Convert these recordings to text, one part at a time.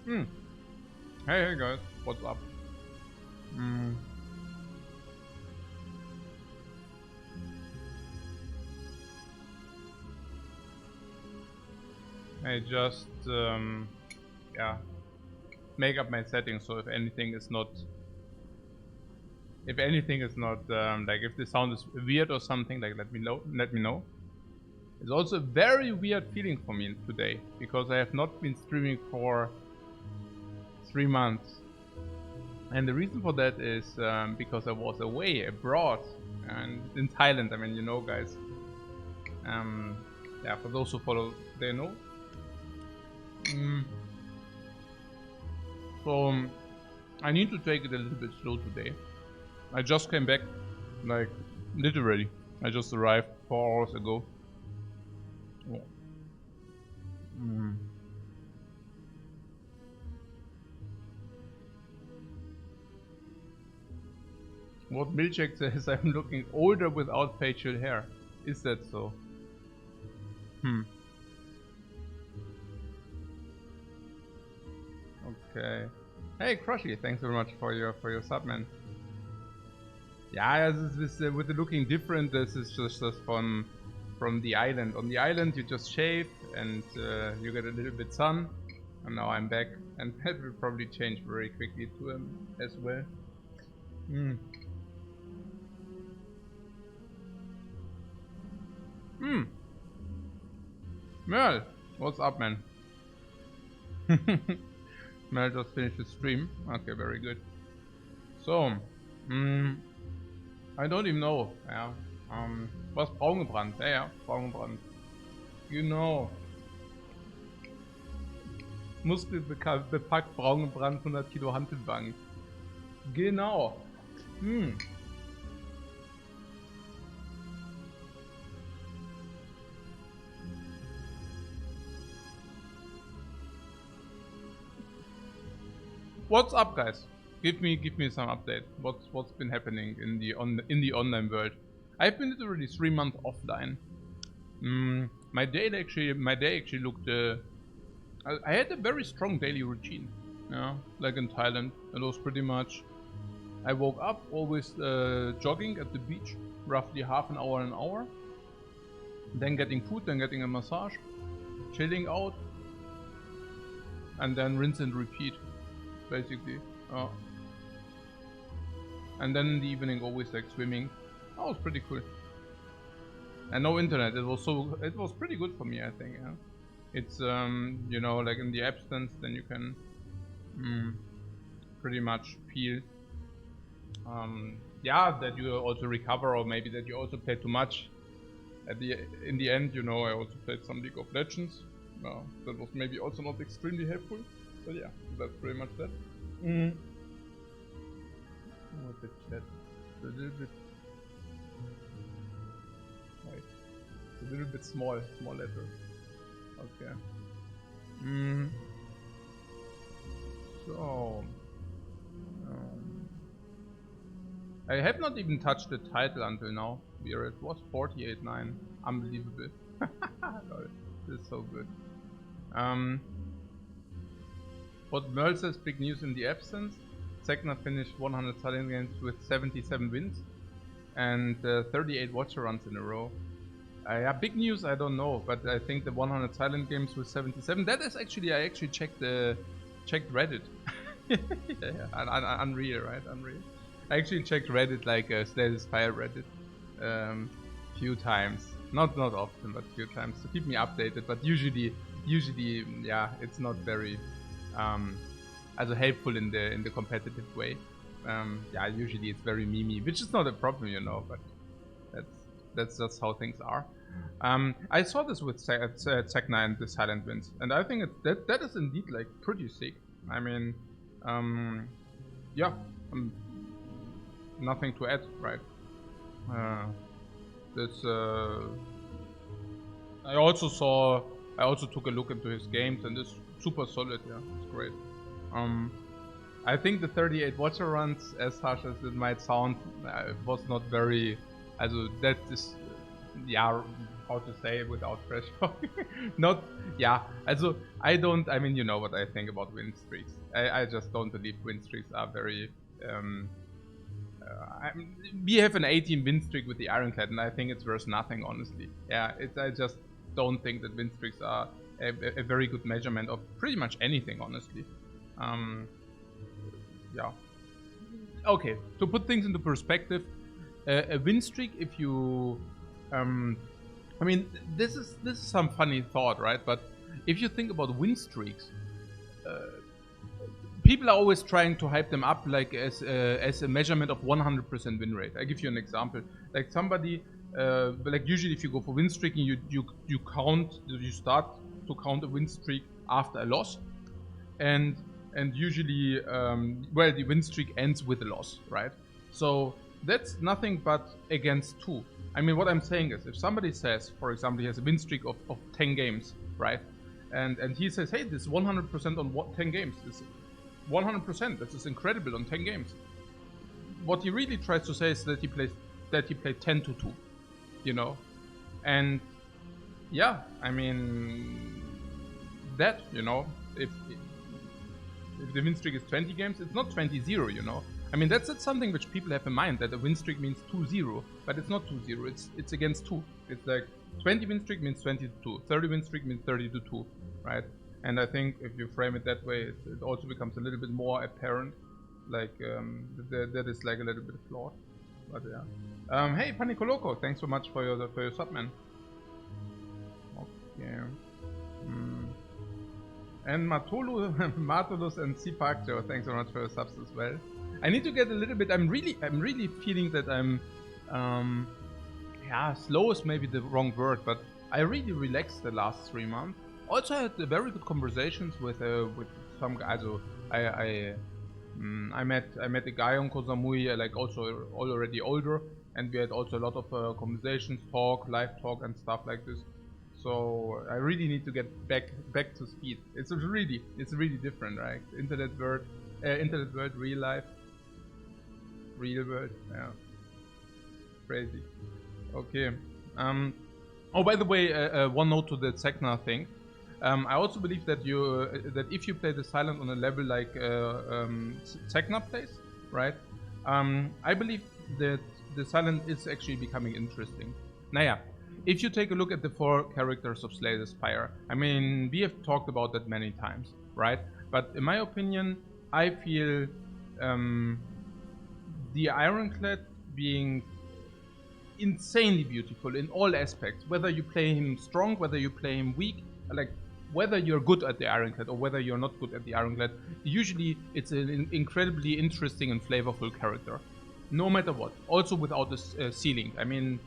Hmm. Hey guys, what's up? I just yeah, make up my settings so if anything is not like if the sound is weird or something, like let me know. It's also a very weird feeling for me today because I have not been streaming for 3 months. And the reason for that is because I was away abroad and in Thailand. I mean, you know, guys. Yeah, for those who follow, they know. So I need to take it a little bit slow today. I just came back, like literally. I just arrived 4 hours ago. Yeah. What Milchek says, I'm looking older without facial hair. Is that so? Okay. Hey, Crushy, thanks very much for your sub, man. Yeah, this with the looking different. This is just from the island. On the island, you just shave and you get a little bit sun. And now I'm back, and that will probably change very quickly to him as well. Merl, what's up, man? Merl just finished the stream. Okay, very good. So, I don't even know. Ja, was braun gebrannt? Ja, braun gebrannt. Genau. Muskelbepackt, braun gebrannt, 100 Kilo Hantelbank. Genau. What's up, guys? Give me some update. What's been happening in the online world? I've been literally 3 months offline. My day actually looked. I had a very strong daily routine. Yeah, like in Thailand, it was pretty much. I woke up always jogging at the beach, roughly half an hour. Then getting food, then getting a massage, chilling out, and then rinse and repeat, basically. And then in the evening, always like swimming. That was pretty cool. And no internet. It was pretty good for me, I think. Yeah. It's you know, like in the absence, then you can pretty much feel yeah, that you also recover, or maybe that you also play too much. In the end, you know, I also played some League of Legends. That was maybe also not extremely helpful, but yeah, that's pretty much that. With the chat, a little bit. Wait, it's a little bit small letter. Okay. So. I have not even touched the title until now. It was 48.9. Unbelievable. This is so good. What Merl says, big news in the absence. Segna finished 100 silent games with 77 wins and 38 watcher runs in a row. Yeah, big news, I don't know, but I think the 100 silent games with 77. That is actually, I actually checked Reddit. Yeah, unreal, right? Unreal. I actually checked Reddit, like Spire Reddit, few times. Not often, but few times to keep me updated. But usually, yeah, it's not very also helpful in the competitive way. Yeah, usually it's very memey, which is not a problem, you know. But that's just how things are. I saw this with Segna and the Silent Winds, and I think that is indeed like pretty sick. I mean, yeah. Nothing to add, right? I also took a look into his games, and it's super solid. Yeah, it's great. I think the 38 watcher runs, as harsh as it might sound, was not very. Also that is yeah, how to say it without pressure. Not, yeah. Also, I mean, you know what I think about win streaks. I just don't believe win streaks are very. We have an 18 win streak with the Ironclad, and I think it's worth nothing, honestly. Yeah, I just don't think that win streaks are a very good measurement of pretty much anything, honestly. Yeah. Okay, to put things into perspective, a win streak, if you, I mean, this is some funny thought, right? But if you think about win streaks, people are always trying to hype them up like as a measurement of 100% win rate. I give you an example. Like somebody, like usually if you go for win streaking, you start to count a win streak after a loss, and usually, well, the win streak ends with a loss, right? So that's nothing but against 2. I mean, what I'm saying is, if somebody says, for example, he has a win streak of 10 games, right? And he says, hey, this is 100% on 10 games. This 100%. This is incredible on 10 games. What he really tries to say is that he played 10-2, you know, and yeah, I mean that, you know, if the win streak is 20 games, it's not 20-0, you know. I mean, that's something which people have in mind, that a win streak means 2-0, but it's not 2-0. It's against 2. It's like 20 win streak means 20-2, 30 win streak means 30-2, right? And I think if you frame it that way, it also becomes a little bit more apparent, like that is like a little bit flawed. But yeah. Hey, Panicoloco, thanks so much for your sub, man. Okay. And Matulus and Cipacto, thanks so much for your subs as well. I need to get a little bit. I'm really feeling that I'm. Yeah, slow is maybe the wrong word, but I really relaxed the last 3 months. Also had very good conversations with some guys. So I met a guy on Koh Samui, like also already older, and we had also a lot of conversations, live talk and stuff like this. So I really need to get back to speed. It's really different, right? Internet world, real life, real world, yeah, crazy. Okay. Oh, by the way, one note to the Zegna thing. I also believe that if you play the silent on a level like Zegna plays, right? I believe that the silent is actually becoming interesting. Naya, if you take a look at the 4 characters of Slay the Spire, I mean, we have talked about that many times, right? But in my opinion, I feel the Ironclad being insanely beautiful in all aspects, whether you play him strong, whether you play him weak, like whether you're good at the Ironclad or whether you're not good at the Ironclad, usually it's an incredibly interesting and flavorful character, no matter what. Also without the ceiling. I mean,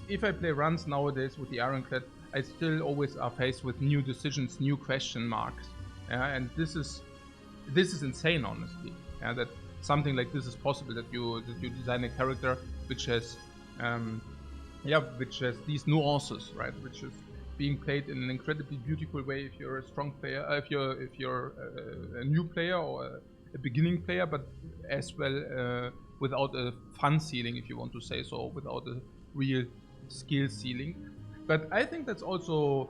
if I play runs nowadays with the Ironclad, I still always are faced with new decisions, new question marks, and this is insane, honestly. That something like this is possible, that you design a character which has these nuances, right? Which is being played in an incredibly beautiful way if you're a strong player, if you're a new player or a beginning player, but as well without a fun ceiling, if you want to say so, without a real skill ceiling. But I think that's also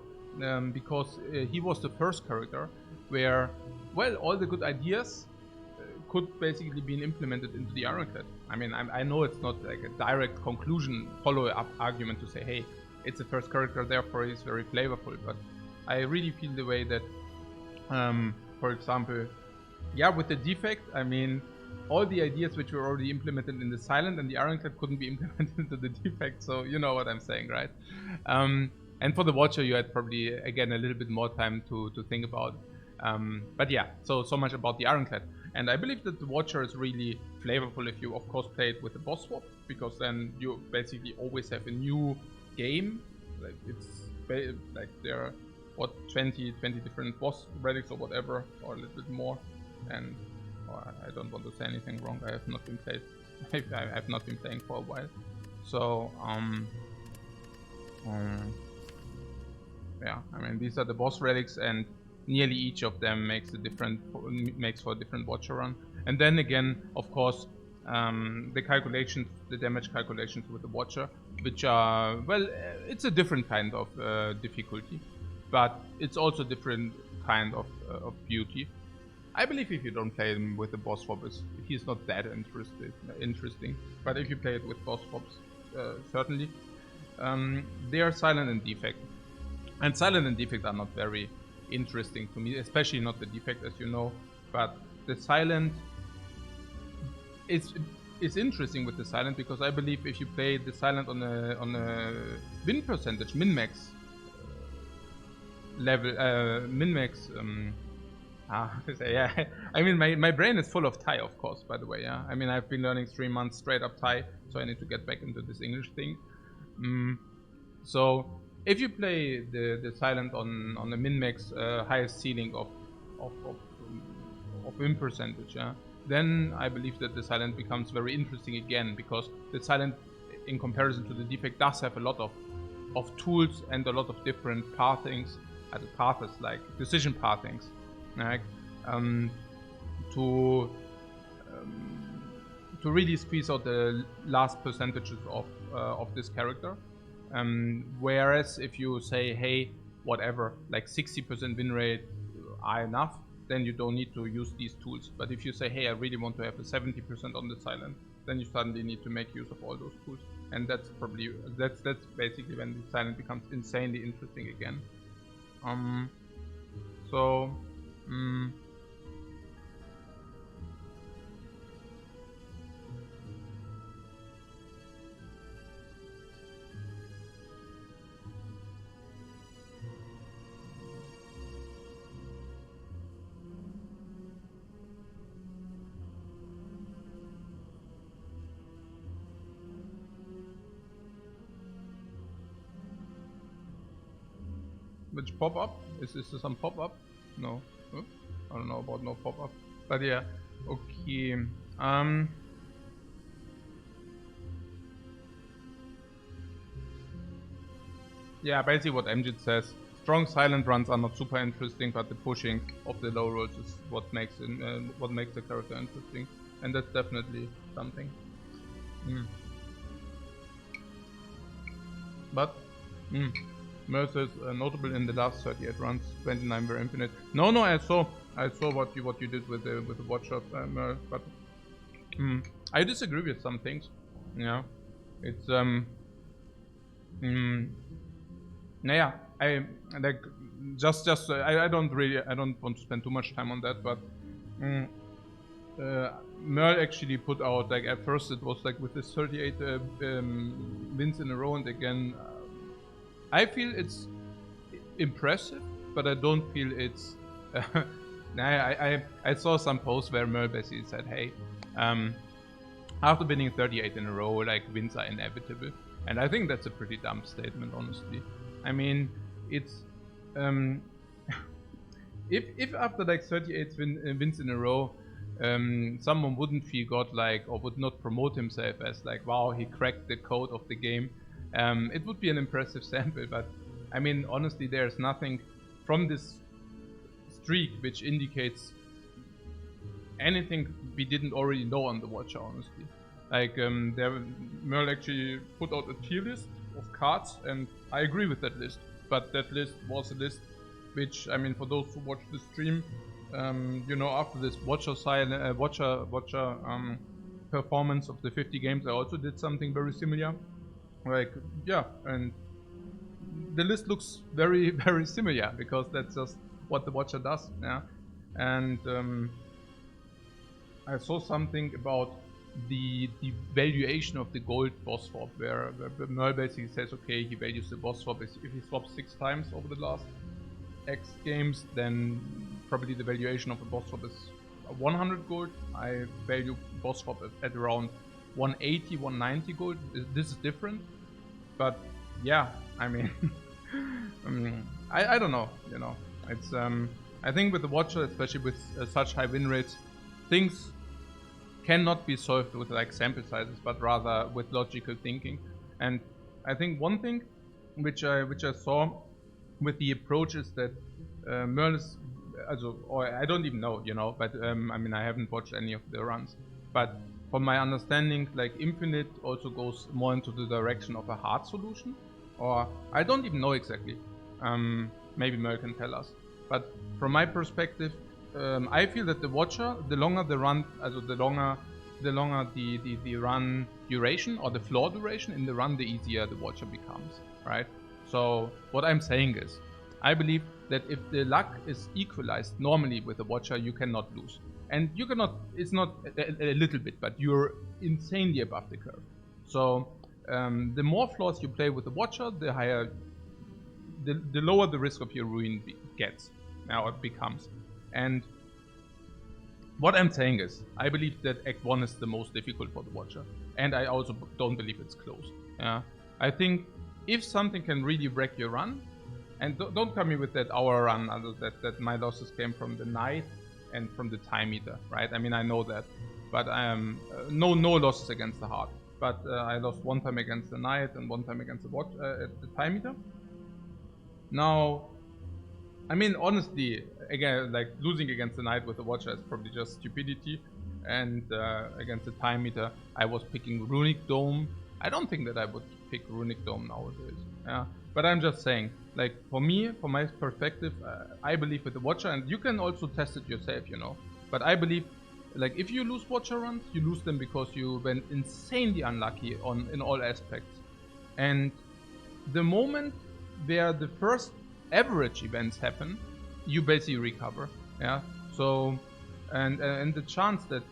because he was the first character where, well, all the good ideas could basically be implemented into the Ironclad. I mean, I know it's not like a direct conclusion follow-up argument to say, hey, it's the first character, therefore he's very flavorful, but I really feel the way that, for example, yeah, with the defect, I mean, all the ideas which were already implemented in the silent and the Ironclad couldn't be implemented into the defect, so you know what I'm saying, right? And for the Watcher, you had probably, again, a little bit more time to think about. But yeah, so much about the Ironclad. And I believe that the Watcher is really flavorful if you, of course, play it with the boss swap, because then you basically always have a new game. Like, it's like there are, what, 20 different boss relics or whatever, or a little bit more. And I don't want to say anything wrong. I have not been playing for a while. So yeah, I mean, these are the boss relics, and nearly each of them makes for a different Watcher run. And then again, of course, the calculations, the damage calculations with the Watcher, which are, well, it's a different kind of difficulty, but it's also different kind of beauty. I believe if you don't play him with the boss swap, he's not that interesting. But if you play it with boss swaps, certainly. They are silent and defect. And silent and defect are not very interesting to me, especially not the defect, as you know. But the silent is interesting with the silent, because I believe if you play the silent on a win percentage, min-max level, min-max. Yeah, I mean, my brain is full of Thai, of course, by the way, yeah. I mean, I've been learning 3 months straight up Thai, so I need to get back into this English thing. So, if you play the silent on the min-max highest ceiling of win percentage, yeah, then I believe that the silent becomes very interesting again, because the silent, in comparison to the defect, does have a lot of tools and a lot of different pathings, paths like decision pathings. Like, to really squeeze out the last percentages of this character, whereas if you say, hey, whatever, like 60% win rate are enough, then you don't need to use these tools. But if you say, hey, I really want to have a 70% on the silent, then you suddenly need to make use of all those tools, and that's basically when the silent becomes insanely interesting again. Which pop-up? Is this some pop-up? No. Huh? I don't know about no pop-up. But yeah, okay. Yeah, basically what Amjad says. Strong silent runs are not super interesting, but the pushing of the low rolls is what makes the character interesting, and that's definitely something. But Mercer is notable in the last 38 runs. 29 were infinite. No, I saw what you did with the Watcher, but I disagree with some things. Yeah, it's Naja, I like just I don't want to spend too much time on that, but Merle actually put out, like, at first it was like with this 38 wins in a row, and again I feel it's impressive, but I don't feel it's I saw some posts where Merle basically said, hey, after winning 38 in a row, like, wins are inevitable, and I think that's a pretty dumb statement, honestly. I mean, it's if after like 38 wins in a row, someone wouldn't feel godlike or would not promote himself as like, wow, he cracked the code of the game, it would be an impressive sample. But I mean, honestly, there's nothing from this streak which indicates anything we didn't already know on the Watcher, honestly. Like, Merle actually put out a tier list of cards, and I agree with that list, but that list was a list which, I mean, for those who watch the stream, you know, after this Watcher performance of the 50 games, I also did something very similar. Like, yeah, and the list looks very, very similar, because that's just what the Watcher does, yeah. And I saw something about the valuation of the gold boss swap, where Merle basically says, okay, he values the boss swap if he swaps 6 times over the last X games, then probably the valuation of a boss swap is 100 gold. I value boss swap at around 180, 190 gold. This is different, but yeah, I mean, I don't know, you know. It's I think with the Watcher, especially with such high win rates, things cannot be solved with like sample sizes, but rather with logical thinking. And I think one thing which I saw with the approach is that Merle is, or I don't even know, you know, but I mean, I haven't watched any of the runs, but from my understanding, like Infinite also goes more into the direction of a hard solution, or I don't even know exactly. Maybe Mel can tell us. But from my perspective, I feel that the Watcher, the longer the run, the longer the run duration or the floor duration in the run, the easier the Watcher becomes, right? So what I'm saying is, I believe that if the luck is equalized normally with the Watcher, you cannot lose. And you cannot, it's not a little bit, but you're insanely above the curve. So the more floors you play with the Watcher, the higher, the lower the risk of your ruin gets, now it becomes. And what I'm saying is, I believe that Act 1 is the most difficult for the Watcher. And I also don't believe it's close. Yeah, I think if something can really wreck your run, and don't come me with that hour run, that my losses came from the night and from the time meter, right? I mean, I know that, but no losses against the heart. But I lost one time against the night and one time against the time meter. Now, I mean, honestly, again, like losing against the night with the Watcher is probably just stupidity. And against the time meter, I was picking Runic Dome. I don't think that I would pick Runic Dome nowadays. Yeah, but I'm just saying, like for me, from my perspective, I believe with the Watcher, and you can also test it yourself, you know. But I believe, like if you lose Watcher runs, you lose them because you went insanely unlucky in all aspects. And the moment where the first average events happen, you basically recover. Yeah. So, and the chance that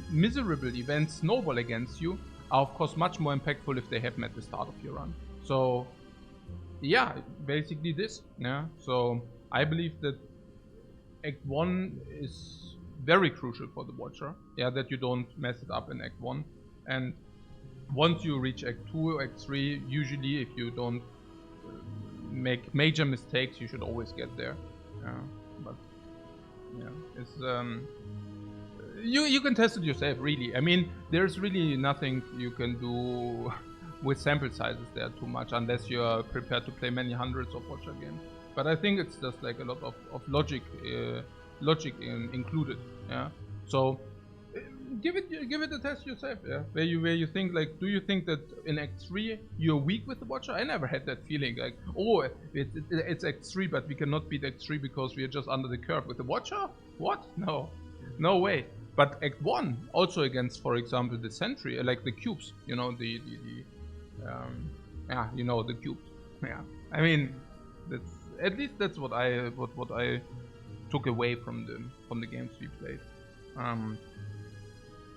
miserable events snowball against you are of course much more impactful if they happen at the start of your run. So, yeah, basically this. Yeah. So I believe that Act 1 is very crucial for the Watcher. Yeah, that you don't mess it up in Act 1. And once you reach Act 2 or Act 3, usually if you don't make major mistakes, you should always get there. But yeah, it's you can test it yourself, really. I mean, there's really nothing you can do with sample sizes there too much, unless you're prepared to play many hundreds of Watcher games. But I think it's just like a lot of logic included. Yeah. So give it a test yourself. Yeah. Where you think, like, do you think that in Act 3 you're weak with the Watcher? I never had that feeling like, oh, it's Act 3, but we cannot beat Act 3 because we are just under the curve with the Watcher. What? No way. But Act 1 also against, for example, the Sentry, like the cubes. You know the cubes. Yeah. I mean, that's at least that's what I took away from the games we played.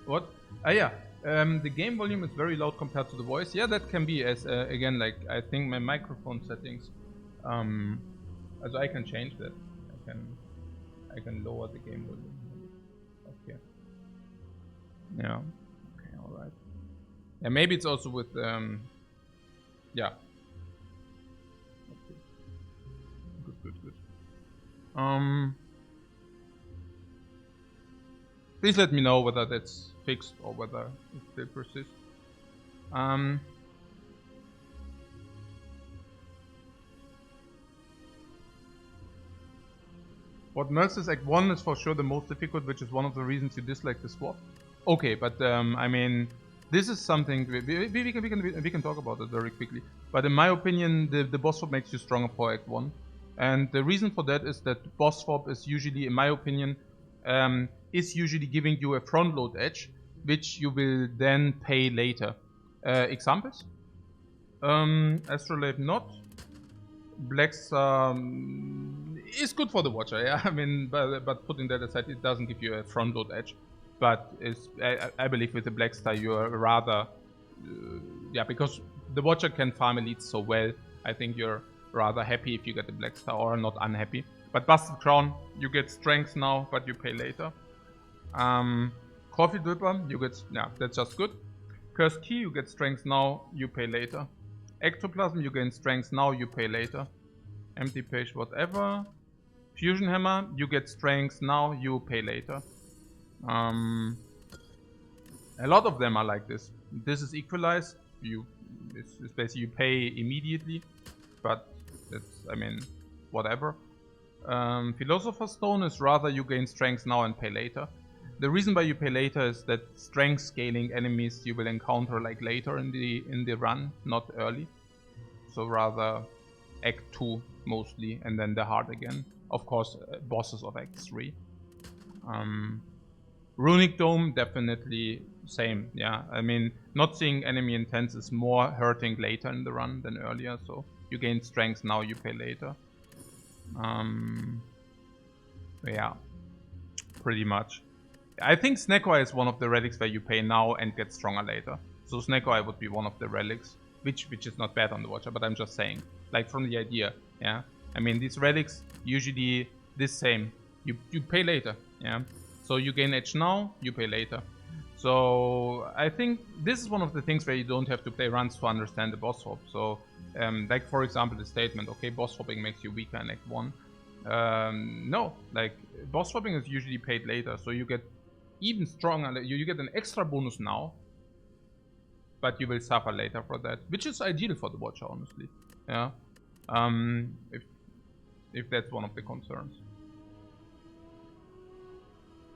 What? The game volume is very loud compared to the voice. Yeah, that can be as again, like I think my microphone settings. Also I can change that. I can lower the game volume. Okay. Yeah. Okay. All right. Yeah, maybe it's also with yeah. Okay. Good. Please let me know whether that's fixed or whether it still persists. What Merc says, Act 1 is for sure the most difficult, which is one of the reasons you dislike the swap. Okay, but I mean, this is something we can talk about it very quickly. But in my opinion, the boss swap makes you stronger for Act 1. And the reason for that is that boss swap is usually, in my opinion, is usually giving you a front load edge, which you will then pay later. Examples? Astrolabe not. Blackstar is good for the Watcher, yeah. I mean, but putting that aside, it doesn't give you a front load edge. But I believe with the Blackstar you are rather, yeah, because the Watcher can farm elites so well. I think you're rather happy if you get the Blackstar, or not unhappy. But Busted Crown, you get strength now, but you pay later. Coffee Dripper, you get, yeah, that's just good. Cursed Key, you get strength now, you pay later. Ectoplasm, you gain strength now, you pay later. Empty Page, whatever. Fusion Hammer, you get strength now, you pay later. A lot of them are like this. This is equalized. It's basically you pay immediately, but it's, I mean, whatever. Philosopher's Stone is rather you gain strength now and pay later. the reason why you pay later is that strength scaling enemies you will encounter like later in the run, not early. So rather Act 2 mostly, and then the heart again. Of course, bosses of Act 3. Runic Dome, definitely same, yeah. I mean, not seeing enemy intents is more hurting later in the run than earlier, so you gain strength now, you pay later. Yeah, pretty much. I think Snake Eye is one of the relics where you pay now and get stronger later. So Snake Eye would be one of the relics, which is not bad on the Watcher, but I'm just saying, like from the idea, yeah. I mean, these relics usually this same. You pay later, yeah. So you gain edge now, you pay later. So I think this is one of the things where you don't have to play runs to understand the boss swap. So like for example the statement, okay, boss swapping makes you weaker in Act 1. No, like boss swapping is usually paid later, so you get even stronger, you get an extra bonus now, but you will suffer later for that, which is ideal for the Watcher, honestly. Yeah. If that's one of the concerns.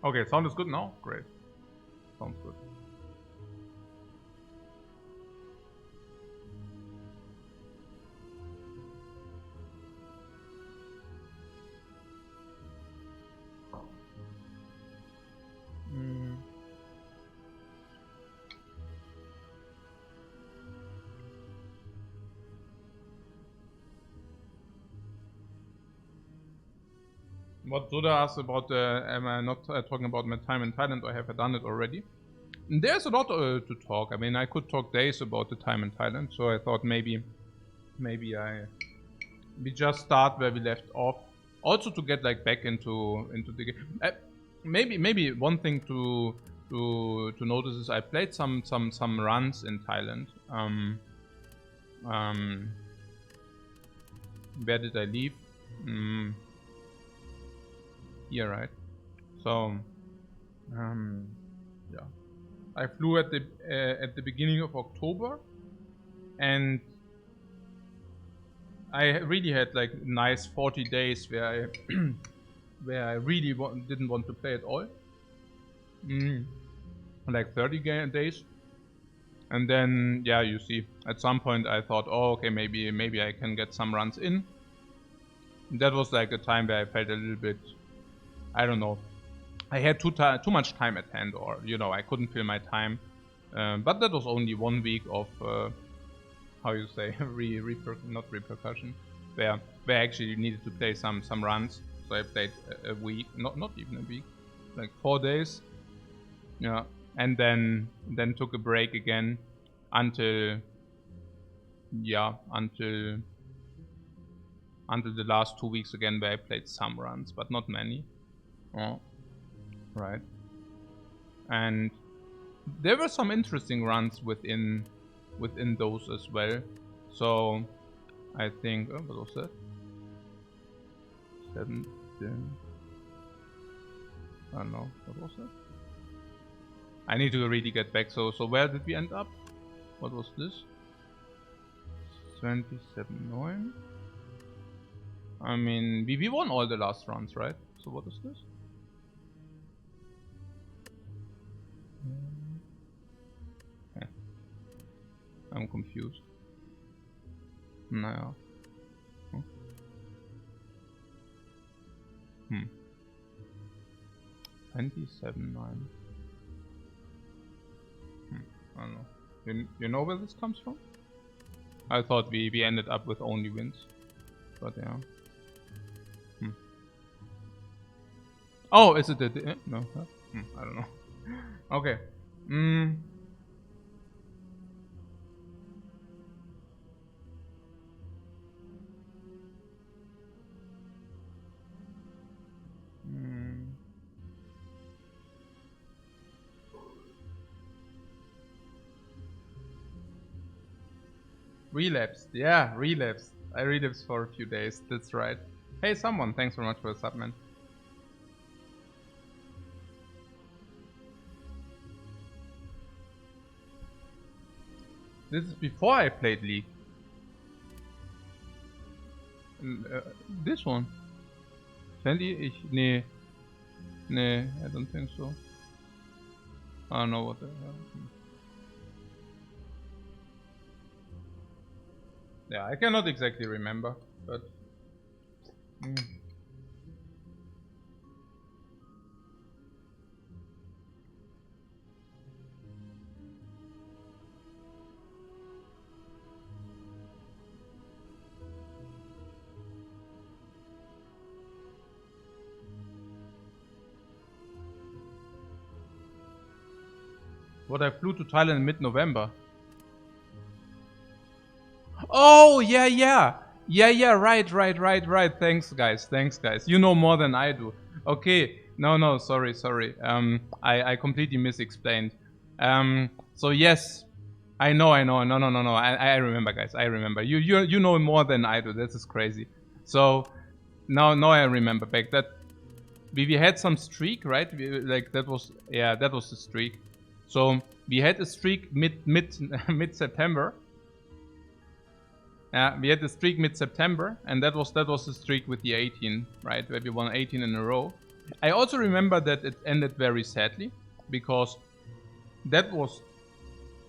Okay, sound is good now? Great. Sounds good. What Zoda asked about, am I not talking about my time in Thailand, or have I done it already? There's a lot to talk. I mean, I could talk days about the time in Thailand, so I thought maybe we just start where we left off. Also to get like back into the game. Maybe one thing to notice is I played some runs in Thailand. Where did I leave? Here, right? So, yeah, I flew at the beginning of October, and I really had like nice 40 days where I where I really didn't want to play at all. Like 30 days, and then yeah, you see, at some point I thought, oh, okay, maybe I can get some runs in. That was like a time where I felt a little bit, I don't know, I had too much time at hand, or you know, I couldn't fill my time. But that was only 1 week of how you say not repercussion, where I actually needed to play some runs. So I played a week, not even a week, like 4 days. Yeah, and then took a break again until the last 2 weeks again, where I played some runs, but not many. Oh, right. And there were some interesting runs within those as well. So I think, what was that? 7. I don't know, what was that? I need to really get back. So where did we end up? What was this? 27.9. I mean, we won all the last runs, right? So what is this? Okay. I'm confused. Naja. 27.9. I don't know. You know where this comes from? I thought we ended up with only wins. But yeah. Oh, is it the... no, huh? I don't know. Okay. Relapsed. Yeah, relapsed. I relapsed for a few days. That's right. Hey, someone. Thanks very much for the sub, man. This is before I played League. This one. 20? Nee, I don't think so. I don't know what the hell. Yeah, I cannot exactly remember, but... What, I flew to Thailand in mid-November? Oh, yeah, right. Thanks, guys. You know more than I do. Okay, no, sorry. I completely misexplained. So yes, I know. No. I remember, guys. I remember. You know more than I do. This is crazy. So now I remember back that we had some streak, right? That was the streak. So we had a streak mid September. We had the streak mid-September, and that was the streak with the 18, right? Where we won 18 in a row. I also remember that it ended very sadly, because that was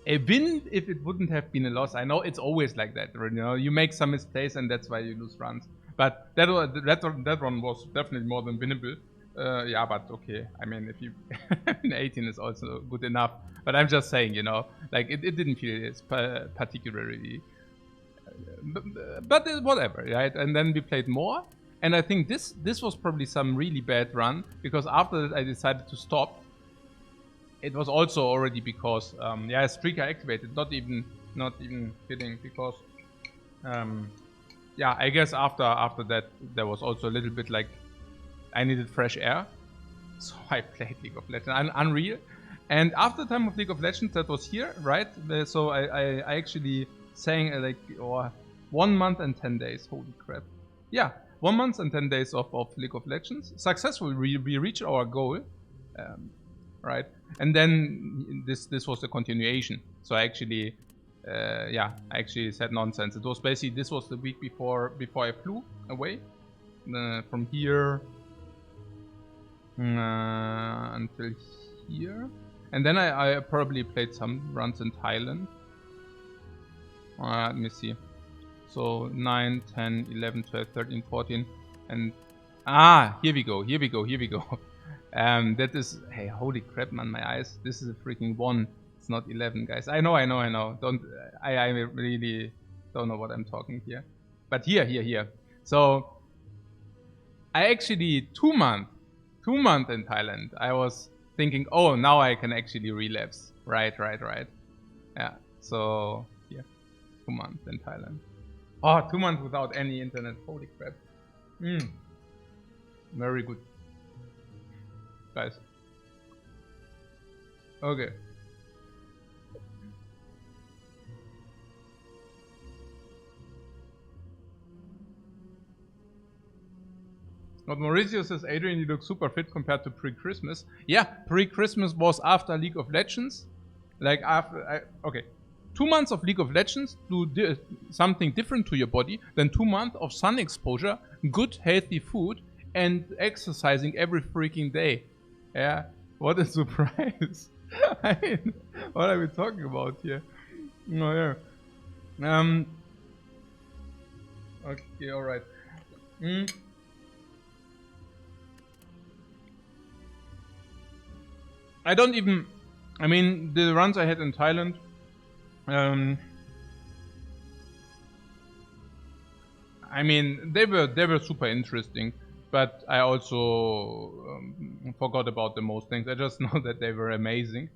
a win if it wouldn't have been a loss. I know it's always like that, you know. You make some mistakes, and that's why you lose runs. But that one was definitely more than winnable. Yeah, but okay. I mean, if you 18 is also good enough. But I'm just saying, you know, like it didn't feel particularly. But whatever, right? And then we played more, and I think this was probably some really bad run, because after that I decided to stop. It was also already because streaker activated, not even kidding, because I guess after that there was also a little bit like I needed fresh air, so I played League of Legends, Unreal, and after time of League of Legends, that was here, right? So I actually saying 1 month and 10 days. Holy crap. Yeah, 1 month and 10 days of League of Legends. Successfully, we reached our goal. Right? And then this was the continuation. So I actually, I actually said nonsense. It was basically, this was the week before I flew away. From here until here. And then I probably played some runs in Thailand. Let me see. So 9, 10, 11, 12, 13, 14, and here we go. That is, hey, holy crap, man, my eyes. This is a freaking 1. It's not 11, guys. I know. I really don't know what I'm talking here. But here. So I actually 2 months in Thailand. I was thinking, oh, now I can actually relapse. Right. Yeah. So yeah, 2 months in Thailand. Oh, 2 months without any internet. Holy crap. Very good, guys. Okay. What Mauricio says, Adrian, you look super fit compared to pre-Christmas. Yeah, pre-Christmas was after League of Legends. Like after, 2 months of League of Legends do something different to your body than 2 months of sun exposure, good healthy food, and exercising every freaking day. Yeah, what a surprise. I mean, what are we talking about here? Oh yeah. Okay, alright. I mean, the runs I had in Thailand, I mean, they were super interesting, but I also forgot about the most things. I just know that they were amazing,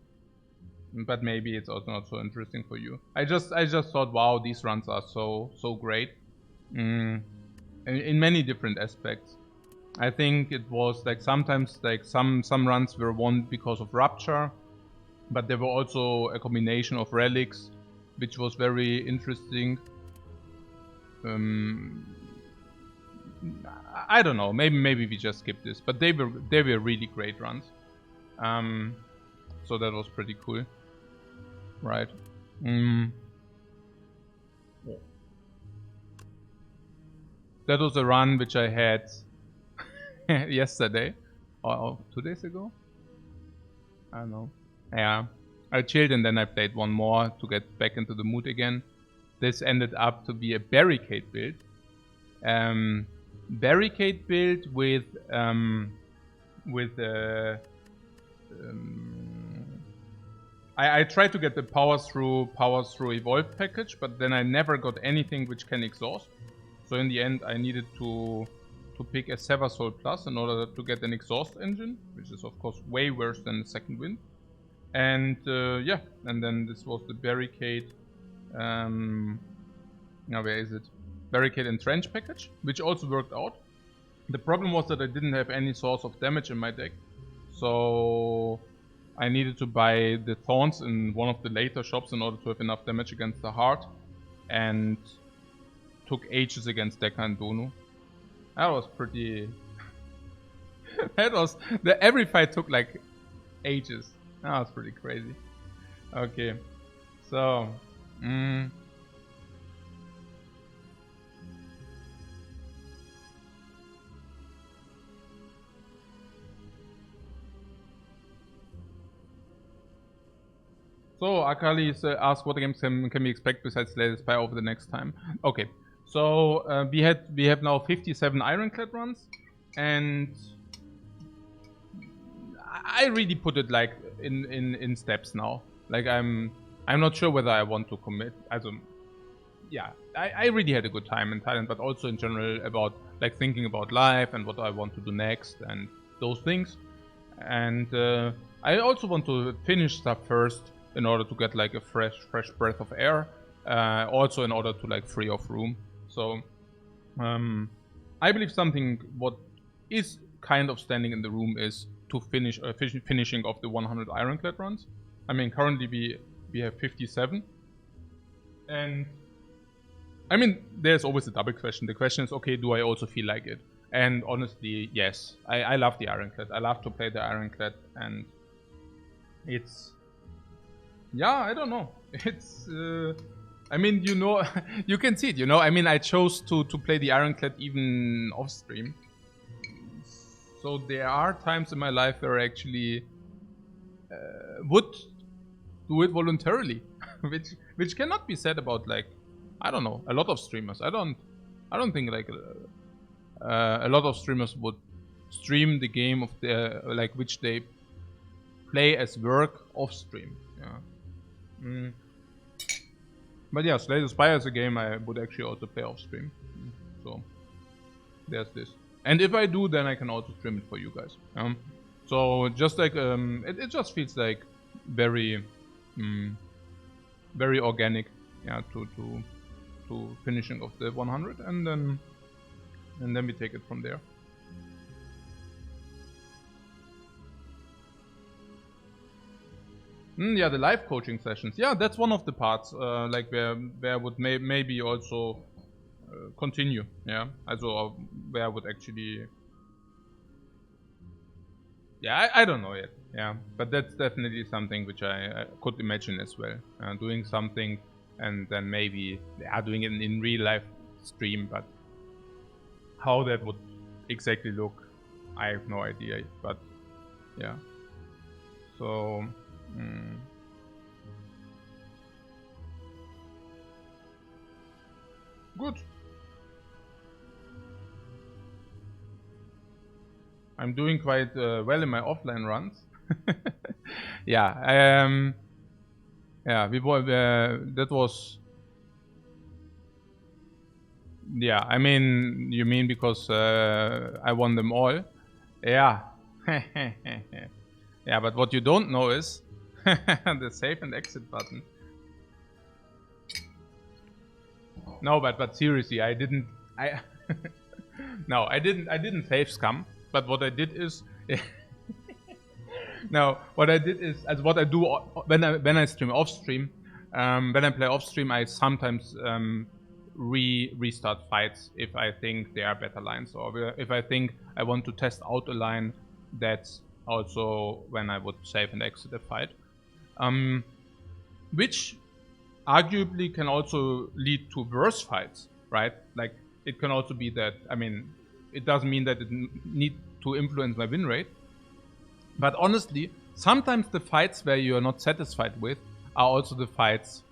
but maybe it's also not so interesting for you. I just thought, wow, these runs are so great, in many different aspects. I think it was like sometimes like some runs were won because of Rupture, but there were also a combination of relics, which was very interesting. I don't know. Maybe we just skip this, but they were really great runs. So that was pretty cool, right? That was a run which I had yesterday or 2 days ago. I don't know. Yeah, I chilled and then I played one more to get back into the mood again. This ended up to be a barricade build. Barricade build with I tried to get the power through evolved package, but then I never got anything which can exhaust. So in the end, I needed to pick a Sever Soul Plus in order to get an exhaust engine, which is of course way worse than the second wind. And yeah, and then this was the barricade. Now where is it? Barricade and trench package, which also worked out. The problem was that I didn't have any source of damage in my deck, so I needed to buy the thorns in one of the later shops in order to have enough damage against the heart, and took ages against Deca and Donu. That was pretty... every fight took like ages. That was pretty crazy. Okay, so... So Akali asked what games can we expect besides latest Spire over the next time. Okay, so we have now 57 Ironclad runs, and I really put it like in steps now. Like I'm not sure whether I want to commit. Yeah, I really had a good time in Thailand, but also in general about like thinking about life and what I want to do next and those things. And I also want to finish stuff first, in order to get like a fresh breath of air, also in order to like free off room. So I believe something what is kind of standing in the room is to finish finishing of the 100 Ironclad runs. I mean, currently we have 57, and I mean there's always a double question. The question is, okay, do I also feel like it? And honestly, yes, I love the Ironclad. I love to play the Ironclad, and it's... Yeah, I don't know. It's, I mean, you know, you can see it, you know. I mean, I chose to play the Ironclad even off stream. So there are times in my life where I actually would do it voluntarily, which cannot be said about, like, I don't know, a lot of streamers. I don't think like a lot of streamers would stream the game of their like which they play as work off stream. Yeah. But yeah, Slay the Spire is a game I would actually also play off stream. So there's this. And if I do, then I can also stream it for you guys. So just like it just feels like very very organic, yeah, to finishing of the 100, and then we take it from there. Yeah, the live coaching sessions. Yeah, that's one of the parts, like where I would maybe also continue. Yeah, also where I would actually. Yeah, I don't know yet. Yeah, but that's definitely something which I could imagine as well. Doing something and then maybe doing it in real life stream, but how that would exactly look, I have no idea. But yeah, so. Good. I'm doing quite well in my offline runs. Yeah, yeah, that was. Yeah, I mean, you mean because I won them all? Yeah. Yeah, but what you don't know is the save and exit button. No, but seriously, I didn't save scum. But what I did is no, what I did is, as what I do when I stream off stream, when I play off stream, I sometimes restart fights if I think there are better lines, or if I think I want to test out a line. That's also when I would save and exit a fight, which arguably can also lead to worse fights, right? Like, it can also be that, I mean, it doesn't mean that it need to influence my win rate, but honestly, sometimes the fights where you are not satisfied with are also the fights,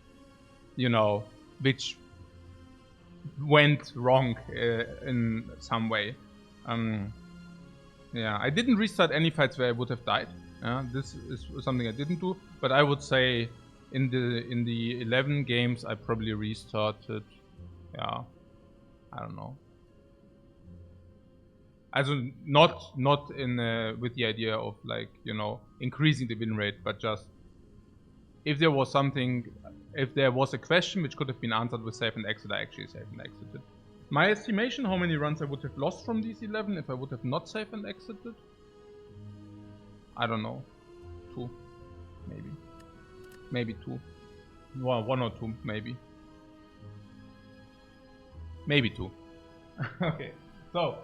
you know, which went wrong in some way. Yeah, I didn't restart any fights where I would have died. This is something I didn't do, but I would say in the 11 games I probably restarted. Yeah, I don't know. Also not in with the idea of like, you know, increasing the win rate, but just if there was something, if there was a question which could have been answered with save and exit, I actually saved and exited. My estimation how many runs I would have lost from these 11 if I would have not saved and exited, I don't know, 2, maybe 2, well, 1 or 2, maybe 2. Okay, so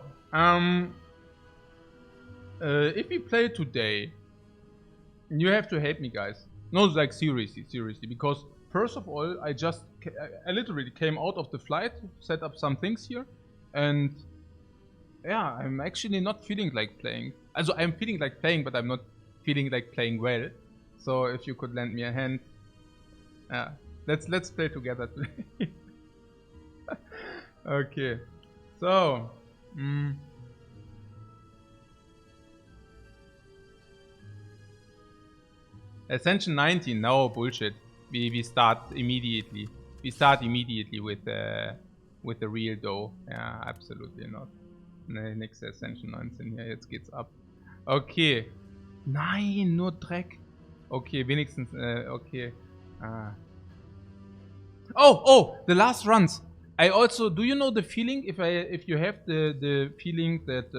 if we play today, you have to hate me, guys. No, like seriously, because first of all, I literally came out of the flight, set up some things here, and yeah, I'm actually not feeling like playing. Also, I'm feeling like playing, but I'm not feeling like playing well. So if you could lend me a hand, let's play together today. Okay, so Ascension 19, no bullshit. We start immediately. We start immediately with the real dough. Ja, absolutely not. Ne, nix Ascension 19 hier, jetzt geht's ab. Okay. Nein, nur Dreck. Okay, wenigstens, okay. Oh, the last runs. I also, do you know the feeling if you have the feeling that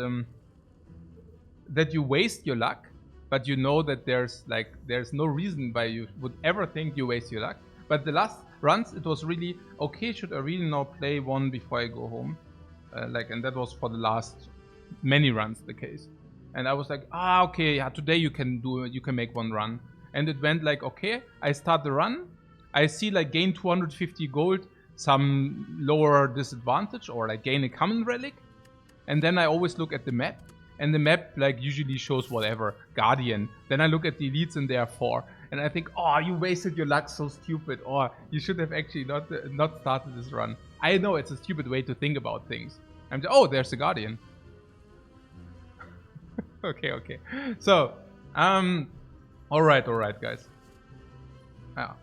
that you waste your luck, but you know that there's no reason why you would ever think you waste your luck. But the last runs, it was really okay. Should I really now play one before I go home? And that was for the last many runs the case. And I was like, okay, yeah, today you can make one run. And it went like, okay, I start the run. I see like gain 250 gold, some lower disadvantage, or like gain a common relic. And then I always look at the map. And the map like usually shows whatever, Guardian. Then I look at the elites and there are 4. And I think, you wasted your luck, so stupid. Or you should have actually not started this run. I know it's a stupid way to think about things. I'm like, there's a Guardian. Okay. So, alright, guys.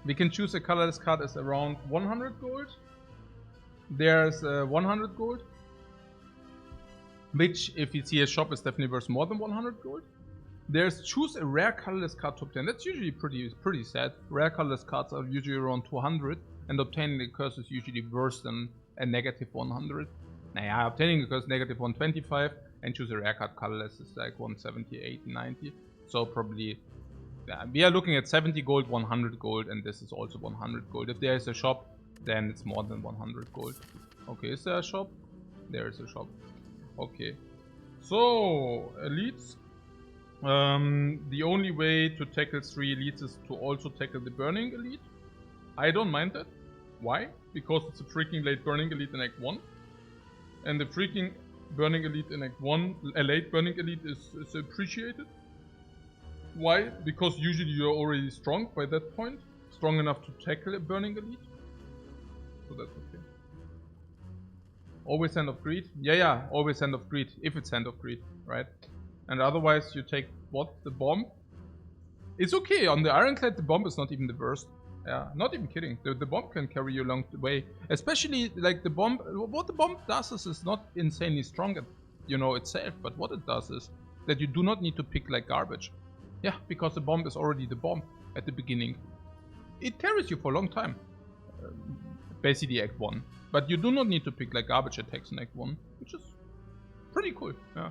We can choose a colorless card as around 100 gold. There's 100 gold. Which, if you see a shop, is definitely worth more than 100 gold. There's choose a rare colorless card top 10. That's usually pretty sad. Rare colorless cards are usually around 200, and obtaining the curse is usually worse than a negative 100. Naja, obtaining the curse negative 125, and choose a rare card colorless is like 170, 80, 90. So probably, we are looking at 70 gold, 100 gold, and this is also 100 gold. If there is a shop, then it's more than 100 gold. Okay, is there a shop? There is a shop. Okay, so elites. The only way to tackle 3 elites is to also tackle the burning elite. I don't mind that. Why? Because it's a freaking late burning elite in Act 1. And the freaking burning elite in Act 1, a late burning elite is appreciated. Why? Because usually you're already strong by that point. Strong enough to tackle a burning elite. So that's okay. Always Hand of Greed? Yeah, always Hand of Greed, if it's Hand of Greed, right? And otherwise you take, what? The bomb? It's okay, on the Ironclad the bomb is not even the worst. Yeah, not even kidding. The bomb can carry you along the way. Especially, like, the bomb, what the bomb does is not insanely strong at, itself, but what it does is that you do not need to pick like garbage. Yeah, because the bomb is already the bomb at the beginning. It carries you for a long time. Basically Act 1. But you do not need to pick like garbage attacks in Act 1, which is pretty cool, yeah.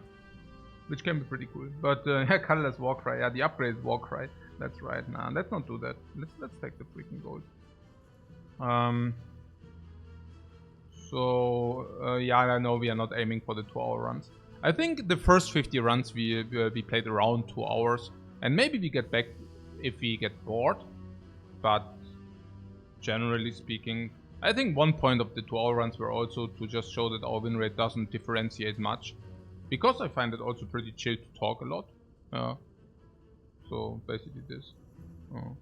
Which can be pretty cool. But colorless Warcry, yeah, the upgraded Warcry. That's right. Nah, let's not do that. Let's take the freaking gold. Yeah, I know we are not aiming for the 2-hour runs. I think the first 50 runs we played around 2 hours, and maybe we get back if we get bored. But generally speaking, I think one point of the 2-hour runs were also to just show that our win rate doesn't differentiate much. Because I find it also pretty chill to talk a lot. So basically this. Oh.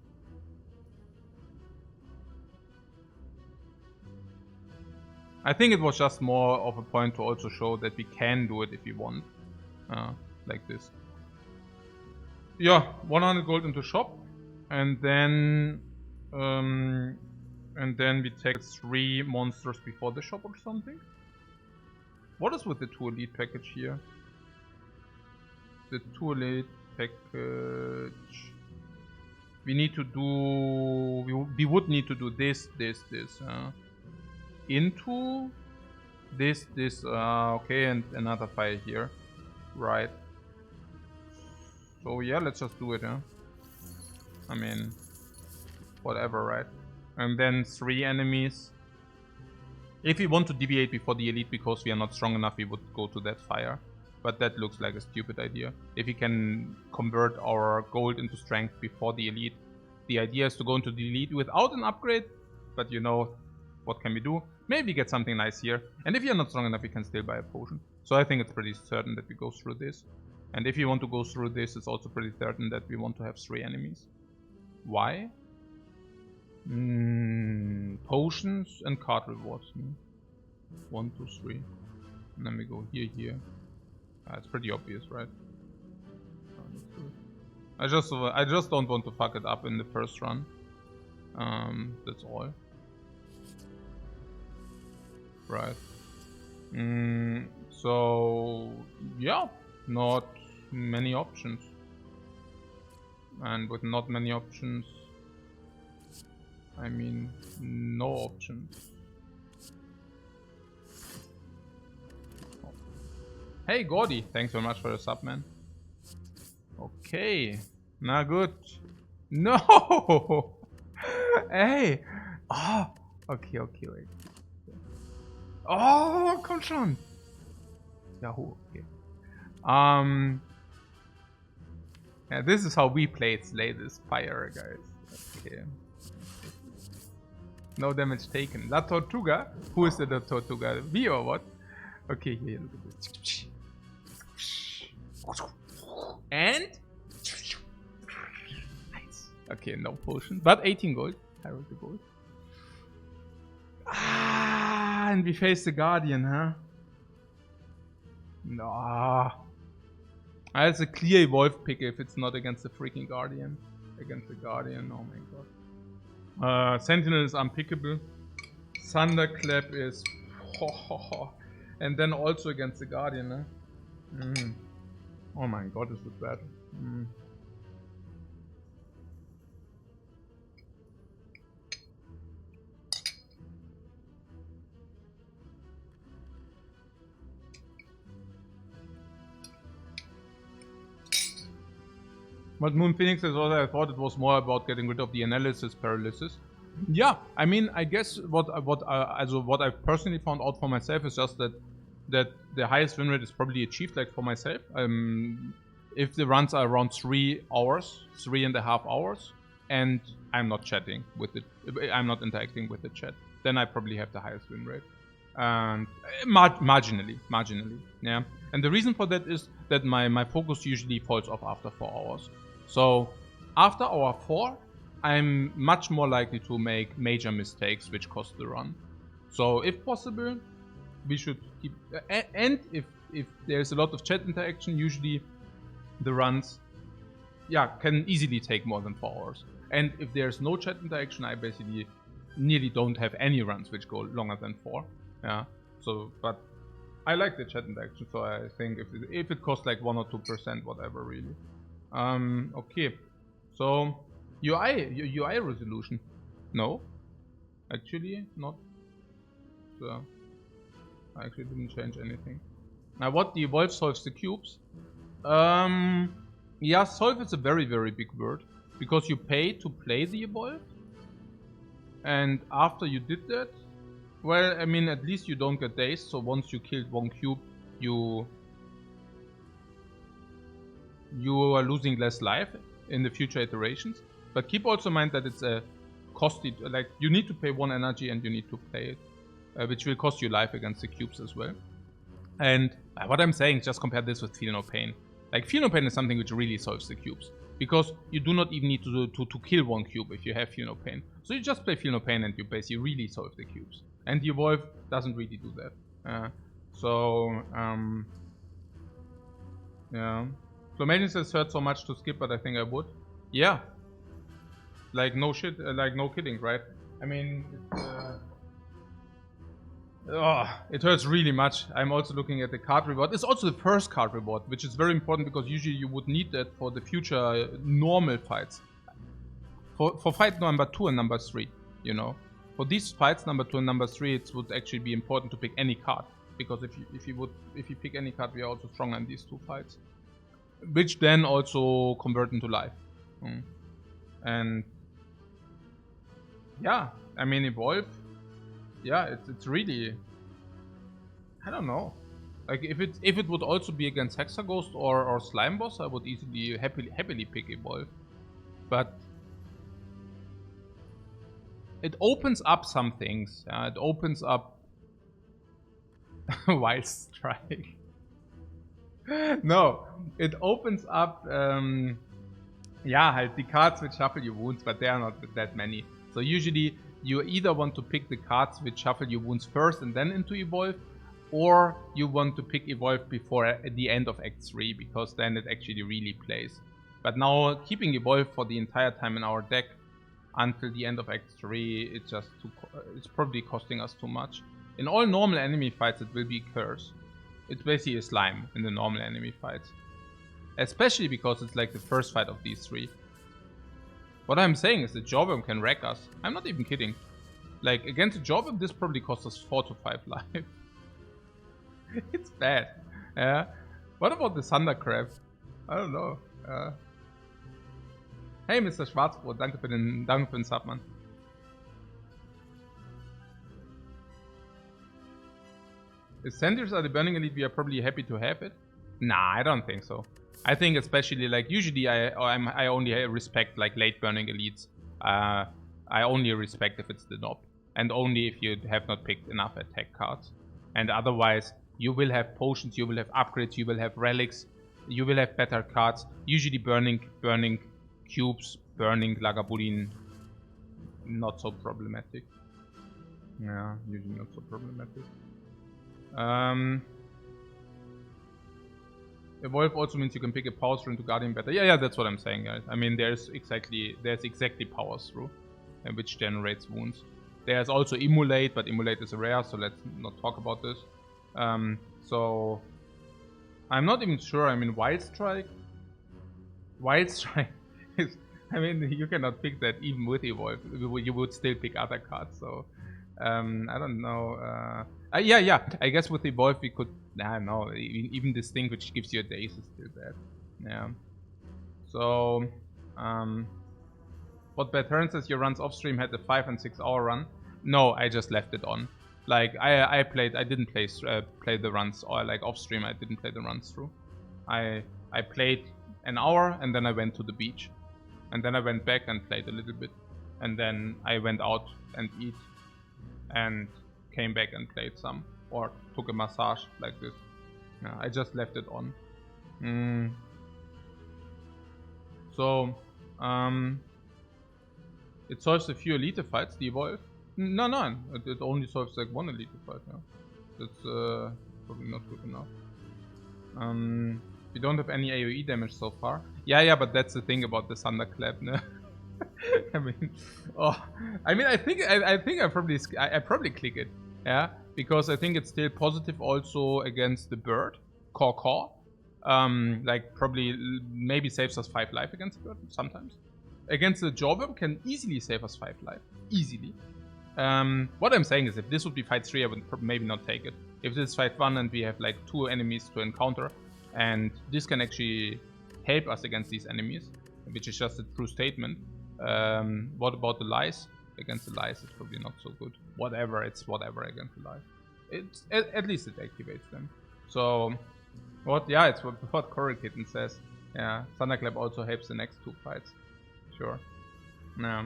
I think it was just more of a point to also show that we can do it if we want. Like this. Yeah, 100 gold into shop. And then we take 3 monsters before the shop or something. What is with the 2 elite package here? The 2 elite package. We need to do. We would need to do this. Into this. Okay, and another fire here. Right. So yeah, let's just do it, yeah. I mean, whatever, right? And then 3 enemies. If we want to deviate before the elite because we are not strong enough, we would go to that fire. But that looks like a stupid idea. If we can convert our gold into strength before the elite, the idea is to go into the elite without an upgrade. But you know, what can we do? Maybe get something nice here. And if you're not strong enough, you can still buy a potion. So I think it's pretty certain that we go through this. And if you want to go through this, it's also pretty certain that we want to have 3 enemies. Why? Potions and card rewards. 1, 2, 3. And then we go here. It's pretty obvious, right? I just don't want to fuck it up in the first run. That's all. Right. So yeah, not many options. And with not many options, I mean no options. Hey Gordy, thanks very much for the sub, man. Okay, na good. No! Hey! Oh! Okay, wait. Oh, komm schon! Yahoo, okay. Yeah, this is how we slay this Spire, guys. Okay. No damage taken. La Tortuga? Who is the Tortuga? Me or what? Okay, here, look at this. And? Nice. Okay, no potion. But 18 gold. I wrote the gold. And we face the Guardian, huh? No. It's a clear evolve pick if it's not against the freaking Guardian. Against the Guardian, oh my god. Sentinel is unpickable. Thunderclap is... And then also against the Guardian, huh? Oh my god, is it bad. But Moon Phoenix is what I thought it was more about getting rid of the analysis paralysis. Yeah, I mean, I guess what I've personally found out for myself is just that the highest win rate is probably achieved, like for myself. If the runs are around 3 hours, 3.5 hours, and I'm not chatting with it, I'm not interacting with the chat, then I probably have the highest win rate. And marginally, yeah. And the reason for that is that my focus usually falls off after 4 hours. So after hour 4, I'm much more likely to make major mistakes which cost the run. So if possible, we should keep... And if there's a lot of chat interaction, usually the runs, yeah, can easily take more than 4 hours. And if there's no chat interaction, I basically nearly don't have any runs which go longer than 4. Yeah. So, but I like the chat interaction, so I think if it costs like 1 or 2%, whatever, really. Okay. So UI resolution. No, actually not. So I actually didn't change anything. Now, what the evolve solves the cubes? Yeah, solve is a very, very big word because you pay to play the evolve, and after you did that, well, I mean, at least you don't get dazed. So once you killed 1 cube, you are losing less life in the future iterations. But keep also in mind that it's a costly, like you need to pay 1 energy and you need to play it, which will cost you life against the cubes as well. And what I'm saying is just compare this with Feel No Pain. Like Feel No Pain is something which really solves the cubes. Because you do not even need to kill one cube if you have Feel No Pain. So you just play Feel No Pain and you basically really solve the cubes. And the Evolve doesn't really do that. Yeah. Flamation says hurt so much to skip, but I think I would. Yeah. Like no shit, like no kidding, right? I mean, it hurts really much. I'm also looking at the card reward. It's also the first card reward, which is very important because usually you would need that for the future normal fights. For fight number 2 and number 3, you know. For these fights, number 2 and number 3, it would actually be important to pick any card. Because if you pick any card, we are also stronger in these 2 fights. Which then also convert into life. And yeah, I mean Evolve. Yeah, it's really, I don't know. Like if it would also be against Hexaghost or Slime Boss, I would easily happily pick Evolve. But it opens up some things. It opens up Wild Strike. No, it opens up the cards which shuffle your wounds, but there are not that many. So usually you either want to pick the cards which shuffle your wounds first and then into Evolve, or you want to pick Evolve before at the end of Act 3, because then it actually really plays. But now keeping Evolve for the entire time in our deck until the end of Act 3, it's probably costing us too much. In all normal enemy fights, it will be Curse. It's basically a slime in the normal enemy fights. Especially because it's like the first fight of these 3. What I'm saying is the Jawworm can wreck us. I'm not even kidding. Like, against the Jawworm, this probably costs us 4 to 5 life. It's bad. Yeah. What about the Thunder Crab? I don't know. Hey, Mr. Schwarzbrot, danke für den Sub, Mann. If Sentries are the Burning Elite, we are probably happy to have it. Nah, I don't think so. I think especially like usually I only respect like late Burning Elites. I only respect if it's the Nob, and only if you have not picked enough attack cards. And otherwise, you will have potions, you will have upgrades, you will have relics, you will have better cards. Usually burning cubes, burning Lagavulin, not so problematic. Yeah, usually not so problematic. Evolve also means you can pick a power through into Guardian better. Yeah, that's what I'm saying, guys. I mean, there's exactly power through, which generates wounds. There's also Immolate, but Immolate is rare, so let's not talk about this. So I'm not even sure. I mean, Wild Strike is, I mean, you cannot pick that even with Evolve. You would still pick other cards. So I don't know. Yeah. I guess with Evolve we could. No. Even this thing which gives you a daze is still bad. Yeah. So, what bad turn says your runs off stream had a 5 and 6 hour run. No, I just left it on. Like I didn't play the runs, or like off stream I didn't play the runs through. I played an hour and then I went to the beach, and then I went back and played a little bit, and then I went out and eat, and came back and played some, or took a massage like this. Yeah, I just left it on. So, it solves a few elite fights, the Evolve. No, it only solves like one elite fight, yeah. That's probably not good enough. We don't have any AoE damage so far. Yeah, but that's the thing about the Thunderclap, no? I think I probably click it, yeah, because I think it's still positive also against the bird, Caw. Like probably maybe saves us 5 life against the bird sometimes. Against the Jawworm can easily save us 5 life, easily. What I'm saying is, if this would be fight 3, I would maybe not take it. If this is fight 1 and we have like 2 enemies to encounter, and this can actually help us against these enemies, which is just a true statement. What about the lies? Against the lies, it's probably not so good. It's whatever against the lies. It's at least it activates them. So, it's what Coral Kitten says. Yeah, Thunderclap also helps the next 2 fights. Sure. Yeah.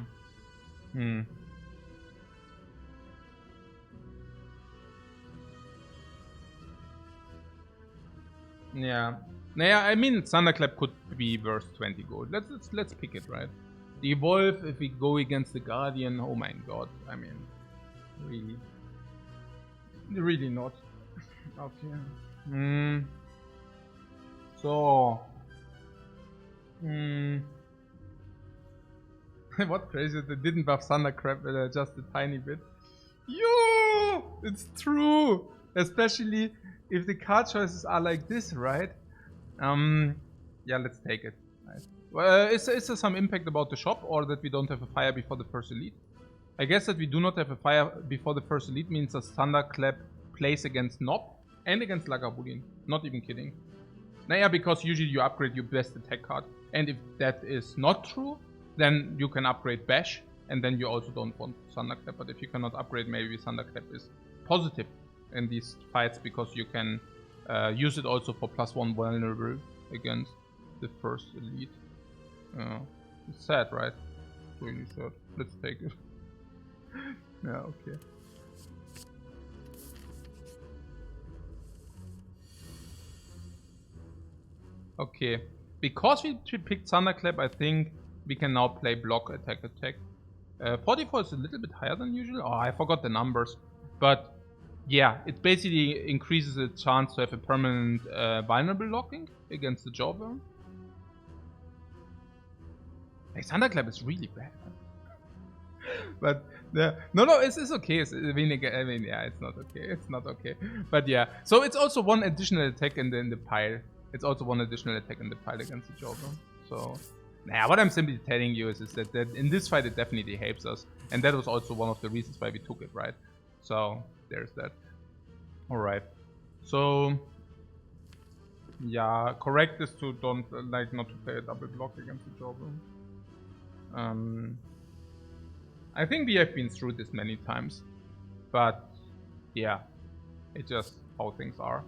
Yeah. Naja, I mean, Thunderclap could be worth 20 gold. Let's pick it, right? The Evolve, if we go against the Guardian, oh my god, I mean, really. Really not. Okay. So. What crazy, they didn't buff Thunderclap just a tiny bit. Yo! It's true! Especially if the card choices are like this, right? Yeah, let's take it. Right. Well, is there some impact about the shop, or that we don't have a fire before the first elite? I guess that we do not have a fire before the first elite means that Thunderclap plays against Nob and against Lagavulin. Not even kidding. Naja, because usually you upgrade your best attack card. And if that is not true, then you can upgrade Bash, and then you also don't want Thunderclap. But if you cannot upgrade, maybe Thunderclap is positive in these fights, because you can use it also for +1 vulnerable against the first elite. It's sad, right? It's really sad. Let's take it. Yeah, okay. Okay. Because we picked Thunderclap, I think we can now play block, attack, attack. 44 is a little bit higher than usual. Oh, I forgot the numbers. But yeah, it basically increases the chance to have a permanent vulnerable locking against the Jawworm. Hey, Thunderclap is really bad. But no, it's okay. I mean, yeah, it's not okay. It's not okay. But yeah, so it's also one additional attack in the pile. It's also one additional attack in the pile against the Jawworm. So, nah, what I'm simply telling you is that in this fight it definitely helps us, and that was also one of the reasons why we took it, right? So there's that. All right. So yeah, correct is to not to play a double block against the Jawworm. I think we have been through this many times, but yeah, it's just how things are.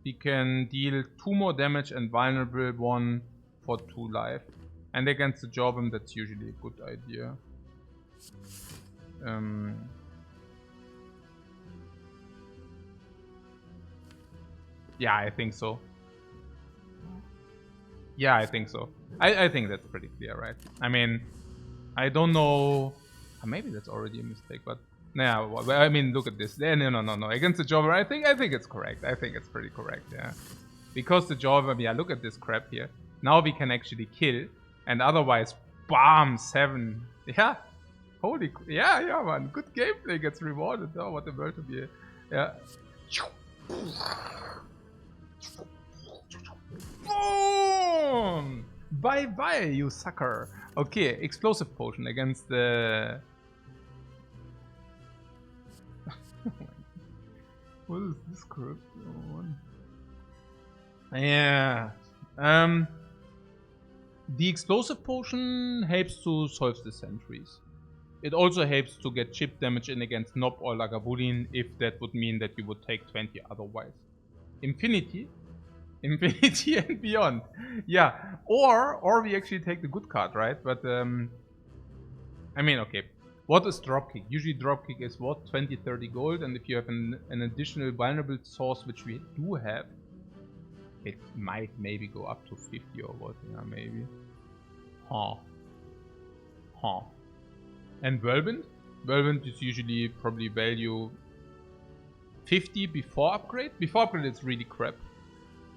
We can deal 2 more damage and vulnerable 1 for 2 life. And against the Jawworm, that's usually a good idea. Yeah, I think so. Yeah, I think so. I think that's pretty clear, right? I mean, I don't know. Maybe that's already a mistake, but yeah. Well, I mean, look at this. No. Against the Jawworm, I think it's correct. I think it's pretty correct. Yeah, because the Jawworm. Yeah, look at this crap here. Now we can actually kill, and otherwise, bam, 7. Yeah, holy. Yeah, man. Good gameplay gets rewarded. Oh, what a world to be. Yeah. Boom! Bye, you sucker. Okay, explosive potion against the. What is this crap? Yeah. The explosive potion helps to solve the sentries. It also helps to get chip damage in against Nob or Lagavulin, if that would mean that you would take 20 otherwise. Infinity and beyond. Yeah, or we actually take the good card, right? But I mean, okay. What is dropkick? Usually dropkick is what? 20-30 gold, and if you have an additional vulnerable source, which we do have, it might maybe go up to 50 or what, yeah, maybe. And Whirlwind? Whirlwind is usually probably value 50 before upgrade. Before upgrade it's really crap.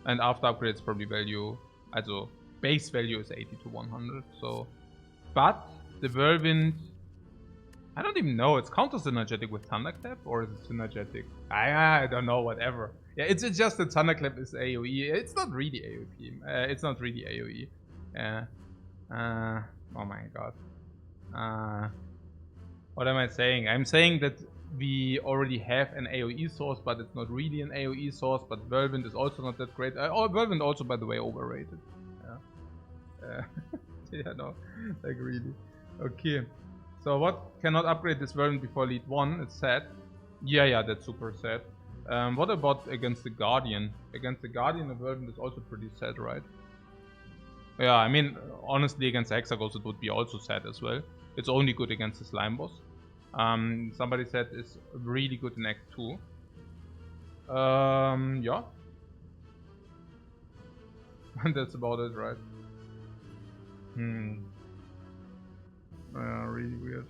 And after upgrade it's probably value, also base value is 80 to 100. So, but the Whirlwind, I don't even know, it's counter synergetic with Thunderclap, or is it synergetic? I don't know, whatever. Yeah, it's just that Thunderclap is AoE. It's not really AoE. It's not really AoE. Oh my god. What am I saying? I'm saying that we already have an AoE source, but it's not really an AoE source. But Whirlwind is also not that great. Whirlwind also, by the way, overrated. Yeah. Yeah, no, like really. Okay. So what cannot upgrade this Whirlwind before Elite 1? It's sad. Yeah, that's super sad. What about against the Guardian? Against the Guardian, the Whirlwind is also pretty sad, right? Yeah, I mean, honestly, against the Hexagons it would be also sad as well. It's only good against the Slime Boss. Somebody said it's really good in Act 2. Yeah. And that's about it, right? Really weird.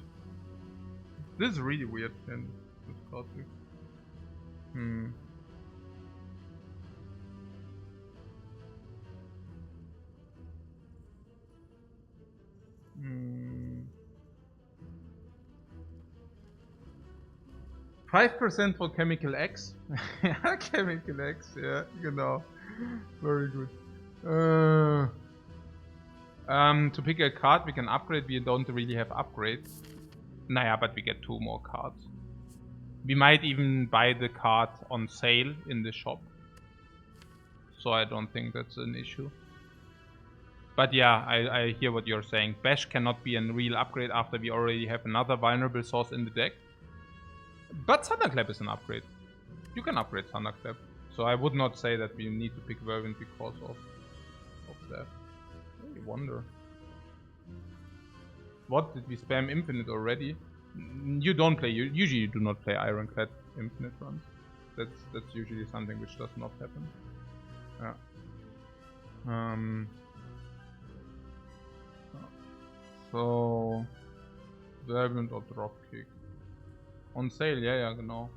This is really weird, and this classic. Hmm. 5% for Chemical X. Ja, Chemical X, ja, genau. Very good. To pick a card we can upgrade, we don't really have upgrades. Naja, but we get 2 more cards. We might even buy the card on sale in the shop. So I don't think that's an issue. But yeah, I hear what you're saying. Bash cannot be a real upgrade after we already have another vulnerable source in the deck. But Thunderclap is an upgrade. You can upgrade Thunderclap. So I would not say that we need to pick Whirlwind because of that. I wonder. What, did we spam Infinite already? You don't play, you usually do not play Ironclad Infinite runs. That's usually something which does not happen. Yeah. So Whirlwind or Dropkick. On sale, ja, genau.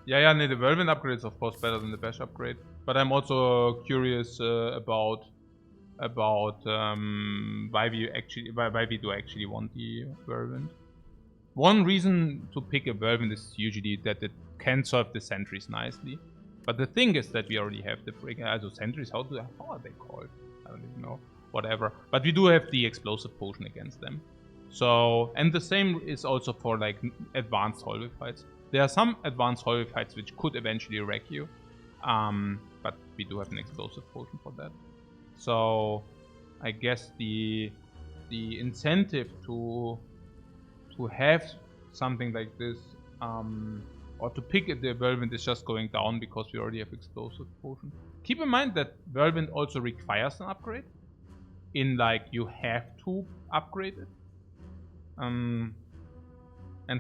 Yeah, the Whirlwind upgrade is of course better than the Bash upgrade. But I'm also curious about why we do actually want the Whirlwind. One reason to pick a Whirlwind is usually that it can serve the sentries nicely. But the thing is that we already have the also sentries, how are they called? I don't even know. Whatever. But we do have the explosive potion against them. So, and the same is also for like advanced hallway fights. There are some advanced hallway fights which could eventually wreck you. But we do have an explosive potion for that. So I guess the incentive to have something like this, or to pick the Whirlwind is just going down because we already have explosive potion. Keep in mind that Whirlwind also requires an upgrade. In like you have to upgrade it. And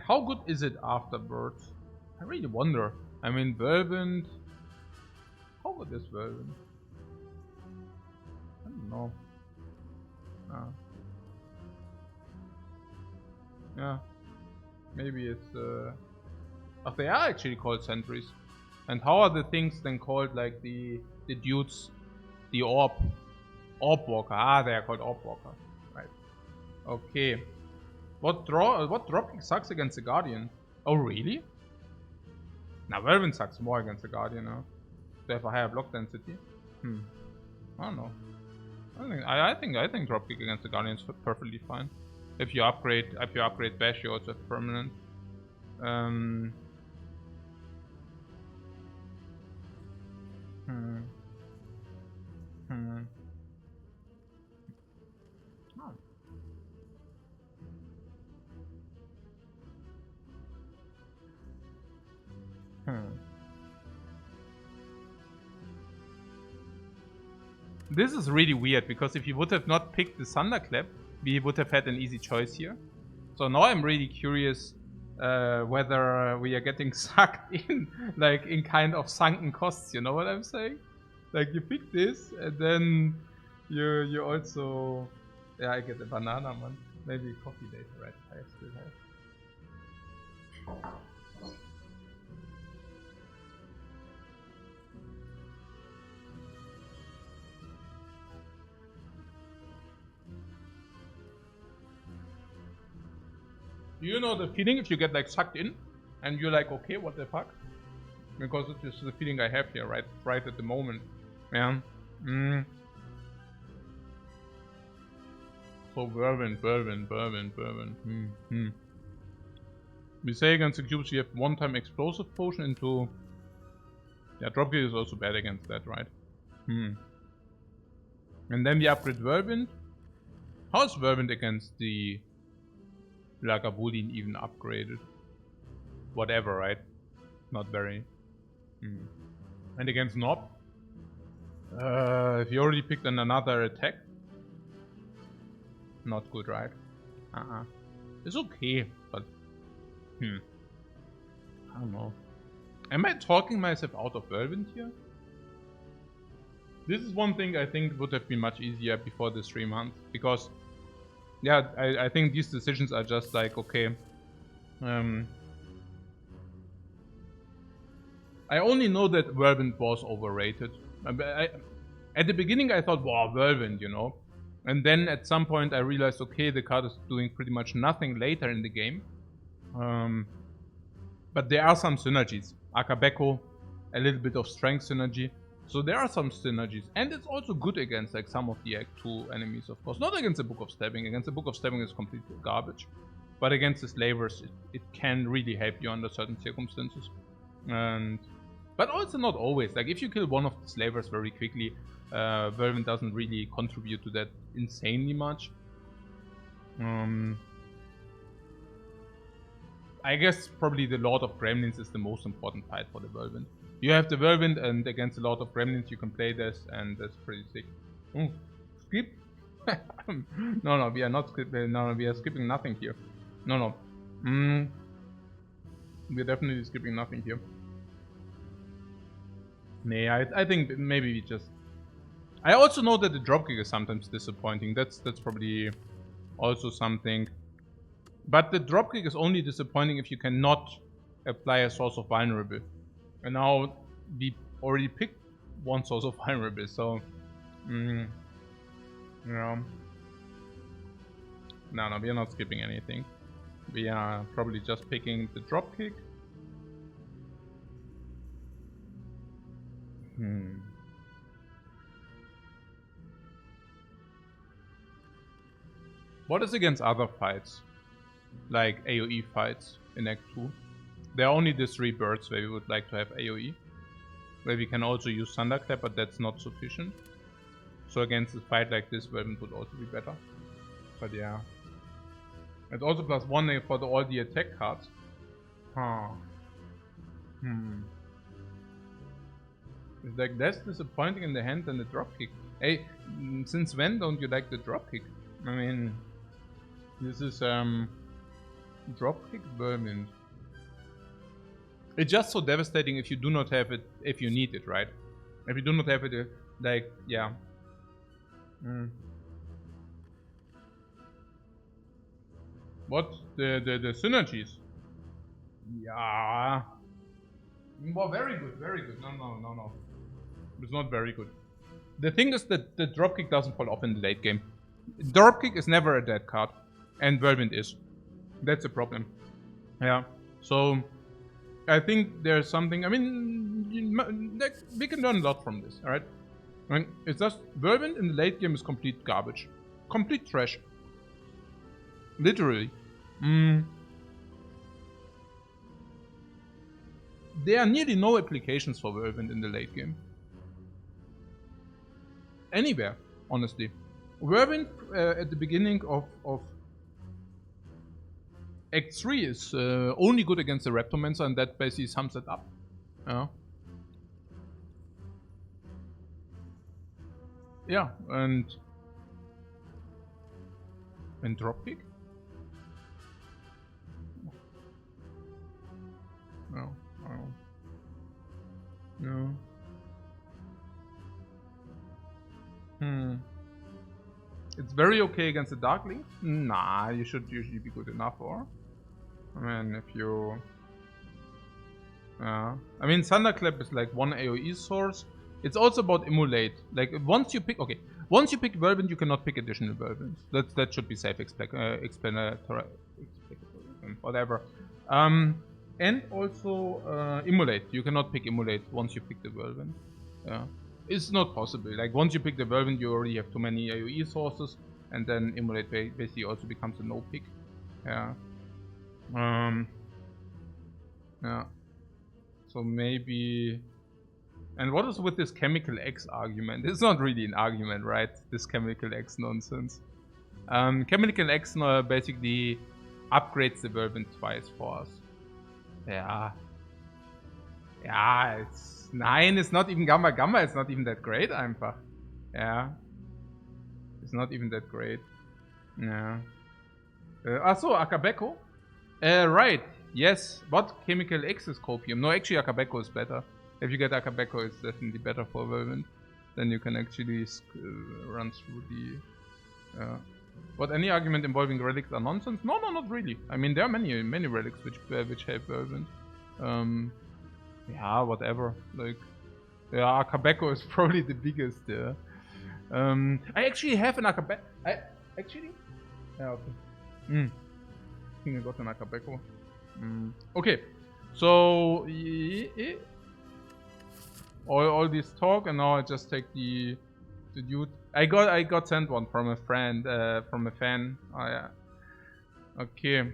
how good is it afterwards? I really wonder. I mean, Whirlwind. How good is Whirlwind? I don't know. Yeah. Maybe it's oh, they are actually called sentries. And how are the things then called, like the dudes, the orb walker? Ah, they are called orb walker. Right. Okay. What dropkick sucks against the Guardian? Oh really? Now Whirlwind sucks more against the Guardian now. They have a higher block density. I don't know. I think dropkick against the Guardian is perfectly fine. If you upgrade Bash, you also have permanent. This is really weird because if you would have not picked the Thunderclap, we would have had an easy choice here. So now I'm really curious whether we are getting sucked in, like in kind of sunken costs. You know what I'm saying? Like you pick this and then you also, yeah, I get a banana, man. Maybe coffee later, right? I still have. Do you know the feeling if you get like sucked in and you're like, okay, what the fuck? Because it's just the feeling I have here, right at the moment. Yeah. So Whirlwind. We say against the cubes we have one-time explosive potion into. Yeah, dropkick is also bad against that, right? And then we upgrade Whirlwind. How is Whirlwind against the Lagavulin even upgraded? Whatever, right? Not very. And against Nob? If you already picked another attack? Not good, right? is okay, but I don't know. Am I talking myself out of Whirlwind here? This is one thing I think would have been much easier before this 3 months, because yeah, I think these decisions are just like, okay, I only know that Whirlwind was overrated. At the beginning I thought, wow, Whirlwind, you know. And then at some point I realized, okay, the card is doing pretty much nothing later in the game. But there are some synergies. Akabeko, a little bit of strength synergy. So there are some synergies. And it's also good against like some of the Act 2 enemies, of course. Not against the Book of Stabbing. Against the Book of Stabbing is complete garbage. But against the Slavers, it can really help you under certain circumstances. But also not always. Like if you kill one of the Slavers very quickly, Whirlwind doesn't really contribute to that insanely much. I guess probably the Lord of Gremlins is the most important fight for the Whirlwind. You have the Whirlwind, and against the Lord of Gremlins you can play this, and that's pretty sick. Oh, skip? No, we are not skipping. No, we are skipping nothing here. No. We're definitely skipping nothing here. Nah, I think maybe we just... I also know that the dropkick is sometimes disappointing. That's probably also something. But the dropkick is only disappointing if you cannot apply a source of vulnerable. And now we already picked one source of vulnerable, so... yeah. No, we are not skipping anything. We are probably just picking the dropkick. What is against other fights? Like AoE fights in Act 2. There are only the 3 birds where we would like to have AoE. Where we can also use Thunderclap, but that's not sufficient. So against a fight like this, Whirlwind would also be better. But yeah. It's also +1 for all the attack cards. It's like less disappointing in the hand than the dropkick. Hey, since when don't you like the dropkick? I mean, this is dropkick Whirlwind. It's just so devastating if you do not have it, if you need it, right? If you do not have it, like, yeah. What? The synergies? Yeah. Well, very good, very good. No. It's not very good. The thing is that the dropkick doesn't fall off in the late game. Dropkick is never a dead card, and Whirlwind is. That's a problem. Yeah. So, I think there's something. I mean, we can learn a lot from this. All right. I mean, it's just Whirlwind in the late game is complete garbage, complete trash. Literally. There are nearly no applications for Whirlwind in the late game. Anywhere, honestly. Whirlwind at the beginning of Act 3 is only good against the Raptormancer, and that basically sums it up. Yeah, and dropkick? No. It's very okay against the Darkling. Nah, you should usually be good enough, or? I mean, if you... I mean, Thunderclap is like one AoE source. It's also about Immolate. Like, once you pick... Okay, once you pick Whirlwind, you cannot pick additional Whirlwinds. That should be self-explanatory. Whatever. And also Immolate. You cannot pick Immolate once you pick the Whirlwind. Yeah. It's not possible. Like, once you pick the Whirlwind, you already have too many AoE sources, and then Immolate basically also becomes a no pick. Yeah. Yeah. So maybe... And what is with this Chemical X argument? It's not really an argument, right? This Chemical X nonsense. Chemical X basically upgrades the Whirlwind twice for us. Yeah. Ja, nein, it's not even Gamma. Gamma is not even that great, einfach. Yeah. It's not even that great. Yeah. So Akabeko. Right. Yes. What chemical X is copium? No, actually Akabeko is better. If you get Akabeko, it's definitely better for Whirlwind. Then you can actually run through the... But any argument involving relics are nonsense? No, not really. I mean, there are many relics which help Whirlwind. Yeah, whatever. Like, yeah, Akabeko is probably the biggest. Yeah. I actually have an Akabeko. Yeah, okay. I think I got an Akabeko. Okay, so all this talk, and now I just take the dude. I got sent one from a friend, from a fan. Oh yeah. Okay.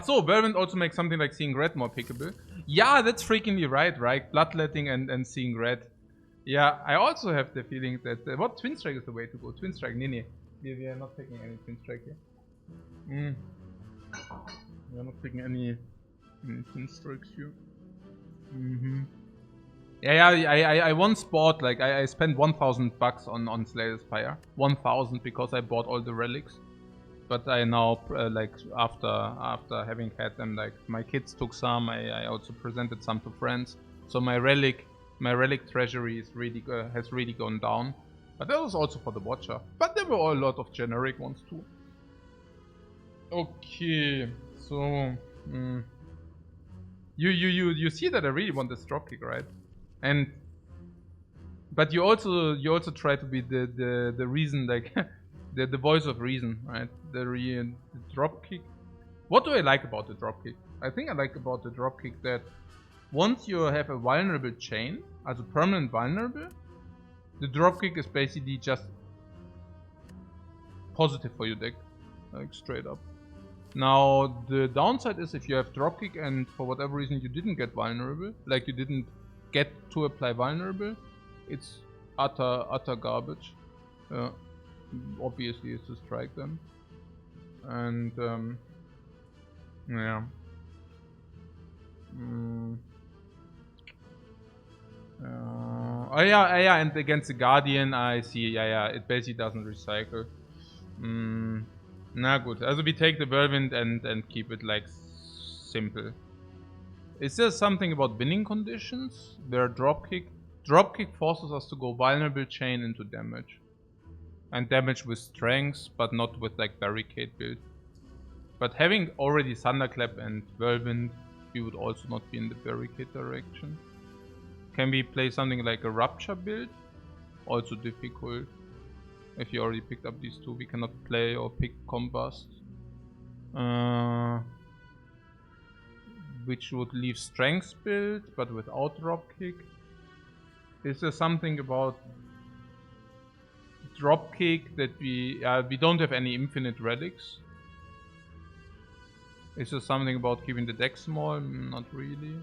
So Whirlwind also makes something like Seeing Red more pickable. Yeah, that's freakingly right? Bloodletting and Seeing Red. Yeah, I also have the feeling that what Twin Strike is the way to go. Twin Strike, nee. We are not taking any Twin Strike here. We are not taking any Twin Strikes here. Yeah, I once bought, like, I spent $1,000 on Slay the Spire. 1,000 because I bought all the relics. But I now, like, after having had them, like, my kids took some, I also presented some to friends. So my relic treasury is really has really gone down. But that was also for the Watcher. But there were a lot of generic ones too. Okay, so you see that I really want this dropkick, right? But you also try to be the reason, like the voice of reason, right? The dropkick. What do I like about the dropkick? I think I like about the dropkick that once you have a vulnerable chain, as a permanent vulnerable, the dropkick is basically just positive for your deck, like straight up. Now the downside is if you have dropkick and for whatever reason you didn't get vulnerable, like you didn't get to apply vulnerable, it's utter garbage. Obviously it's to strike them. And yeah. Yeah, and against the Guardian I see, yeah, it basically doesn't recycle. Na gut, also we take the Whirlwind and keep it like simple. Is there something about winning conditions where dropkick forces us to go vulnerable chain into damage? And damage with strength, but not with like barricade build. But having already Thunderclap and Whirlwind, we would also not be in the barricade direction. Can we play something like a Rupture build? Also difficult. If you already picked up these two, we cannot play or pick Combust. Which would leave Strength build, but without Dropkick. Is there something about Dropkick that we don't have any infinite relics? Is there something about keeping the deck small? Not really.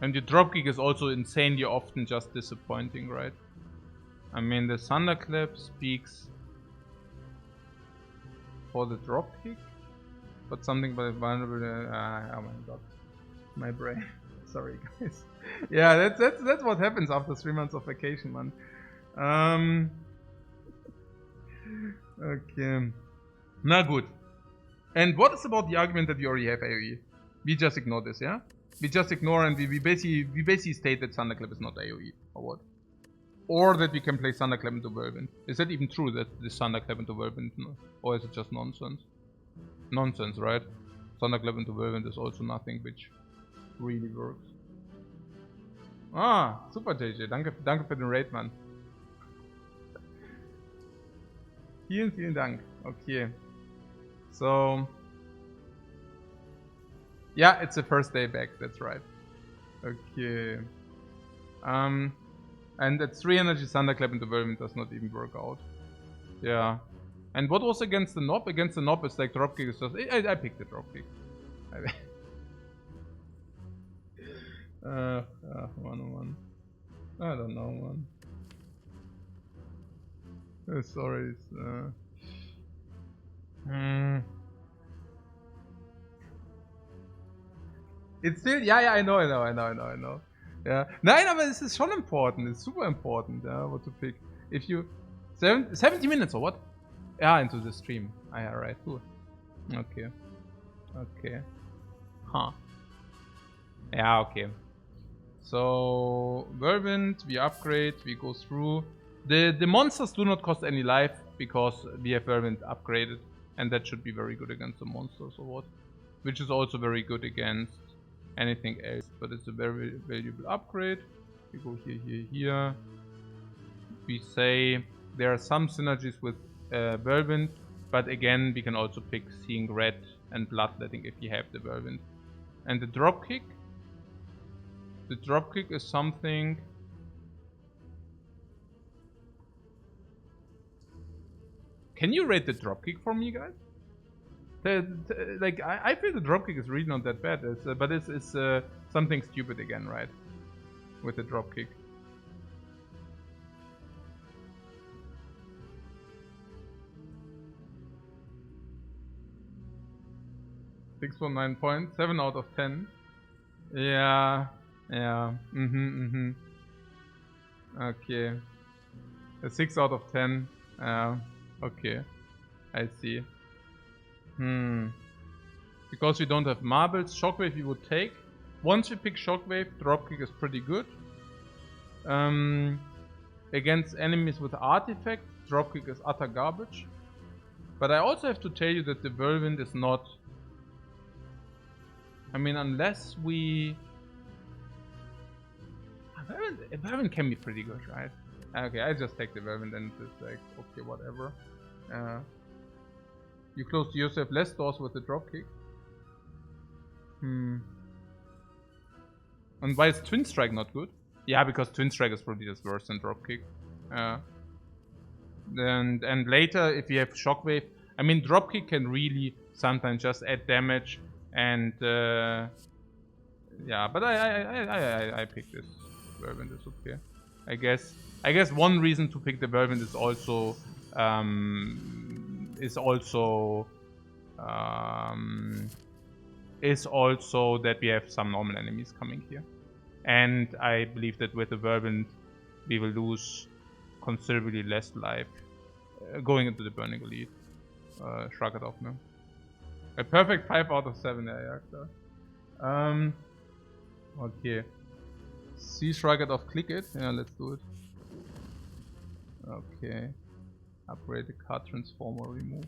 And the dropkick is also insanely often just disappointing, right? I mean, the Thunderclap speaks for the dropkick, but something about vulnerable. Oh my god, my brain. Sorry, guys. Yeah, that's what happens after 3 months of vacation, man. Okay. Na good. And what is about the argument that we already have AoE? We just ignore this, yeah? We just ignore and we basically state that Thunderclap is not AoE, or what? Or that we can play Thunderclap into Whirlwind. Is that even true that this Thunderclap into Whirlwind, or is it just nonsense? Nonsense, right? Thunderclap into Whirlwind is also nothing which really works. Ah, super JJ, danke für den Raid, Mann. Vielen Dank. Okay. So... yeah, it's the first day back, that's right. Okay. And at 3 energy Thunderclap into Whirlwind does not even work out. Yeah. And what was against the knob? Against the knob is like dropkick is just... I picked the dropkick. 101. I don't know, man. Sorry. It's still, yeah, I know. Yeah. Nein, aber es ist schon important. It's super important, yeah, what to pick. If you, 70 minutes or what? Yeah, into the stream. Yeah, right. Cool. Okay. Okay. Huh. Yeah, okay. So, Whirlwind, we upgrade, we go through. The monsters do not cost any life because we have Whirlwind upgraded. And that should be very good against the monsters or what. Which is also very good against anything else. But it's a very valuable upgrade. We go here. We say there are some synergies with Whirlwind. But again, we can also pick Seeing Red and Bloodletting if you have the Whirlwind. And the Dropkick. The Dropkick is something... Can you rate the Dropkick for me, guys? Like, I feel the Dropkick is really not that bad, but it's something stupid again, right? With the Dropkick. .9, 7 out of 10. Yeah. Okay. A 6 out of 10. Okay. I see. Because we don't have marbles, Shockwave we would take. Once we pick Shockwave, Dropkick is pretty good. Against enemies with artifacts, Dropkick is utter garbage. But I also have to tell you that the Whirlwind is not... I mean, unless we... Whirlwind can be pretty good, right? Okay, I just take the Whirlwind and it's like, okay, whatever. You close to yourself less doors with the Dropkick. And why is Twin Strike not good? Yeah, because Twin Strike is probably just worse than Dropkick. And later, if you have Shockwave... I mean, Dropkick can really sometimes just add damage. And yeah, but I pick this Whirlwind, is okay. I guess one reason to pick the Whirlwind is also that we have some normal enemies coming here, and I believe that with the Whirlwind we will lose considerably less life going into the Burning Elite. Shrug it off, man. A perfect 5 out of 7, yeah, klar. Okay. See, shrug it off, click it. Yeah, let's do it. Okay. Upgrade the card, transform or remove.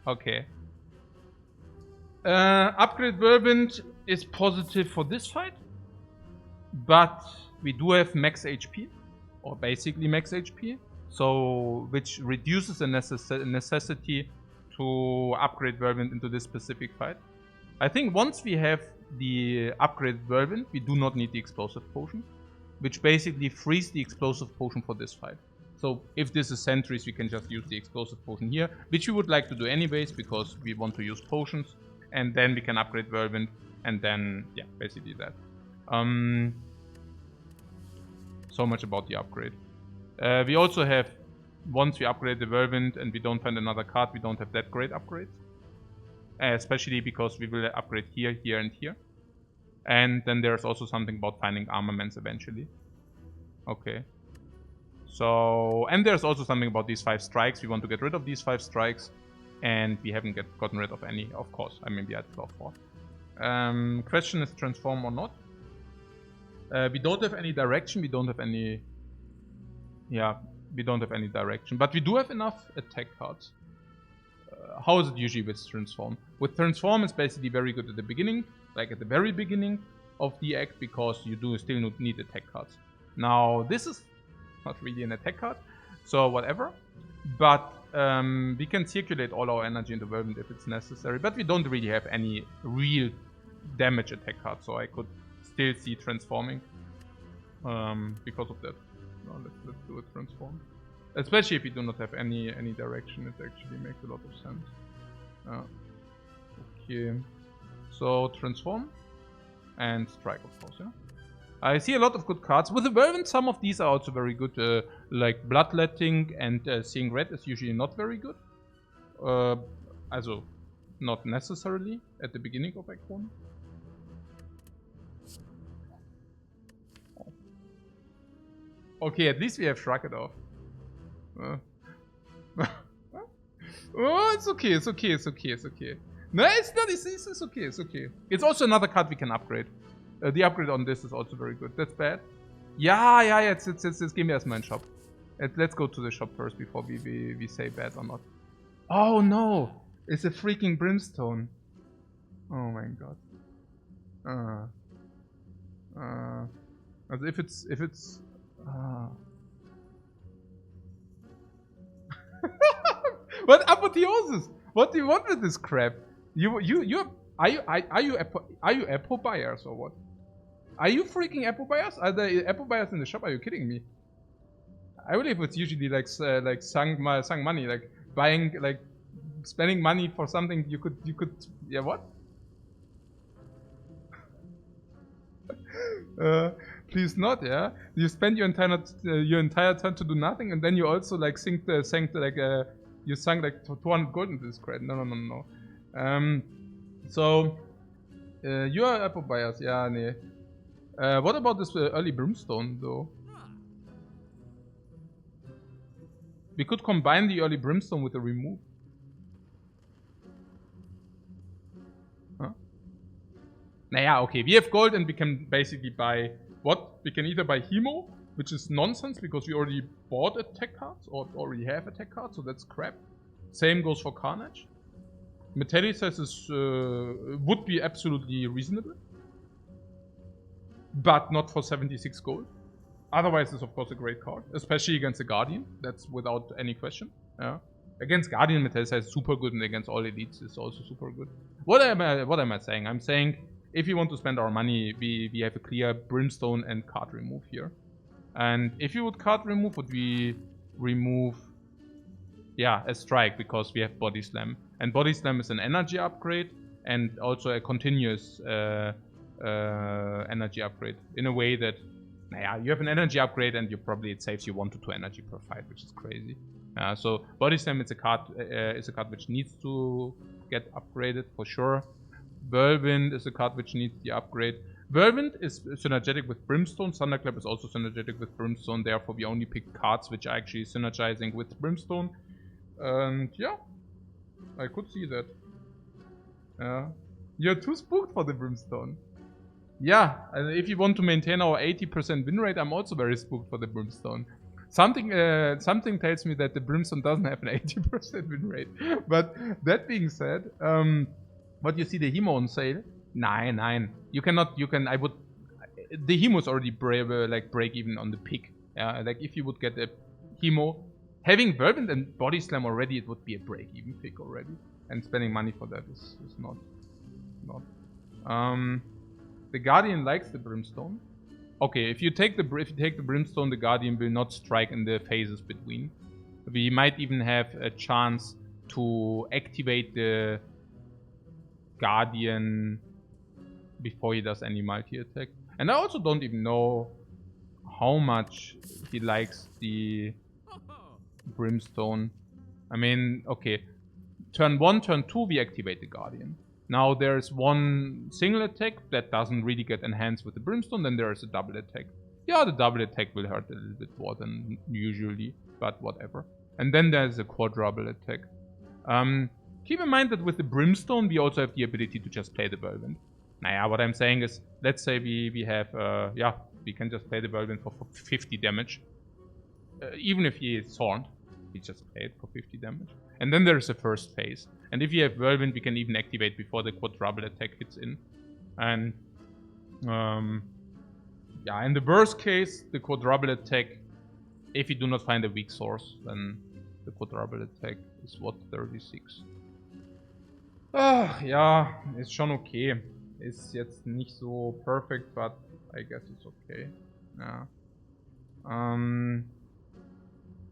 Okay. Upgrade Whirlwind is positive for this fight. But we do have max HP, or basically max HP, so which reduces the necessity to upgrade Whirlwind into this specific fight. I think once we have the upgraded Whirlwind, we do not need the Explosive Potion, which basically frees the Explosive Potion for this fight. So if this is Sentries, we can just use the Explosive Potion here, which we would like to do anyways, because we want to use potions, and then we can upgrade Whirlwind, and then, yeah, basically that. So much about the upgrade. We also have, once we upgrade the Whirlwind and we don't find another card, we don't have that great upgrades. Especially because we will upgrade here, here, and here. And then there's also something about finding armaments eventually. Okay. So, and there's also something about these 5 strikes. We want to get rid of these 5 strikes. And we haven't gotten rid of any, of course. I mean, we had 12-4. Question is transform or not. We don't have any direction, we don't have any... Yeah, we don't have any direction. But we do have enough attack cards. How is it usually with Transform? With Transform, it's basically very good at the beginning. Like at the very beginning of the act, because you do still need attack cards. Now, this is not really an attack card, so whatever. But we can circulate all our energy into Whirlwind if it's necessary. But we don't really have any real damage attack cards, so I could still see transforming because of that. No, let's do it transform. Especially if you do not have any direction, it actually makes a lot of sense. Okay, so transform and strike, of course. Yeah, I see a lot of good cards with the Whirlwind. Some of these are also very good, like Bloodletting and Seeing Red is usually not very good. Also, not necessarily at the beginning of Act 1. Okay, at least we have Shrug It Off. Oh, it's okay, it's okay, it's okay, it's okay. No, it's not, it's okay, it's okay. It's also another card we can upgrade. The upgrade on this is also very good. That's bad. Yeah, jetzt gehen wir erstmal in den Shop. Let's go to the shop first before we say bad or not. Oh no! It's a freaking Brimstone. Oh my god. Also if it's What apotheosis? What do you want with this crap? Are you Apple buyers or what? Are you freaking Apple buyers? Are there Apple buyers in the shop? Are you kidding me? I believe it's usually like sunk money, like buying, like spending money for something you could yeah, what? Please not, yeah. You spend your entire turn to do nothing, and then you also like you sunk like 200 gold into this crate. No. So you are Apple buyers, yeah, nee. What about this early Brimstone though? We could combine the early Brimstone with the remove. Huh? Naja, okay, we have gold and we can basically buy what? We can either buy Hemo, which is nonsense because we already bought attack cards or already have attack cards, so that's crap. Same goes for Carnage. Metallicized would be absolutely reasonable, but not for 76 gold. Otherwise, it's of course a great card, especially against the Guardian. That's without any question. Yeah. Against Guardian, Metallicized is super good, and against all elites is also super good. What am I saying? I'm saying if you want to spend our money, we have a clear Brimstone and card remove here. And if you would card remove, would we remove, yeah, a strike because we have Body Slam, and Body Slam is an energy upgrade and also a continuous energy upgrade in a way that. Naja, you have an energy upgrade and it saves you 1 to 2 energy per fight, which is crazy. So Body Slam is a card which needs to get upgraded for sure. Whirlwind is a card which needs the upgrade. Whirlwind is synergetic with Brimstone. Thunderclap is also synergetic with Brimstone. Therefore, we only pick cards which are actually synergizing with Brimstone. And yeah, I could see that. You're too spooked for the Brimstone. Yeah, and if you want to maintain our 80% win rate, I'm also very spooked for the Brimstone. Something tells me that the Brimstone doesn't have an 80% win rate. But that being said, what you see the Hemo on sale? Nine. The Hemo is already break even on the pick. Like if you would get a Hemo, having Whirlwind and Body Slam already, it would be a break even pick already. And spending money for that is not. The Guardian likes the Brimstone. Okay, if you take the Brimstone, the Guardian will not strike in the phases between. We might even have a chance to activate the Guardian before he does any multi-attack. And I also don't even know how much he likes the Brimstone. I mean, okay. Turn 1, turn 2, we activate the Guardian. Now there's one single attack that doesn't really get enhanced with the Brimstone, then there's a double attack. Yeah, the double attack will hurt a little bit more than usually, but whatever. And then there's a quadruple attack. Keep in mind that with the Brimstone, we also have the ability to just play the Whirlwind. Naja, what I'm saying is, let's say we have, we can just play the Whirlwind for 50 damage. Even if he is Thorned, we just play it for 50 damage. And then there's a first phase. And if you have Whirlwind, we can even activate before the quadruple attack hits in. And, yeah, in the worst case, the quadruple attack, if you do not find a weak source, then the quadruple attack is what, 36? Ja, ist schon okay. Ist jetzt nicht so perfect, but I guess it's okay. Yeah.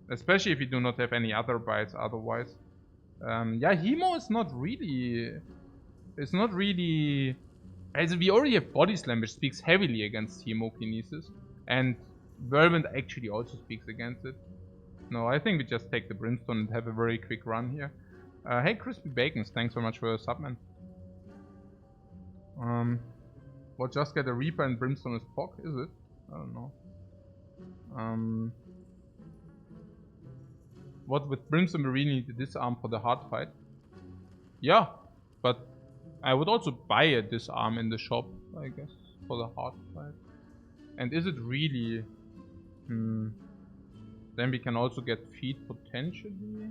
Especially if you do not have any other bites otherwise. Yeah, Hemo is not really... It's not really... As we already have Body Slam, which speaks heavily against Hemokinesis. And Whirlwind actually also speaks against it. No, I think we just take the Brimstone and have a very quick run here. Hey, Crispy Bacons, thanks so much for your sub, man. What, just get a Reaper and Brimstone is POC, is it? I don't know. What, with Brimstone we really need to disarm for the hard fight? Yeah, but I would also buy a disarm in the shop, I guess, for the hard fight. And is it really... Then we can also get feed potentially.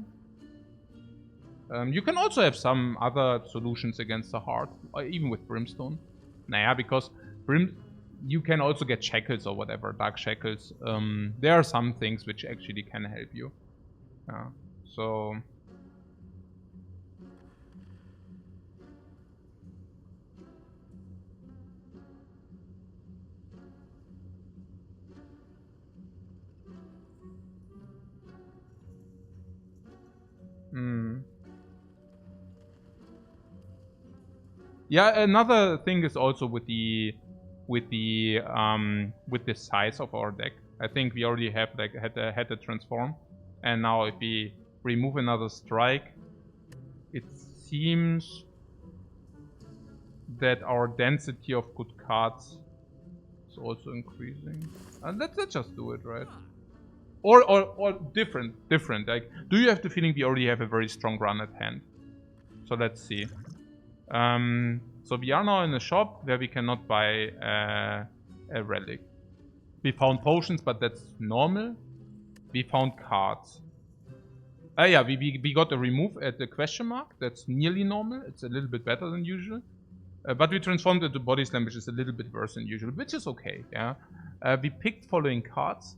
You can also have some other solutions against the heart, even with Brimstone. Naja, because you can also get shackles or whatever, dark shackles. There are some things which actually can help you. So... Yeah, another thing is also with the size of our deck. I think we already have like had a transform, and now if we remove another strike, it seems that our density of good cards is also increasing. And let's just do it, right? Or different. Like, do you have the feeling we already have a very strong run at hand? So let's see. So we are now in a shop where we cannot buy a relic. We found potions, but that's normal. We found cards. Yeah, we got a remove at the question mark. That's nearly normal. It's a little bit better than usual. But we transformed it to body slam, which is a little bit worse than usual, which is okay. Yeah. We picked following cards.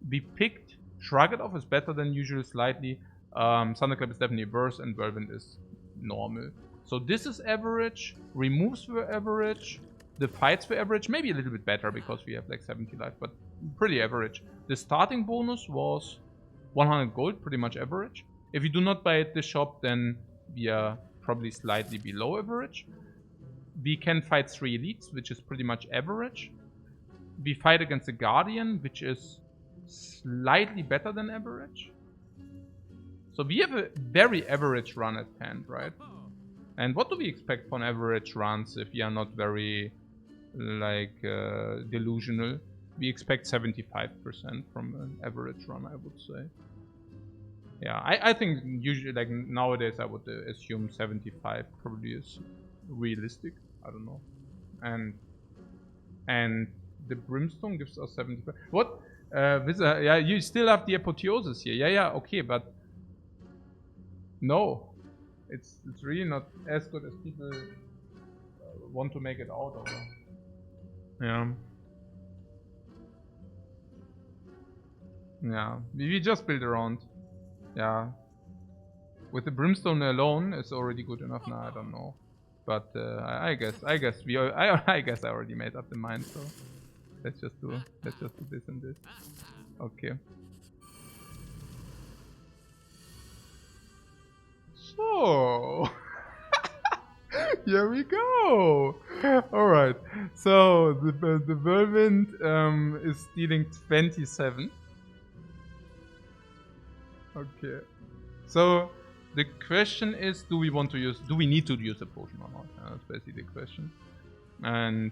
We picked Shrug It Off is better than usual slightly. Thunderclap is definitely worse, and Whirlwind is normal. So this is average. Removes were average. The fights were average. Maybe a little bit better because we have like 70 life, but pretty average. The starting bonus was 100 gold, pretty much average. If you do not buy at the shop, then we are probably slightly below average. We can fight 3 elites, which is pretty much average. We fight against the Guardian, which is slightly better than average. So we have a very average run at hand, right? And what do we expect from average runs if we are not very, like, delusional? We expect 75% from an average run, I would say. Yeah, I think usually, like, nowadays I would assume 75 probably is realistic. I don't know. And the Brimstone gives us 75. What? Yeah, you still have the Apotheosis here. Yeah, okay, but... No. It's really not as good as people want to make it out of. Yeah. Yeah. We just build around. Yeah. With the Brimstone alone, it's already good enough. Nah, I don't know. But I guess I guess I already made up the mind. So let's just do this and this. Okay. So here we go. All right. So the Whirlwind is dealing 27. Okay. So the question is, do we need to use a potion or not? That's basically the question. And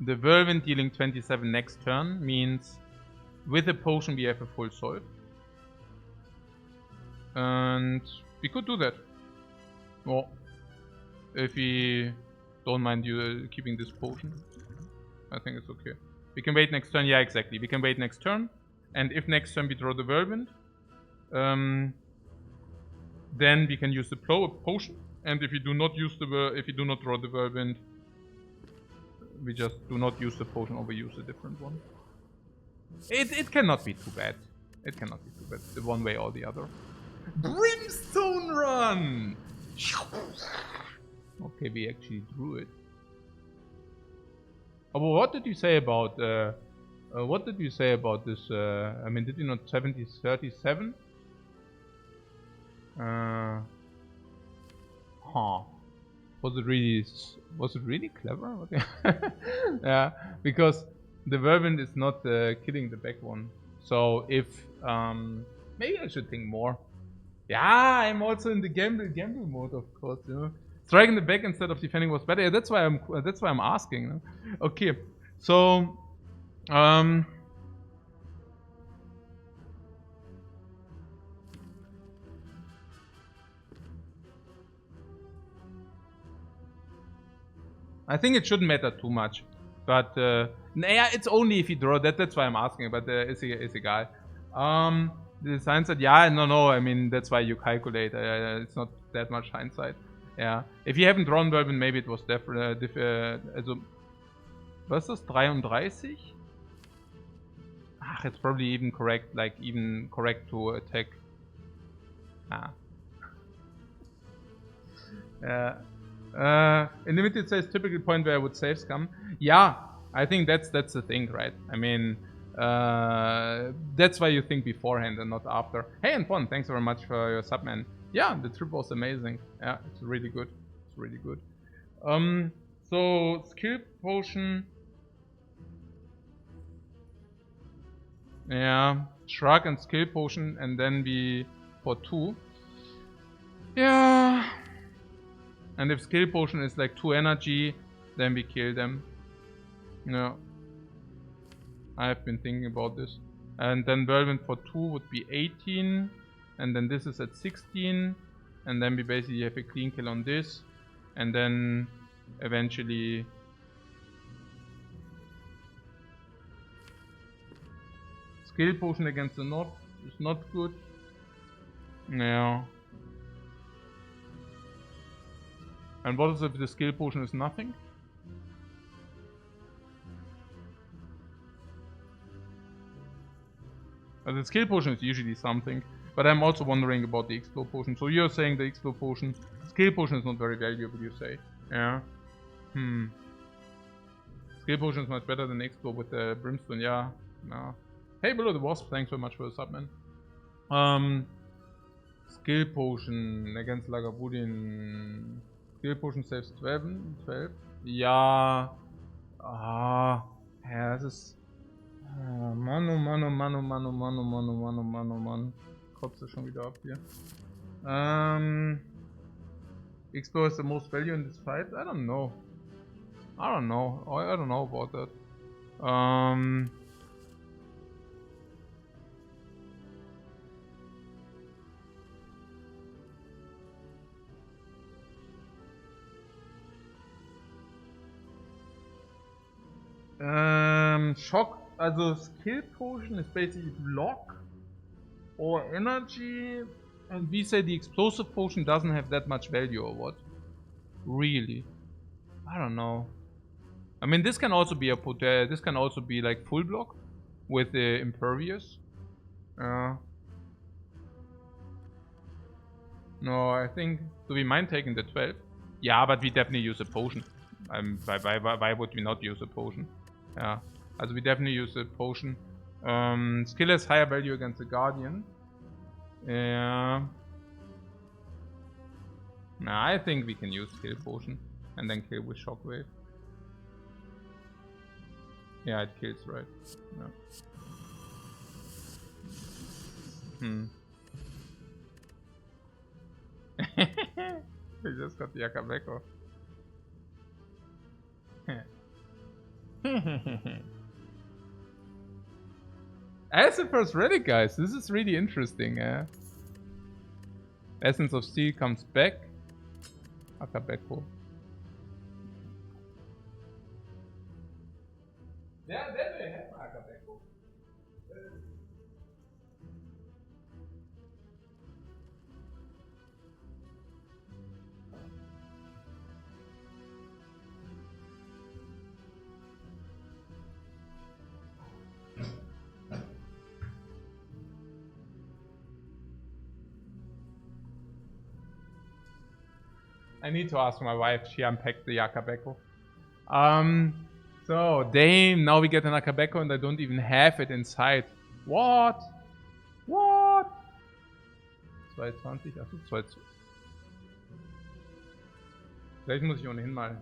the Whirlwind dealing 27 next turn means with a potion we have a full solve. And we could do that. Well, if we don't mind you keeping this potion, I think it's okay. We can wait next turn. Yeah, exactly. We can wait next turn. And if next turn we draw the Whirlwind, then we can use the potion. And if we do not draw the Whirlwind, we just do not use the potion, or we use a different one. It cannot be too bad. It cannot be too bad. The one way or the other. Brimstone run! Okay, we actually drew it. Oh, but what did you say about this? I mean, did you not 37? Was it really clever? Okay. Yeah, because the Whirlwind is not killing the back one. So if Maybe I should think more. Yeah, I'm also in the gamble mode, of course. You know, striking the back instead of defending was better. Yeah, that's why I'm asking. You know? Okay, so I think it shouldn't matter too much, but yeah, it's only if you draw that. That's why I'm asking. But it's a guy. The hindsight, yeah, no. I mean, that's why you calculate. It's not that much hindsight. Yeah, if you haven't drawn well, then maybe it was also, was ist das? 33? Ach, it's probably even correct, like even correct to attack. Ah. Limited it says typical point where I would save scum. Yeah, I think that's the thing, right? I mean, that's why you think beforehand and not after. Hey, Antoine, thanks very much for your sub, man. Yeah, the trip was amazing. Yeah, it's really good. It's really good. So skill potion. Yeah, shrug and skill potion, and then we for 2. Yeah. And if skill potion is like 2 energy, then we kill them. No. I have been thinking about this. And then whirlwind for 2 would be 18. And then this is at 16. And then we basically have a clean kill on this. And then eventually... Skill potion against the North is not good. Yeah. And what is if the skill potion is nothing? The skill potion is usually something, but I'm also wondering about the explode potion. So you're saying the explode potion, skill potion is not very valuable, you say? Yeah. Skill potion is much better than explode with the brimstone, yeah. No. Hey, below the wasp, thanks very much for the sub, man. Skill potion against Lagavulin. Skill potion saves 12. Ja. Ja, das ist. Mann. Kotze schon wieder ab hier. Explore is the most value in this fight? I don't know. I don't know about that. Shock, also Skill Potion is basically block or energy, and we say the Explosive Potion doesn't have that much value or what? Really? I don't know. I mean, this can also be this can also be like full block with the Impervious. No, I think, do we mind taking the 12? Yeah, but we definitely use a potion. Why would we not use a potion? Yeah, also we definitely use a potion. Skill has higher value against the Guardian. Yeah. Nah, I think we can use skill potion and then kill with shockwave. Yeah, it kills, right? Yeah. We just got the Akabeko. As the first relic, guys, this is really interesting. Essence of Steel comes back. Akabeko. Yeah, then they have Akabeko. I need to ask my wife. She unpacked the Akabeko. So, damn, now we get an Akabeko and I don't even have it inside. What? What? 220, achso, 220. Vielleicht muss ich ohnehin mal.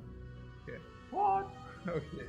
Okay. What? Okay.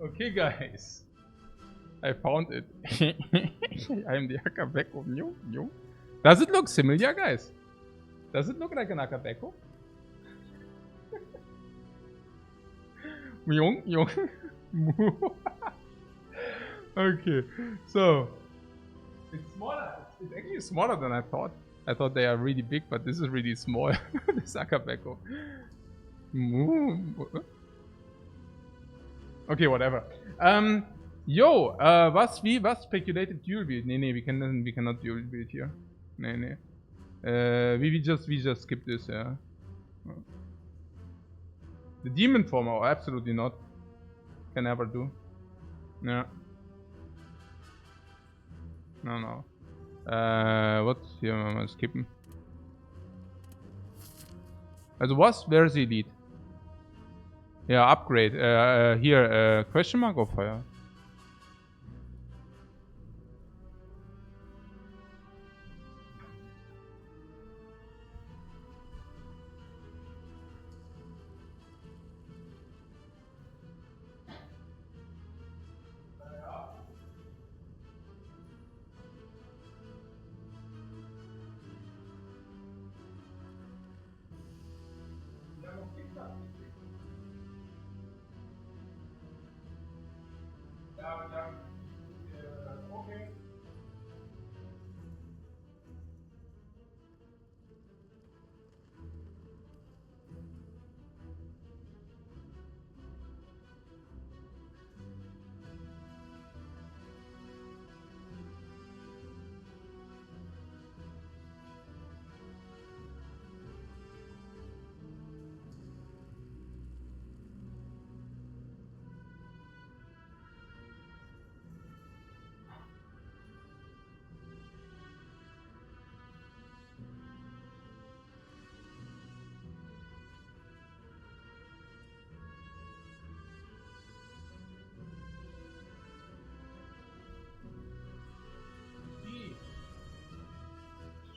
Okay, guys. I found it. I am the Akabeko. New. Does it look similar, guys? Does it look like an Akabeko? Young. Okay, so it's smaller. It's actually smaller than I thought. I thought they are really big, but this is really small. This Akabeko. Okay, whatever. Was speculated dual build? Nee, we cannot dual build here. Nee. We just skip this, yeah. The demon form, oh, absolutely not. Can never do. Yeah. No. What's hier? Mal skippen. Also was? Where is the elite? Yeah, upgrade. Here, question mark or fire? Okay.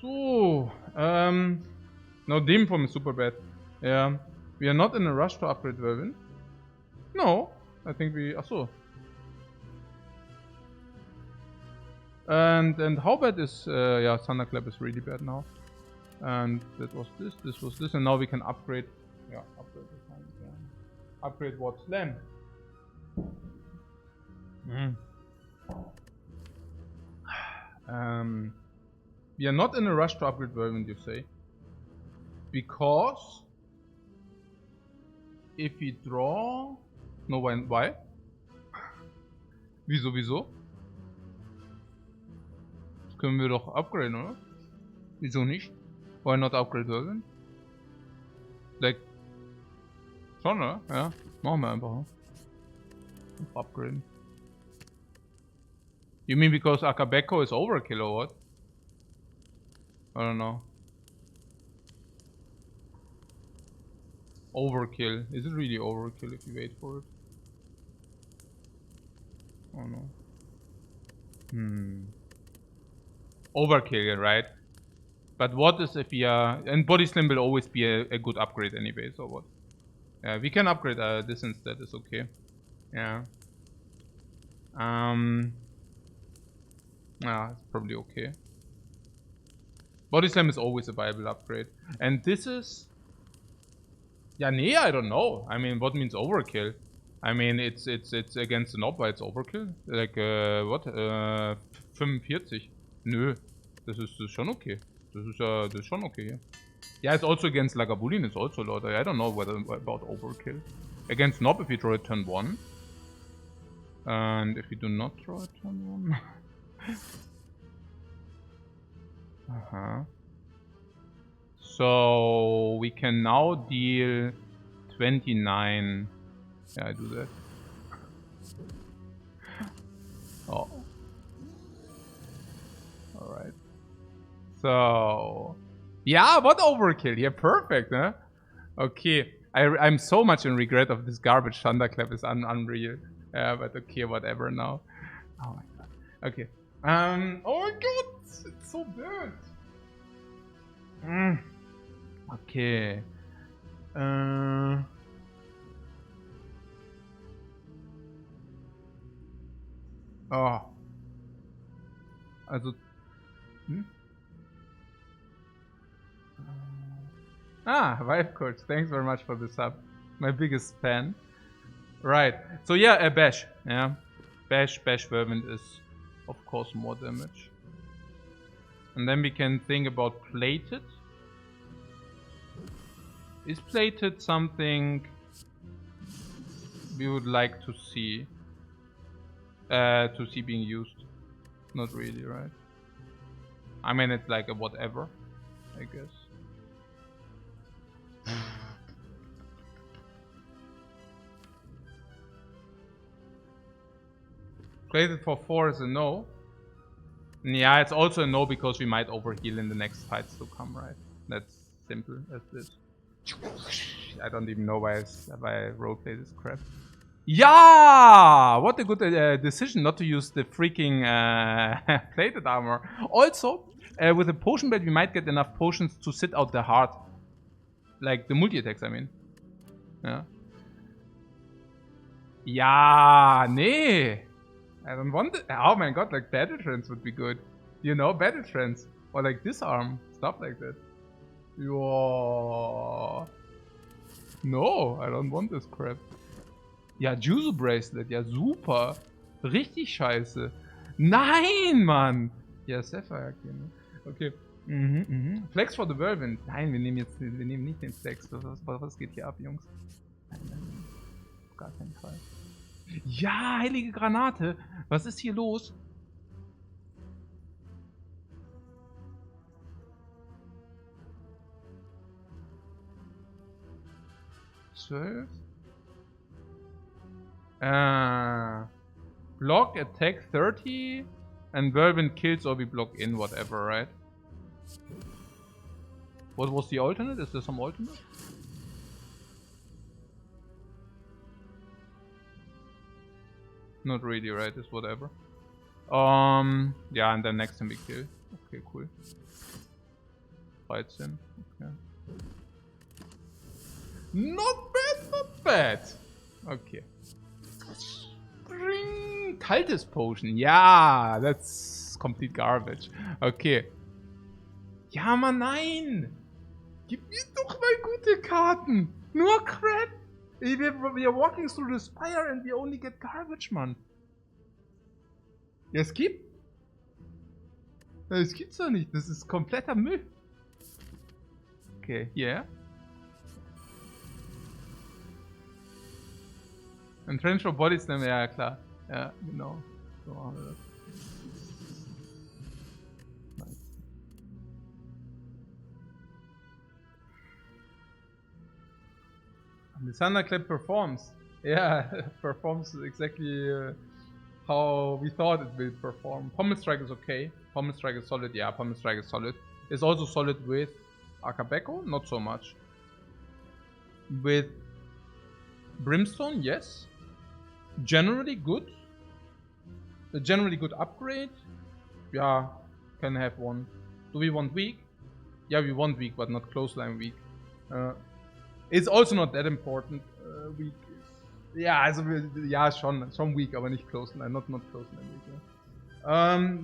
So, no, Demon form is super bad. Yeah, we are not in a rush to upgrade Vervin. No, I think we. Achso. And how bad is? Yeah, Thunderclap is really bad now. And that was this. This was this, and now we can upgrade. Yeah, upgrade the time. Yeah. Upgrade what? Slam. We are not in a rush to upgrade Vervin, you say? Because if we draw... No, why? Wieso? Das können wir doch upgraden, oder? Wieso nicht? Why not upgrade Vervin? Like... Schon, oder? Ja, machen wir einfach. Upgraden. You mean because Akabeko is overkill or what? I don't know. Overkill. Is it really overkill if you wait for it? Oh no. Overkill, right? But what is if we are... And Body Slam will always be a good upgrade anyway, so what? Yeah, we can upgrade this instead, it's okay. Yeah. Yeah, it's probably okay. Body Slam is always a viable upgrade. And this is... Yeah, nee, I don't know. I mean, what means overkill? I mean, it's against the Nobba, it's overkill. Like, what? 45. Nö. Das ist schon okay. Das ist schon okay. Yeah, it's also against Lagavulin, it's also a lot. I don't know whether about overkill. Against Nob, if we draw it turn 1. And if we do not draw it turn 1. So we can now deal 29. Yeah, I do that. Oh. Alright. So... Yeah, what overkill? Yeah, perfect, huh? Okay. I'm so much in regret of this garbage. Thunderclap is unreal. Yeah, but okay, whatever now. Oh my god. Okay. Oh my god! It's so bad! Okay. Oh. Also. Hm? Ah, Lifecoach, thanks very much for the sub. My biggest fan. Right. So yeah, a bash. Yeah. Bash Whirlwind is of course more damage. And then we can think about plated. Is plated something we would like to see? Being used? Not really, right? I mean, it's like a whatever, I guess. Plated for 4 is a no. Yeah, it's also a no because we might overheal in the next fights to come, right? That's simple as this. I don't even know why I roleplay this crap. Yeah! What a good decision not to use the freaking plated armor. Also, with a potion belt we might get enough potions to sit out the heart. Like the multi-attacks, I mean. Yeah. Yeah, nee. I don't want it. Oh my god, like battle trance would be good. You know, battle trance. Or like disarm. Stuff like that. Yo. No, I don't want this crap. Ja, Juzu Bracelet. Ja, super. Richtig scheiße. Nein, Mann. Ja, Sapphire Key, ne? Okay. Flex for the Whirlwind. Nein, wir nehmen nicht den Flex. Was geht hier ab, Jungs? Nein. Auf gar keinen Fall. Ja, heilige Granate. Was ist hier los? Zwölf. Block, attack 30, and Whirlwind kills or we block in, whatever, right? What was the alternate? Is there some alternate? Not really, right? It's whatever. Yeah, and then next time we kill. Okay, cool. Fights in. Okay. Not bad, not bad. Okay. Cultist Potion. Yeah, that's complete garbage. Okay. Ja, Mann, nein. Gib mir doch mal gute Karten. Nur Crap. We are walking through the Spire and we only get garbage, Mann. Ja, es gibt. Das gibt's doch nicht. Das ist kompletter Müll. Okay, yeah. Ein Trench for Body Slam, ja klar. Ja, genau. So machen wir das. Nice. The Thunderclap performs. Yeah, performs exactly how we thought it will perform. Pommel Strike is okay. Pommel Strike is solid. Yeah, Pommel Strike is solid. It's also solid with Akabeko, not so much. With Brimstone, yes. Generally good. A generally good upgrade. Yeah, can have one. Do we want weak? Yeah, we want weak, but not clothesline weak. It's also not that important. Weak is... Ja, also, ja, schon weak, aber nicht clothesline. Not clothesline weak, yeah.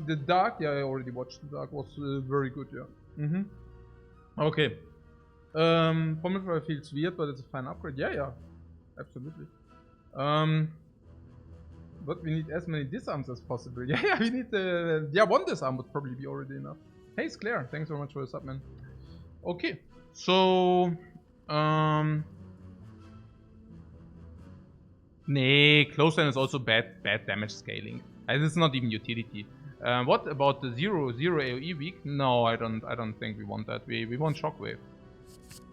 The Dark, yeah, I already watched the Dark, was very good, yeah. Okay. Pommel feels weird, but it's a fine upgrade. Yeah, absolutely. But we need as many disarms as possible. Yeah, we need the... Yeah, one disarm would probably be already enough. Hey, it's Claire. Thanks very much for the sub, man. Okay, so... Nee, clothesline is also bad damage scaling. This is not even utility. What about the 0 AoE weak? No, I don't think we want that. We want Shockwave.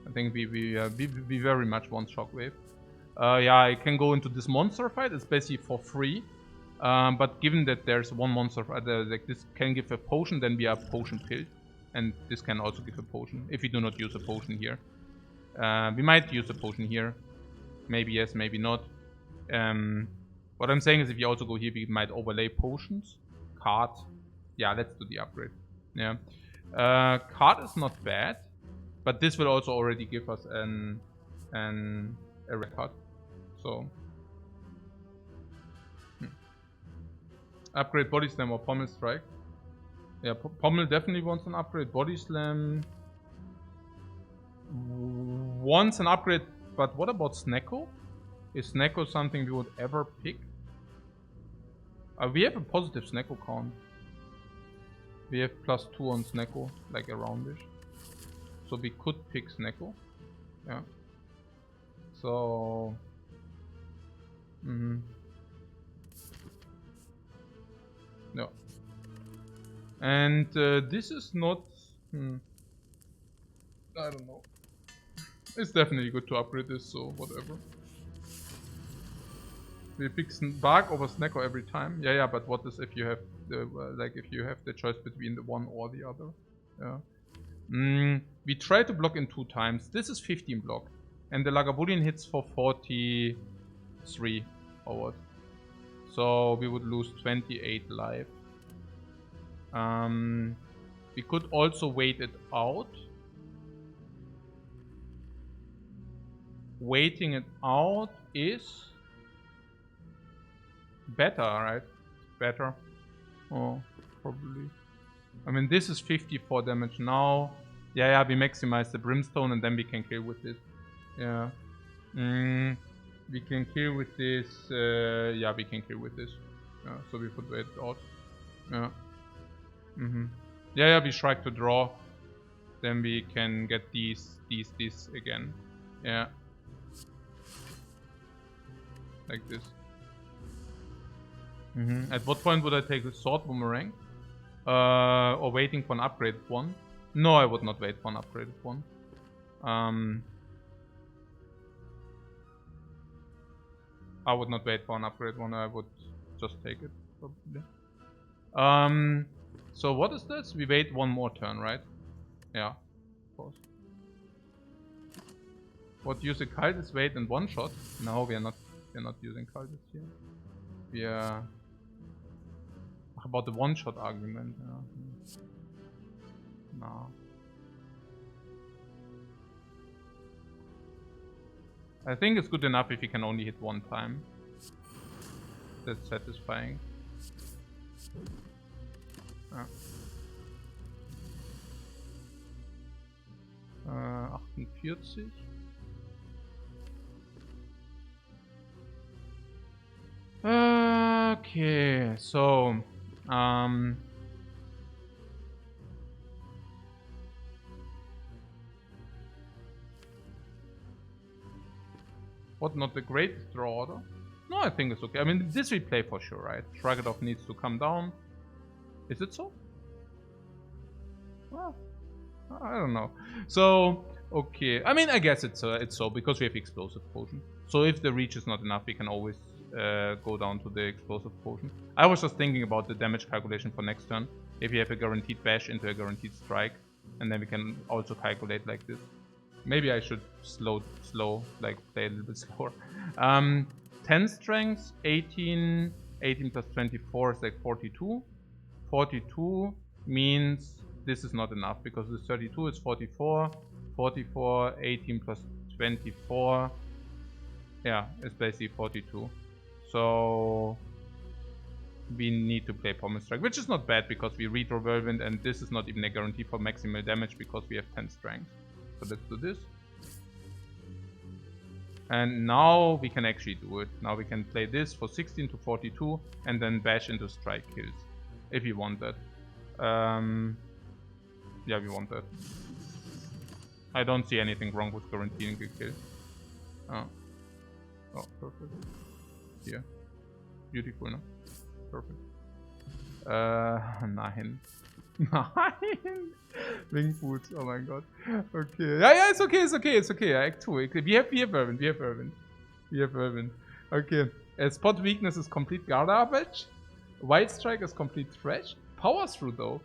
I think we very much want Shockwave. Yeah, I can go into this monster fight. It's basically for free. But given that there's one monster fight, like this can give a potion, then we are potion pilled. And this can also give a potion, if we do not use a potion here. We might use a potion here. Maybe yes, maybe not. What I'm saying is if you also go here, we might overlay potions. Card. Yeah, let's do the upgrade. Yeah. Card is not bad. But this will also already give us a record. So Upgrade Body Slam or Pommel Strike. Yeah, Pommel definitely wants an upgrade. Body Slam wants an upgrade, but what about Snecko? Is Snecko something we would ever pick? We have a positive Snecko count. We have +2 on Snecko, like aroundish. So we could pick Snecko. Yeah. So... No. And this is not... I don't know. It's definitely good to upgrade this, so whatever. We pick Bark over Snecko every time. Yeah, but what is if you have the if you have the choice between the one or the other? Yeah. We try to block in 2 times. This is 15 block, and the Lagavulin hits for 43 or what? So we would lose 28 life. We could also wait it out. Waiting it out is better, right? Better. Oh, probably. I mean, this is 54 damage now. Yeah, we maximize the Brimstone and then we can kill with this. Yeah. We can kill with this. Yeah, we can kill with this. Yeah, so we could wait it out. Yeah. Yeah, we strike to draw. Then we can get these again. Yeah. Like this. At what point would I take the Sword Boomerang? Or waiting for an upgraded one? No, I would not wait for an upgraded one. I would not wait for an upgraded one, I would just take it, probably. So what is this? We wait one more turn, right? Yeah, of course. What, use a Cultist wait and one shot? No, we're not using Cultist here. We are... How about the one shot argument? No. I think it's good enough if you can only hit 1 time. That's satisfying. Ja. 48. Okay, so what, not the greatest draw order? No, I think it's okay. I mean, this we play for sure, right? Shrugadov needs to come down. Is it so? Well, I don't know. So, okay. I mean, I guess it's so because we have explosive potion. So if the reach is not enough, we can always go down to the explosive potion. I was just thinking about the damage calculation for next turn. If you have a guaranteed bash into a guaranteed strike, and then we can also calculate like this. Maybe I should slow, like play a little bit slower. 10 strength, 18 plus 24 is like 42. 42 means this is not enough because the 32 is 44. 44, 18 plus 24. Yeah, it's basically 42. So we need to play Pommel Strike, which is not bad because we Retro Whirlwind and this is not even a guarantee for maximal damage because we have 10 strength. So let's do this. And now we can actually do it. Now we can play this for 16 to 42 and then bash into strike kills. If you want that. Yeah, we want that. I don't see anything wrong with guaranteeing a kill. Oh, perfect. Here. Beautiful, no? Perfect. Nein. Nein! Wingfoot, oh my god. Okay. Yeah, it's okay. Act 2. We have Irvin. Okay. Spot weakness is complete garbage. Wild Strike is complete trash. Power Through though.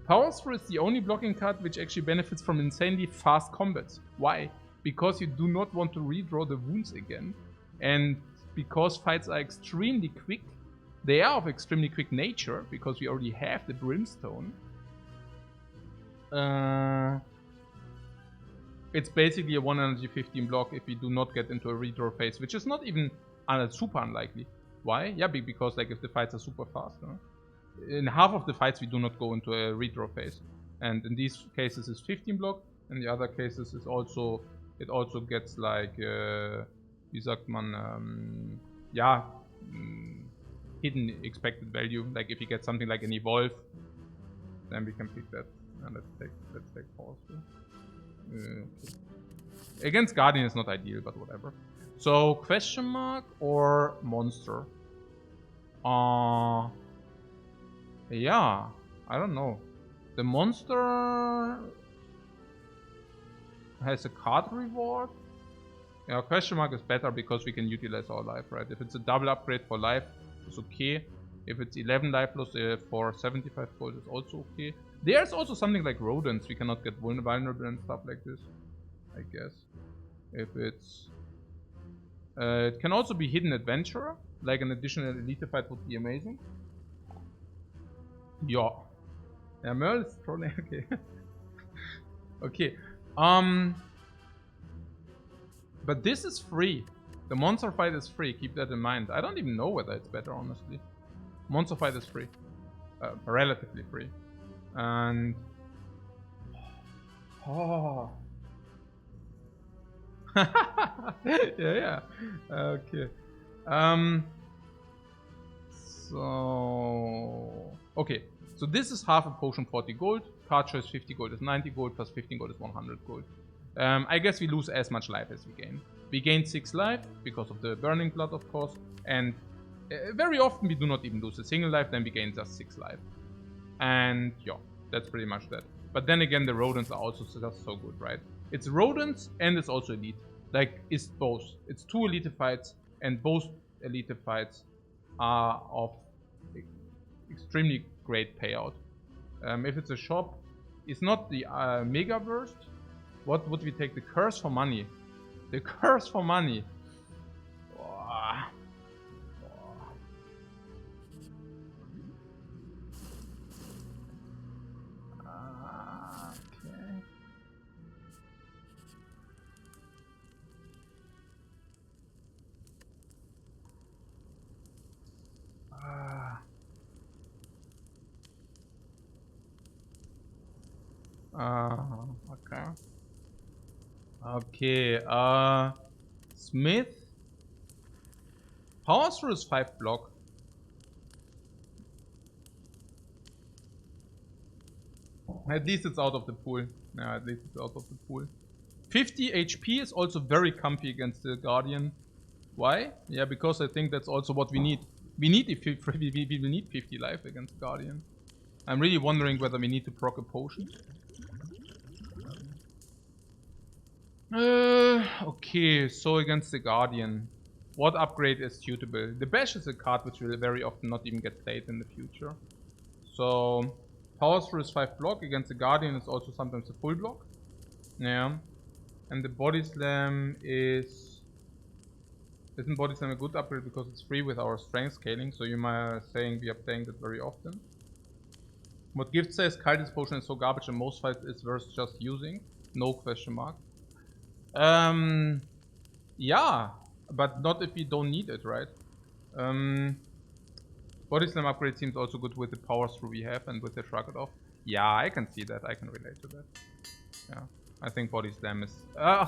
Power Through is the only blocking card which actually benefits from insanely fast combats. Why? Because you do not want to redraw the wounds again. And because fights are extremely quick. They are of extremely quick nature because we already have the Brimstone. It's basically a 1 energy 15 block if we do not get into a redraw phase, which is not even super unlikely. Why? Yeah, because like if the fights are super fast, in half of the fights we do not go into a redraw phase. And in these cases it's 15 block. In the other cases it also gets like, wie sagt man, yeah, hidden expected value. Like if you get something like an evolve, then we can pick that. And let's take pause. Okay. Against Guardian is not ideal, but whatever. So question mark or monster? Yeah, I don't know. The monster has a card reward. Yeah, question mark is better because we can utilize our life, right? If it's a double upgrade for life, it's okay. If it's 11 life loss for 75 gold, it's also okay. There's also something like rodents. We cannot get vulnerable and stuff like this, I guess. If it's... it can also be hidden adventurer. Like an additional elite fight would be amazing. Yeah. Yeah, Merle is trolling. Okay. Okay. But this is free. The monster fight is free. Keep that in mind. I don't even know whether it's better, honestly. Monster fight is free. Relatively free. And... Oh. Yeah. Okay. So... Okay. So this is half a potion, 40 gold. Card choice 50 gold is 90 gold, plus 15 gold is 100 gold. I guess we lose as much life as we gain. We gain 6 life because of the burning blood, of course. And very often we do not even lose a single life, then we gain just 6 life. And yeah, that's pretty much that. But then again, the rodents are also just so good, right? It's rodents and it's also elite. Like, it's both. It's 2 elite fights, and both elite fights are of extremely great payout. If it's a shop, it's not the mega burst. What would we take? The curse for money. The curse for money. Okay. Okay, Smith. Power through is 5 block. At least it's out of the pool. Yeah, at least it's out of the pool. 50 HP is also very comfy against the Guardian. Why? Yeah, because I think that's also what we need. We need we will need 50 life against Guardian. I'm really wondering whether we need to proc a potion. Okay, so against the Guardian, what upgrade is suitable? The Bash is a card which will very often not even get played in the future. So, Power Through is 5 block. Against the Guardian is also sometimes a full block. Yeah. And the Body Slam is... Isn't Body Slam a good upgrade because it's free with our strength scaling? So you might be saying we are playing that very often. What Gift says, Cultist Potion is so garbage in most fights it's worth just using. No question mark. Yeah, but not if we don't need it, right? Body Slam upgrade seems also good with the Power Through we have and with the Shrug It Off. Yeah, I can see that. I can relate to that. Yeah, I think Body Slam is...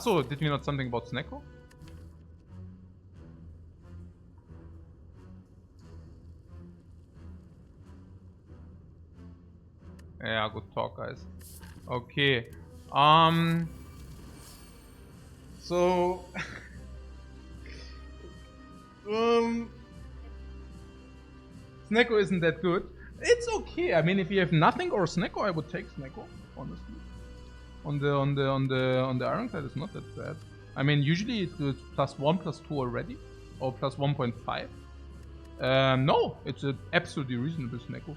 so did we not something about Snecko? Yeah, good talk, guys. Okay. So... Snecko isn't that good. It's okay. I mean, if you have nothing or Snecko, I would take Snecko, honestly. On the Ironclad, it's not that bad. I mean, usually it's +1, +2 already, or +1.5. No, it's an absolutely reasonable Snecko.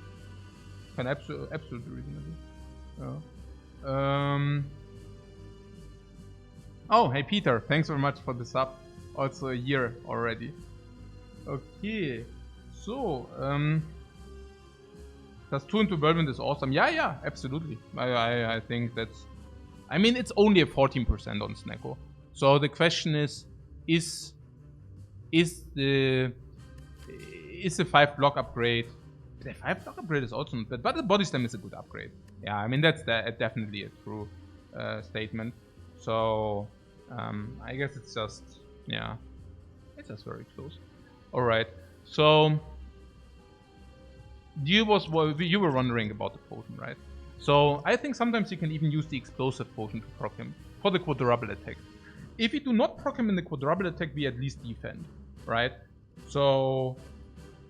Absolutely reasonable. Yeah. Oh, hey Peter, thanks very much for the sub. Also a year already. Okay, so +2 into Whirlwind is awesome. Yeah, absolutely. I think that's... I mean, it's only a 14% on Snecko. So the question is the 5 block upgrade The 5-block upgrade is also not bad, but the body slam is a good upgrade. Yeah, I mean, that's definitely a true statement. So, I guess it's just, yeah, it's just very close. Alright, so, you were wondering about the potion, right? So, I think sometimes you can even use the explosive potion to proc him for the quadruple attack. If you do not proc him in the quadruple attack, we at least defend, right? So,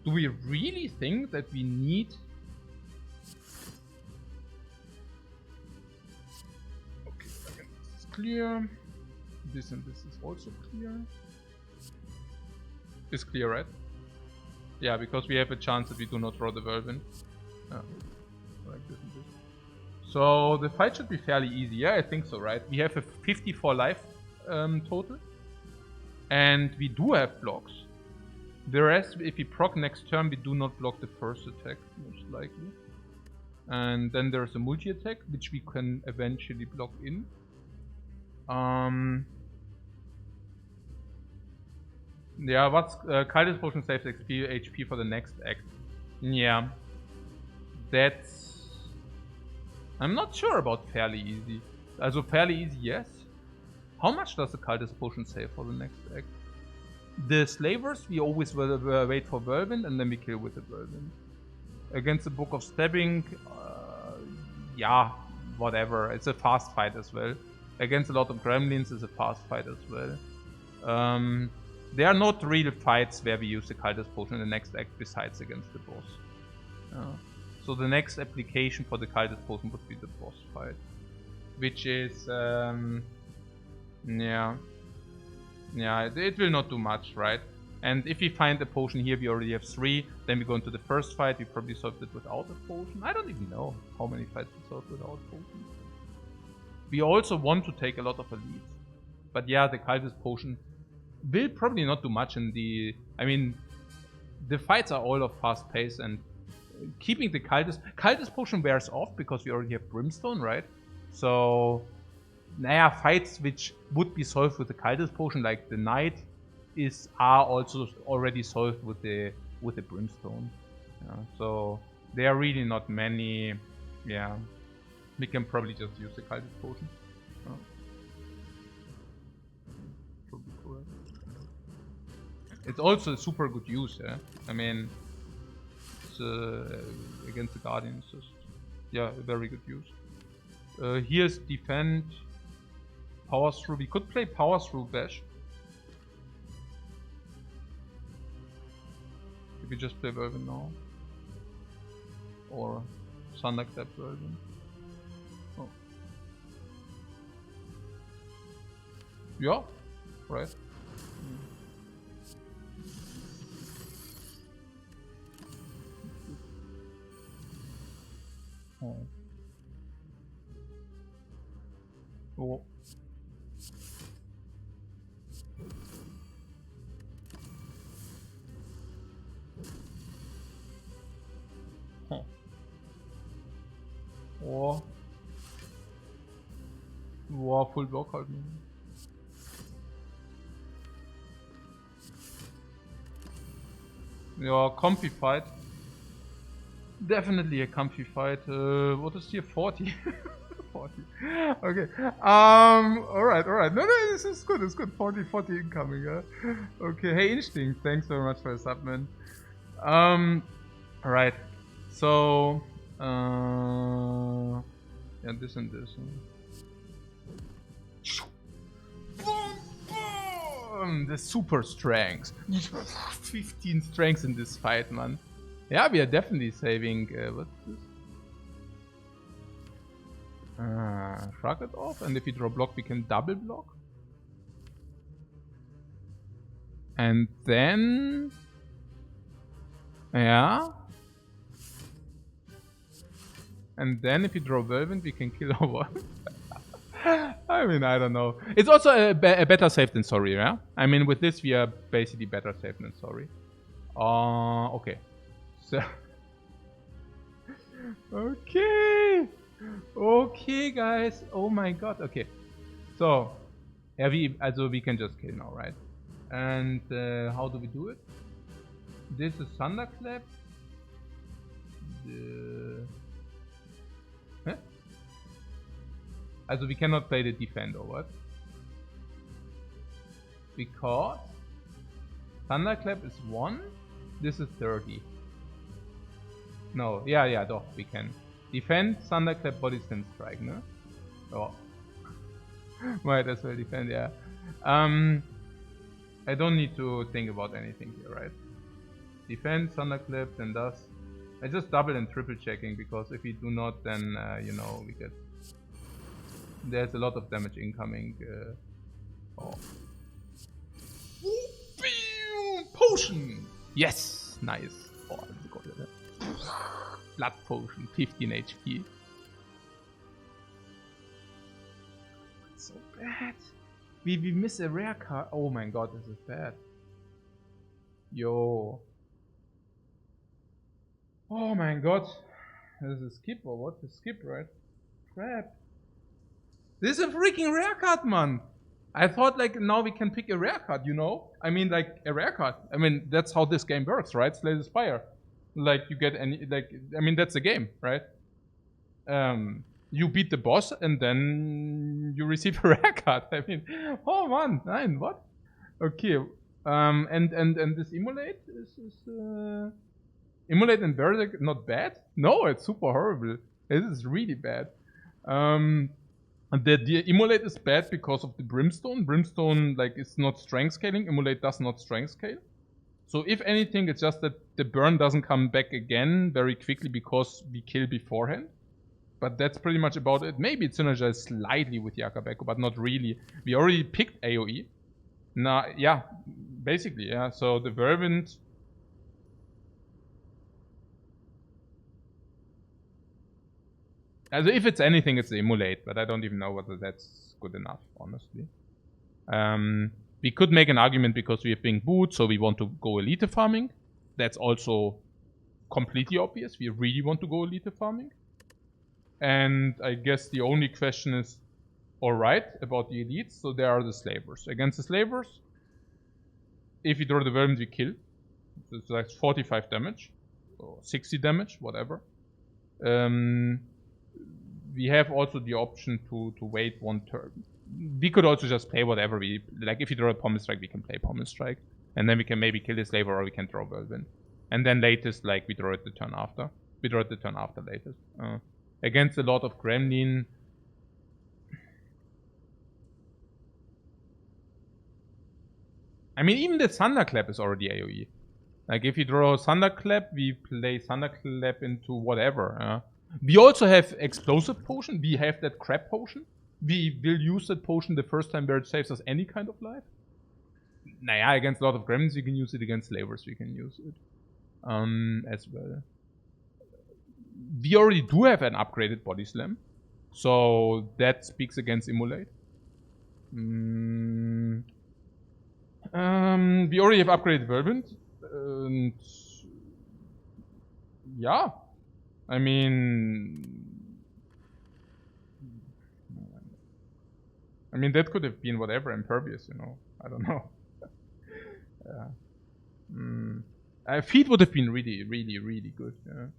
do we really think that we need... Okay, again, this is clear. This and this is also clear. It's clear, right? Yeah, because we have a chance that we do not draw the whirlwind. Like this and this. So the fight should be fairly easy. Yeah, I think so, right? We have a 54 life total. And we do have blocks. The rest, if we proc next turn, we do not block the first attack, most likely. And then there's a multi-attack, which we can eventually block in. Yeah, what's Kaidos Potion saves HP for the next act. Yeah. That's... I'm not sure about fairly easy. Also fairly easy, yes. How much does the Kaidos Potion save for the next act? The slavers, we always wait for whirlwind and then we kill with the whirlwind. Against the Book of Stabbing, yeah, whatever. It's a fast fight as well. Against a lot of gremlins, it's a fast fight as well. There are not real fights where we use the Kaidos Potion in the next act besides against the boss. So the next application for the Kaidos Potion would be the boss fight. Which is, yeah. Yeah, it will not do much, right? And if we find a potion here, we already have 3. Then we go into the first fight. We probably solved it without a potion. I don't even know how many fights we solved without potions. We also want to take a lot of elites. But yeah, the Kaidos Potion will probably not do much in the... I mean, the fights are all of fast pace and keeping the Kaidos Potion wears off because we already have Brimstone, right? So... Naja, fights which would be solved with the Kaidos Potion, like the Knight, are also already solved with the Brimstone. Yeah, so there are really not many. Yeah, we can probably just use the Kaidos Potion. Should be correct. It's also a super good use. Yeah, I mean, it's, against the Guardian, it's just, yeah, a very good use. Here's defend. Power through. We could play power through bash. If we just play whirlwind now. Or thunderclap whirlwind. Oh. Yeah, right. Oh. Oh. Oh. Boah, full block halt. Ja, comfy fight. Definitely a comfy fight. What is here? 40. 40. Okay. Alright. No, this is good. It's good. 40 incoming, yeah. Okay. Hey, Instinct. Thanks very much for the sub, man. Alright. So, yeah, this and this. Boom, boom! The super strength. 15 strengths in this fight, man. Yeah, we are definitely saving. What's this? Shrug it off, and if we draw block, we can double block. And then, yeah. And then if you draw whirlwind, we can kill our one. I mean, I don't know. It's also a better save than sorry, yeah? I mean, with this, we are basically better safe than sorry. Okay. So... okay! Okay, guys. Oh my god. Okay. So, yeah, we can just kill now, right? And how do we do it? This is Thunderclap. Huh? Also we cannot play the defend or what? Because Thunderclap is 1, this is 30. No, yeah, doch, we can. Defend, Thunderclap, Body Slam Strike, ne? Oh. Might as well defend, yeah. I don't need to think about anything here, right? Defend, Thunderclap, then does. I just double and triple checking because if we do not, then you know, we get. There's a lot of damage incoming. Oh. Potion! Yes! Nice. Oh, that's good. Blood potion, 15 HP. It's so bad. We miss a rare card. Oh my god, this is bad. Yo. Oh my god. This is a skip or what? A skip, right? Crap. This is a freaking rare card, man. I thought like now we can pick a rare card, you know? I mean like a rare card. I mean that's how this game works, right? Slay the Spire. Like you get any like I mean that's the game, right? You beat the boss and then you receive a rare card. I mean, oh man, nein, what? Okay. And this Immolate is Immolate and Berserk not bad? No, it's super horrible. This is really bad. The Immolate is bad because of the Brimstone. Brimstone like is not strength scaling. Immolate does not strength scale. So if anything, it's just that the burn doesn't come back again very quickly because we kill beforehand. But that's pretty much about it. Maybe it synergizes slightly with Yakabeko, but not really. We already picked AoE. Nah, yeah, basically, yeah. So the Whirlwind. Also if it's anything, it's the Immolate, but I don't even know whether that's good enough, honestly. We could make an argument because we have been boot, so we want to go elite farming. That's also completely obvious. We really want to go elite farming. And I guess the only question is, alright, about the elites. So there are the slavers. Against the slavers, if we draw the Whirlwind, we kill. So it's like 45 damage. Or 60 damage, whatever. We have also the option to wait one turn. We could also just play whatever we like. If you draw a Pommel Strike, we can play Pommel Strike, and then we can maybe kill the slaver, or we can draw Whirlwind, and then latest like we draw it the turn after. We draw it the turn after latest. Against a lot of Gremlin. I mean, even the Thunderclap is already AoE. Like if you draw Thunderclap, we play Thunderclap into whatever. We also have Explosive Potion. We have that Crab Potion. We will use that potion the first time where it saves us any kind of life. Naja, against a lot of gremlins we can use it, against slavers we can use it. As well. We already do have an upgraded Body Slam. So that speaks against Immolate. We already have upgraded Whirlwind. And yeah. I mean, that could have been whatever, Impervious, you know. I don't know. Feed would have been really, really, really good. Yeah.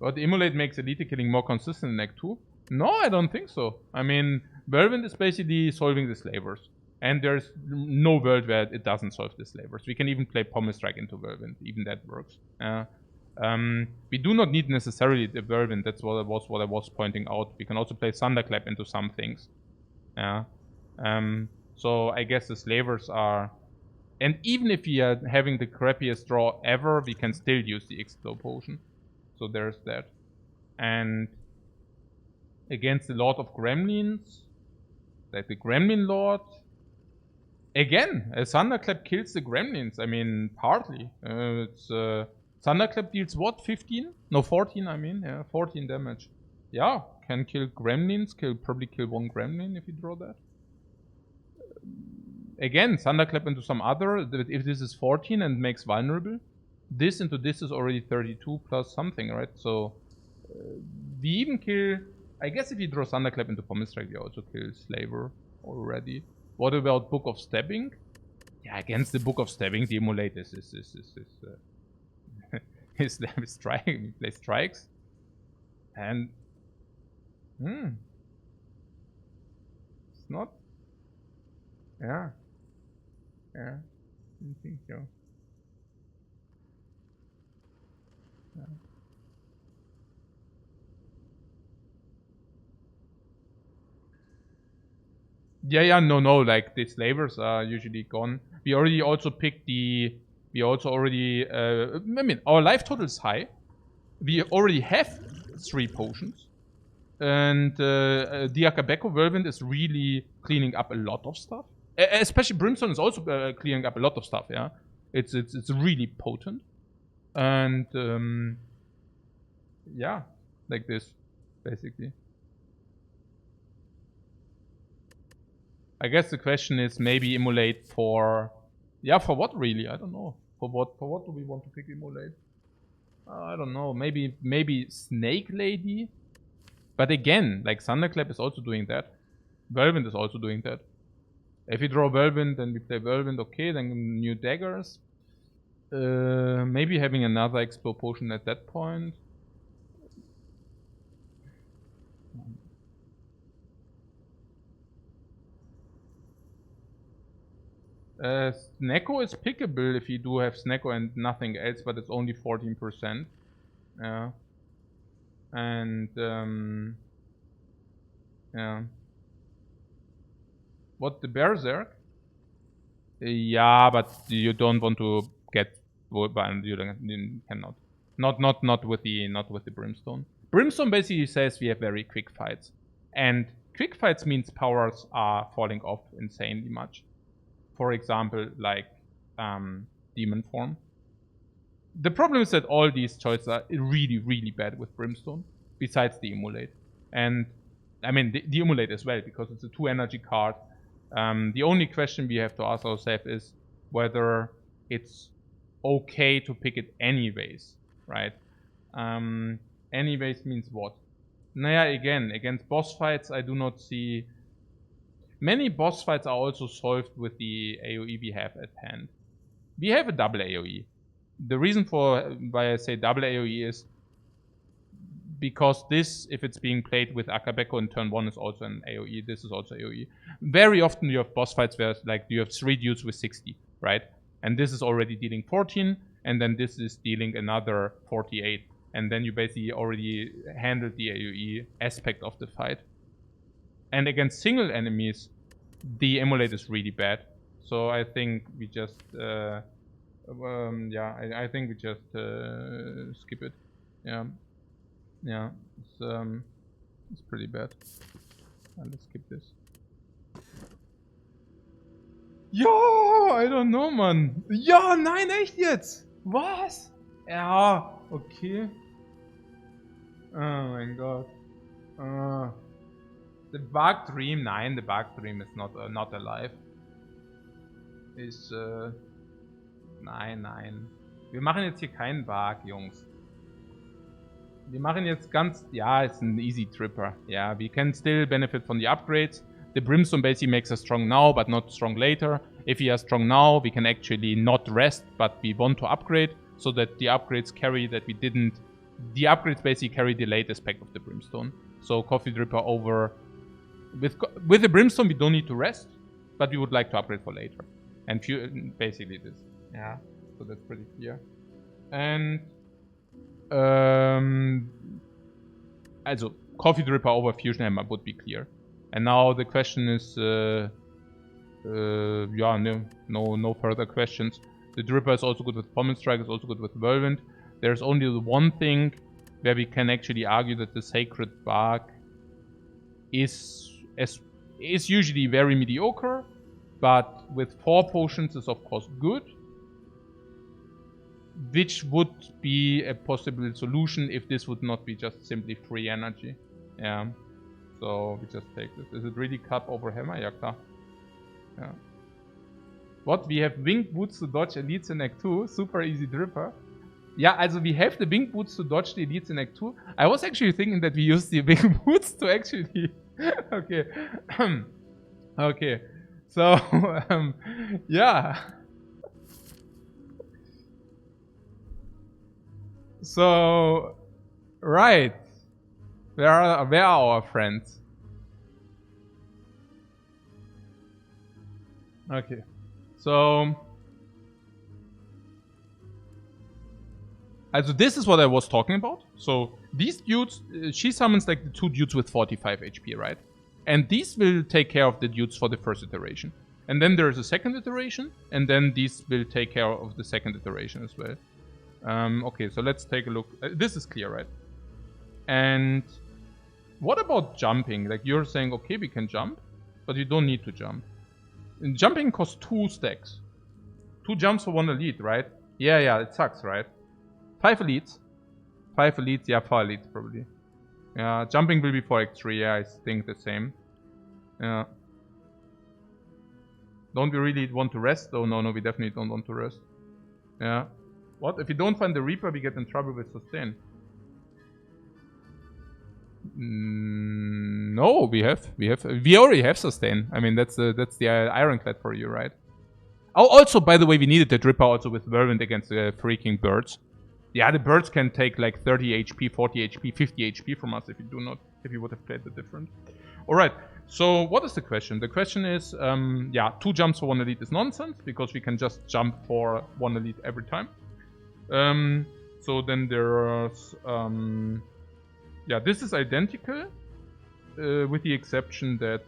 But Immolate makes Elite killing more consistent in Act 2? No, I don't think so. I mean, Whirlwind is basically solving the slavers. And there's no world where it doesn't solve the slavers. We can even play Pommel Strike into Whirlwind. Even that works. We do not need necessarily the Whirlwind. That's what I was pointing out. We can also play Thunderclap into some things. So I guess the slavers are... And even if we are having the crappiest draw ever, we can still use the Explode Potion. So there's that. And against the Lord of Gremlins, like the Gremlin Lord... Again, a Thunderclap kills the Gremlins. I mean, partly. Thunderclap deals what? 15? No, 14, I mean. Yeah, 14 damage. Yeah, can kill Gremlins. Probably kill one Gremlin if you draw that. Again, Thunderclap into some other. If this is 14 and makes vulnerable, this into this is already 32 plus something, right? So, we even kill... I guess if you draw Thunderclap into Pommel Strike, you also kill Slaver already. What about Book of Stabbing? Yeah, Yeah, against the Book of Stabbing, the Immolate is strike. We play strikes. And it's not. Yeah. Yeah. I think so. Yeah. Yeah, no, like the slavers are usually gone. We already also picked the. We also already. I mean, our life total is high. We already have 3 potions. And the Akabeko Whirlwind is really cleaning up a lot of stuff. Especially Brimstone is also clearing up a lot of stuff, yeah? It's really potent. And yeah, like this, basically. I guess the question is maybe Immolate for... Yeah, for what really? I don't know. For what do we want to pick Immolate? I don't know. Maybe Snake Lady? But again, like Thunderclap is also doing that. Whirlwind is also doing that. If we draw Whirlwind, then we play Whirlwind, okay, then new daggers. Maybe having another Explode Potion at that point. Snecko is pickable if you do have Snecko and nothing else, but it's only 14%. Yeah. And, yeah. What, the Berserk? Yeah, but you don't want to get... You cannot. Not with the Brimstone. Brimstone basically says we have very quick fights. And quick fights means powers are falling off insanely much. For example, like Demon Form. The problem is that all these choices are really, really bad with Brimstone, besides the Immolate. And, I mean, the Immolate as well, because it's a 2 energy card. The only question we have to ask ourselves is whether it's okay to pick it anyways, right? Anyways means what? Naya, again, against boss fights, I do not see... Many boss fights are also solved with the AoE we have at hand. We have a double AoE. The reason for why I say double AoE is because this, if it's being played with Akabeko in turn 1, is also an AoE. This is also AoE. Very often you have boss fights where like you have 3 dudes with 60, right? And this is already dealing 14, and then this is dealing another 48. And then you basically already handled the AoE aspect of the fight. And against single enemies, the Immolate is really bad. So I think we just, I think we just skip it. Yeah, it's pretty bad. Let's skip this. Ja, I don't know, Mann. Ja, nein, echt jetzt? Was? Ja, okay. Oh mein Gott. The Bug Dream, nein, the Bug Dream is not alive. Ist, nein. Wir machen jetzt hier keinen Bug, Jungs. Wir machen jetzt ganz, ja, it's an easy tripper. Yeah, we can still benefit from the upgrades. The Brimstone basically makes us strong now, but not strong later. If we are strong now, we can actually not rest, but we want to upgrade, so that the upgrades carry that we didn't. The upgrades basically carry the late aspect of the Brimstone. So Coffee Dripper over... With the Brimstone, we don't need to rest, but we would like to upgrade for later. And basically this. Yeah, so that's pretty clear. And... also, Coffee Dripper over Fusion Hammer would be clear. And now the question is... yeah, no further questions. The Dripper is also good with Pommel Strike, is also good with Whirlwind. There's only the one thing where we can actually argue that the Sacred Bark is usually very mediocre, but with 4 potions is of course good, which would be a possible solution if this would not be just simply free energy. Yeah, so we just take this. Is it really Cup over Hammer? Yeah, klar. Yeah. What? We have Winged Boots to dodge Elites in Act 2, super easy Dripper. Yeah, also we have the Winged Boots to dodge the Elites in Act 2. I was actually thinking that we use the Winged Boots to actually... okay. Okay. So, yeah. So, right. Where are our friends? Okay. So, also this is what I was talking about. So these dudes, she summons like the 2 dudes with 45 HP, right? And these will take care of the dudes for the first iteration. And then there is a second iteration, and then these will take care of the second iteration as well. Okay, so let's take a look. This is clear, right? And what about jumping? Like you're saying, okay, we can jump, but you don't need to jump. And jumping costs 2 stacks. 2 jumps for 1 elite, right? Yeah, it sucks, right? 5 elites. 5 elites, yeah, 4 elites probably. Yeah, jumping will be 4x3, yeah, I think the same. Yeah. Don't we really want to rest? Oh, no, we definitely don't want to rest. Yeah. What? If we don't find the Reaper, we get in trouble with sustain. No, we already have sustain. I mean, that's the Ironclad for you, right? Oh, also, by the way, we needed the Dripper also with Whirlwind against the freaking birds. Yeah, the birds can take like 30 HP, 40 HP, 50 HP from us if you would have played the different. Alright, so what is the question? The question is, yeah, 2 jumps for 1 elite is nonsense, because we can just jump for 1 elite every time. So then there's, yeah, this is identical, with the exception that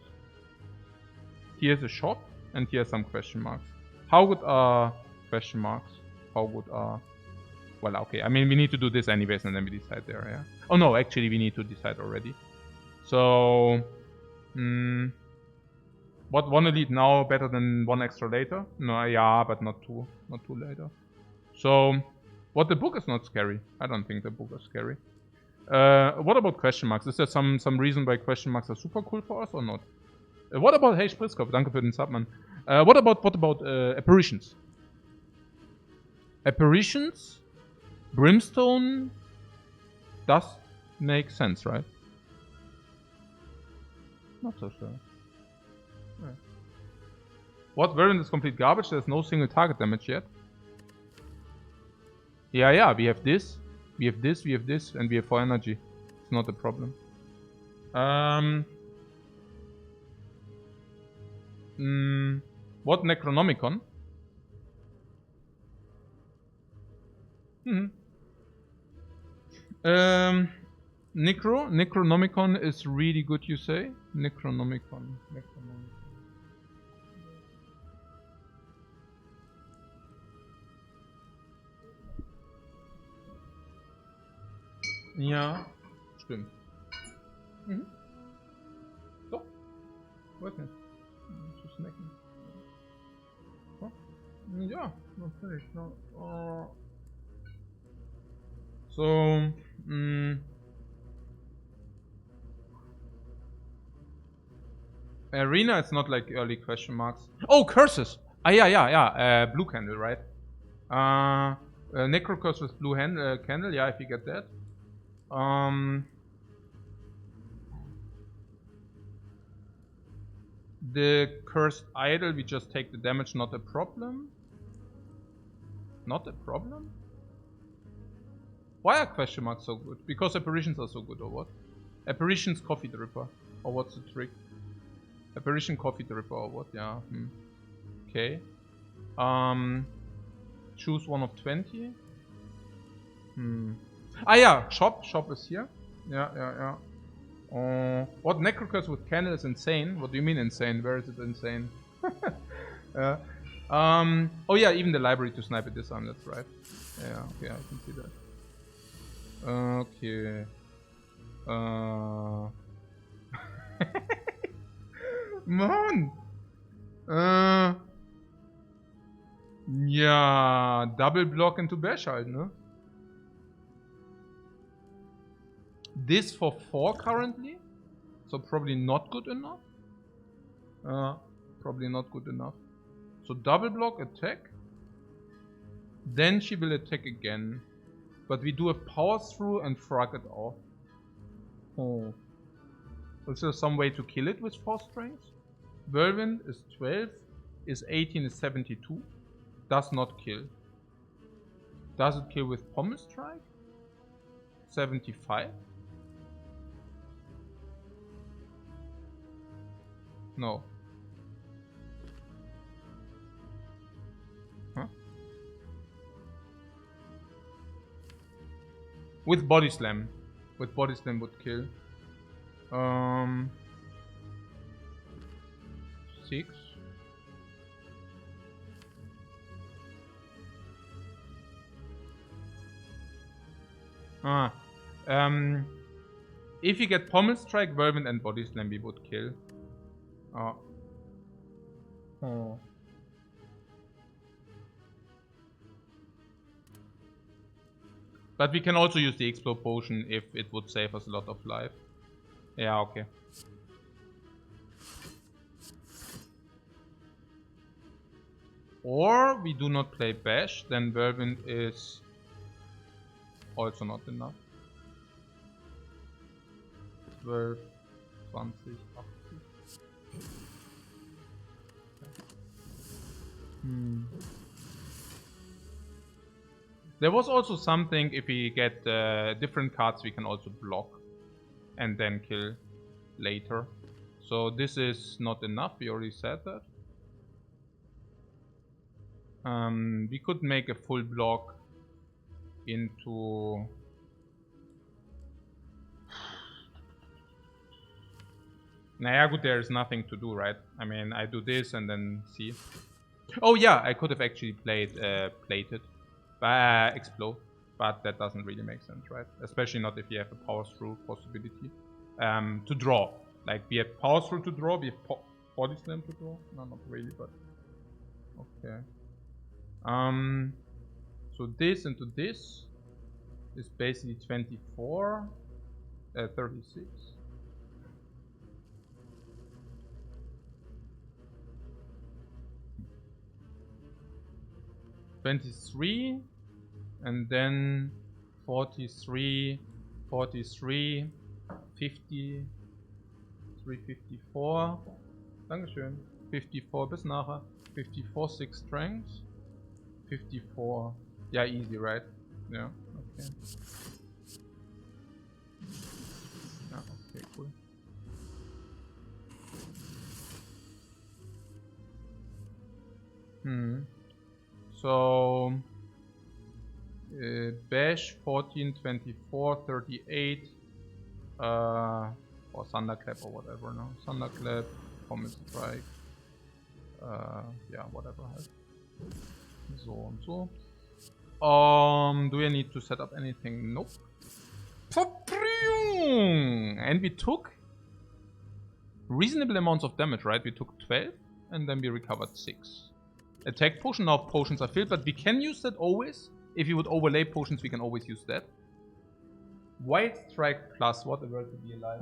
here's a shop, and here's some question marks. How good are question marks? How good are... Well, okay, I mean, we need to do this anyways, and then we decide there, yeah? Oh no, actually, we need to decide already. So... what, 1 elite now better than 1 extra later? No, yeah, but not 2 later. So, what, the book is not scary? I don't think the book is scary. What about question marks? Is there some reason why question marks are super cool for us or not? What about, hey Spritzkopf, danke für den Subman. What about apparitions? Apparitions? Brimstone does make sense, right? Not so sure. Right. What variant is complete garbage? There's no single target damage yet. Yeah, we have this. We have this, and we have 4 energy. It's not a problem. What Necronomicon? Necronomicon is really good, you say? Necronomicon. Ja, stimmt. Doch. Weiß nicht. Zu snacken. Oh. Ja, natürlich. No. So, Arena, it's not like early question marks. Oh, curses! Yeah. Blue candle, right? Necro curse with blue candle, yeah, if you get that. The cursed idol, we just take the damage, not a problem. Not a problem? Why are question marks so good? Because apparitions are so good, or what? Apparitions coffee dripper, or what's the trick? Apparition coffee dripper, or what? Yeah. Okay. Choose one of 20. Ah yeah, shop is here. Yeah. What necrocurse with candle is insane? What do you mean insane? Where is it insane? Oh yeah, even the library to snipe it disarm, that's right. Yeah, okay, I can see that. Okay. Man! Ja, double block into bash halt, ne? This for 4 currently, so probably not good enough. Probably not good enough. So double block attack. Then she will attack again. But we do a power through and frag it off. Oh. Is there some way to kill it with 4 strength? Whirlwind is 12, is 18, is 72. Does not kill. Does it kill with Pommel Strike? 75? No. Huh? With body slam. With body slam would kill. 6. If you get Pommel Strike, Whirlwind and Body Slam, we would kill. Oh. But we can also use the Explode Potion if it would save us a lot of life. Yeah, okay. Or we do not play Bash, then Whirlwind is also not enough. 12, 20, 80. There was also something, if we get different cards, we can also block and then kill later. So this is not enough, we already said that. We could make a full block into... Naja, good, there is nothing to do, right? I mean, I do this and then see. Oh yeah, I could have actually played plated. Explode. But that doesn't really make sense, right? Especially not if you have a power through possibility. To draw. Like, we have power through to draw, we have body slam to draw. No, not really, but... Okay. So this into this is basically 24, 36. $23, and then 43, 43, 50, 354. Dankeschön. 54 bis nachher. 54, 6 strength. 54. Yeah, easy, right? Yeah, okay. Yeah, okay, cool. So Bash 14, 24, 38, or Thunderclap or whatever, no? Thunderclap, Pommel Strike, yeah, whatever. So and so. Do we need to set up anything? Nope. And we took reasonable amounts of damage, right? We took 12 and then we recovered 6. Attack potion, now potions are filled, but we can use that always. If you would overlay potions, we can always use that. Wild Strike plus, what a world to be alive.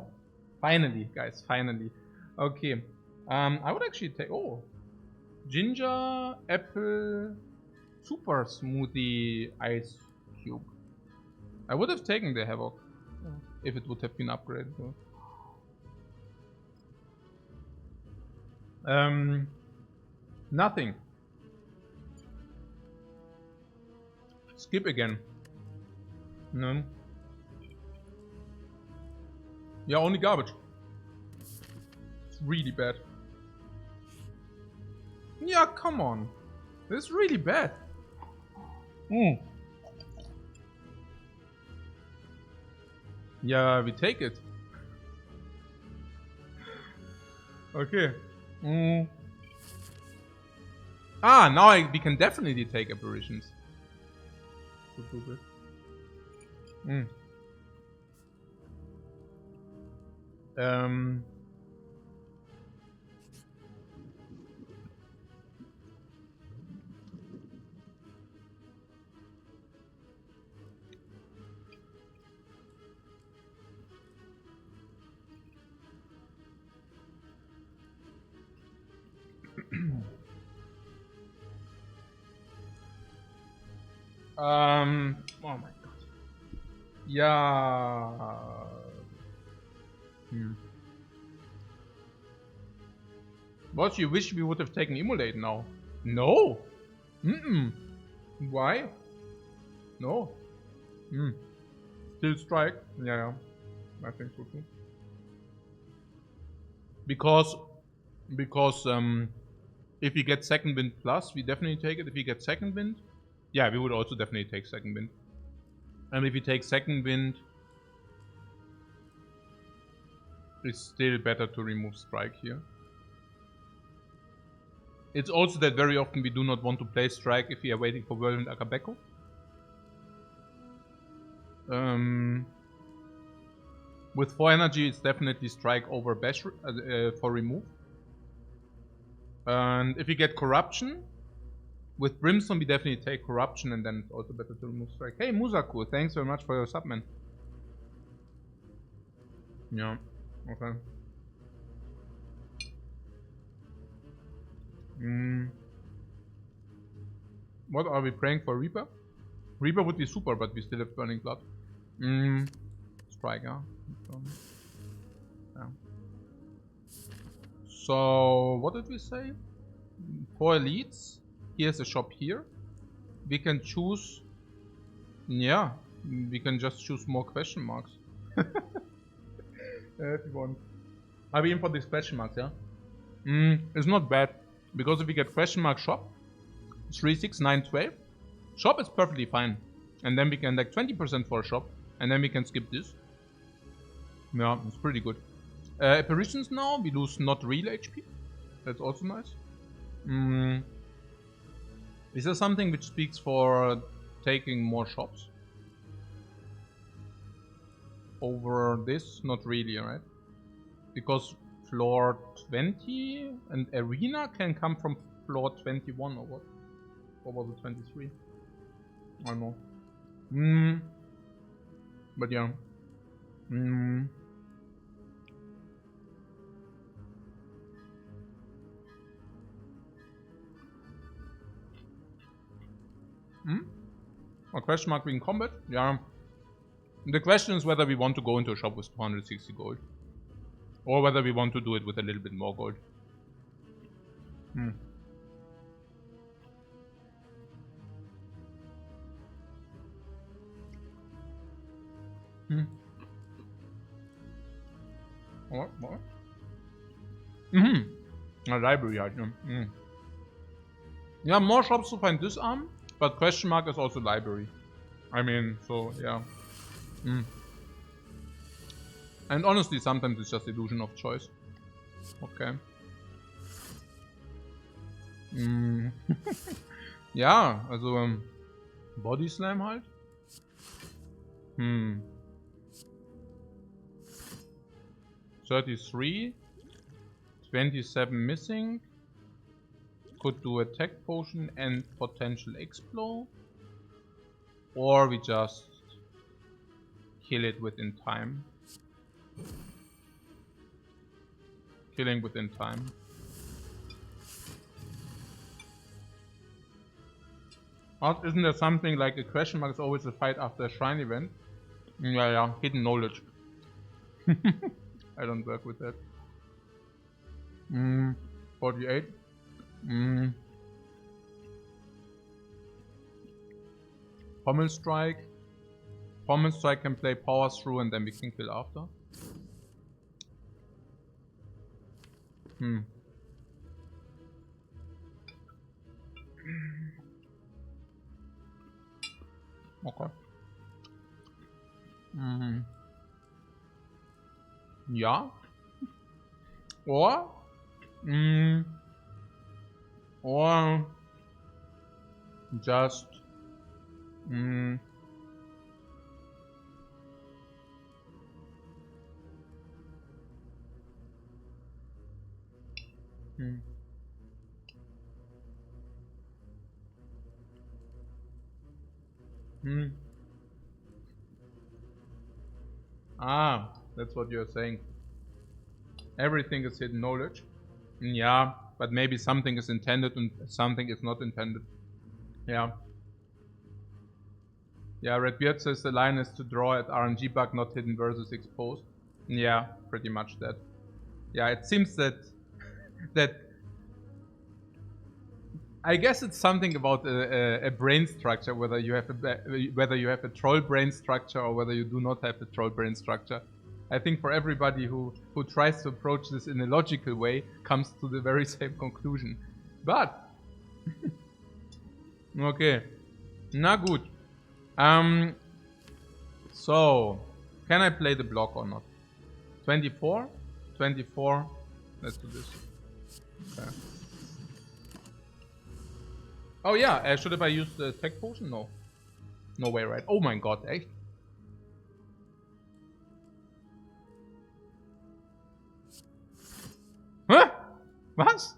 Finally, guys, finally. Okay. I would actually take, ginger, apple, super smoothie, ice cube. I would have taken the Havoc if it would have been upgraded. Nothing. Skip again. No. Yeah, only garbage. It's really bad. Yeah, come on. This is really bad. Yeah, we take it. Okay. Now we can definitely take apparitions. Oh my god. Yeah. What, you wish we would have taken Immolate now? No. Why? No. Still strike? Yeah, I think so too. Because if we get second wind plus, we definitely take it. If we get second wind, yeah, we would also definitely take second wind. And if we take second wind, it's still better to remove strike here. It's also that very often we do not want to play strike if we are waiting for Whirlwind Akabeko. With 4 energy, it's definitely strike over bash for remove. And if we get corruption, with Brimstone we definitely take corruption, and then it's also better to remove strike. Hey Musaku, thanks very much for your sub, man. Yeah, okay. What are we praying for? Reaper? Reaper would be super, but we still have Burning Blood. Strike, yeah. Yeah. So, what did we say? 4 elites. Here's a shop here. We can choose... Yeah, we can just choose more question marks. If you want. Are we in for these question marks, yeah? It's not bad. Because if we get question mark shop, 3, 6, 9, 12. Shop is perfectly fine. And then we can like 20% for a shop. And then we can skip this. Yeah, it's pretty good. Apparitions now, we lose not real HP. That's also nice. Is there something which speaks for taking more shops? Over this? Not really, right? Because floor 20 and arena can come from floor 21 or what? Or was it 23? I don't know. But yeah. A question mark being combat? Yeah. The question is whether we want to go into a shop with 260 gold. Or whether we want to do it with a little bit more gold. What? A library item. Yeah, more shops to find disarm, but question mark is also library. I mean, so yeah. And honestly, sometimes it's just illusion of choice. Okay. Ja, also Body Slam halt. 33, 27 missing. Could do attack potion and potential explode. Or we just kill it within time. Killing within time. Isn't there something like a question mark is always a fight after a shrine event? Yeah, hidden knowledge. I don't work with that. 48. Pommel strike. Pommel strike can play power through and then we can kill after. Okay. Ja. Or just Ah, that's what you're saying. Everything is hidden knowledge. Yeah, but maybe something is intended and something is not intended. Yeah. Yeah, Redbeard says the line is to draw at RNG bug, not hidden versus exposed. Yeah, pretty much that. Yeah, it seems that I guess it's something about a brain structure, whether you have a troll brain structure or whether you do not have a troll brain structure. I think for everybody who tries to approach this in a logical way comes to the very same conclusion. But okay, na gut. So can I play the block or not? 24, 24. Let's do this. Okay. Oh yeah, should have I used the tech potion? No. No way, right? Oh my god, echt? Huh? Was?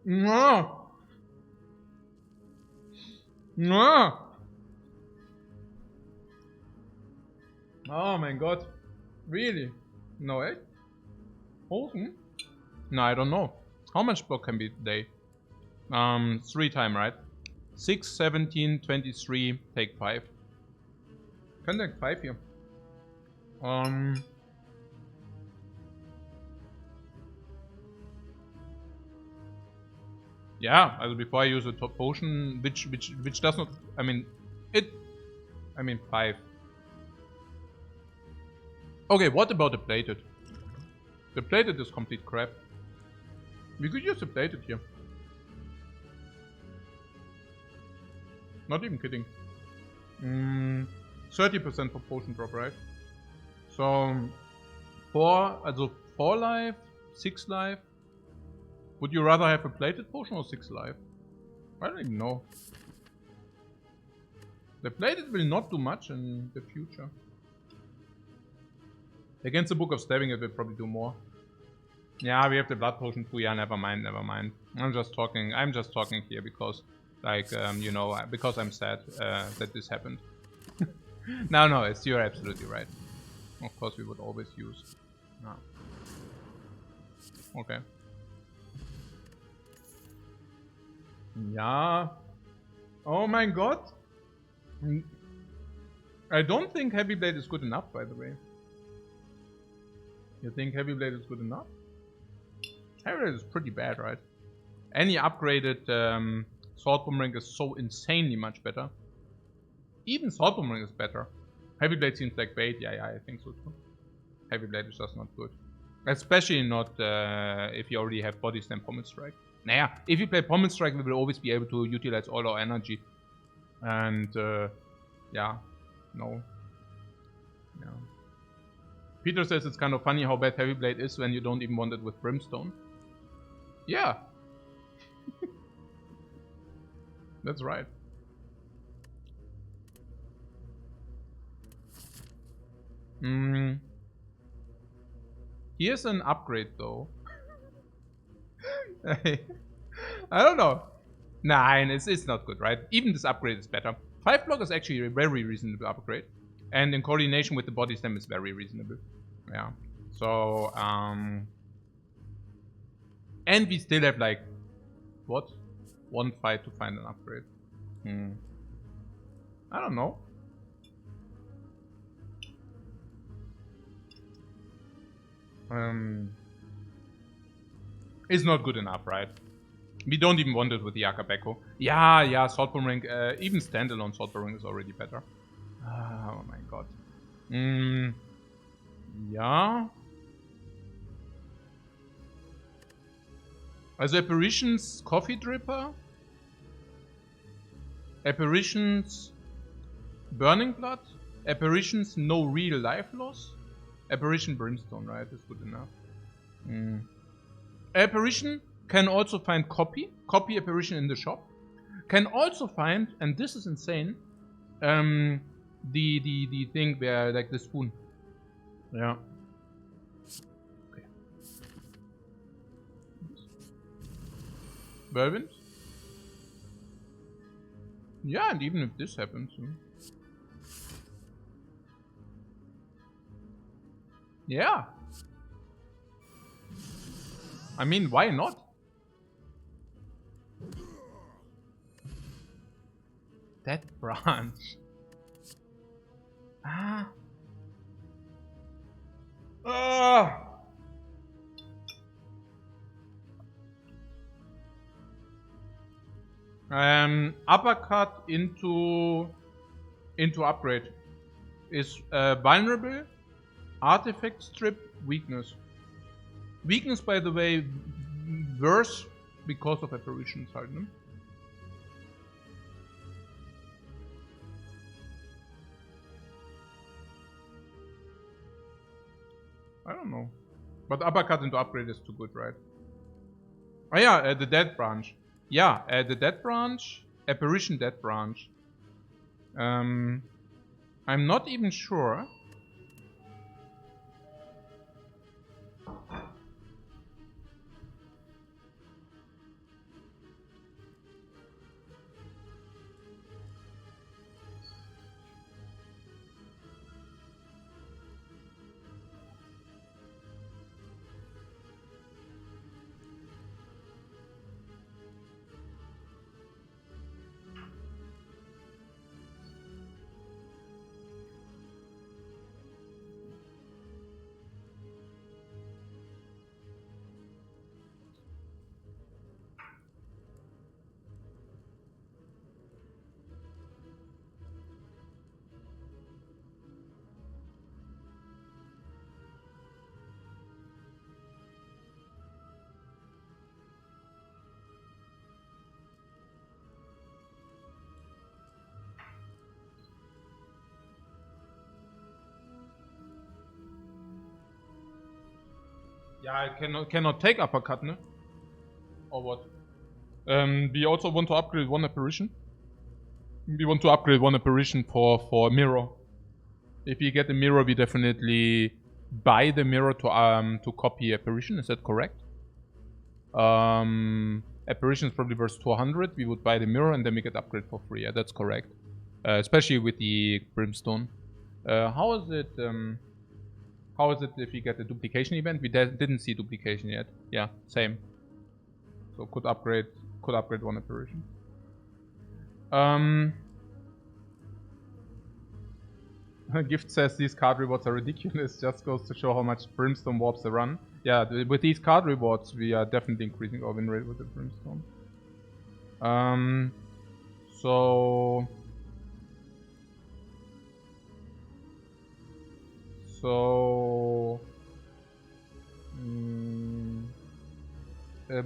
No. No. Oh my god. Really? No, echt? Potion? No, I don't know. How much block can be they? 3 time, right? 6, 17, 23, take 5. Can take 5 here. Yeah, also before I use a top potion, which does not, I mean, 5. Okay, what about the plated? The plated is complete crap. We could use the plated here. Not even kidding. 30% for potion drop, right? So 4 life, 6 life. Would you rather have a plated potion or 6 life? I don't even know. The plated will not do much in the future. Against the Book of Stabbing it will probably do more. Yeah, we have the blood potion too. Yeah, never mind, never mind. I'm just talking here because, like, you know, because I'm sad that this happened. No, you're absolutely right. Of course, we would always use. No. Okay. Yeah. Oh my god. I don't think Heavy Blade is good enough, by the way. You think Heavy Blade is good enough? Heavy Blade is pretty bad, right? Any upgraded Sword Boomerang is so insanely much better. Even Sword Boomerang is better. Heavy Blade seems like bait. Yeah, I think so too. Heavy Blade is just not good. Especially not if you already have Body Slam Pommel Strike. Naja, if you play Pommel Strike, we will always be able to utilize all our energy. And, yeah. No. Yeah. Peter says it's kind of funny how bad Heavy Blade is when you don't even want it with Brimstone. Yeah. That's right. Here's an upgrade though. I don't know. Nah, it's not good, right? Even this upgrade is better. 5 block is actually a very reasonable upgrade. And in coordination with the body slam is very reasonable. Yeah. So, and we still have like, what? 1 fight to find an upgrade. I don't know. It's not good enough, right? We don't even want it with the Akabeko. Yeah, Sword Boomerang, even standalone Sword Boomerang is already better. Oh my god. Ja. Also Apparitions Coffee Dripper. Apparitions Burning Blood. Apparitions No Real Life Loss. Apparition Brimstone, right? Is good enough. Apparition can also find Copy Apparition in the shop. Can also find, and this is insane, the thing where, like, the spoon. Yeah. Okay. Whirlwind? Yeah, and even if this happens. Yeah. I mean, why not? That branch. Ah. Uppercut into upgrade is vulnerable, artifact strip, weakness. Weakness, by the way, worse because of apparitions halt, ne? I don't know. But uppercut into upgrade is too good, right? Oh yeah, the dead branch. Yeah, the dead branch, apparition dead branch. I'm not even sure. Yeah, I cannot take uppercut, ne? Or what? We also want to upgrade one apparition. We want to upgrade one apparition for mirror. If we get a mirror, we definitely buy the mirror to copy apparition. Is that correct? Apparition is probably worth 200. We would buy the mirror and then we get upgrade for free. Yeah, that's correct. Especially with the brimstone. How is it? How is it if we get a duplication event? We didn't see duplication yet. Yeah, same. So could upgrade one apparition. Gift says these card rewards are ridiculous. Just goes to show how much brimstone warps the run. Yeah, with these card rewards, we are definitely increasing our win rate with the brimstone.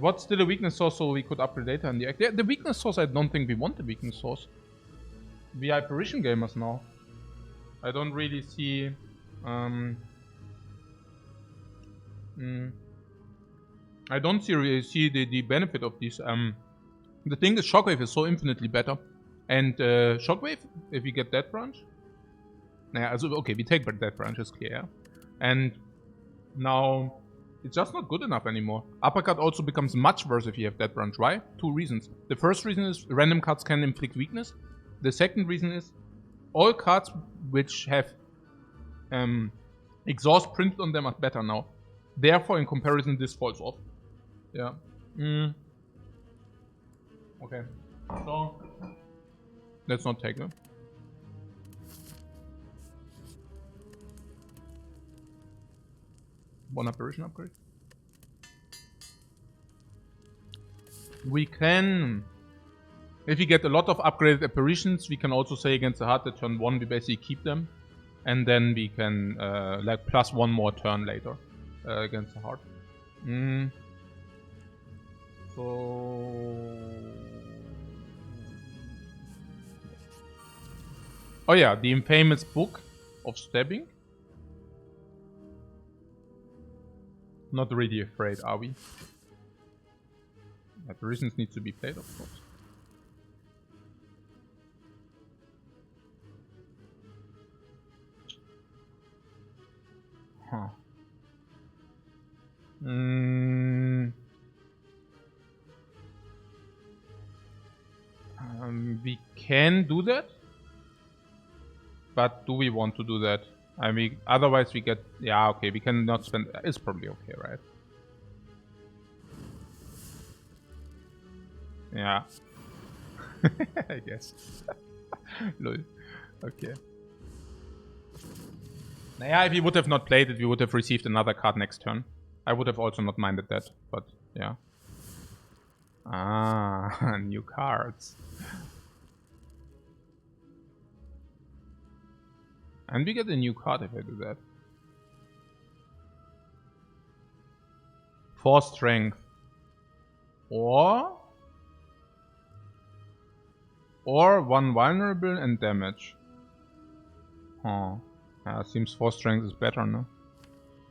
What's still a weakness source so we could upgrade data in the act? Yeah, the weakness source, I don't think we want the weakness source. We are apparition gamers now. I don't really see... I don't really see the benefit of this. The thing is, Shockwave is so infinitely better. And Shockwave, if we get that branch... Naja, also, okay, we take that branch, is clear, yeah? And now... It's just not good enough anymore. Uppercut also becomes much worse if you have that branch. Why? 2 reasons. The first reason is random cards can inflict weakness. The second reason is all cards which have exhaust printed on them are better now. Therefore, in comparison, this falls off. Yeah. Okay. So, let's not take it. One apparition upgrade. We can, if we get a lot of upgraded apparitions, we can also say against the heart that turn 1 we basically keep them, and then we can like plus 1 more turn later against the heart. So, oh yeah, the infamous book of stabbing. Not really afraid, are we? Apparitions need to be played, of course. Huh. We can do that. But do we want to do that? I mean, otherwise we get... Yeah, okay, we cannot spend... It's probably okay, right? Yeah. I guess. Lol. Okay. Naja, if we would have not played it, we would have received another card next turn. I would have also not minded that, but yeah. Ah, new cards. And we get a new card if I do that. 4 strength. Or 1 vulnerable and damage. Huh. Yeah, seems 4 strength is better, no?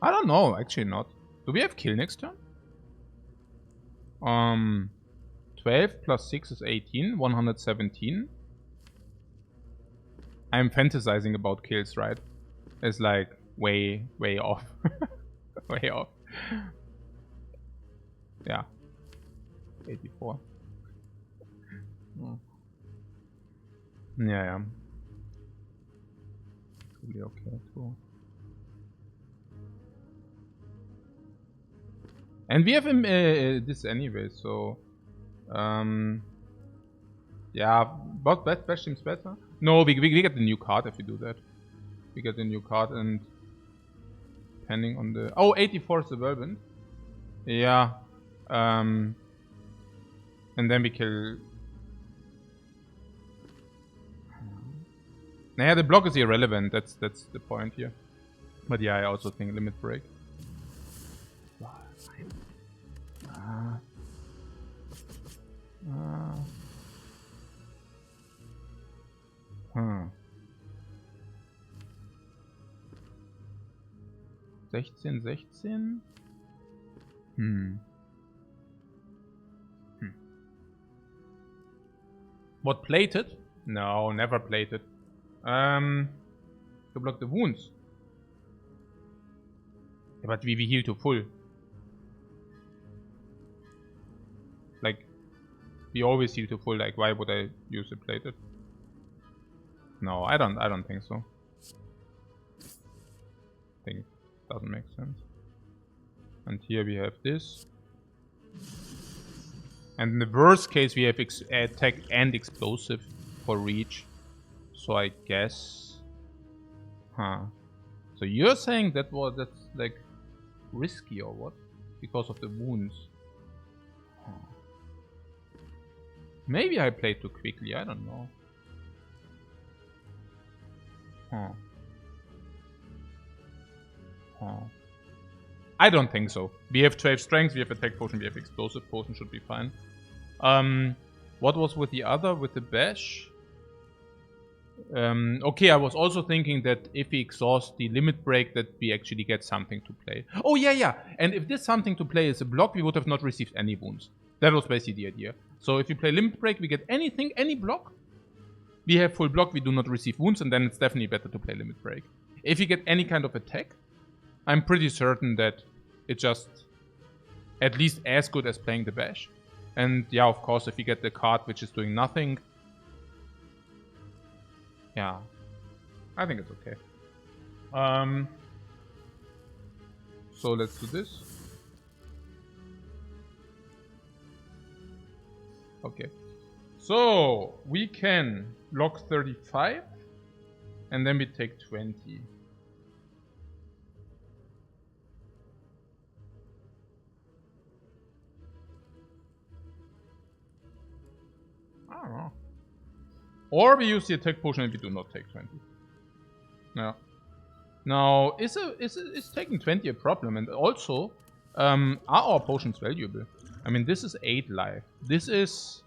I don't know, actually not. Do we have kill next turn? 12 plus 6 is 18, 117. I'm fantasizing about kills, right? It's like way off. Way off. Yeah. 84. Oh. Yeah. Probably okay too. And we have him this anyway, so yeah, but best seems better. No, we get the new card if we do that. We get the new card, and depending on the 84 is the Whirlwind. Yeah. And then we kill. Nah, the block is irrelevant. That's the point here. But yeah, I also think limit break. Huh. 16. What, plated? No, never plated. To block the wounds. Yeah, but we heal to full. Like, we always heal to full. Like, why would I use a plated? No, I don't think so. I think it doesn't make sense. And here we have this. And in the worst case, we have attack and explosive for reach. So I guess... Huh. So you're saying that's like risky or what? Because of the wounds. Huh. Maybe I played too quickly, I don't know. Huh. I don't think so. We have 12 strength, we have attack potion, we have explosive potion, should be fine. What was with the other, with the bash? Okay, I was also thinking that if we exhaust the limit break, that we actually get something to play. Oh yeah, and if this something to play is a block, we would have not received any wounds. That was basically the idea. So if we play limit break, we get anything, any block. We have full block, we do not receive wounds, and then it's definitely better to play limit break. If you get any kind of attack, I'm pretty certain that it's just at least as good as playing the bash. And yeah, of course, if you get the card which is doing nothing, yeah, I think it's okay. So let's do this. Okay. So we can block 35 and then we take 20. I don't know. Or we use the attack potion and we do not take 20. Yeah. Now, is taking 20 a problem? And also, are our potions valuable? I mean, this is 8 life. This is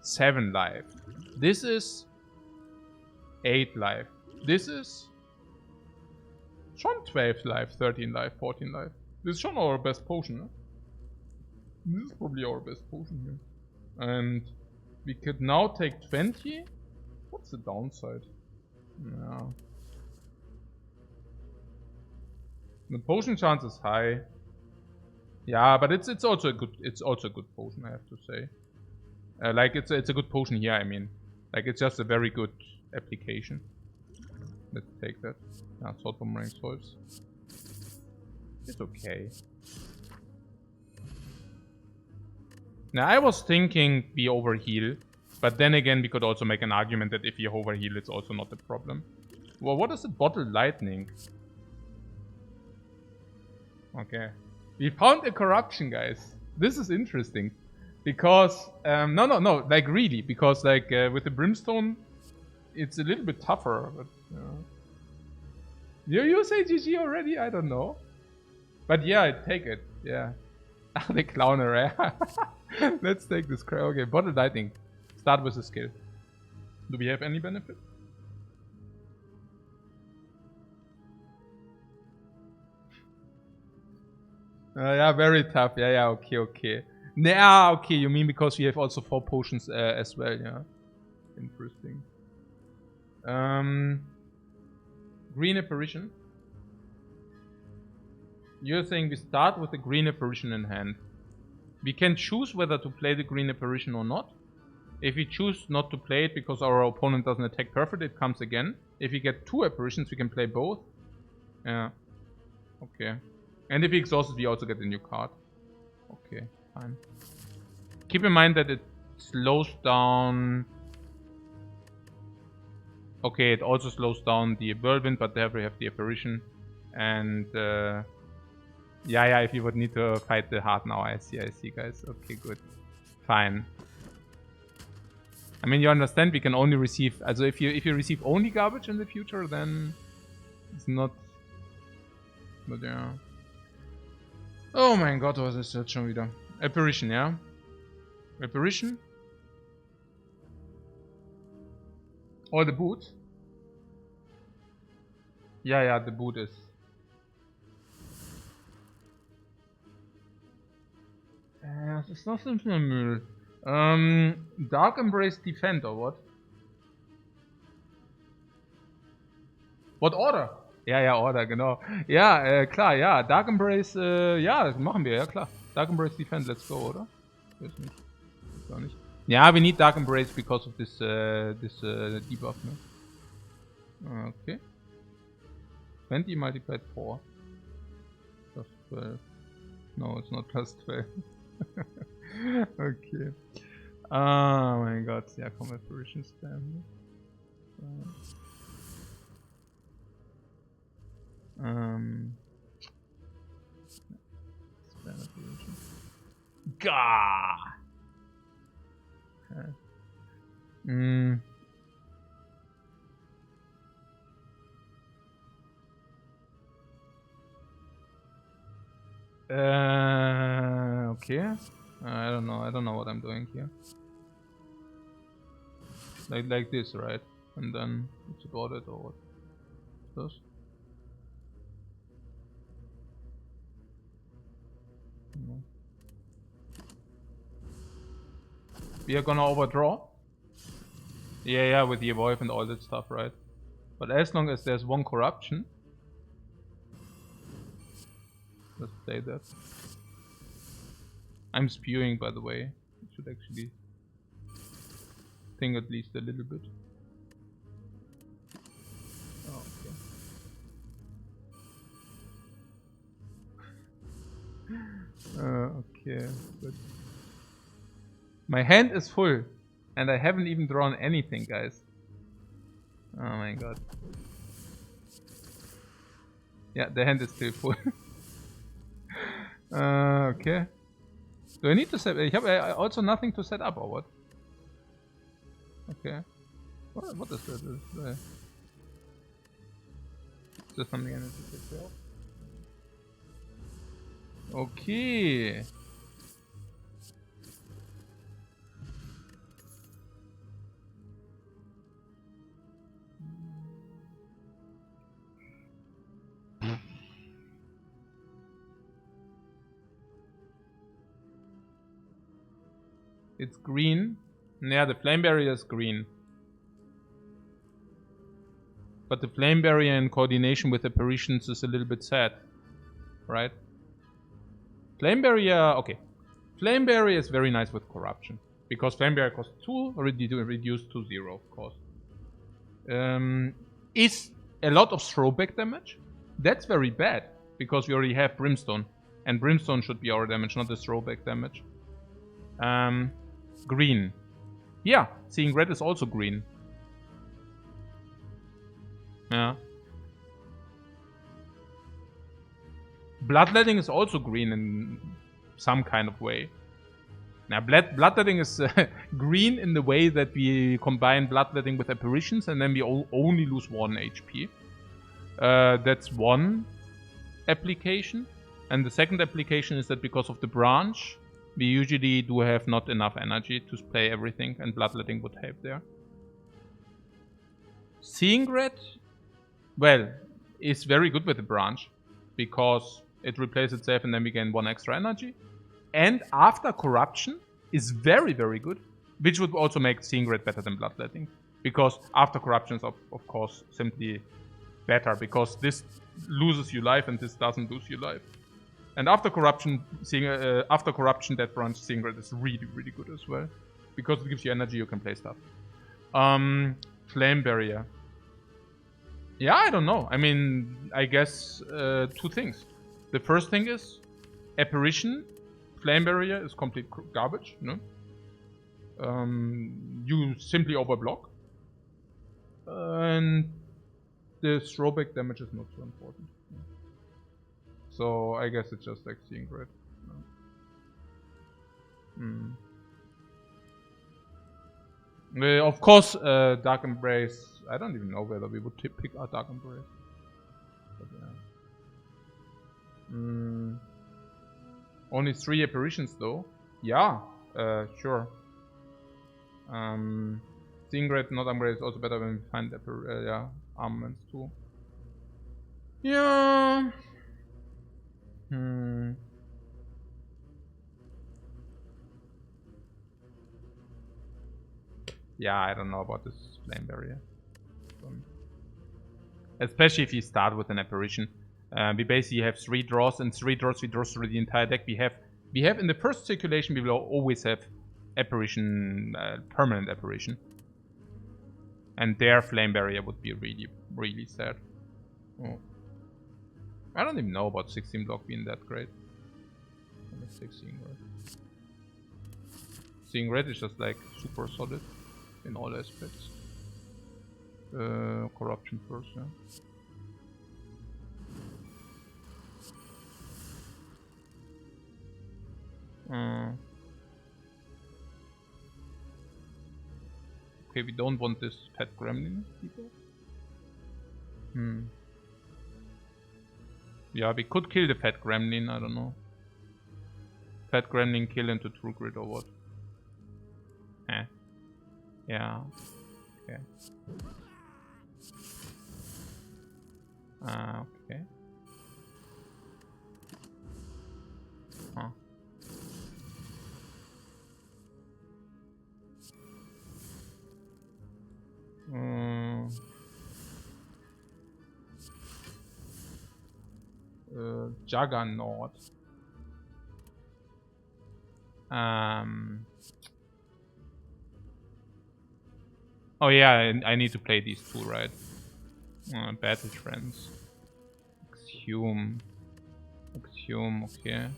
7 life. This is 8 life. This is schon 12 life, 13 life, 14 life. This is schon our best potion, no? This is probably our best potion here. And we could now take 20. What's the downside? No. The potion chance is high. Yeah, but it's also a good potion, I have to say. Like it's a good potion here, I mean. Like it's just a very good application. Let's take that. Yeah, Sword Boomerang solves. It's okay. Now I was thinking we overheal, but then again we could also make an argument that if we overheal it's also not a problem. Well, what is it? Bottled lightning. Okay. We found a corruption, guys. This is interesting. Because, no, like really, because like with the Brimstone, it's a little bit tougher. But, you say GG already? I don't know. But yeah, I take it, yeah. The Clowner, eh? Let's take this crap. Okay, Bottle Lightning. Start with the skill. Do we have any benefit? Yeah, very tough. Yeah, okay. Nah, okay, you mean because we have also 4 potions as well, yeah. Interesting. Green Apparition. You're saying we start with the Green Apparition in hand. We can choose whether to play the Green Apparition or not. If we choose not to play it because our opponent doesn't attack perfect, it comes again. If we get 2 Apparitions, we can play both. Yeah. Okay. And if we exhaust it, we also get a new card. Okay, fine. Keep in mind that it slows down... Okay, it also slows down the Whirlwind, but there we have the Apparition. And... Yeah, if you would need to fight the heart now, I see, guys. Okay, good. Fine. I mean, you understand we can only receive... Also, if you receive only garbage in the future, then... It's not... But yeah... Oh mein Gott, was ist das schon wieder? Apparition, ja? Apparition? Or the boot? Yeah, the boot is... Das ist noch so ein Müll. Dark Embrace Defend, or what? What Order? Ja, Order, genau. Ja, klar, ja. Dark Embrace, ja, das machen wir, ja klar. Dark Embrace Defend, let's go, oder? Weiß nicht. Gar nicht. Ja, we need Dark Embrace because of this, debuff, ne? Okay. 20 multiplied 4. Plus 12. No, it's not plus 12. Okay. Oh mein Gott, ja, komm, Apparition Spam. Spam Apparition. Gah! Okay. Okay. I don't know what I'm doing here. Like this, right? And then it's about it, or what? This? No. We are gonna overdraw? Yeah, with the evolve and all that stuff, right? But as long as there's 1 corruption, let's say that. I'm spewing, by the way. I should actually think at least a little bit. Oh, okay. Okay, good. My hand is full, and I haven't even drawn anything, guys. Oh my god. Yeah, the hand is still full. Okay. Do I need to set... I have also nothing to set up, or what? Okay. What is that? Is there something I need to take care of? Okay. It's green. Yeah, the flame barrier is green. But the flame barrier in coordination with apparitions is a little bit sad. Right? Flame barrier... Okay. Flame barrier is very nice with corruption. Because flame barrier costs 2, reduced to 0, of course. Is a lot of throwback damage. That's very bad. Because we already have Brimstone. And Brimstone should be our damage, not the throwback damage. Green. Yeah, seeing red is also green. Yeah. Bloodletting is also green in some kind of way. Now, Bloodletting is green in the way that we combine Bloodletting with Apparitions, and then we only lose 1 HP. That's one application. And the second application is that because of the branch, we usually do have not enough energy to play everything, and Bloodletting would help there. Seeing Red, well, is very good with the branch, because it replaces itself and then we gain 1 extra energy. And after Corruption is very, very good, which would also make Seeing Red better than Bloodletting. Because after Corruption is, of course, simply better, because this loses you life and this doesn't lose you life. And after Corruption, that branch, Seeing Red is really, really good as well. Because it gives you energy, you can play stuff. Flame Barrier. Yeah, I don't know. I mean, I guess 2 things. The first thing is Apparition. Flame Barrier is complete garbage, no? You simply overblock. And the throwback damage is not so important. So I guess it's just like Seeing Red. Of course, Dark Embrace. I don't even know whether we would pick our Dark Embrace. But, yeah. Only 3 apparitions though. Yeah, sure. Seeing Red, not Embrace is also better when we find armaments too. Yeah. Yeah, I don't know about this Flame Barrier. Especially if you start with an apparition. We basically have 3 draws, and 3 draws we draw through the entire deck. We have in the first circulation, we will always have apparition, permanent apparition. And their Flame Barrier would be really, really sad. Oh. I don't even know about 16 block being that great. 16 red. Seeing Red is just like super solid in all aspects. Corruption first, yeah. Okay, we don't want this pet gremlin, people. Yeah, we could kill the pet gremlin, I don't know. Pet gremlin kill into true grid or what? Yeah. Okay. Okay. Huh. Juggernaut. Oh yeah, I need to play these 2, right? Battle Trends. Exhume, okay.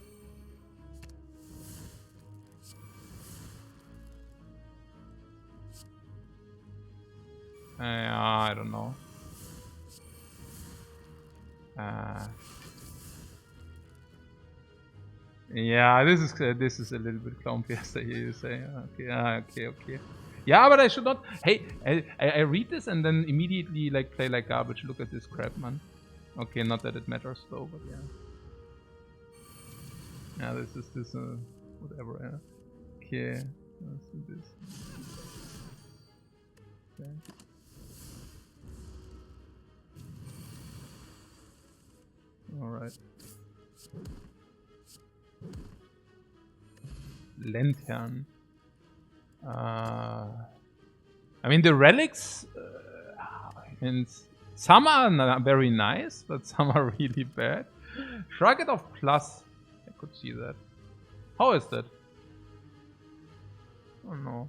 I don't know. Yeah, this is a little bit clown fiesta here, you say. Okay, okay. Yeah, but I should not. Hey, I read this and then immediately like play like garbage. Look at this crap, man. Okay, not that it matters though, but yeah. Yeah, this whatever. Yeah. Okay, let's do this. Okay. All right. Lantern. I mean the relics. And some are very nice, but some are really bad. Shrug it off plus. I could see that. How is that? Oh no.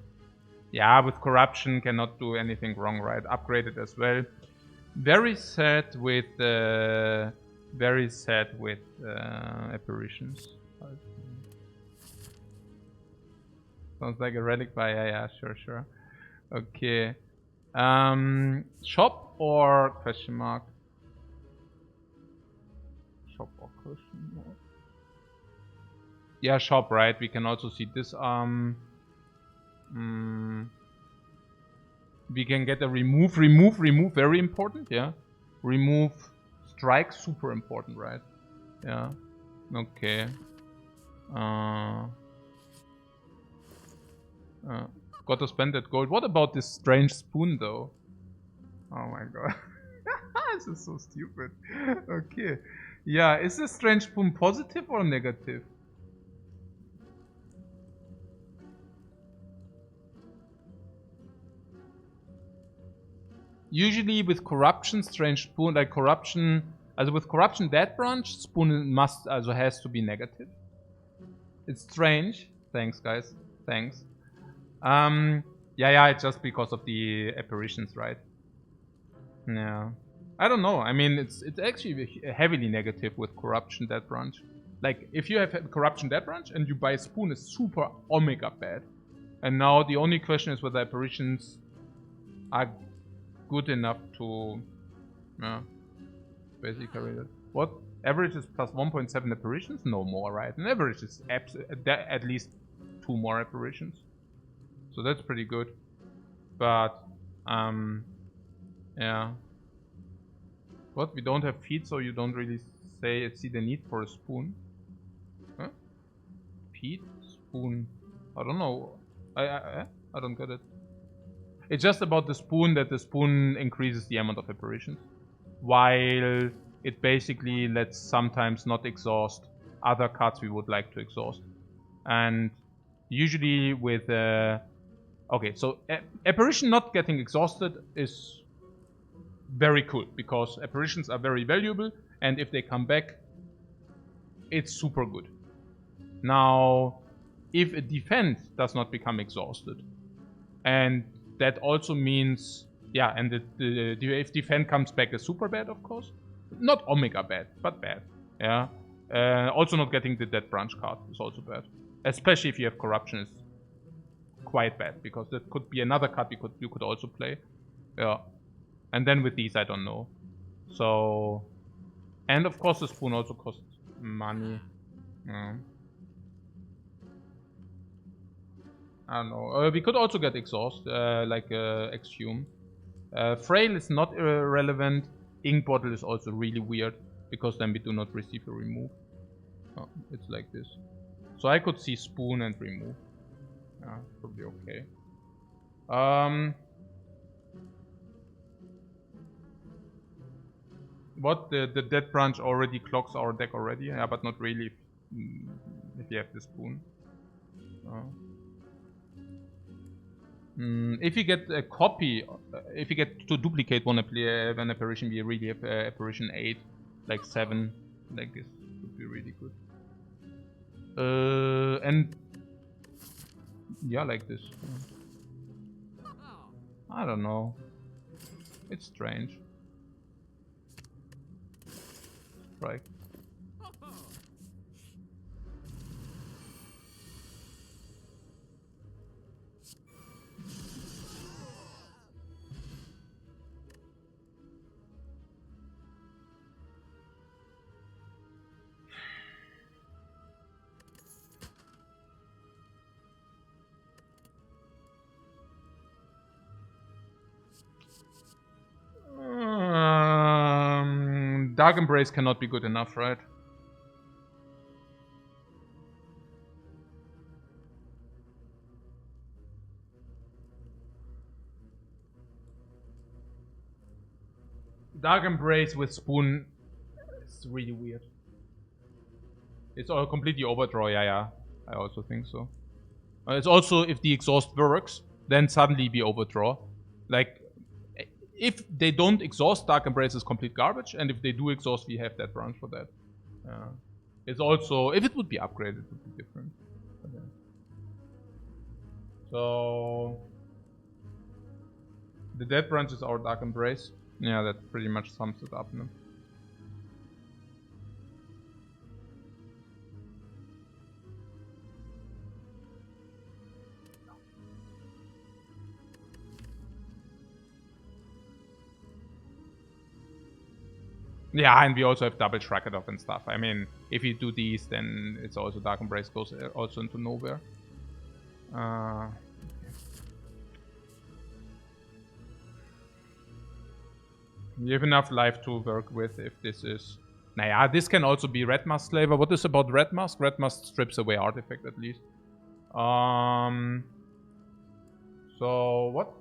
Yeah, with corruption cannot do anything wrong, right? Upgraded as well. Very sad with apparitions. Sounds like a relic buy. Yeah, sure. Okay. Shop or question mark? Shop or question mark? Yeah, shop, right? We can also see this we can get a remove, very important, yeah. Remove strike, super important, right? Yeah. Okay. Got to spend that gold. What about this strange spoon, though? Oh my god. This is so stupid. Okay. Yeah, is this strange spoon positive or negative? Usually with corruption, strange spoon, like corruption, also with corruption dead branch, spoon must, also has to be negative. It's strange. Thanks, guys. Thanks. Yeah, it's just because of the apparitions, right? Yeah. I don't know. I mean, it's actually heavily negative with corruption dead branch. Like, if you have corruption dead branch and you buy a spoon, it's super omega bad. And now the only question is whether apparitions are good enough to, yeah, basically that. What? Average is plus 1.7 apparitions? No more, right? An average is at least 2 more apparitions. So that's pretty good. But, yeah. What? We don't have feet, so you don't really see the need for a spoon. Huh? Feet? Spoon. I don't know. I don't get it. It's just about the spoon, that the spoon increases the amount of apparitions. While it basically lets sometimes not exhaust other cards we would like to exhaust. And usually with... okay, so apparition not getting exhausted is very cool, because apparitions are very valuable, and if they come back, it's super good. Now, if a defense does not become exhausted, and that also means, yeah, and if defense comes back is super bad, of course. Not omega bad, but bad. Yeah. Also not getting the dead branch card is also bad. Especially if you have corruption, is quite bad, because that could be another card you could also play. Yeah. And then with these, I don't know. So, and of course the spoon also costs money. Yeah. I don't know. We could also get exhaust, like exhume. Frail is not irrelevant. Ink bottle is also really weird, because then we do not receive a remove. Oh, it's like this. So I could see spoon and remove. Yeah, probably okay. What? The dead branch already clocks our deck already? Yeah, but not really if you have the spoon. If you get a copy, if you get to duplicate one apparition, we really have apparition 8, like 7, like this would be really good. And yeah, like this. I don't know. It's strange. Right. Dark Embrace cannot be good enough, right? Dark Embrace with spoon is really weird. It's all completely overdraw, yeah. I also think so. It's also, if the exhaust works, then suddenly we overdraw. Like, if they don't exhaust, Dark Embrace is complete garbage, and if they do exhaust, we have that branch for that. It's also, if it would be upgraded, it would be different. Okay. So, the dead branch is our Dark Embrace. Yeah, that pretty much sums it up, no? Yeah, and we also have double Shrug It Off and stuff. I mean, if you do these, then it's also Dark Embrace goes also into nowhere. You have enough life to work with if this is... Naja, this can also be Red Mask Slaver. What is about Red Mask? Red Mask strips away artifact at least. So what?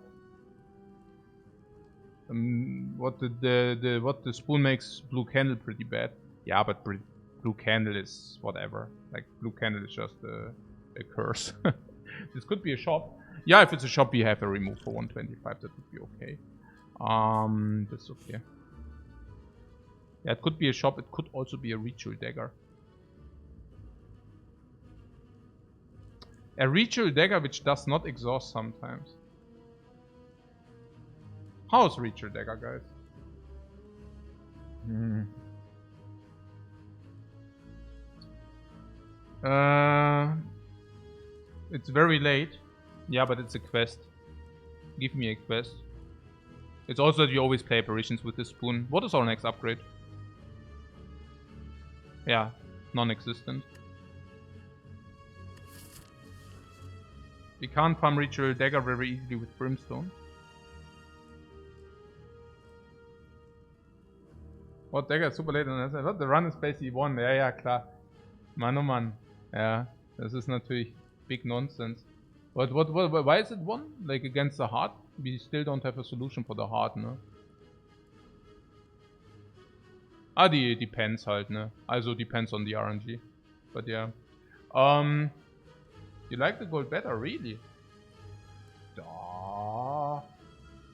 What the spoon makes Blue Candle pretty bad. Yeah, but Blue Candle is whatever. Like Blue Candle is just a curse. This could be a shop. Yeah, if it's a shop, we have a remove for 125. That would be okay. That's okay. Yeah, it could be a shop. It could also be a Ritual Dagger. A Ritual Dagger which does not exhaust sometimes. How's Ritual Dagger, guys? It's very late. Yeah, but it's a quest. Give me a quest. It's also that you always play apparitions with this spoon. What is our next upgrade? Yeah, non-existent. We can't farm Ritual Dagger very easily with Brimstone. What Dagger super late on das? What? The run is basically one. Ja, ja, klar. Mann, oh Mann. Ja, das ist natürlich big nonsense. But why is it one? Like against the heart? We still don't have a solution for the heart, ne? Ah, die depends halt, ne? Also depends on the RNG. But yeah. You like the gold better, really? Da.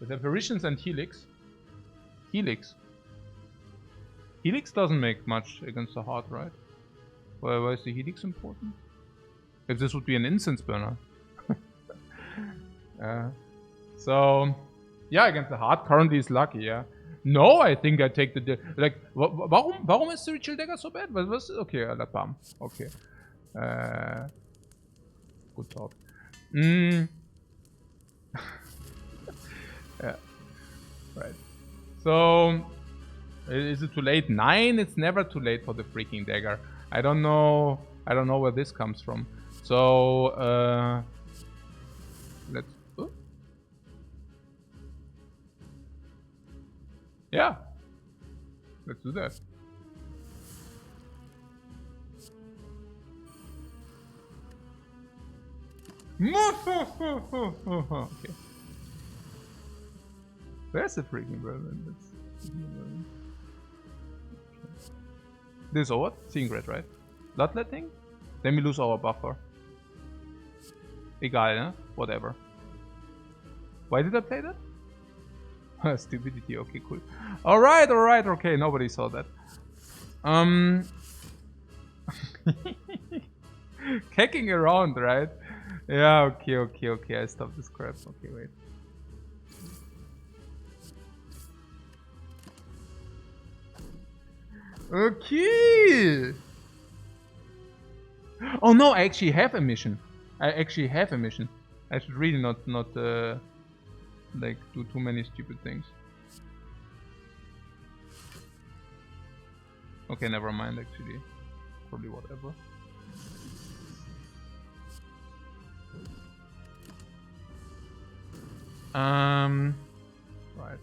With apparitions and Helix. Helix. Helix doesn't make much against the heart, right? Why is the Helix important? If this would be an incense burner. So, yeah, against the heart currently is lucky, yeah. No, I think I take the... Like, warum is the Ritual Dagger so bad? Was okay, bam. Okay. Good talk. Yeah. Right. So, is it too late? 9? It's never too late for the freaking dagger. I don't know where this comes from. So, let's... Oh. Yeah. Let's do that. Okay. Where's the freaking vermin? This is what? Secret, right? Bloodletting? Then we lose our buffer. Egal, ne? Whatever. Why did I play that? Stupidity, okay, cool. Alright, okay, nobody saw that. Kicking around, right? Yeah, okay, I stopped this crap. Okay, wait. Okay! Oh no, I actually have a mission. I should really not like do too many stupid things. Okay, never mind actually. Probably whatever. Right.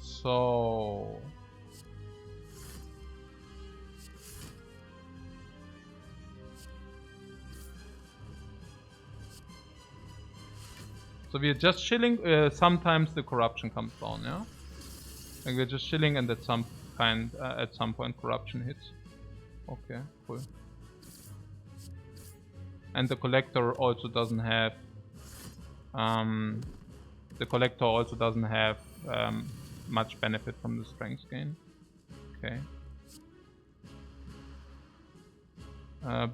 So we are just chilling. Sometimes the corruption comes down, yeah. Like we're just chilling, and at some point corruption hits. Okay, cool. And the collector also doesn't have. Much benefit from the strength gain. Okay.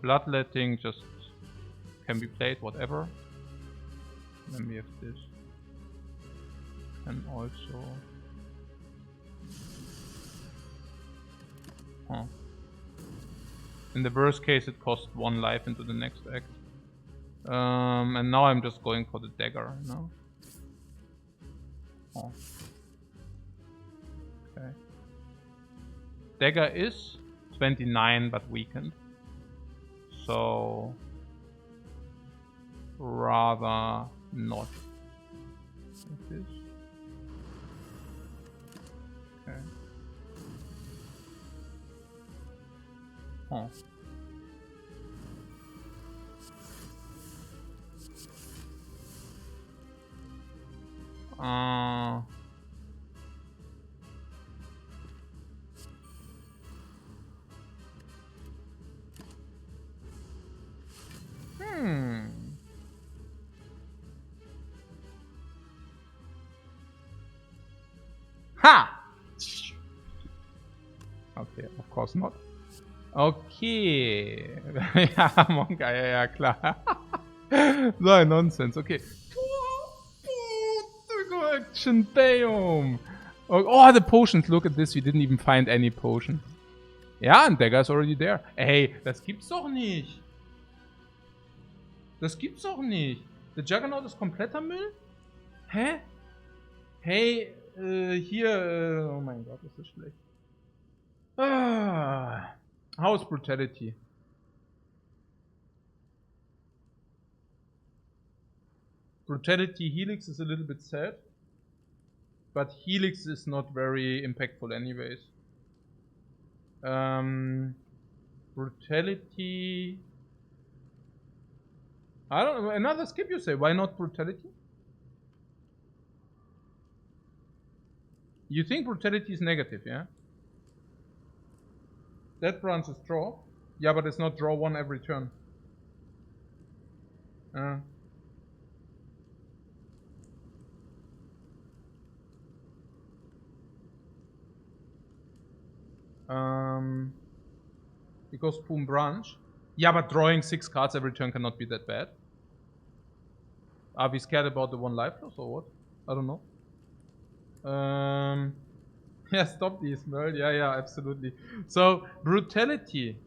Bloodletting just can be played, whatever. Then we have this. And also... Huh. In the worst case it costs 1 life into the next act. And now I'm just going for the dagger, no? Oh. Okay. Dagger is 29 but weakened. So rather not. Like this. Okay. Huh. Ha! Okay, of course not. Okay. Ja, Monka, ja, klar. So ein Nonsens, okay. Action, damn! Oh, the potions, look at this, we didn't even find any potion. Ja, and Dagger is already there. Ey, das gibt's doch nicht. Das gibt's doch nicht. Der Juggernaut ist kompletter Müll? Hä? Hey, hier, oh mein Gott, das ist schlecht. Ah, House Brutality. Brutality Helix is a little bit sad. But Helix is not very impactful anyways. Brutality... I don't know, another skip you say, why not Brutality? You think Brutality is negative, yeah? That branch is draw. Yeah, but it's not draw one every turn. Because boom branch. Yeah, but drawing 6 cards every turn cannot be that bad. Are we scared about the 1 life loss or what? I don't know. Yeah, stop these, Merl. Yeah, absolutely. So, Brutality.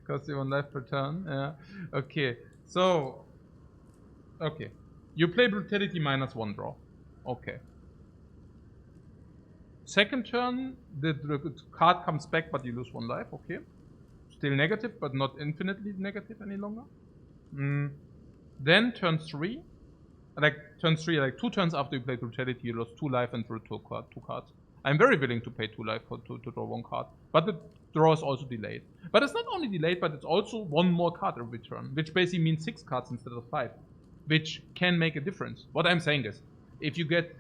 Cost you 1 life per turn. Yeah. Okay. So. Okay. You play Brutality minus 1 draw. Okay. Second turn, the card comes back, but you lose 1 life. Okay. Still negative, but not infinitely negative any longer. Then turn 3. Like, turn 3, like 2 turns after you play Brutality, you lost 2 life and drew 2 cards. I'm very willing to pay 2 life to draw 1 card. But the draw is also delayed. But it's not only delayed, but it's also 1 more card every turn. Which basically means 6 cards instead of 5. Which can make a difference. What I'm saying is, if you get...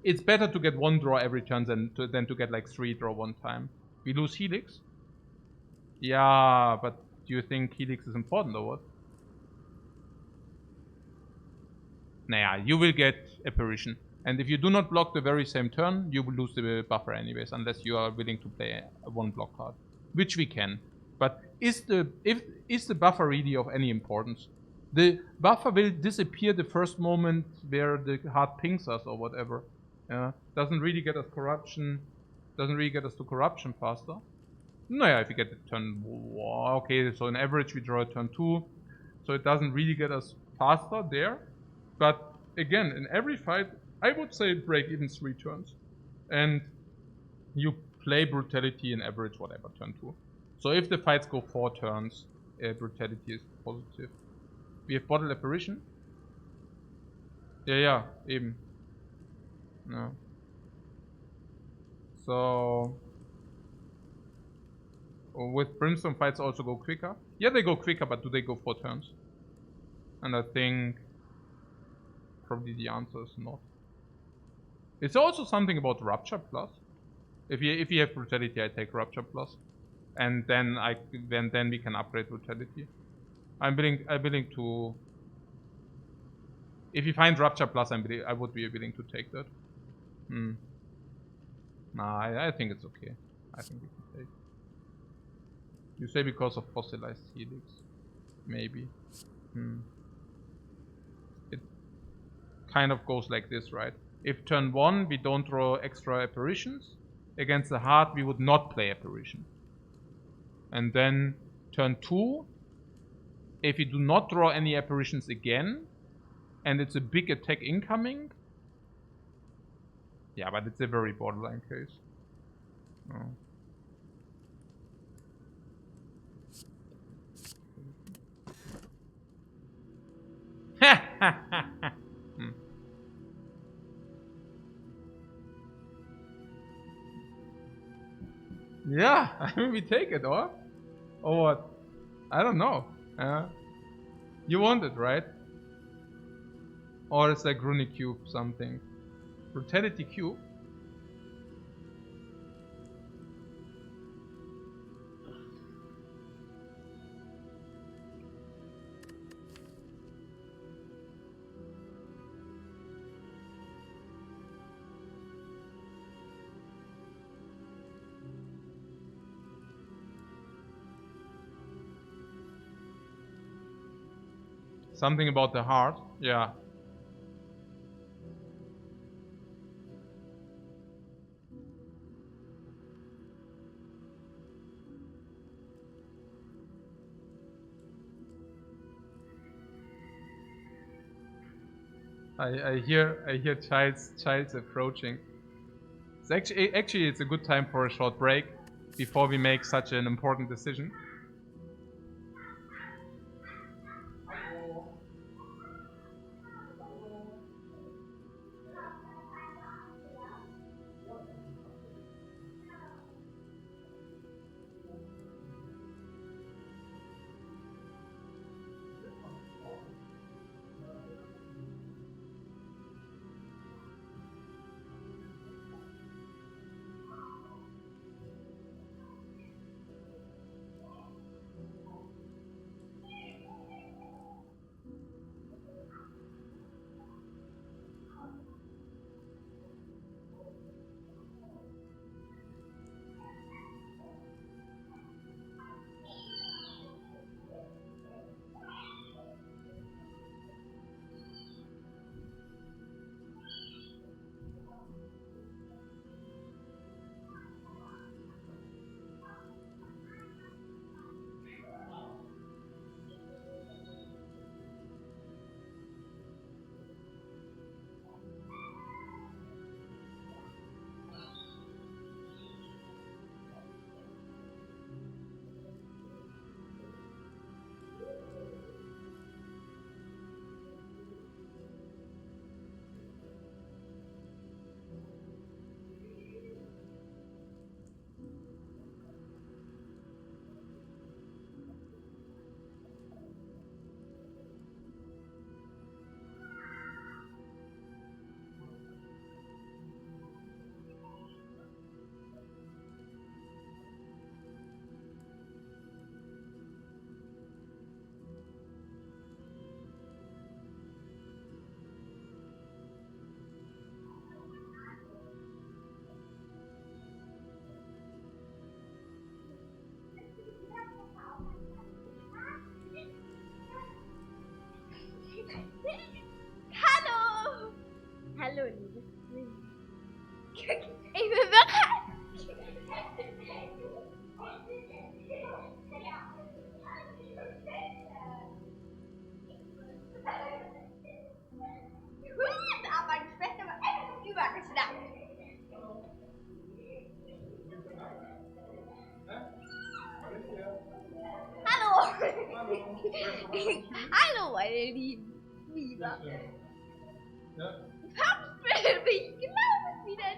It's better to get 1 draw every turn than to get like 3 draw 1 time. We lose Helix. Yeah, but do you think Helix is important or what? Nah, you will get Apparition. And if you do not block the very same turn, you will lose the buffer anyways, unless you are willing to play a 1 block card. Which we can. But is the buffer really of any importance? The buffer will disappear the first moment where the hard pings us or whatever. Doesn't really get us corruption. Doesn't really get us to corruption faster. No, yeah, if you get the turn... Okay, so on average we draw a turn 2. So it doesn't really get us faster there. But again, in every fight, I would say break even 3 turns. And you play Brutality in average whatever, turn 2. So if the fights go 4 turns, Brutality is positive. We have Bottle Apparition. Yeah, eben. No. So... With Brimstone fights also go quicker. Yeah, they go quicker, but do they go 4 turns? And I think... probably the answer is not. It's also something about Rupture Plus. If you have Brutality, I take Rupture Plus. And then then we can upgrade Brutality. I'm willing to... If you find Rupture Plus, I would be willing to take that. Nah, I think it's okay. I think we can take. You say because of Fossilized Helix? Maybe. It kind of goes like this, right? If turn 1 we don't draw extra apparitions, against the heart we would not play apparition. And then turn 2 If you do not draw any apparitions again, and it's a big attack incoming. Yeah, but it's a very borderline case. Oh. Hmm. Yeah, I mean, we take it, or what? I don't know. You want it, right? Or it's like Runic Cube something. Brutality Cube? Something about the heart? Yeah. I hear child's approaching. It's actually it's a good time for a short break before we make such an important decision. Hallo! Hallo, liebes Kind. Ich bin bereit. Aber meine Schwester war einfach übergeschnappt. Hallo! Hallo, meine Lieben. Lieber. Ja. Papst mich, glaube es wieder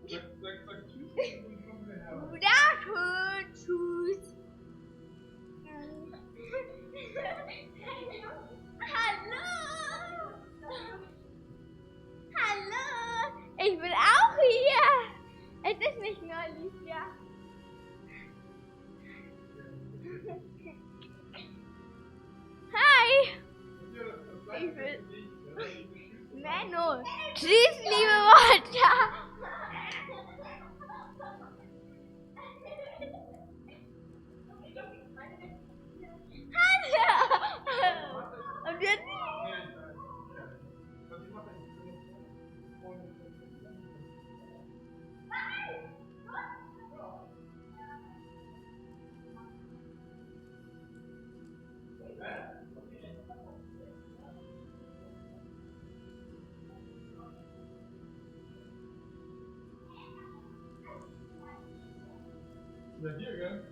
nicht. Sag tschüss und komm wieder her. Wunderschön, tschüss. Hallo! Hallo! Ich bin auch hier! Es ist nicht nur Alicia. Hi! Ich bin... Menno! Tschüss, liebe Mutter! Hallo! Und jetzt... Ja, hier, gell?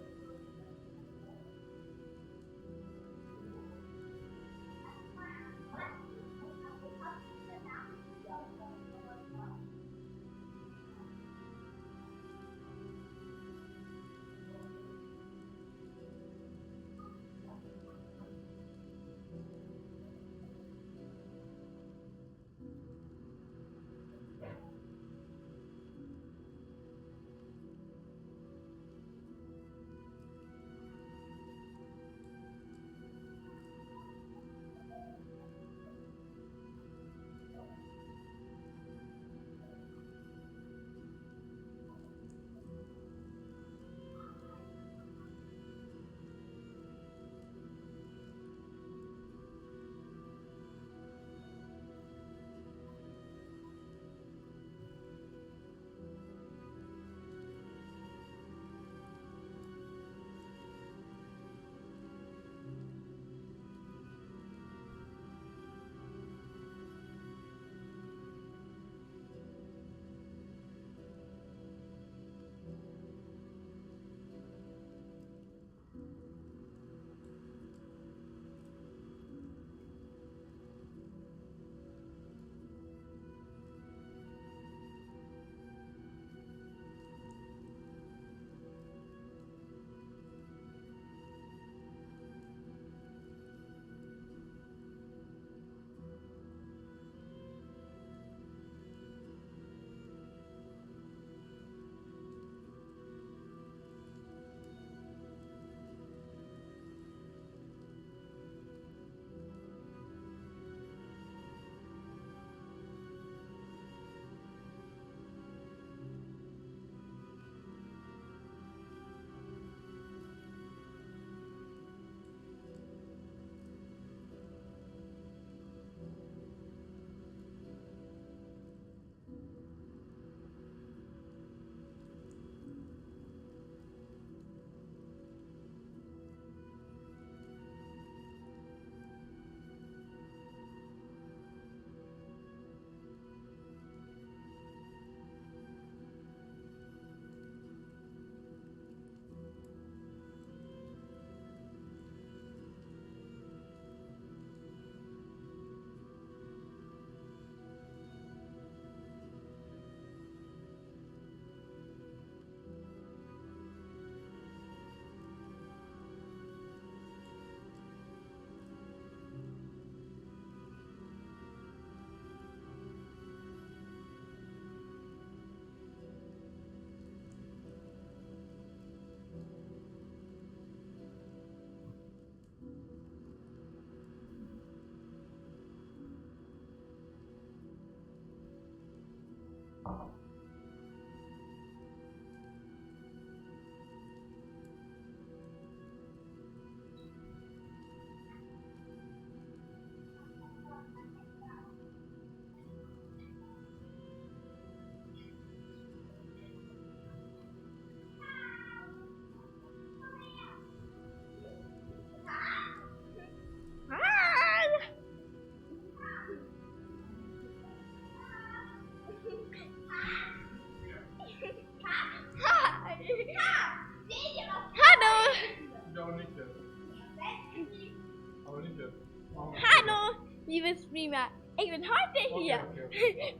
Hallo, liebe Streamer. Ich bin heute hier.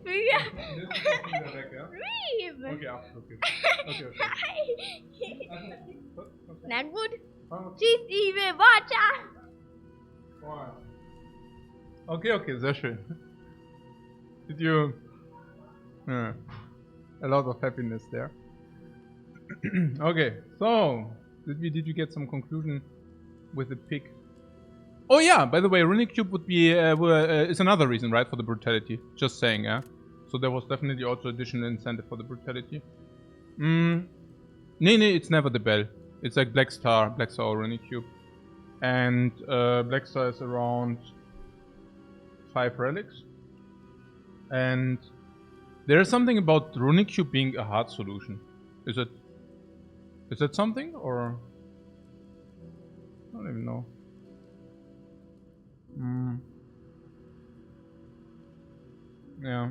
Früher. Stream. Okay, absolut. Okay. Na gut. Tschüss, liebe Watcher. Okay, sehr schön. Did you... Yeah, a lot of happiness there. Okay, so... Did you get some conclusion with the pick? Oh yeah, by the way, Runic Cube would be... is another reason, right, for the brutality. Just saying, yeah? So there was definitely also additional incentive for the brutality. Nee, it's never the bell. It's like Black Star or Runic Cube. And Black Star is around 5 relics. And there is something about Runic Cube being a hard solution. Is it something, or... I don't even know. Yeah.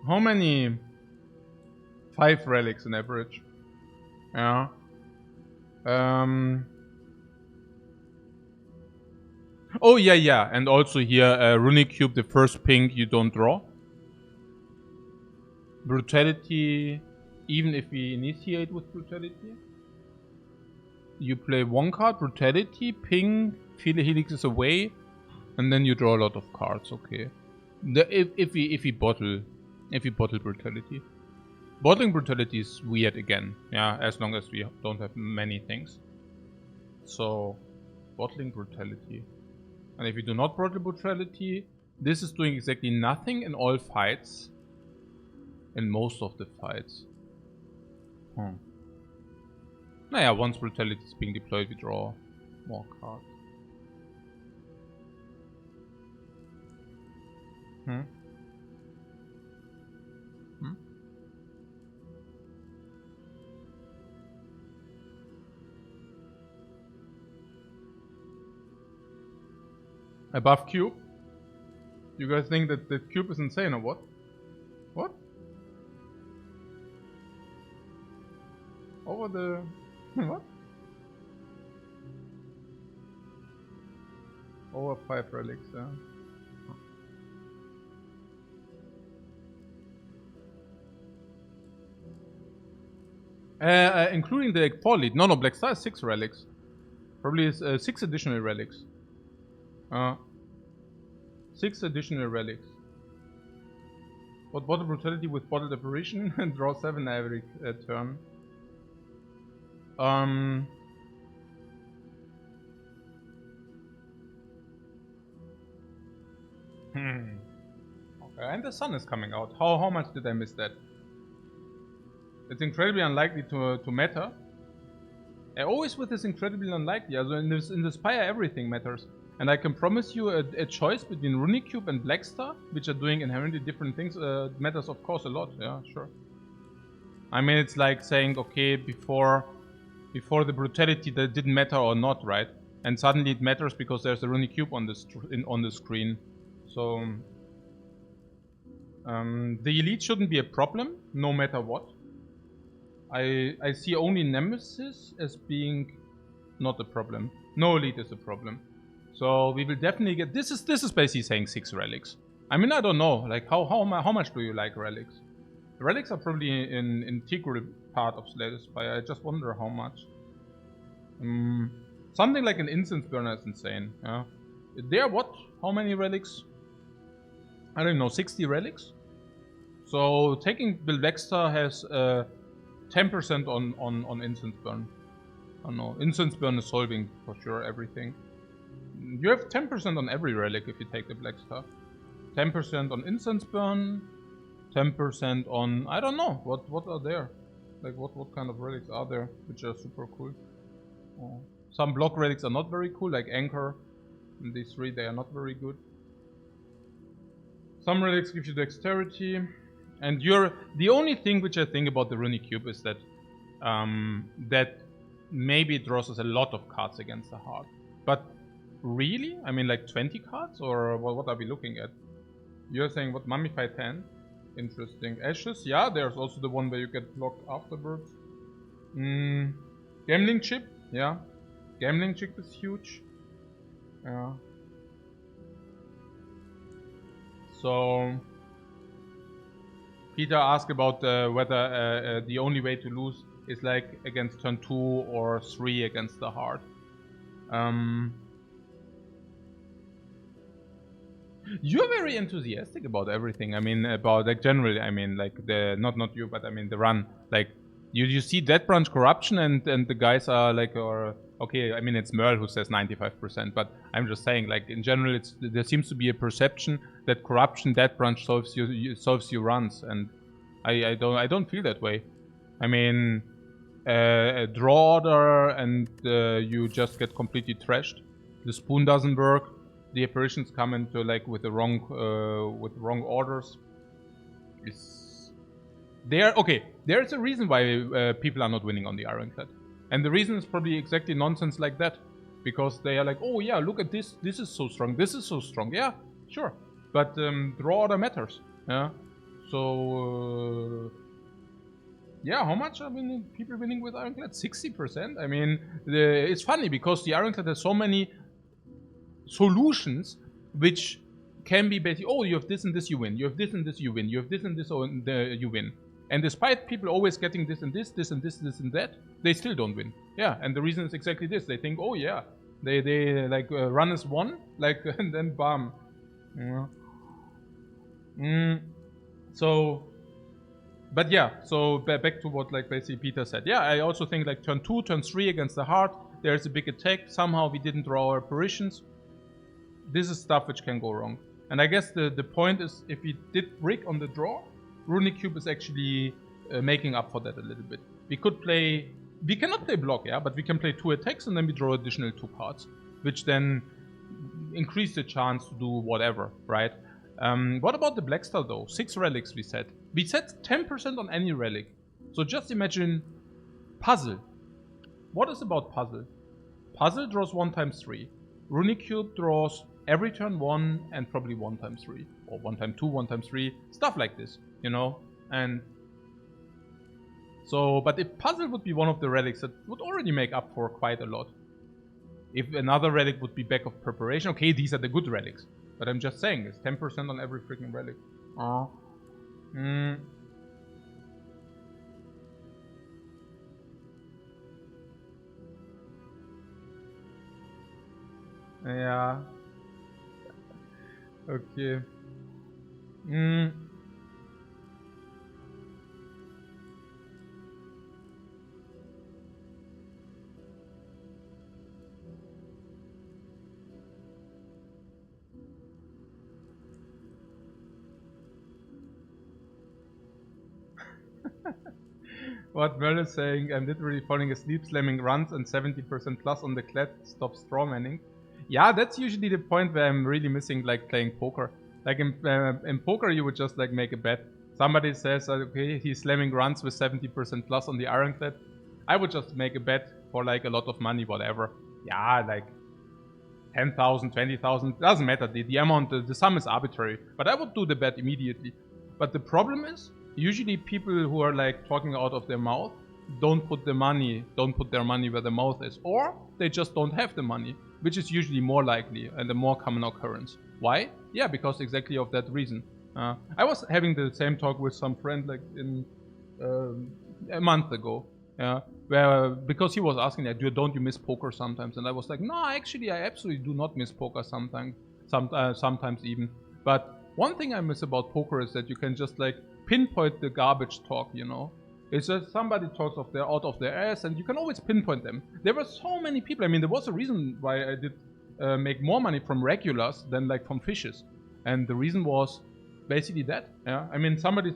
How many? 5 relics in average. Yeah. Oh yeah. And also here, Runic Cube, the first ping you don't draw. Brutality, even if we initiate with Brutality. You play 1 card, Brutality, ping, Helix is away, and then you draw a lot of cards. Okay. If we bottle Brutality. Bottling Brutality is weird again, yeah, as long as we don't have many things. So, bottling Brutality. And if we do not bottle Brutality, this is doing exactly nothing in all fights. In most of the fights. Naja, once Brutality is being deployed, we draw more cards. Above cube? You guys think that the cube is insane or what? What? Over the... what? Over 5 relics, yeah. Including the 4 lead. No, Black Star is 6 relics. Probably is 6 additional relics. 6 additional relics. What bottle Brutality with bottled apparition and draw 7 every turn. Okay, and the sun is coming out. How much did I miss that? It's incredibly unlikely to matter. Always with this incredibly unlikely. Also in the Spire everything matters. And I can promise you a choice between Runic Cube and Black Star, which are doing inherently different things, matters of course a lot. Yeah, sure. I mean, it's like saying, okay, before the Brutality that didn't matter or not, right? And suddenly it matters because there's a Runic Cube on the screen. So the elite shouldn't be a problem, no matter what. I see only Nemesis as being not a problem. No elite is a problem. So we will definitely get... This is basically saying 6 relics. I mean, I don't know. Like, how much do you like relics? Relics are probably an integral part of Slay the Spire. I just wonder how much. Something like an incense burner is insane. Yeah. There, what? How many relics? I don't know, 60 relics? So taking the Black Star has 10% on incense burn. I don't know. Incense burn is solving for sure everything. You have 10% on every relic if you take the Black Star. 10% on incense burn. 10% on... I don't know. What are there? Like what kind of relics are there which are super cool? Some block relics are not very cool, like Anchor. And these 3, they are not very good. Some relics give you dexterity. And the only thing which I think about the Runic Cube is that that maybe it draws us a lot of cards against the heart. But really? I mean, like 20 cards? Or what are we looking at? You're saying what? Mummified Hand? Interesting. Ashes? Yeah, there's also the one where you get blocked afterwards. Gambling Chip? Yeah. Gambling Chip is huge. Yeah. So... Peter asked about whether the only way to lose is like against turn 2 or 3 against the heart. You're very enthusiastic about everything. I mean, about like generally. I mean, like the not you, but I mean the run. Like you see Dead Branch Corruption, and the guys are like, or okay. I mean, it's Merle who says 95%, but I'm just saying, like in general, there seems to be a perception that Corruption, Dead Branch solves your runs, and I don't feel that way. I mean, draw order and you just get completely trashed. The spoon doesn't work. The apparitions come into like with wrong orders. There's a reason why people are not winning on the Ironclad, and the reason is probably exactly nonsense like that, because they are like, oh yeah, look at this. This is so strong. This is so strong. Yeah, sure, but draw order matters. Yeah, So yeah, how much are people winning with Ironclad? 60%? I mean, it's funny because the Ironclad has so many solutions which can be basically, oh, you have this and this, you win. You have this and this, you win. You have this and this, you win. And despite people always getting this and this, this and this, this and that, they still don't win. Yeah, and the reason is exactly this. They think, oh yeah, they like run as one, like, and then bam. Yeah. So, but yeah, so back to what like basically Peter said. Yeah, I also think like turn 2, turn 3 against the heart, there's a big attack. Somehow we didn't draw our apparitions. This is stuff which can go wrong. And I guess the point is, if we did brick on the draw, Runic Cube is actually making up for that a little bit. We could play, we cannot play block, yeah, but we can play 2 attacks and then we draw additional 2 cards, which then increase the chance to do whatever, right? What about the Black Star though? 6 relics we set. We set 10% on any relic. So just imagine Puzzle. What is about Puzzle? Puzzle draws 1 times 3. Runic Cube draws every turn 1 and probably 1 times 3. Or 1 times 2, 1 times 3. Stuff like this, you know? And so, but if Puzzle would be one of the relics that would already make up for quite a lot. If another relic would be Back of Preparation, okay, these are the good relics. But I'm just saying, it's 10% on every freaking relic. Yeah. Okay. What Merle is saying, I'm literally falling asleep, slamming runs and 70% plus on the clad, stop strawmanning. Yeah, that's usually the point where I'm really missing like playing poker. Like in poker you would just like make a bet. Somebody says, okay, he's slamming runs with 70% plus on the Ironclad. I would just make a bet for like a lot of money, whatever. Yeah, like 10,000, 20,000, doesn't matter. The amount, the sum is arbitrary. But I would do the bet immediately. But the problem is, usually people who are like talking out of their mouth don't put their money where their mouth is. Or they just don't have the money, which is usually more likely and a more common occurrence. Why? Yeah, because exactly of that reason. I was having the same talk with some friend like in a month ago. Where because he was asking like, don't you miss poker sometimes? And I was like, no, actually I absolutely do not miss poker sometimes even. But one thing I miss about poker is that you can just like pinpoint the garbage talk, you know. It's just somebody talks out of their ass and you can always pinpoint them. There were so many people. I mean, there was a reason why I did make more money from regulars than like from fishes. And the reason was basically that. Yeah, I mean, somebody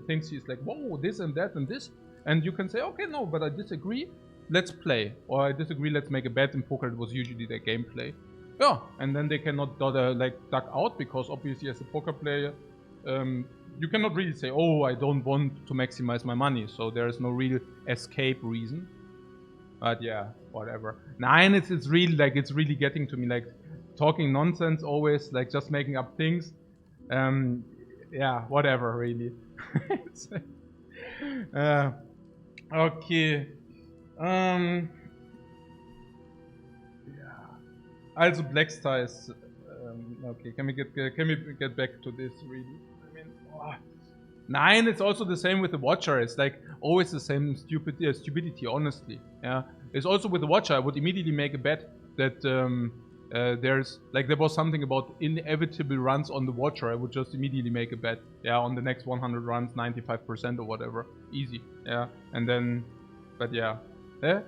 thinks he's like, whoa, this and that and this. And you can say, okay, no, but I disagree. Let's play. Or I disagree, let's make a bet. In poker, it was usually their gameplay. Yeah, and then they cannot like duck out because obviously as a poker player, you cannot really say, oh, I don't want to maximize my money. So there is no real escape reason. But yeah, whatever. Nine, it's really like, it's really getting to me, like talking nonsense always, like just making up things. Yeah, whatever, really. Okay. Yeah. Also Black Star is okay. Can we get back to this really? I mean, Nine. It's also the same with the Watcher. It's like always the same stupidity. Honestly, yeah. It's also with the Watcher. I would immediately make a bet that there was something about inevitable runs on the Watcher. I would just immediately make a bet. Yeah, on the next 100 runs, 95% or whatever. Easy. Yeah, and then, but yeah. Yeah.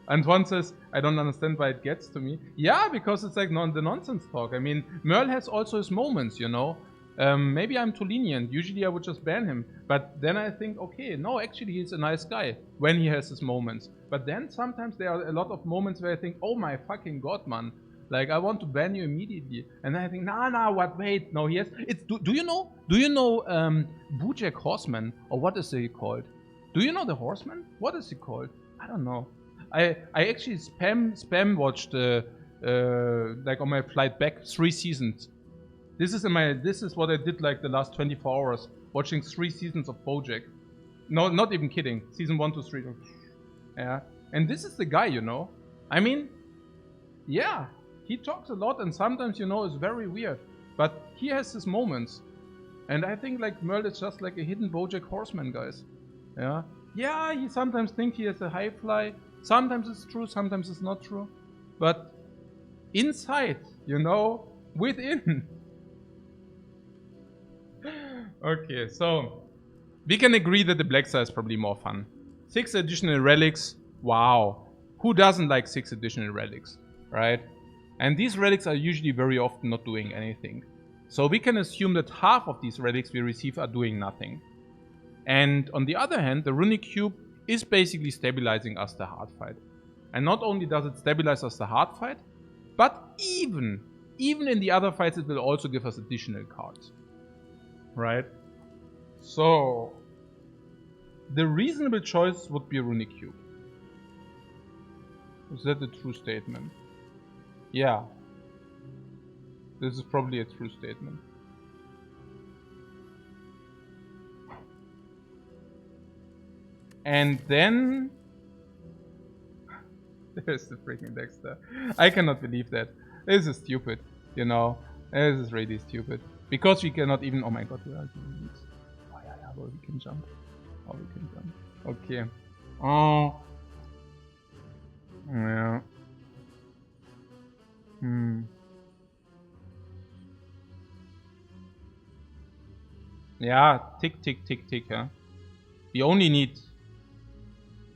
And one says, I don't understand why it gets to me. Yeah, because it's like the nonsense talk. I mean, Merle has also his moments, you know. Maybe I'm too lenient. Usually I would just ban him. But then I think, okay, no, actually he's a nice guy when he has his moments. But then sometimes there are a lot of moments where I think, oh my fucking god, man. Like, I want to ban you immediately. And then I think, nah, what, wait, no, he has... Do you know Bojack Horseman? Or what is he called? Do you know the Horseman? What is he called? I don't know. I actually spam watched, like on my flight back, 3 seasons. This is what I did like the last 24 hours. watching 3 seasons of BoJack. No, not even kidding. Season 1 to 3. Yeah. And this is the guy, you know. I mean, yeah, he talks a lot and sometimes, you know, it's very weird. But he has his moments. And I think like Merle is just like a hidden BoJack Horseman, guys. Yeah. Yeah, he sometimes thinks he has a high fly. Sometimes it's true, sometimes it's not true. But inside, you know, within. Okay, so we can agree that the Black Star is probably more fun. 6 additional relics. Wow. Who doesn't like 6 additional relics, right? And these relics are usually very often not doing anything. So we can assume that half of these relics we receive are doing nothing. And on the other hand, the Runic Cube is basically stabilizing us the hard fight. And not only does it stabilize us the hard fight, but even in the other fights it will also give us additional cards. Right? So the reasonable choice would be a Runic Cube. Is that a true statement? Yeah. This is probably a true statement. And then there's the freaking Dexter. I cannot believe that. This is stupid, you know. This is really stupid. Because we cannot even... Oh my god, where are these? Oh yeah, well, we can jump. Oh, we can jump. Okay. Oh. Yeah. Yeah, tick, tick, tick, tick, huh? We only need...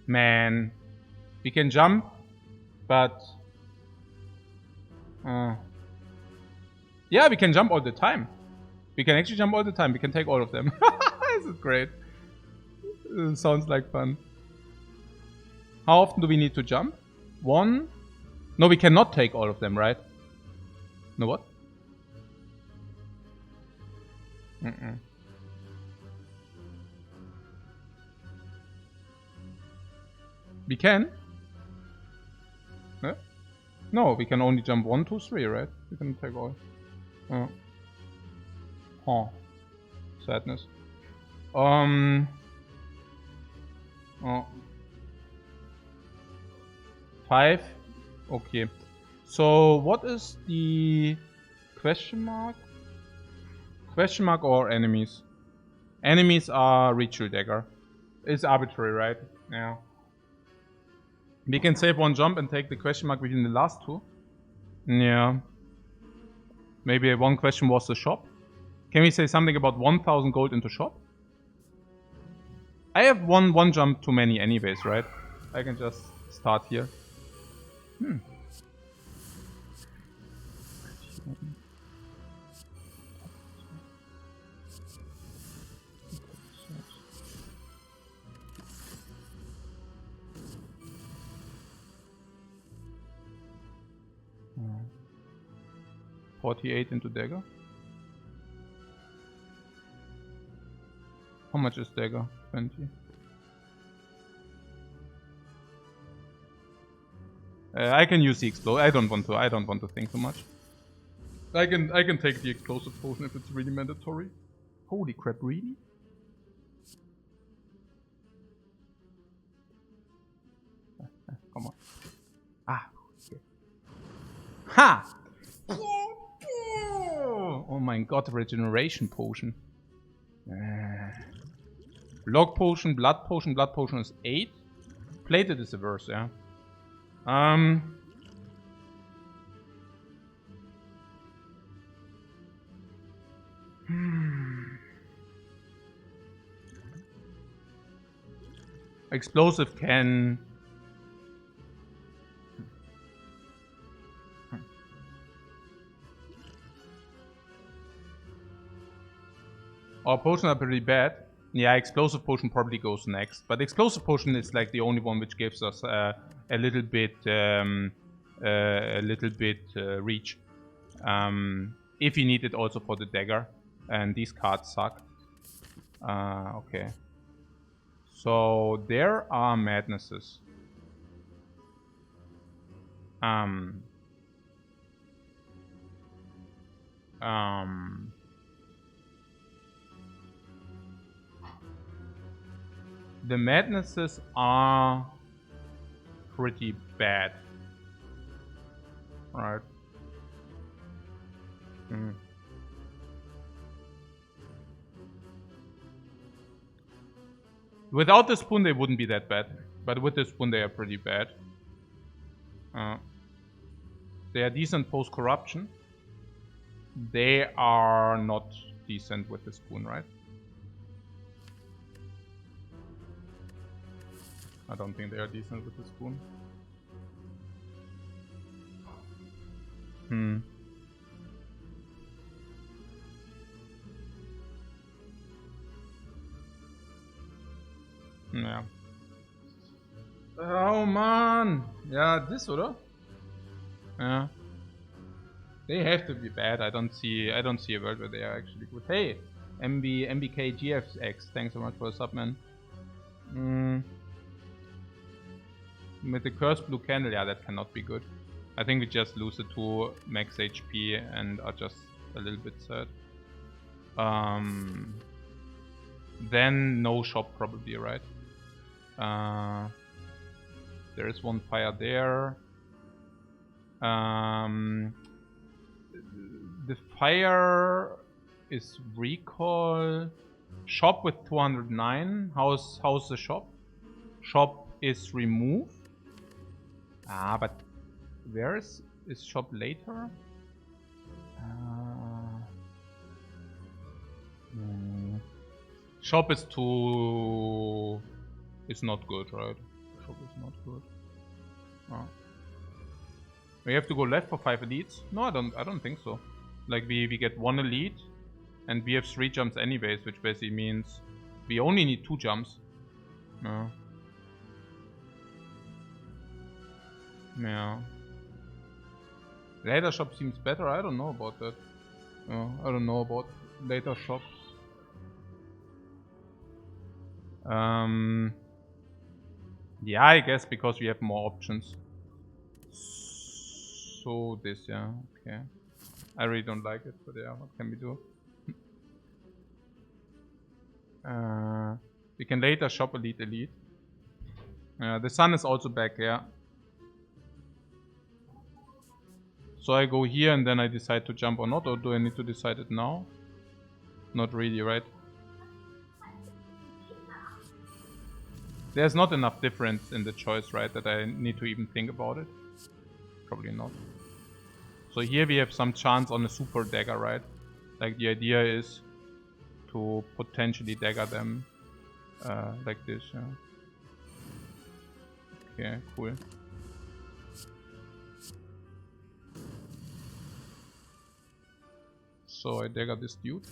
Man. We can jump, but... yeah, we can jump all the time. We can actually jump all the time. We can take all of them. This is great. This sounds like fun. How often do we need to jump? 1? No, we cannot take all of them, right? No, what? We can? No, we can only jump 1, 2, 3, right? We can take all. Huh. Sadness. Oh. 5? Okay. So, what is the question mark? Question mark or enemies? Enemies are Ritual Dagger. It's arbitrary, right? Yeah. We can save 1 jump and take the question mark within the last 2. Yeah. Maybe 1 question was the shop. Can we say something about 1000 gold into shop? I have one jump too many anyways, right? I can just start here. Hmm. 48 into dagger. How much is dagger? 20. I can use the explode. I don't want to think too much. I can take the explosive potion if it's really mandatory. Holy crap, really? Come on. Ah. Okay. Ha! Oh my god, regeneration potion. Log potion, blood potion. Blood potion is 8. Plated is the worst, yeah. Explosive can... Our potions are pretty bad. Yeah, explosive potion probably goes next. But explosive potion is like the only one which gives us a little bit reach. If you need it also for the dagger. And these cards suck. Okay. So there are madnesses. The madnesses are pretty bad. Right. Without the spoon, they wouldn't be that bad. But with the spoon, they are pretty bad. They are decent post-corruption. They are not decent with the spoon, right? I don't think they are decent with the spoon. Ja. Oh man! Ja, this, oder? Yeah. They have to be bad. I don't see a world where they are actually good. Hey! MBK GFX, thanks so much for the sub, man. With the cursed blue candle, yeah, that cannot be good. I think we just lose the 2 max HP and are just a little bit sad. Then no shop probably, right? There is 1 fire there. The fire is recall. Shop with 209. How's the shop? Shop is remove. But where is shop later? Shop is too... It's not good, right? Shop is not good. We have to go left for 5 elites? No, I don't think so. Like we get 1 elite and we have 3 jumps anyways, which basically means we only need 2 jumps. Yeah. Later shop seems better. I don't know about that. I don't know about later shop. Yeah, I guess because we have more options. So this, yeah, okay. I really don't like it, but yeah, what can we do? We can later shop elite. The sun is also back, yeah. So I go here and then I decide to jump or not, or do I need to decide it now? Not really, right? There's not enough difference in the choice, right, that I need to even think about it? Probably not. So here we have some chance on a super dagger, right? Like the idea is to potentially dagger them like this, yeah. Okay, cool. So I dagger this dude.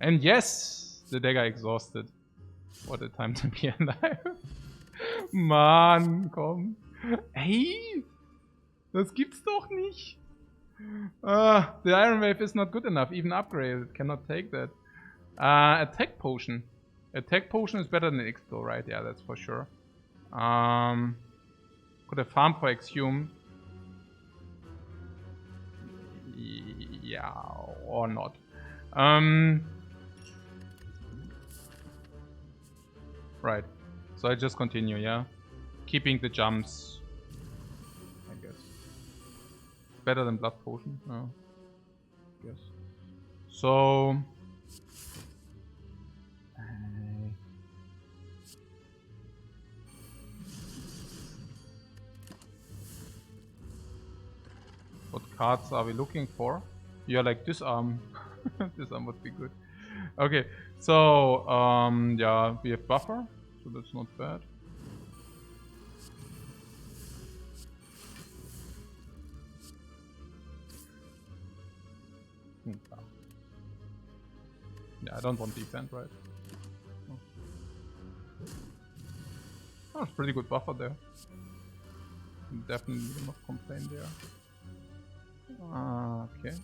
And yes! The dagger exhausted. What a time to be alive. Mann, komm. Hey! Das gibt's doch nicht! The Iron Wave is not good enough, even upgraded. Cannot take that. Attack Potion. Attack Potion is better than Explore, right? Yeah, that's for sure. Could have farmed for Exhume. Yeah, or not. Right. So I just continue, yeah? Keeping the jumps, I guess. Better than Blood Potion? No. Yes. So... What cards are we looking for? You're like disarm. Disarm would be good. Okay, so yeah, we have buffer, so that's not bad. Yeah, I don't want defense, right? Oh, it's pretty good buffer there. Definitely not complain there. Okay.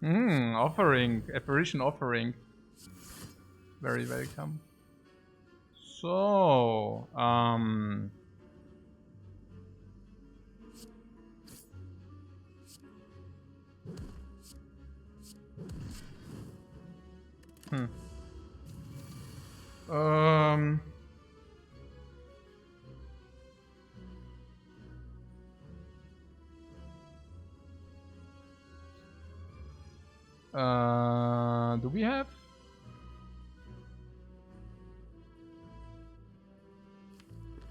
Offering. Apparition offering. Very welcome. So, do we have?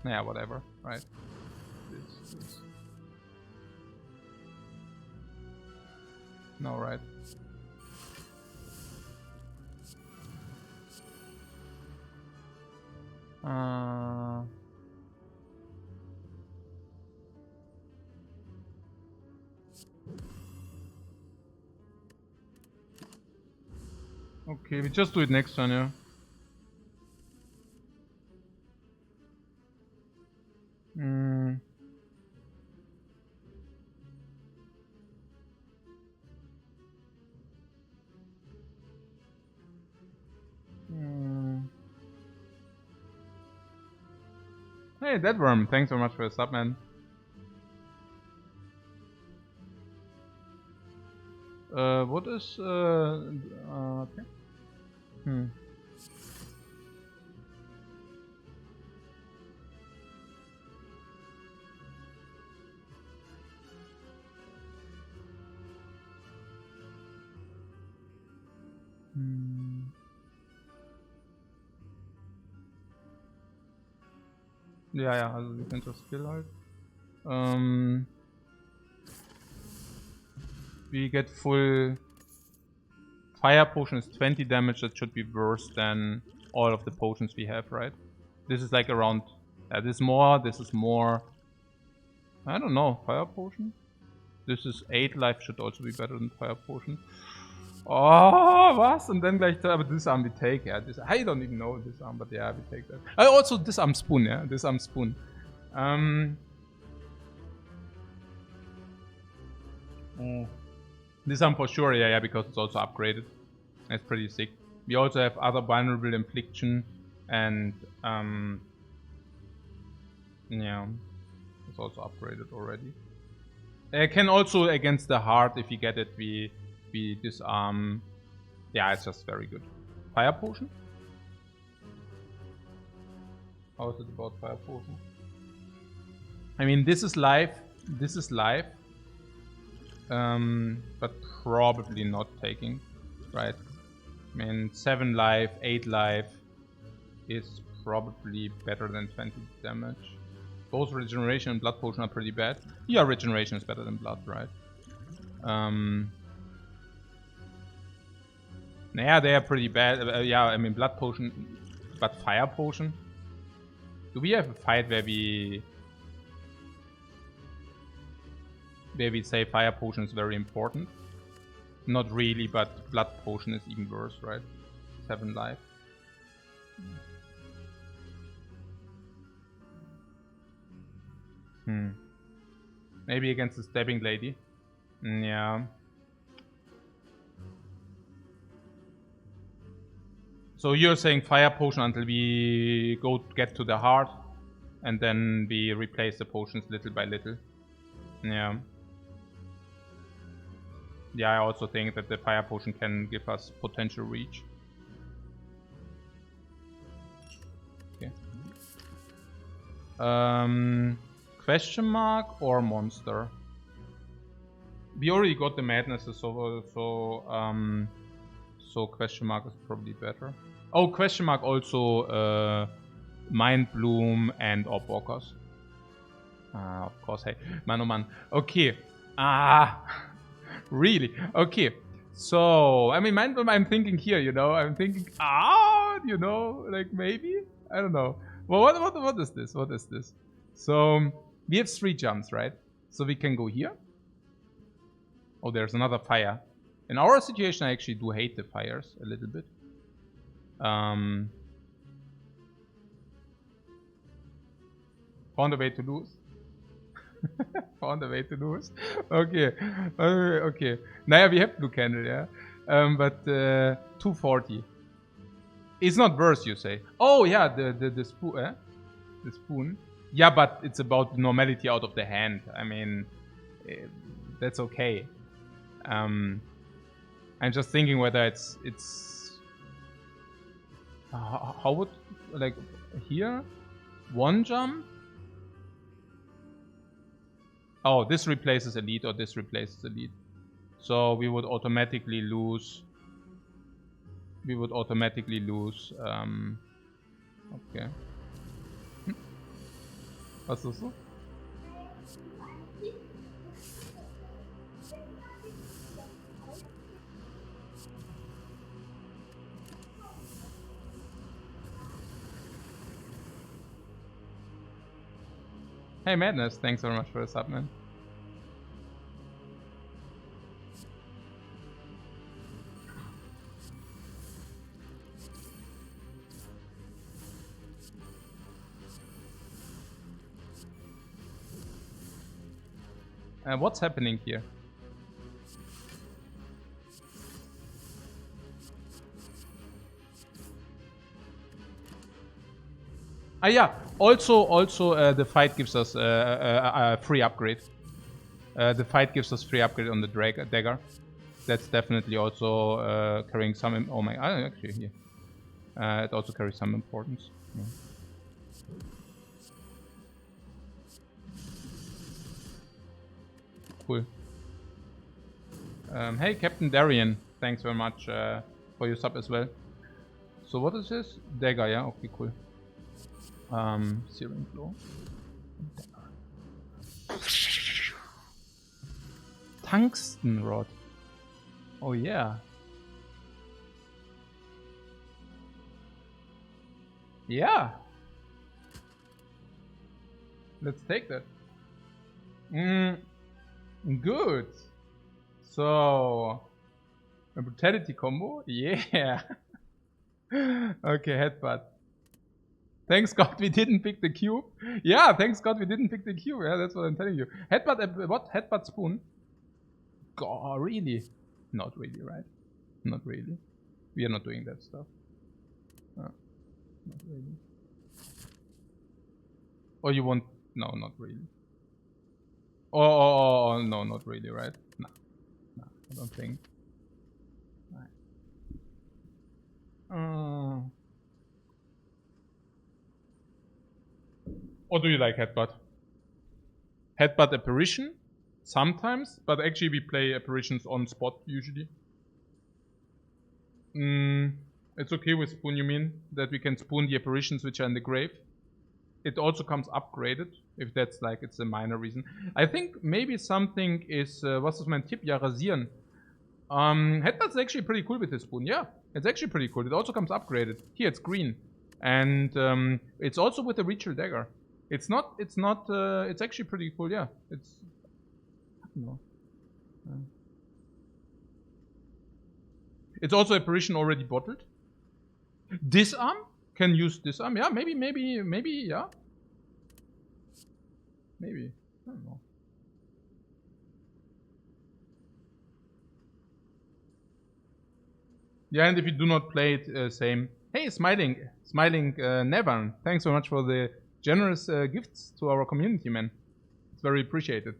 Yeah, whatever, right? This. No, right? Okay, we just do it next turn, yeah. Hey, Dead Worm, thanks so much for your sub, man. What is, okay. Ja, also wir können das Skill halt. We get full fire potion is 20 damage. That should be worse than all of the potions we have, right? This is like around. This is more. This is more. I don't know. Fire potion. This is 8 life. Should also be better than fire potion. Oh, was? Und dann gleich da, aber Disarm we take, yeah. I don't even know Disarm, but yeah, we take that. Also Disarm Spoon, yeah. Disarm Spoon. Disarm for sure, yeah, because it's also upgraded. That's pretty sick. We also have other vulnerable infliction and yeah, it's also upgraded already. Can also against the heart, if you get it, we disarm. Yeah, it's just very good. Fire potion? How is it about fire potion? I mean, this is life. This is life. But probably not taking, right? I mean, 7 life, 8 life is probably better than 20 damage. Both regeneration and blood potion are pretty bad. Yeah, regeneration is better than blood, right? Yeah, they are pretty bad. Yeah, I mean, blood potion, but fire potion. Do we have a fight where we say fire potion is very important? Not really, but blood potion is even worse, right? 7 life. Maybe against the stabbing lady. Yeah. So you're saying fire potion until we get to the heart, and then we replace the potions little by little. Yeah. Yeah, I also think that the fire potion can give us potential reach. Okay. Question mark or monster? We already got the madnesses, so question mark is probably better. Oh, question mark also Mind Bloom and Orb-Walkers. Of course, hey. Man, oh man. Okay. Really? Okay. So, I mean, Mind Bloom, I'm thinking here, you know. I'm thinking, you know, like maybe? I don't know. Well, what is this? What is this? So, we have 3 jumps, right? So we can go here. Oh, there's another fire. In our situation, I actually do hate the fires a little bit. Found a way to lose. Found a way to lose. Okay. Okay. Naja, we have blue candle, yeah. But 240. It's not worse, you say. Oh yeah, the spoon, the spoon. Yeah, but it's about normality out of the hand. I mean, that's okay. I'm just thinking whether it's how would, like, here, one jump. Oh, this replaces elite, or this replaces elite. So we would automatically lose. We would automatically lose. Okay. Was ist das so? Hey Madness, thanks very much for the sub, man. What's happening here? Ah yeah, also the fight gives us a free upgrade. The fight gives us free upgrade on the dagger. That's definitely also carrying some... Oh my... actually here. It also carries some importance. Yeah. Cool. Hey, Captain Darian. Thanks very much for your sub as well. So what is this? Dagger, yeah? Okay, cool. Searing Blow. Tungsten Rod. Oh yeah. Yeah. Let's take that. Good. So, a brutality combo? Yeah. Okay, headbutt. Thanks God we didn't pick the cube. Yeah, thanks God we didn't pick the cube. Yeah, that's what I'm telling you. Headbutt, what? Headbutt spoon? God, really? Not really, right? Not really. We are not doing that stuff. Not really. Or you want... No, not really. Oh, no, not really, right? No, I don't think. Or do you like headbutt? Headbutt apparition? Sometimes, but actually we play apparitions on spot usually. It's okay with spoon, you mean? That we can spoon the apparitions which are in the grave? It also comes upgraded, if that's like, it's a minor reason. I think maybe something is, was ist mein Tipp? Ja, rasieren. Headbutt's actually pretty cool with this spoon, yeah. It's actually pretty cool. It also comes upgraded. Here, it's green. And it's also with the ritual dagger. It's actually pretty cool, yeah. It's, no. It's also apparition already bottled. Disarm? Can use disarm, yeah, maybe, yeah. Maybe, I don't know. Yeah, and if you do not play it, same. Hey, Smiling Nevan, thanks so much for the generous gifts to our community, man. It's very appreciated.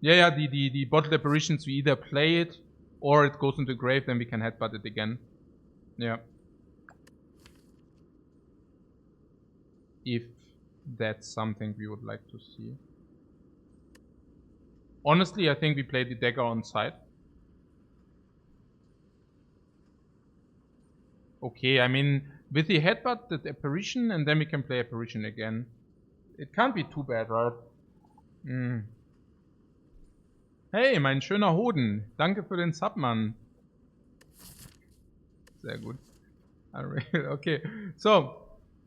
Yeah, the bottled apparitions, we either play it or it goes into grave, then we can headbutt it again. Yeah. If that's something we would like to see. Honestly, I think we play the dagger on side. Okay, I mean, with the headbutt, the apparition, and then we can play apparition again. It can't be too bad, right? Hey, mein schöner Hoden. Danke für den Sub, Mann. Sehr gut. Okay, so,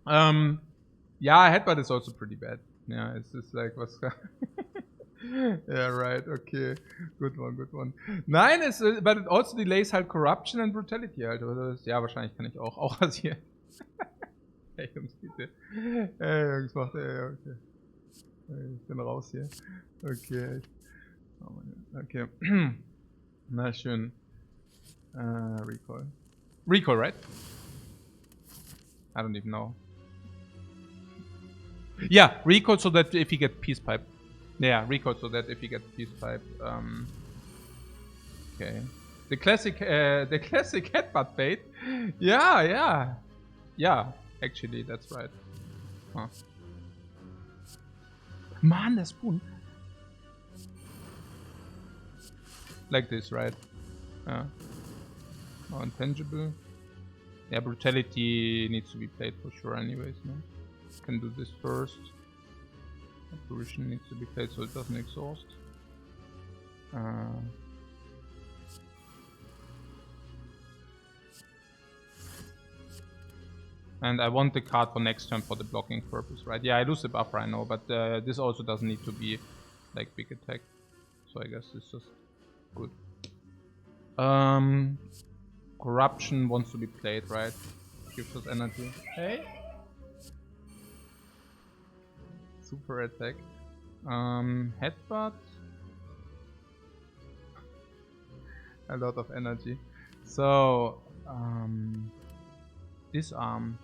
yeah, headbutt is also pretty bad. Yeah, it's just like, was... Yeah, right, okay. Good one. Nein, but it also delays halt Corruption and Brutality halt. Oder? Ja, wahrscheinlich kann ich auch rasieren. Hey Jungs, bitte. Hey Jungs, macht okay. Ich bin raus hier. Okay. Oh mein Gott. Okay. Na schön. Recall. Recall, right? I don't even know. Yeah, recall so that if you get peace pipe. Yeah, recall so that if you get peace pipe. Okay. The classic headbutt bait. Yeah. Actually, that's right. Huh. Man, der Spoon. Like this, right? Oh, intangible. Yeah, brutality needs to be played for sure anyways, no? Can do this first. Apparition needs to be played so it doesn't exhaust. And I want the card for next turn for the blocking purpose, right? Yeah, I lose the buffer, I know, but this also doesn't need to be like big attack. So I guess it's just good. Corruption wants to be played, right? Gives us energy. Hey? Super attack. Headbutt. A lot of energy. So, disarm.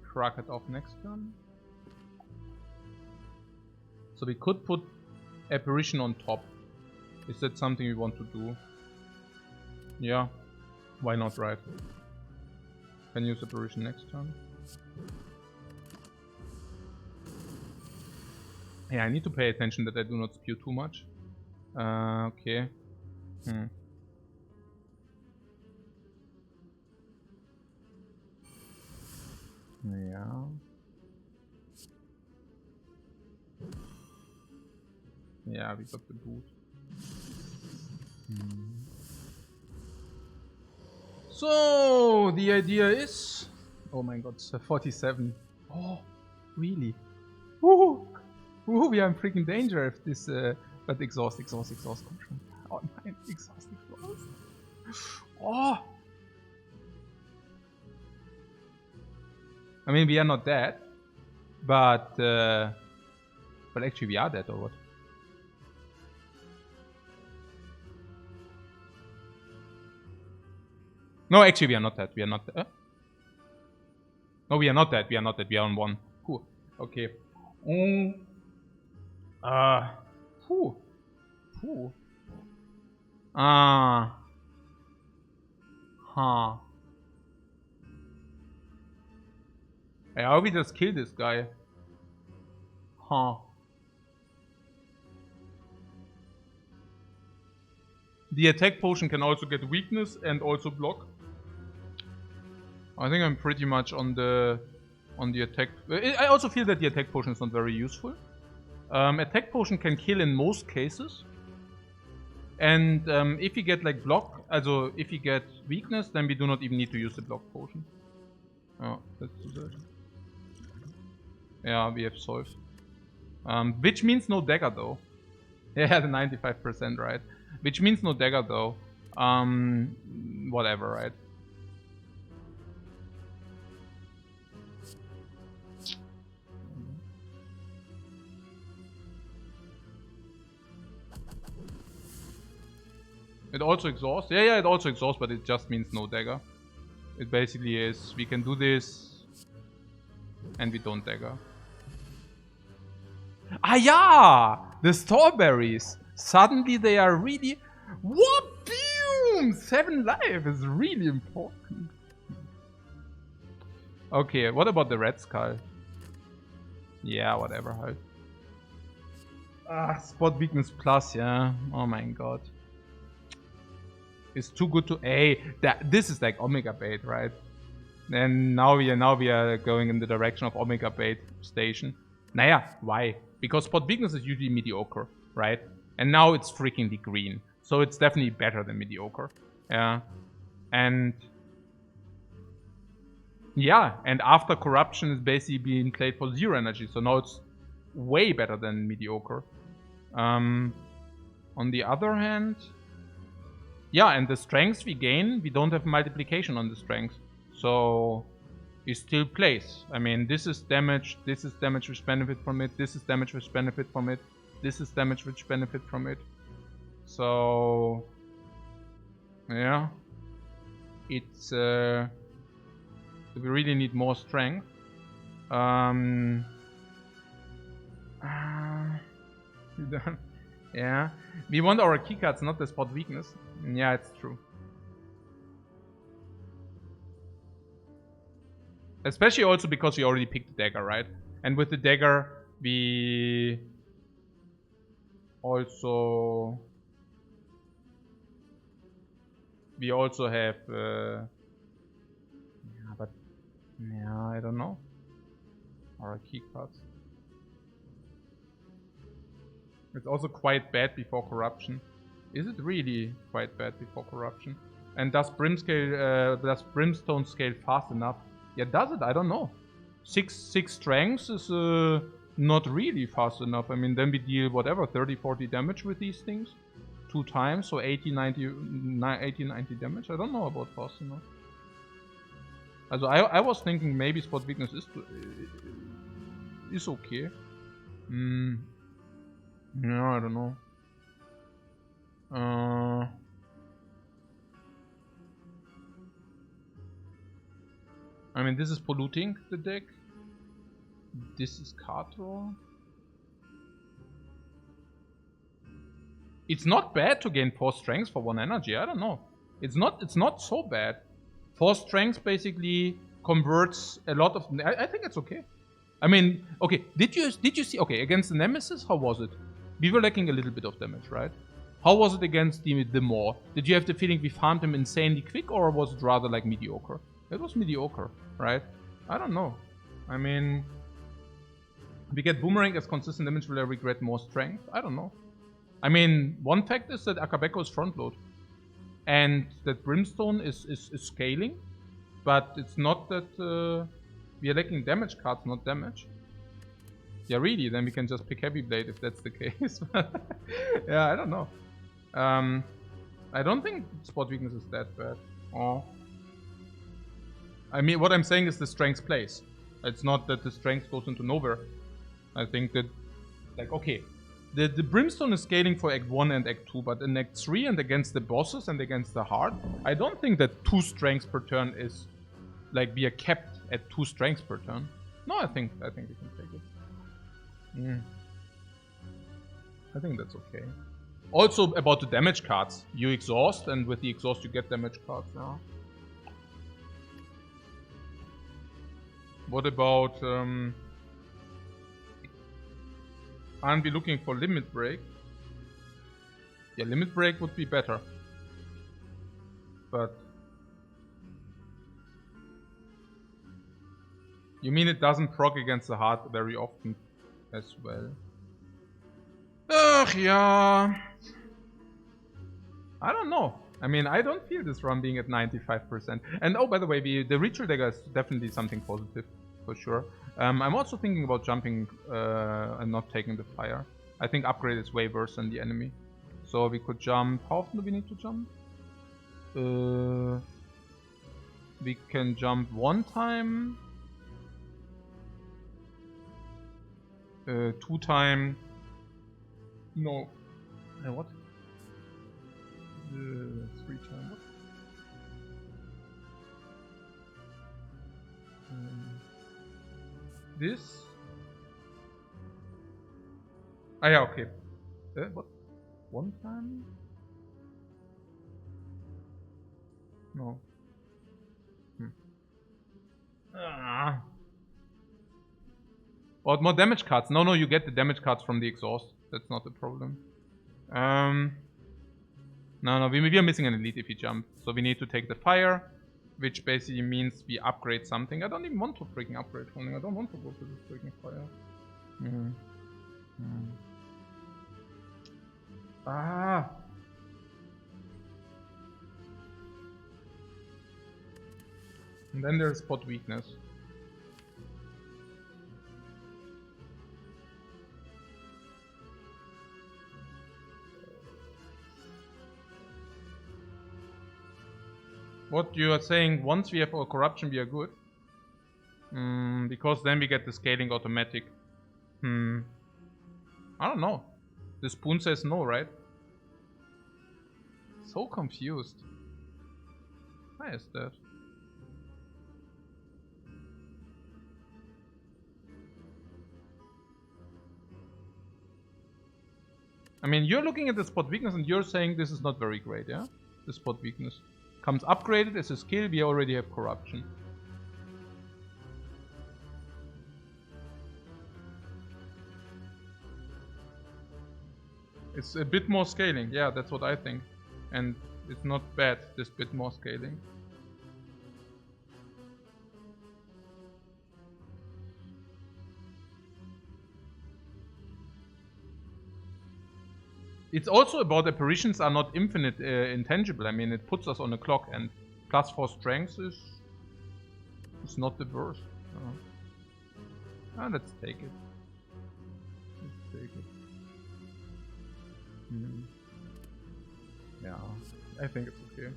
Crack it off next turn. So we could put Apparition on top. Is that something we want to do? Yeah. Why not, right? Can use Apparition next turn. Yeah, I need to pay attention that I do not spew too much. Okay. Yeah. Yeah, we got the boot. So, the idea is... Oh my god, 47. Oh, really? Woohoo! Woohoo, we are in freaking danger if this... but exhaust control. Oh nein, exhaust. Oh! I mean, we are not dead. But actually we are dead, or what? No, actually we are not dead. We are not dead. No, we are not dead. We are not dead. We are on 1. Cool. Okay. I hope we just kill this guy. The attack potion can also get weakness and also block. I think I'm pretty much on the attack. I also feel that the attack potion is not very useful. Attack potion can kill in most cases. And if you get like block, also if you get weakness, then we do not even need to use the block potion. Oh, let's do that. Yeah, we have solved. Which means no dagger though. Yeah, the 95%, right? Which means no dagger though. Whatever, right? It also exhausts. Yeah, it also exhausts, but it just means no dagger. It basically is, we can do this, and we don't dagger. Ah, yeah! The strawberries! Suddenly they are really... What? Boom! 7 life is really important. Okay, what about the red skull? Yeah, whatever, halt. Ah, spot weakness plus, yeah. Oh my god. It's too good to... Hey, this is like Omega bait, right? And now we are going in the direction of Omega bait station. Naja, why? Because spot weakness is usually mediocre, right? And now it's freakingly green. So it's definitely better than mediocre. Yeah. And... yeah, and after corruption is basically being played for 0 energy. So now it's way better than mediocre. On the other hand... Yeah, and the strengths we gain, we don't have multiplication on the strengths. So it still plays. I mean, this is damage which benefit from it, this is damage which benefit from it, this is damage which benefit from it. So yeah, it's we really need more strength. Yeah, we want our keycards, not the spot weakness. Yeah, it's true. Especially also because we already picked the dagger, right? And with the dagger, we also have yeah, but yeah, I don't know. Our keycards. It's also quite bad before corruption. Is it really quite bad before corruption? And does brimstone scale fast enough? Yeah, does it? I don't know. Six strengths is not really fast enough. I mean, then we deal whatever 30-40 damage with these things 2 times, so 80-90 damage. I don't know about fast enough. Also I was thinking maybe spot weakness is okay. No, I don't know. I mean, this is polluting the deck. This is card draw. It's not bad to gain 4 strengths for 1 energy. I don't know. It's not so bad. 4 strengths basically converts a lot of. I think it's okay. I mean, okay. Did you see? Okay, against the Nemesis, how was it? We were lacking a little bit of damage, right? How was it against the Maw? Did you have the feeling we farmed him insanely quick, or was it rather like mediocre? It was mediocre, right? I don't know. I mean, we get Boomerang as consistent damage, will I regret more strength? I don't know. I mean, one fact is that Akabeko is front load. And that Brimstone is scaling. But it's not that we are lacking damage cards, not damage. Yeah, really, then we can just pick Heavy Blade if that's the case. Yeah, I don't know. I don't think spot weakness is that bad. Oh. I mean, what I'm saying is the strength plays. It's not that the strength goes into nowhere. I think that, like, okay, the Brimstone is scaling for Act 1 and Act 2, but in Act 3 and against the bosses and against the heart, I don't think that 2 strengths per turn is, like, we are kept at 2 strengths per turn. No, I think we can take it. I think that's okay. Also, about the damage cards. You exhaust, and with the exhaust you get damage cards now. What about... aren't we looking for Limit Break? Yeah, Limit Break would be better. But... you mean it doesn't proc against the heart very often as well? Ugh, yeah. I don't know. I mean, I don't feel this run being at 95%. And oh, by the way, the Ritual Dagger is definitely something positive, for sure. I'm also thinking about jumping and not taking the fire. I think upgrade is way worse than the enemy. So we could jump. How often do we need to jump? We can jump 1 time. 2 time. No. What? 3 time. What? This. Ah, yeah, okay. What? 1 time? No. Or more damage cards. No, you get the damage cards from the exhaust. That's not the problem. No, we are missing an elite if we jump. So we need to take the fire, which basically means we upgrade something. I don't even want to freaking upgrade something. I don't want to go to this freaking fire. Ah. And then there's spot weakness. What you are saying, once we have our corruption, we are good? Because then we get the scaling automatic. I don't know. The spoon says no, right? So confused. Why is that? I mean, you're looking at the spot weakness and you're saying this is not very great, yeah? The spot weakness. Comes upgraded as a skill, we already have corruption. It's a bit more scaling, yeah, that's what I think. And it's not bad, this bit more scaling. It's also about apparitions are not infinite intangible. I mean, it puts us on a clock, and +4 strength is not the worst. Let's take it. Let's take it. Yeah, I think it's okay.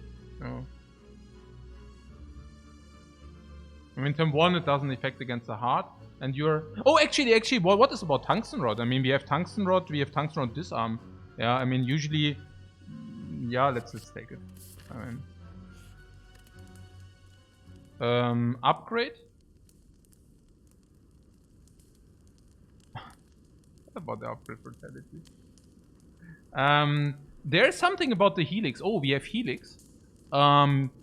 I mean, turn 1 it doesn't affect against the heart, and you're... Oh, actually, what is about tungsten rod? I mean, we have tungsten rod disarm. Yeah, I mean, usually... Yeah, let's just take it. I mean... upgrade? What about the upgrade brutality? There's something about the helix. Oh, we have helix.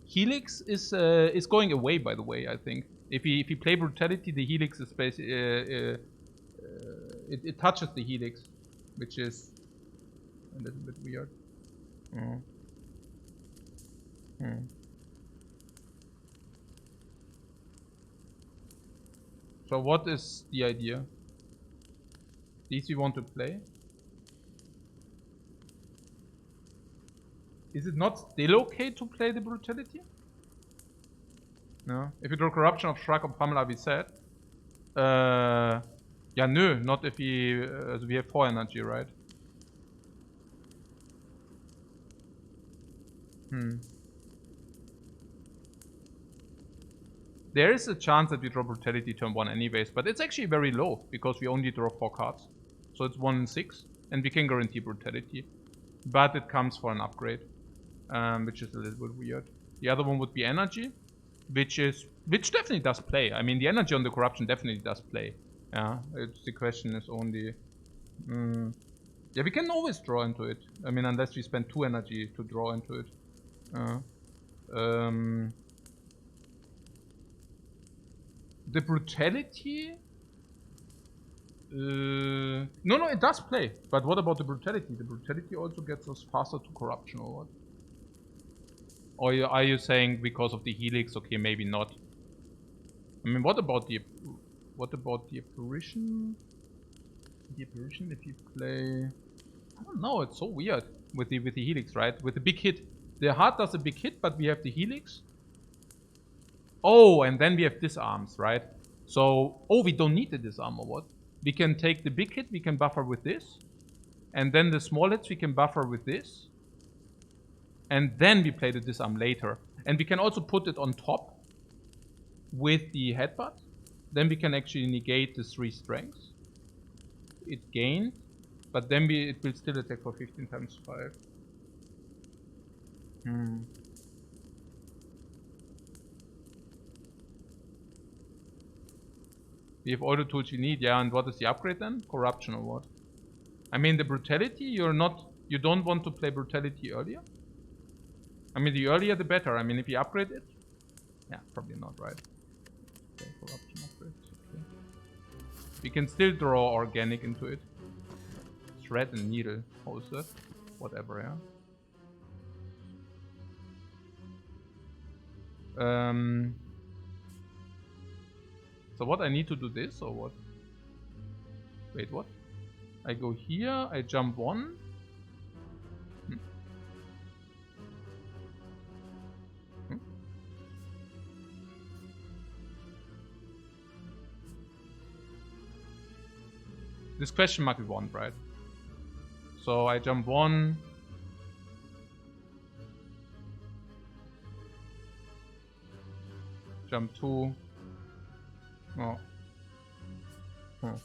Helix is going away, by the way, I think. If we play brutality, the helix is basically... it touches the helix, which is... a little bit weird. So what is the idea? These we want to play? Is it not still okay to play the brutality? No. If you draw corruption of Shrug or Pamela, we said. Yeah, no, not if we have 4 energy, right? There is a chance that we draw brutality turn 1 anyways, but it's actually very low because we only draw 4 cards. So it's 1 in 6, and we can guarantee brutality. But it comes for an upgrade, which is a little bit weird. The other one would be energy, which definitely does play. I mean, the energy on the corruption definitely does play. Yeah, the question is only... yeah, we can always draw into it. I mean, unless we spend 2 energy to draw into it. The brutality... no, it does play. But what about the brutality? The brutality also gets us faster to corruption or what? Or are you saying because of the helix? Okay, maybe not. I mean, what about the apparition? The apparition, if you play... I don't know, it's so weird with the helix, right? With the big hit. The heart does a big hit, but we have the helix. Oh, and then we have disarms, right? So, oh, we don't need the disarm or what? We can take the big hit, we can buffer with this. And then the small hits we can buffer with this. And then we play the disarm later. And we can also put it on top with the headbutt. Then we can actually negate the 3 strengths. It gained. But then it will still attack for 15 times 5. We have all the tools we need, yeah, and what is the upgrade then? Corruption or what? I mean, the brutality, you don't want to play brutality earlier? I mean, the earlier the better. I mean, if you upgrade it? Yeah, probably not, right? Okay, corruption upgrade, okay. We can still draw organic into it. Thread and needle, how is that? Whatever, yeah. So what, I need to do this or what? Wait, what? I go here, I jump 1. This question mark we want, right? So I jump 1. Jump 2. Oh. Huh.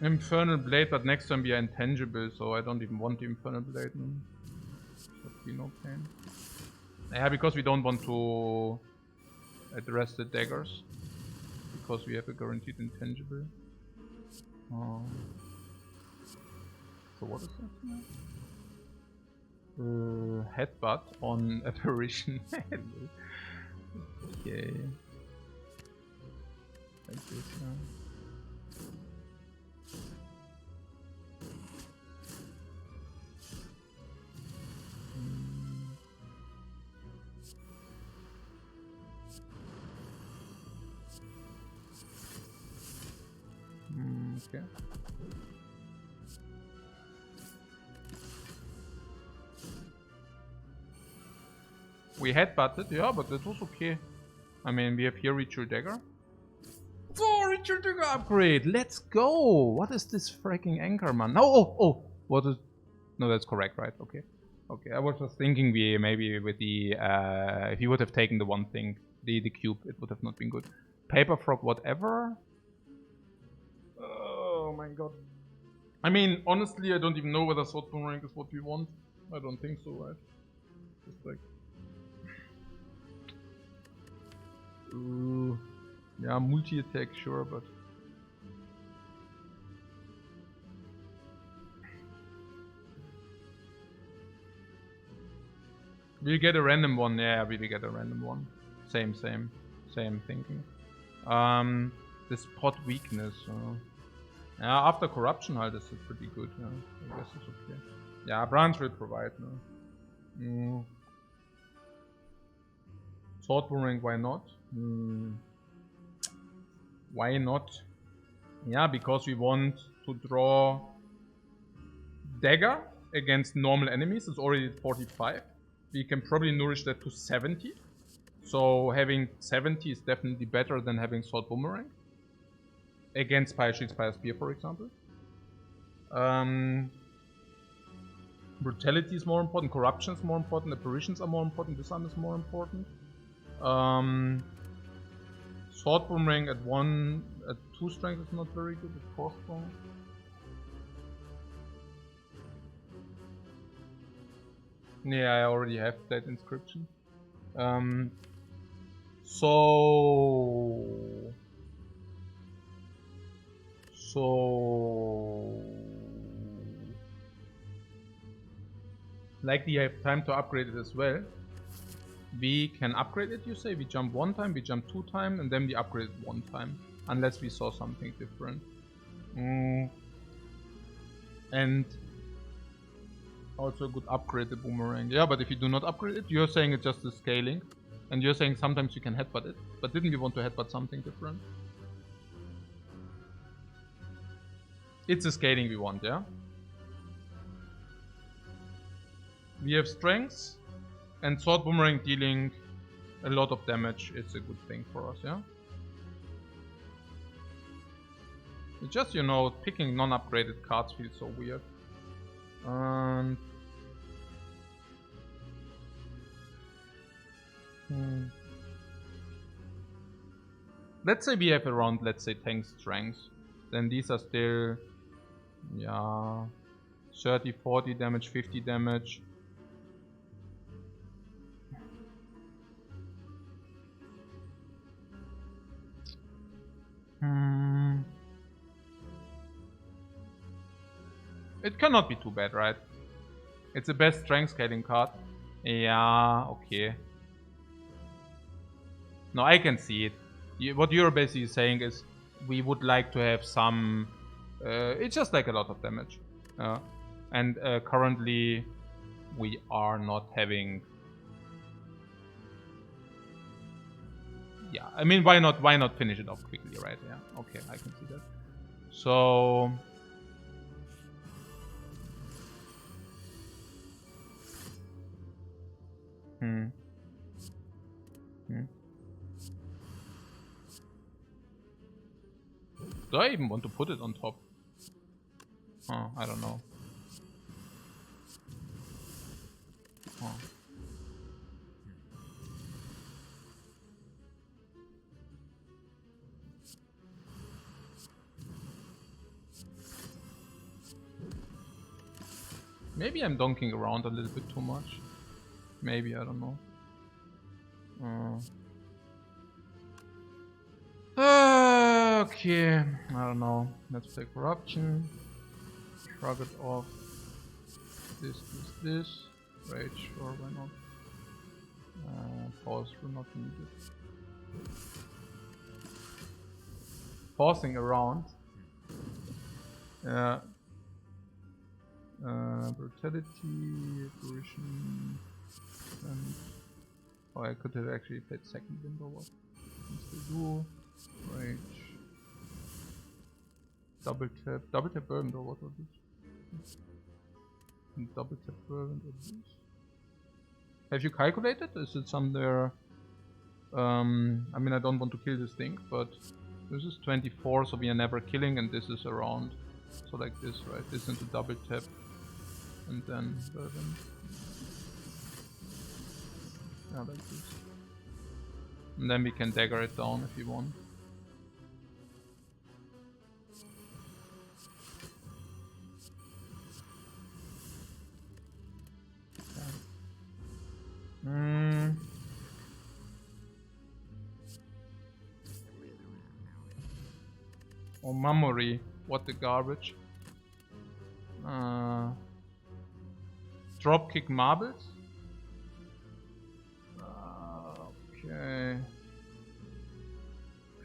Infernal Blade, but next time we are intangible, so I don't even want the Infernal Blade. Should be no pain. Yeah, because we don't want to address the daggers. Because we have a guaranteed intangible. Oh. So what is that? Headbutt on apparition. Okay. Like this, yeah. Okay. We headbutted, yeah, but that was okay. I mean, we have here Ritual Dagger. Oh, Ritual Dagger upgrade! Let's go! What is this freaking anchor, man? Oh! What is... No, that's correct, right? Okay. Okay, I was just thinking we maybe with the... if you would have taken the one thing, the cube, it would have not been good. Paper Frog, whatever. Oh my god. I mean, honestly, I don't even know whether Sword Boomerang is what we want. I don't think so, right? Just like... yeah, multi-attack, sure, but... We'll get a random one, yeah, we'll get a random one. Same thinking. This pot weakness, yeah, after Corruption Halt is pretty good, yeah. I guess it's okay. Yeah, Branch will provide, no? Sword Boomerang, why not? Why not? Yeah, because we want to draw Dagger against normal enemies. It's already at 45. We can probably nourish that to 70. So having 70 is definitely better than having Sword Boomerang. Against Spire Shield, Spire Spear, for example. Brutality is more important, Corruption is more important, Apparitions are more important, Disarm is more important. Sword Boomerang at 2 strength is not very good, at 4 strength. Yeah, I already have that inscription. Like we have time to upgrade it as well. We can upgrade it, you say? We jump 1 time, we jump 2 times, and then we upgrade it 1 time. Unless we saw something different. And also a good upgrade the Boomerang. Yeah, but if you do not upgrade it, you're saying it's just the scaling. And you're saying sometimes you can headbutt it. But didn't we want to headbutt something different? It's the scaling we want, yeah? We have strengths. And Sword Boomerang dealing a lot of damage is a good thing for us, yeah? It's just, you know, picking non-upgraded cards feels so weird. Let's say we have around, let's say, 10 strengths. Then these are still, yeah, 30, 40 damage, 50 damage. It cannot be too bad, right? It's the best strength scaling card. Yeah, okay. No, I can see it. What you're basically saying is we would like to have some... it's just like a lot of damage. And currently we are not having... Yeah, I mean, why not finish it off quickly, right? Yeah, okay, I can see that. So... Hmm. Do I even want to put it on top? Oh, I don't know. Oh. Maybe I'm donking around a little bit too much. Maybe, I don't know. Okay, I don't know. Let's play corruption. Shrug it off. This. Rage, sure, why not? Pause will not be needed. Pausing around. Brutality, apparition, and oh, I could have actually played second wind or what? Do rage, double tap burn or what or this? And double tap burn or this? Have you calculated? Is it somewhere? I mean, I don't want to kill this thing, but this is 24, so we are never killing, and this is around. So like this, right? This into double tap, and then burn. Yeah, like this. And then we can dagger it down if you want. Oh, memory. What the garbage. Dropkick marbles. Okay.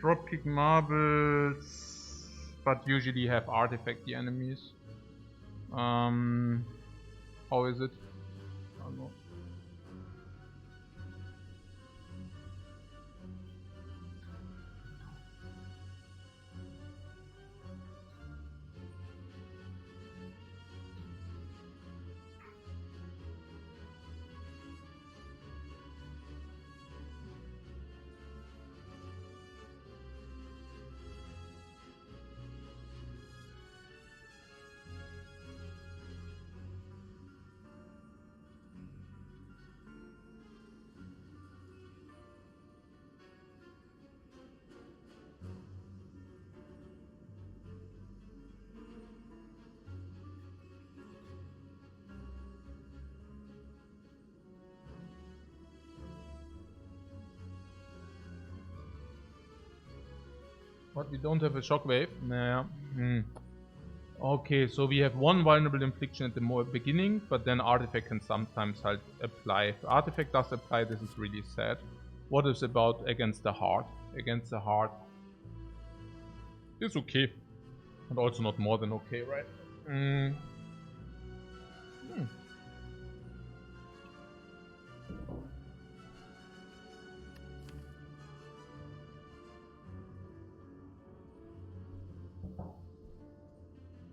Dropkick marbles, but usually have artifact the enemies. How is it? I don't know. What, we don't have a shockwave? Nah. Okay, so we have one vulnerable infliction at the beginning, but then artifact can sometimes halt apply. If artifact does apply, this is really sad. What is about against the heart? Against the heart, it's okay, and also not more than okay, right?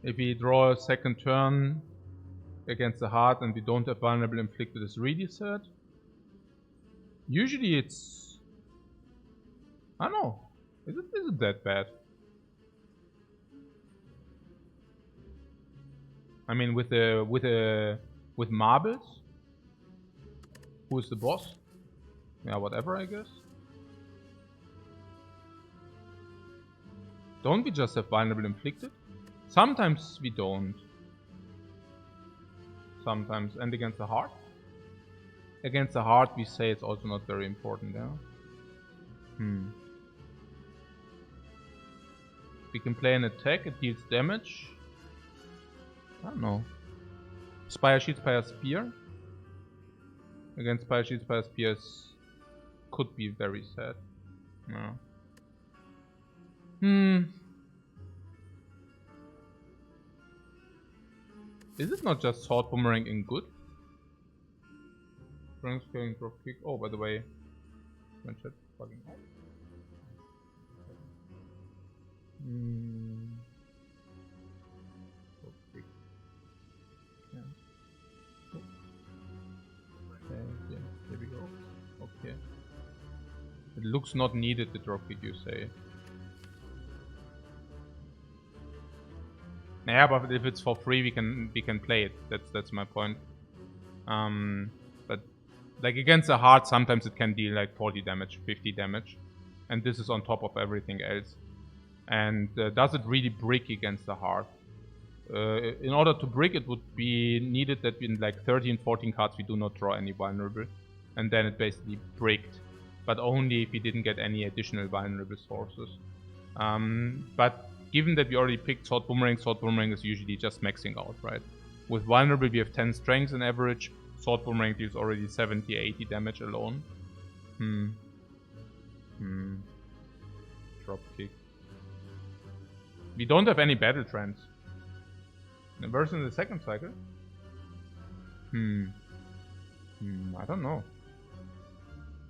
If we draw a second turn against the heart and we don't have vulnerable inflicted, is really sad. Usually it's, I don't know, is it that bad? I mean, with marbles, who is the boss? Yeah, whatever, I guess. Don't we just have vulnerable inflicted? Sometimes we don't. Sometimes, and against the heart? Against the heart, we say it's also not very important, yeah? We can play an attack, it deals damage. I don't know. Spire Shield, Spire Spear. Against Spire Shield, Spire Spears could be very sad. No. Is it not just Sword Boomerang in good? Strength scaling, drop kick. Oh, by the way, my chat fucking out. Drop kick. Yeah. Okay, yeah, here we go. looks not needed, the dropkick, you say. Yeah, but if it's for free, we can play it. That's my point. But like against the heart, sometimes it can deal like 40 damage, 50 damage, and this is on top of everything else. And does it really brick against the heart? In order to brick, it would be needed that in like 13, 14 cards we do not draw any vulnerable, and then it basically bricked, but only if we didn't get any additional vulnerable sources. But given that we already picked Sword Boomerang is usually just maxing out, right? With vulnerable we have 10 strength on average. Sword Boomerang deals already 70, 80 damage alone. Dropkick. We don't have any battle trends. Versus in the second cycle? I don't know.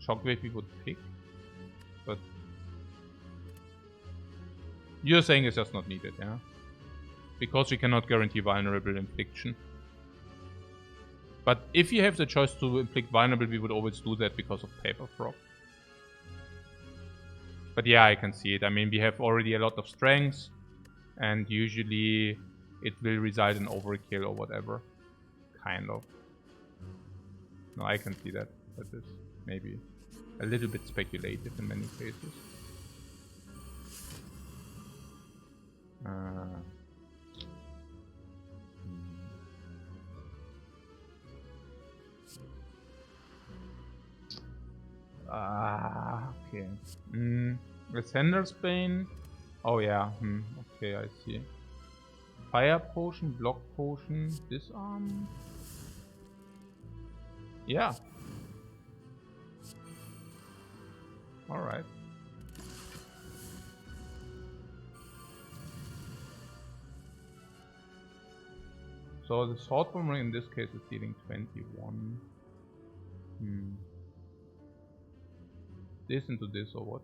Shockwave we would pick, but you're saying it's just not needed, yeah? Because we cannot guarantee vulnerable infliction. But if you have the choice to inflict vulnerable, we would always do that because of Paper Frog. But yeah, I can see it. I mean, we have already a lot of strengths, and usually it will result in overkill or whatever. Kind of. No, I can see that. That is maybe a little bit speculative in many cases. Okay. Ascender's Bane. Oh yeah. Okay, I see. Fire Potion, Block Potion, Disarm. Yeah. Alright. So the Sword Boomerang in this case is dealing 21. This into this or what?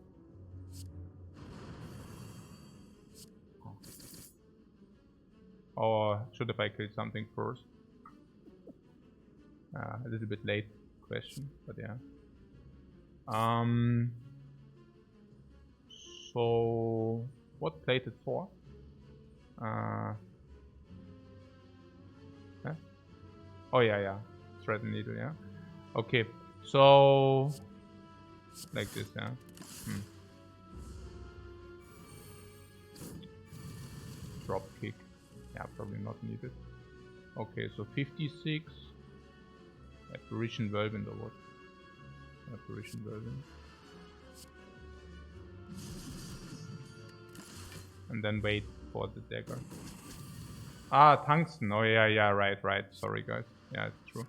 Or should have I killed something first? A little bit late question, but yeah. So what played it for? Oh yeah. Thread and needle, yeah. Okay, so like this, yeah. Drop kick. Yeah, probably not needed. Okay, so 56. Apparition Whirlwind or what? Apparition Whirlwind. And then wait for the dagger. Ah, tungsten. Oh yeah, right. Sorry guys. Yeah, it's true.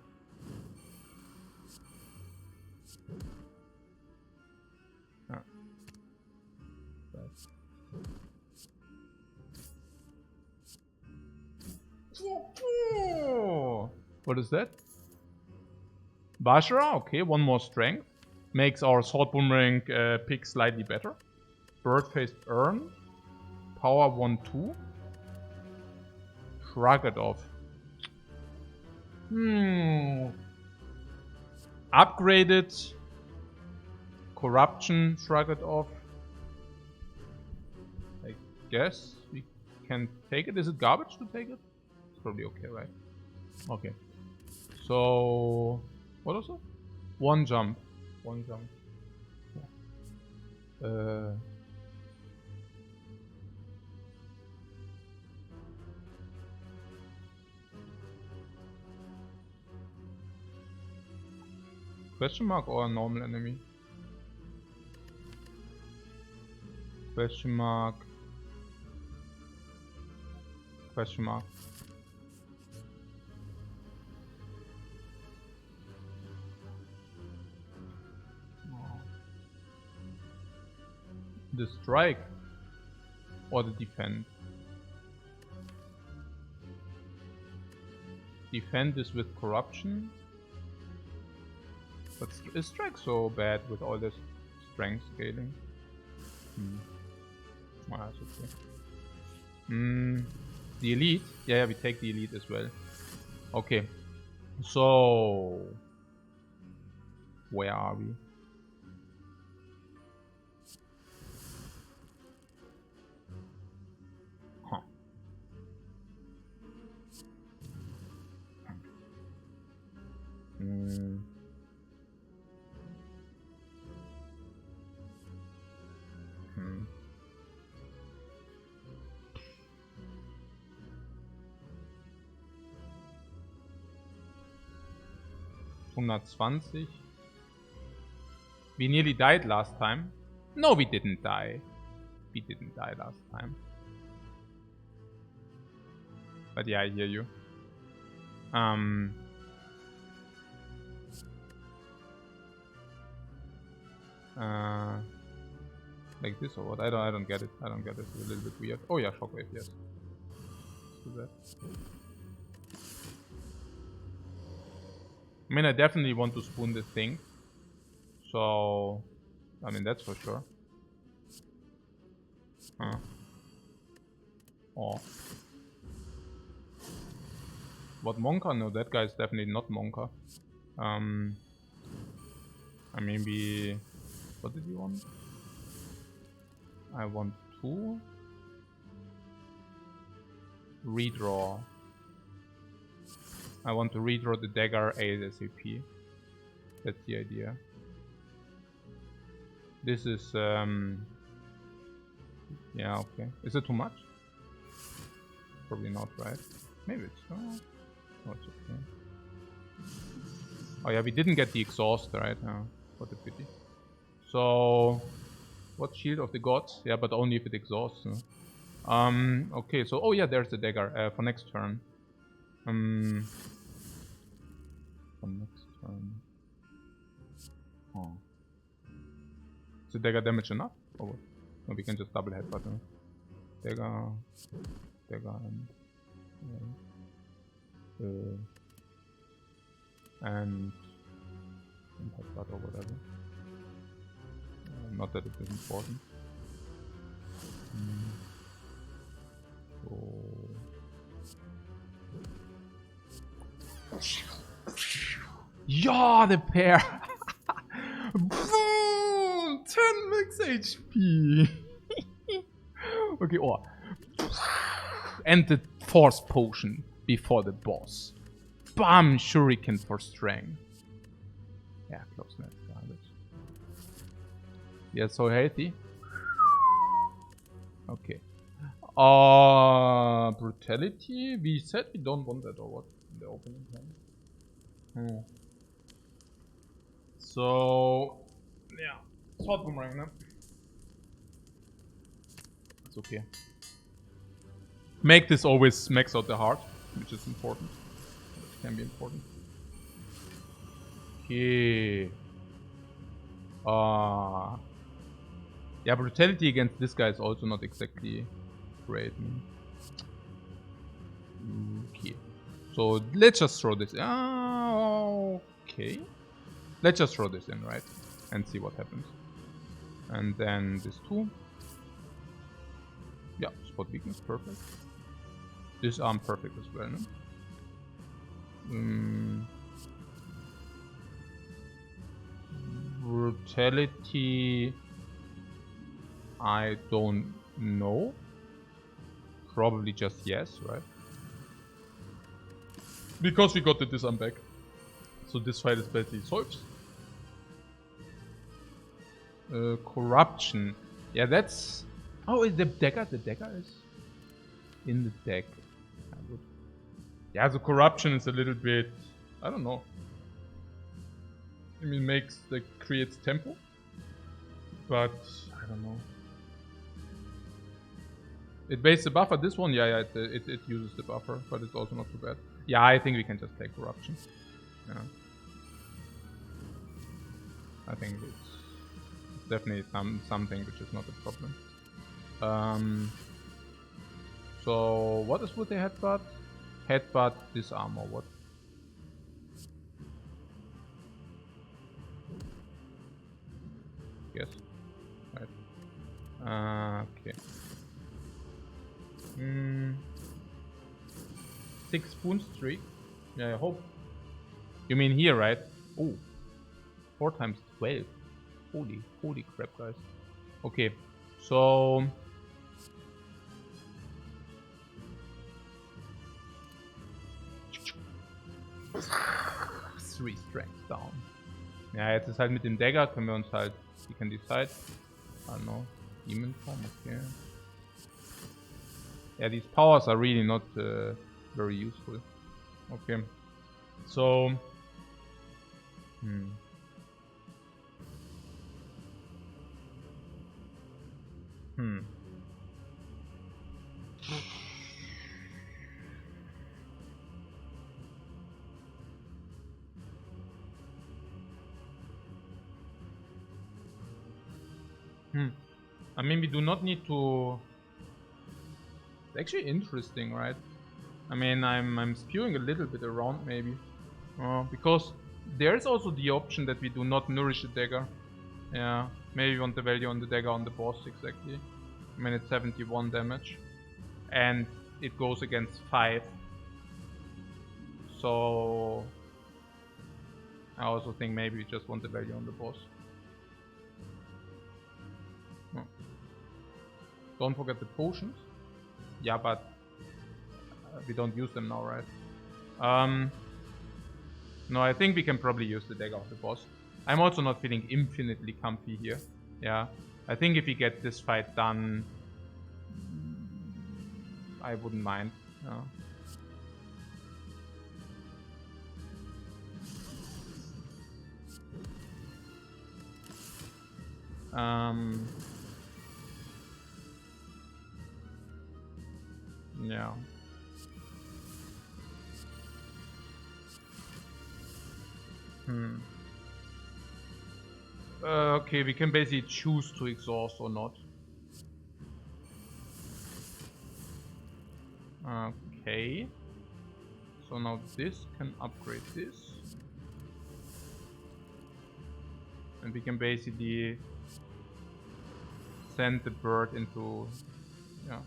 What is that? Bashara, okay, one more strength. Makes our Sword Boomerang pick slightly better. Bird-faced Urn. Power 1-2. Shrug it off. Upgraded. Corruption, shrug it off. I guess we can take it. Is it garbage to take it? It's probably okay, right? Okay. So what was it? One jump. Yeah. Question mark or a normal enemy? Question mark. Question mark. The strike or the defend? Defend is with corruption. But is strike so bad with all this strength scaling? That's okay. The elite? Yeah, we take the elite as well. Okay. So where are we? 120. We nearly died last time. No, we didn't die. We didn't die last time. But yeah, I hear you. Like this or what? I don't get it. I don't get it. It's a little bit weird. Oh yeah, shockwave, yes. Let's do that. I mean, I definitely want to spoon this thing. So, I mean, that's for sure. Huh. Oh. What Monka? No, that guy is definitely not Monka. I maybe... What did you want? I want to... redraw. I want to redraw the dagger ASAP. That's the idea. This is... yeah, okay. Is it too much? Probably not, right? Maybe it's not. Oh, it's okay. Oh yeah, we didn't get the exhaust, right? Oh, what a pity. So... What? Shield of the Gods? Yeah, but only if it exhausts. Okay, so... Oh yeah, there's the dagger for next turn. For next turn... Oh. Is the dagger damage enough? Or what? No, we can just double headbutt. Dagger... Dagger and... and headbutt or whatever. Not that it is important. Yeah, the pair! Boom! 10 max HP! Okay, oh. And the force potion before the boss. Bam! Shuriken for strength. Yeah, close net. Yeah, so healthy. Okay. Brutality? We said we don't want that or what? In the opening time. So, yeah. Sword boomerang, no? It's okay. Make this always max out the heart, which is important. It can be important. Okay. Yeah, brutality against this guy is also not exactly great. Okay. So let's just throw this. Okay. Let's just throw this in, right? And see what happens. And then this too. Yeah, spot weakness, perfect. Disarm, perfect as well, no? Brutality... I don't know. Probably just yes, right? Because we got the disarm back. So this fight is basically solved. Corruption. Yeah, that's... Oh, is the dagger? The dagger is in the deck. Yeah, the corruption is a little bit... I don't know. I mean, creates tempo. But, I don't know. It based the buffer. This one, yeah, it uses the buffer, but it's also not too bad. Yeah, I think we can just play corruption. Yeah. I think it's definitely something which is not a problem. So what is with the headbutt? Headbutt, disarm or what? Yes. Right. Okay. 6 spoon streak. Yeah, I hope. You mean here, right? Oh. 4 times 12. Holy crap, guys. Okay. So... Three strength down. Ja, jetzt ist halt mit dem Dagger, können wir uns halt... We can decide. I don't know. Demon form, okay. Yeah, these powers are really not very useful. Okay. So... Hmm. Hmm. I mean, we do not need to... It's actually interesting, right? I mean, I'm spewing a little bit around, maybe. Because there's also the option that we do not nourish the dagger. Yeah, maybe we want the value on the dagger on the boss, exactly. I mean, it's 71 damage. And it goes against 5. So... I also think maybe we just want the value on the boss. Don't forget the potions. Yeah, but we don't use them now, right? No, I think we can probably use the dagger of the boss. I'm also not feeling infinitely comfy here. Yeah, I think if we get this fight done, I wouldn't mind. Yeah. Yeah. Okay, we can basically choose to exhaust or not. Okay. So now this can upgrade this. And we can basically send the bird into... Yeah.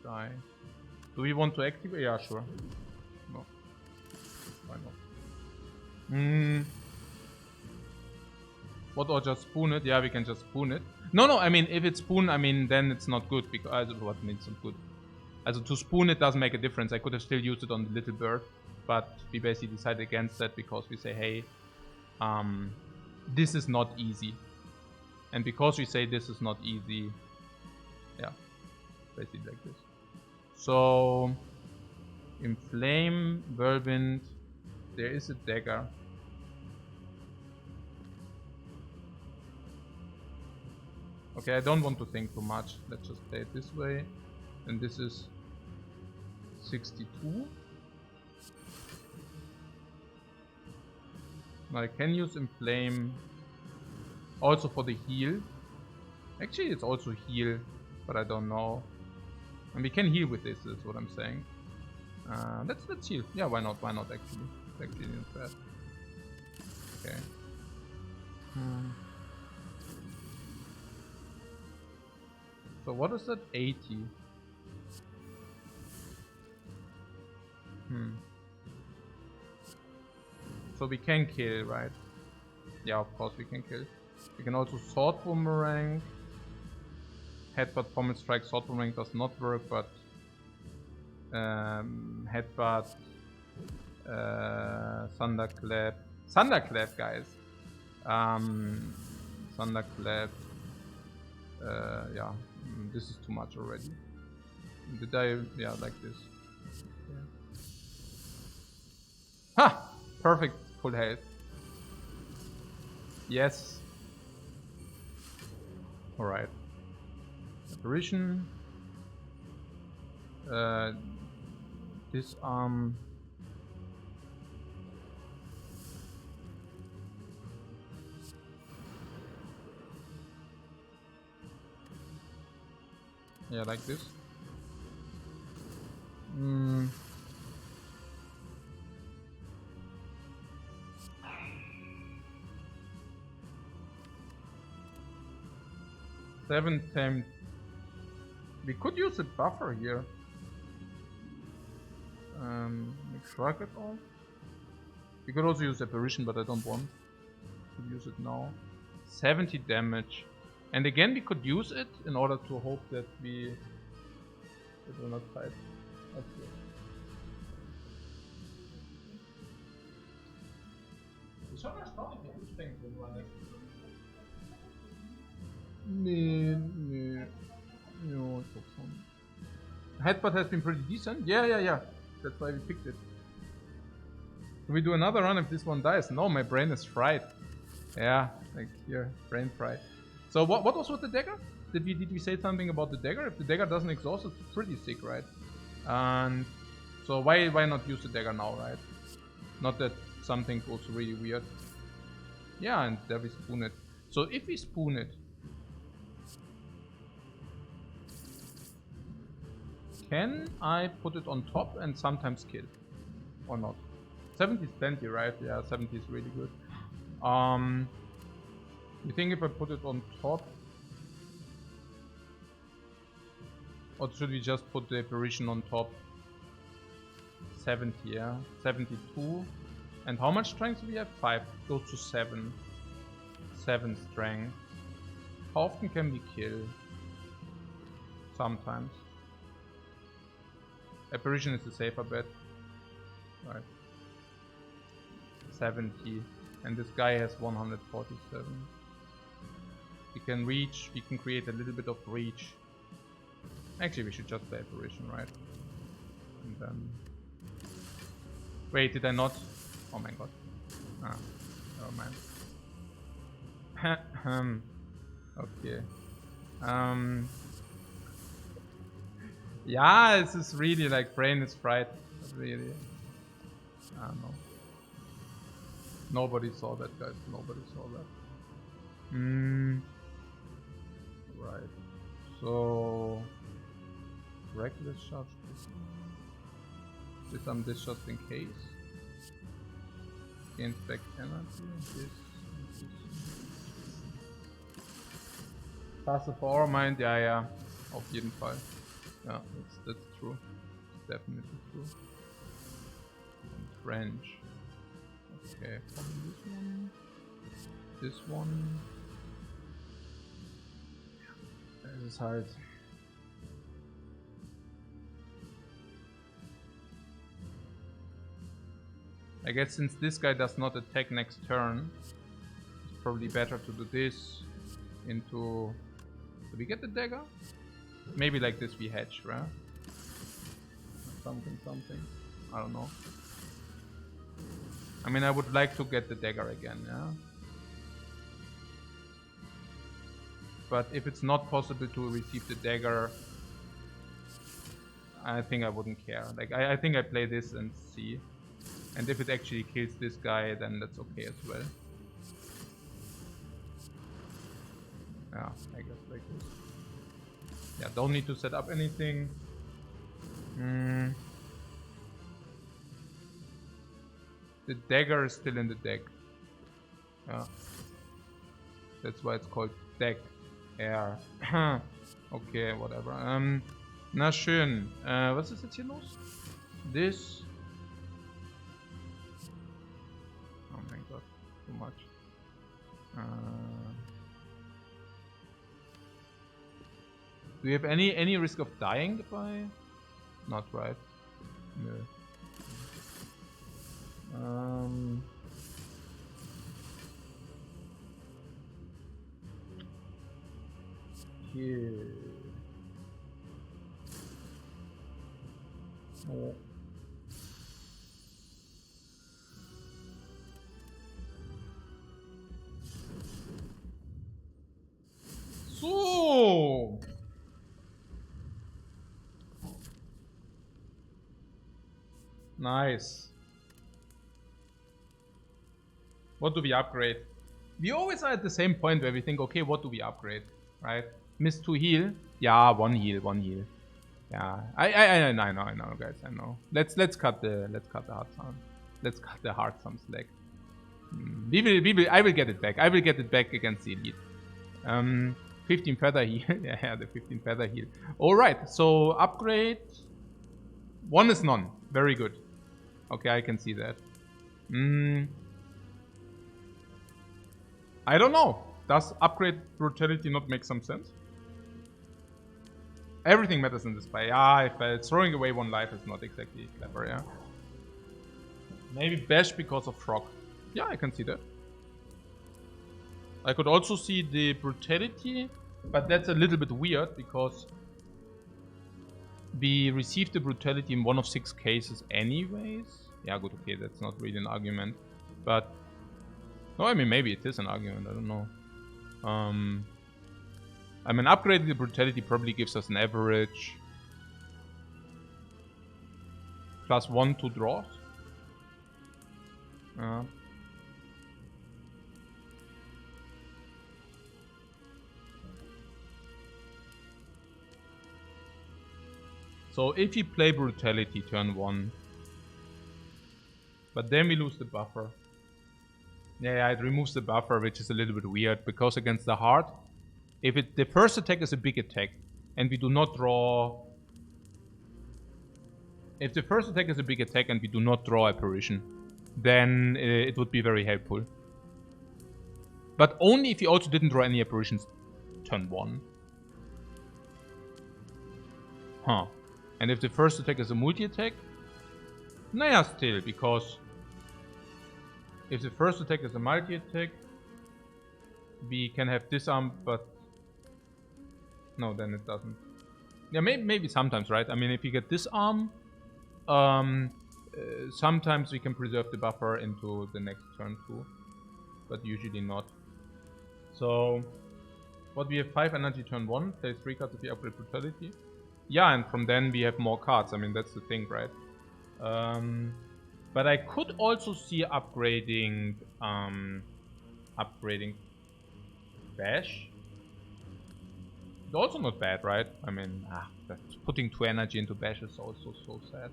Die. Do we want to activate? Yeah, sure. No. Why not? What, or just spoon it? Yeah, we can just spoon it. No, I mean, if it's spoon, I mean, then it's not good. Because what means not good? Also, to spoon it doesn't make a difference. I could have still used it on the little bird. But we basically decided against that because we say, hey, this is not easy. And because we say this is not easy, yeah, basically like this. So, Inflame, Whirlwind, there is a dagger. Okay, I don't want to think too much. Let's just play it this way. And this is 62. Now I can use Inflame also for the heal. Actually, it's also heal, but I don't know. And we can heal with this, is what I'm saying. Let's heal. Yeah, why not? Why not actually? It's actually not bad. Okay. So what is that? 80. So we can kill, right? Yeah, of course we can kill. We can also sword boomerang. Headbutt, pommel strike, sword boomerang does not work, but headbutt, thunderclap. Thunderclap, guys. Thunderclap. Yeah, this is too much already. Did I? Yeah, like this. Yeah. Ha! Perfect full health. Yes. Alright. Apparition. Disarm. Yeah, like this. Seven tempt. We could use a buffer here. Make shrug it off. We could also use apparition, but I don't want to use it now. 70 damage. And again, we could use it in order to hope that it will not fight. Okay. Ist schon erstaunlich, wie anstrengend das war. Nee. Ja, ich glaube schon. Headbutt has been pretty decent. Yeah. That's why we picked it. Do we do another run if this one dies? No, my brain is fried. Yeah, like here, brain fried. So what was with the dagger? Did we say something about the dagger? If the dagger doesn't exhaust, it's pretty sick, right? And so why not use the dagger now, right? Not that something goes really weird. Yeah, and there we spoon it. So if we spoon it, can I put it on top and sometimes kill? Or not? 70 is plenty, right? Yeah, 70 is really good. You think if I put it on top? Or should we just put the apparition on top? 70, yeah. 72. And how much strength do we have? 5. Goes to 7. 7 strength. How often can we kill? Sometimes. Apparition is the safer bet. Right. 70. And this guy has 147. We can reach, we can create a little bit of reach. Actually, we should just play apparition, right? And then... Wait, did I not? Oh my god. Ah, never mind. Okay. Yeah, this is really like brain is fried. Really. I don't know. Nobody saw that, guys. Nobody saw that. Right. So... Reckless charge. Disarm this just in case. Gains back energy. This. Passive Aura Mind. Yeah. Auf jeden Fall. Yeah, that's true. It's definitely true. And French. Okay, probably this one. This one. This is hard. I guess since this guy does not attack next turn, it's probably better to do this into... Do we get the dagger? Maybe like this we hedge, right? Something. I don't know. I mean, I would like to get the dagger again, yeah? But if it's not possible to receive the dagger, I think I wouldn't care. Like, I think I play this and see. And if it actually kills this guy, then that's okay as well. Yeah, I guess like this. Yeah, don't need to set up anything. The dagger is still in the deck. Yeah. That's why it's called deck air. Okay, whatever. Na schön. Was ist jetzt hier los? This. Oh my god, too much. Do you have any risk of dying if I... Not right. No. Here. Oh. So. Nice. What do we upgrade? We always are at the same point where we think, okay, what do we upgrade, right? Miss 2 heal? Yeah, 1 heal. Yeah, I know, guys, I know. Let's cut the hard sound. Let's cut the hard some slack. I will get it back. I will get it back against the elite. 15 feather heal. Yeah, the 15 feather heal. All right, so upgrade. 1 is none. Very good. Okay, I can see that. I don't know. Does upgrade brutality not make some sense? Everything matters in this play. I felt throwing away 1 life is not exactly clever, yeah. Maybe bash because of frog. Yeah, I can see that. I could also see the brutality, but that's a little bit weird because we received the brutality in 1 of 6 cases anyways. Yeah, good, okay, that's not really an argument. But... No, I mean, maybe it is an argument, I don't know. I mean, upgrading the brutality probably gives us an average... +1 to draws. So if we play brutality turn 1, but then we lose the buffer. Yeah, it removes the buffer, which is a little bit weird, because against the heart, if the first attack is a big attack, and we do not draw... If the first attack is a big attack and we do not draw apparition, then it would be very helpful. But only if you also didn't draw any apparitions turn 1. Huh. And if the first attack is a multi-attack? Naja, still, because if the first attack is a multi-attack, we can have disarm, but... No, then it doesn't. Yeah, maybe sometimes, right? I mean, if you get disarm, sometimes we can preserve the buffer into the next turn too, but usually not. So, what we have 5 energy turn 1, play 3 cards if we upgrade brutality. Yeah, and from then we have more cards. I mean, that's the thing, right? But I could also see upgrading Bash. It's also not bad, right? I mean, putting 2 energy into Bash is also so sad.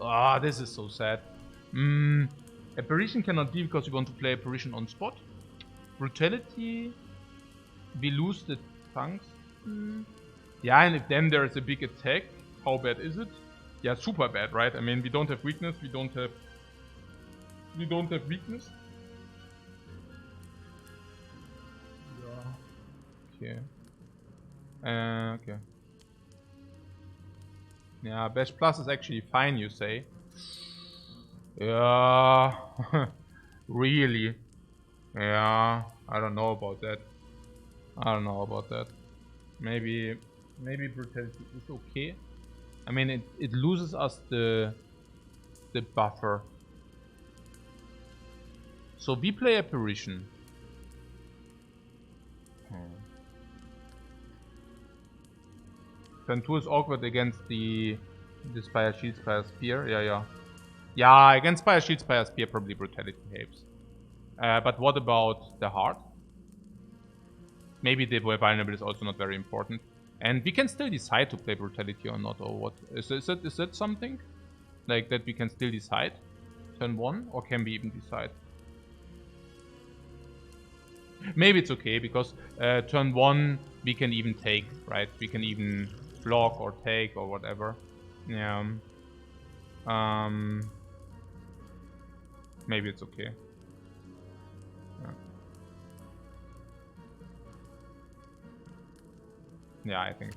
Ah, this is so sad. Apparition cannot be because we want to play Apparition on spot. Brutality, we lose the tungsten. Yeah, and if then there is a big attack, how bad is it? Yeah, super bad, right? I mean, we don't have weakness, we don't have weakness. Yeah. Okay. Okay. Yeah, Bash Plus is actually fine, you say. Yeah. Really? Yeah, I don't know about that. Maybe brutality is okay. I mean, it loses us the buffer. So we play Apparition. Turn 2 is awkward against the Spire Shield, Spire Spear. Yeah, against Spire Shield, Spire Spear probably brutality helps. But what about the heart? Maybe the vulnerable is also not very important. And we can still decide to play brutality or not, or what? Is that something? Like that we can still decide? Turn 1? Or can we even decide? Maybe it's okay, because turn 1 we can even take, right? We can even block or take or whatever. Yeah. Maybe it's okay. Yeah, I think.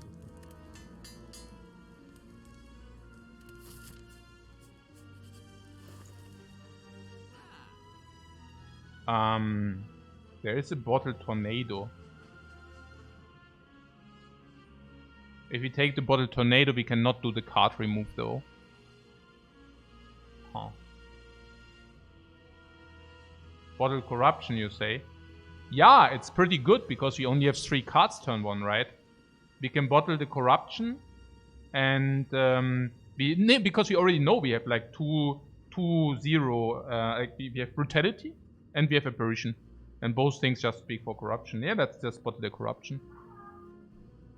There is a bottle tornado. If we take the bottle tornado, we cannot do the card remove though. Huh. Bottle corruption, you say? Yeah, it's pretty good because we only have 3 cards turn 1, right? We can bottle the corruption, and because we already know we have like 2-0, like we have brutality and we have apparition, and both things just speak for corruption. Yeah, let's just bottle the corruption.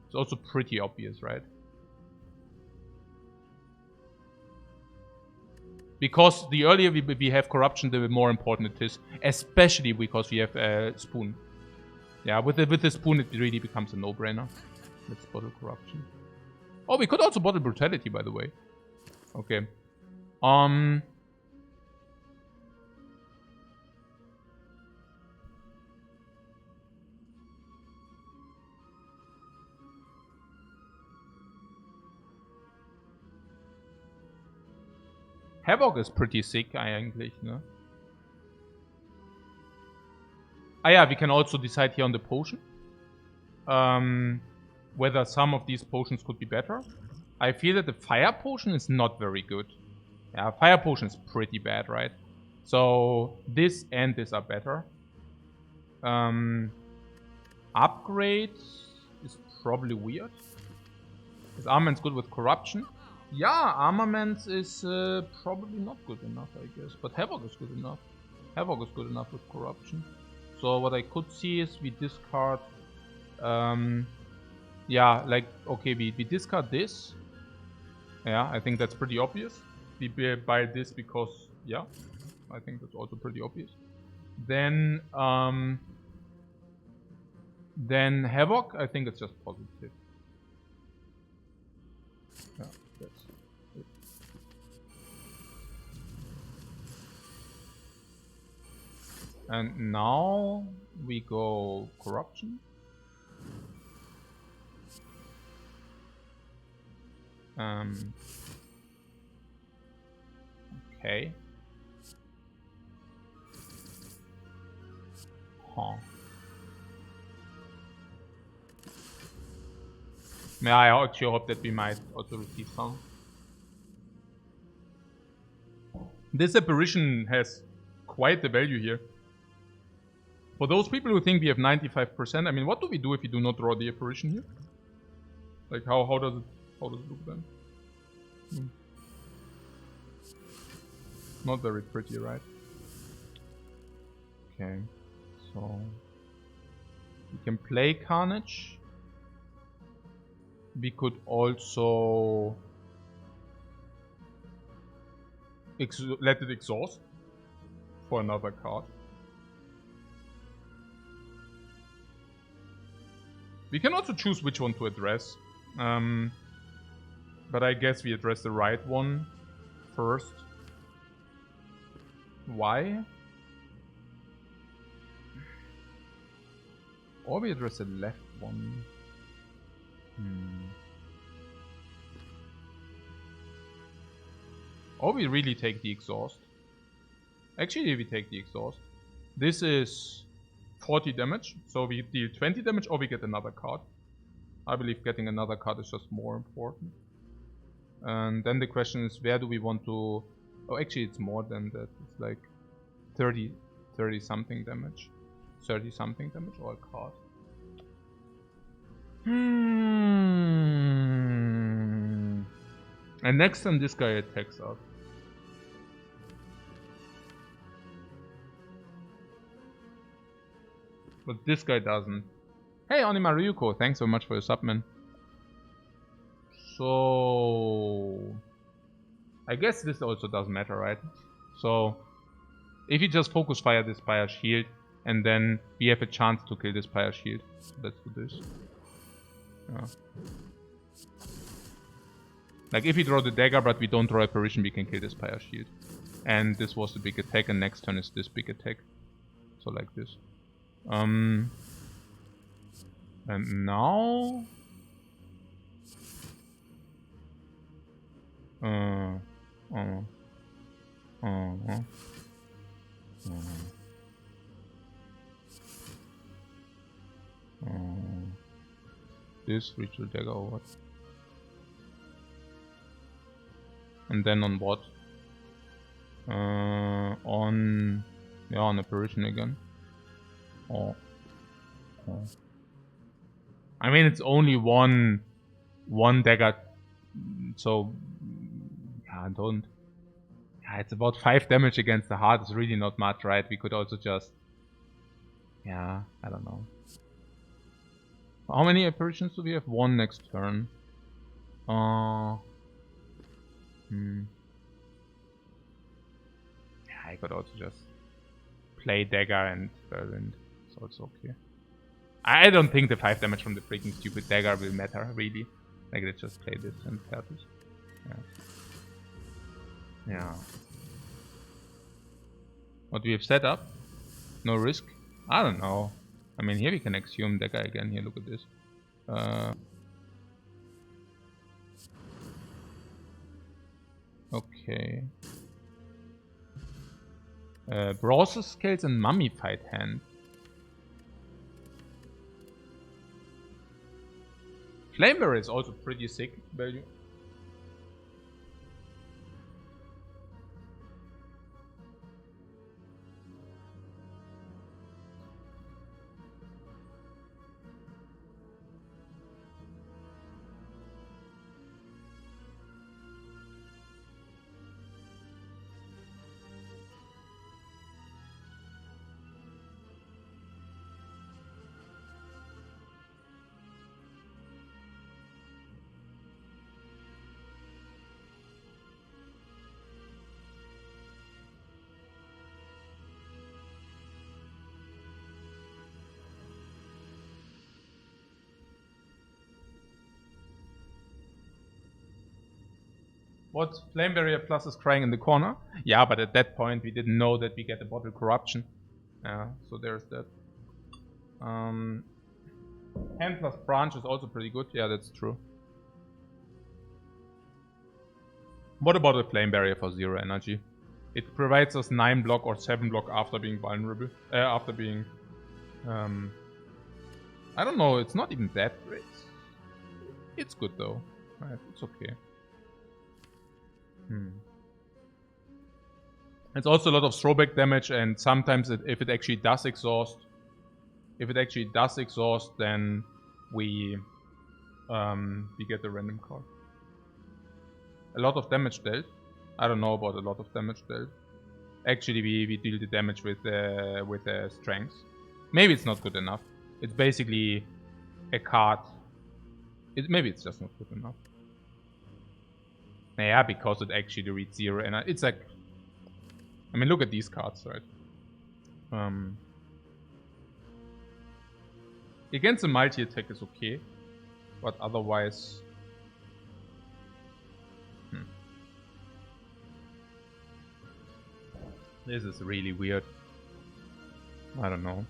It's also pretty obvious, right? Because the earlier we have corruption, the more important it is, especially because we have a spoon. Yeah, with the spoon it really becomes a no-brainer. Let's bottle corruption. Oh, we could also bottle brutality, by the way. Okay. Havoc is pretty sick eigentlich, ne? Ah yeah, we can also decide here on the potion. Whether some of these potions could be better. I feel that the fire potion is not very good. Yeah, Fire Potion is pretty bad, right? So this and this are better. Upgrade is probably weird. Is Armaments good with Corruption? Yeah, Armaments is probably not good enough, I guess. But Havoc is good enough. Havoc is good enough with Corruption. So what I could see is we discard... yeah, like, okay, we discard this. Yeah, I think that's pretty obvious. We buy this because, yeah, I think that's also pretty obvious. Then Havoc, I think it's just positive. Yeah, that's it. And now we go Corruption. Okay. Huh. Yeah, I actually hope that we might also receive some. This apparition has quite the value here. For those people who think we have 95%, I mean, what do we do if we do not draw the apparition here? Like, how does it look then? Not very pretty, right? Okay, so we can play Carnage. We could also let it exhaust for another card. We can also choose which one to address. But I guess we address the right one first. Why? Or we address the left one. Or we really take the exhaust. Actually, we take the exhaust. This is 40 damage, so we deal 20 damage or we get another card. I believe getting another card is just more important. And then the question is, where do we want to... Oh, actually it's more than that. It's like 30 something damage. 30 something damage or a card. And next time this guy attacks us. But this guy doesn't. Hey, Onima Ryuko, thanks so much for your sub, man. So... I guess this also doesn't matter, right? So... If you just focus fire this Spire shield, and then we have a chance to kill this Spire shield. Let's do this. Yeah. Like if we draw the dagger but we don't draw apparition, we can kill this Spire shield. And this was the big attack, and next turn is this big attack. So like this. And now... This ritual dagger or what? And then on what? On apparition again. Oh. I mean, it's only one dagger, so yeah, don't. Yeah, it's about 5 damage against the heart. It's really not much, right? We could also just, yeah, I don't know. How many apparitions do we have? 1 next turn. Yeah, I could also just play dagger and whirlwind, so it's okay. I don't think the 5 damage from the freaking stupid dagger will matter, really. Like, let's just play this and pair this. Yeah. What we have set up? No risk? I don't know. I mean, here we can Axiom dagger again. Here, look at this. Okay. Browser Scales and Mummified Hand. Flamebearer is also pretty sick value. What? Flame Barrier Plus is crying in the corner? Yeah, but at that point we didn't know that we get a bottle corruption. Yeah, so there's that. Hand plus branch is also pretty good. Yeah, that's true. What about a Flame Barrier for 0 energy? It provides us 9 block or 7 block after being vulnerable. After being... I don't know, it's not even that great. It's good though. Right, it's okay. It's also a lot of throwback damage, and sometimes if it actually does exhaust, then we get a random card. A lot of damage dealt. I don't know about a lot of damage dealt. Actually, we deal the damage with strength. Maybe it's not good enough. It's basically a card. Maybe it's just not good enough. Yeah, because it actually reads 0, and it's like, I mean, look at these cards, right? Against a multi-attack is okay, but otherwise... This is really weird. I don't know.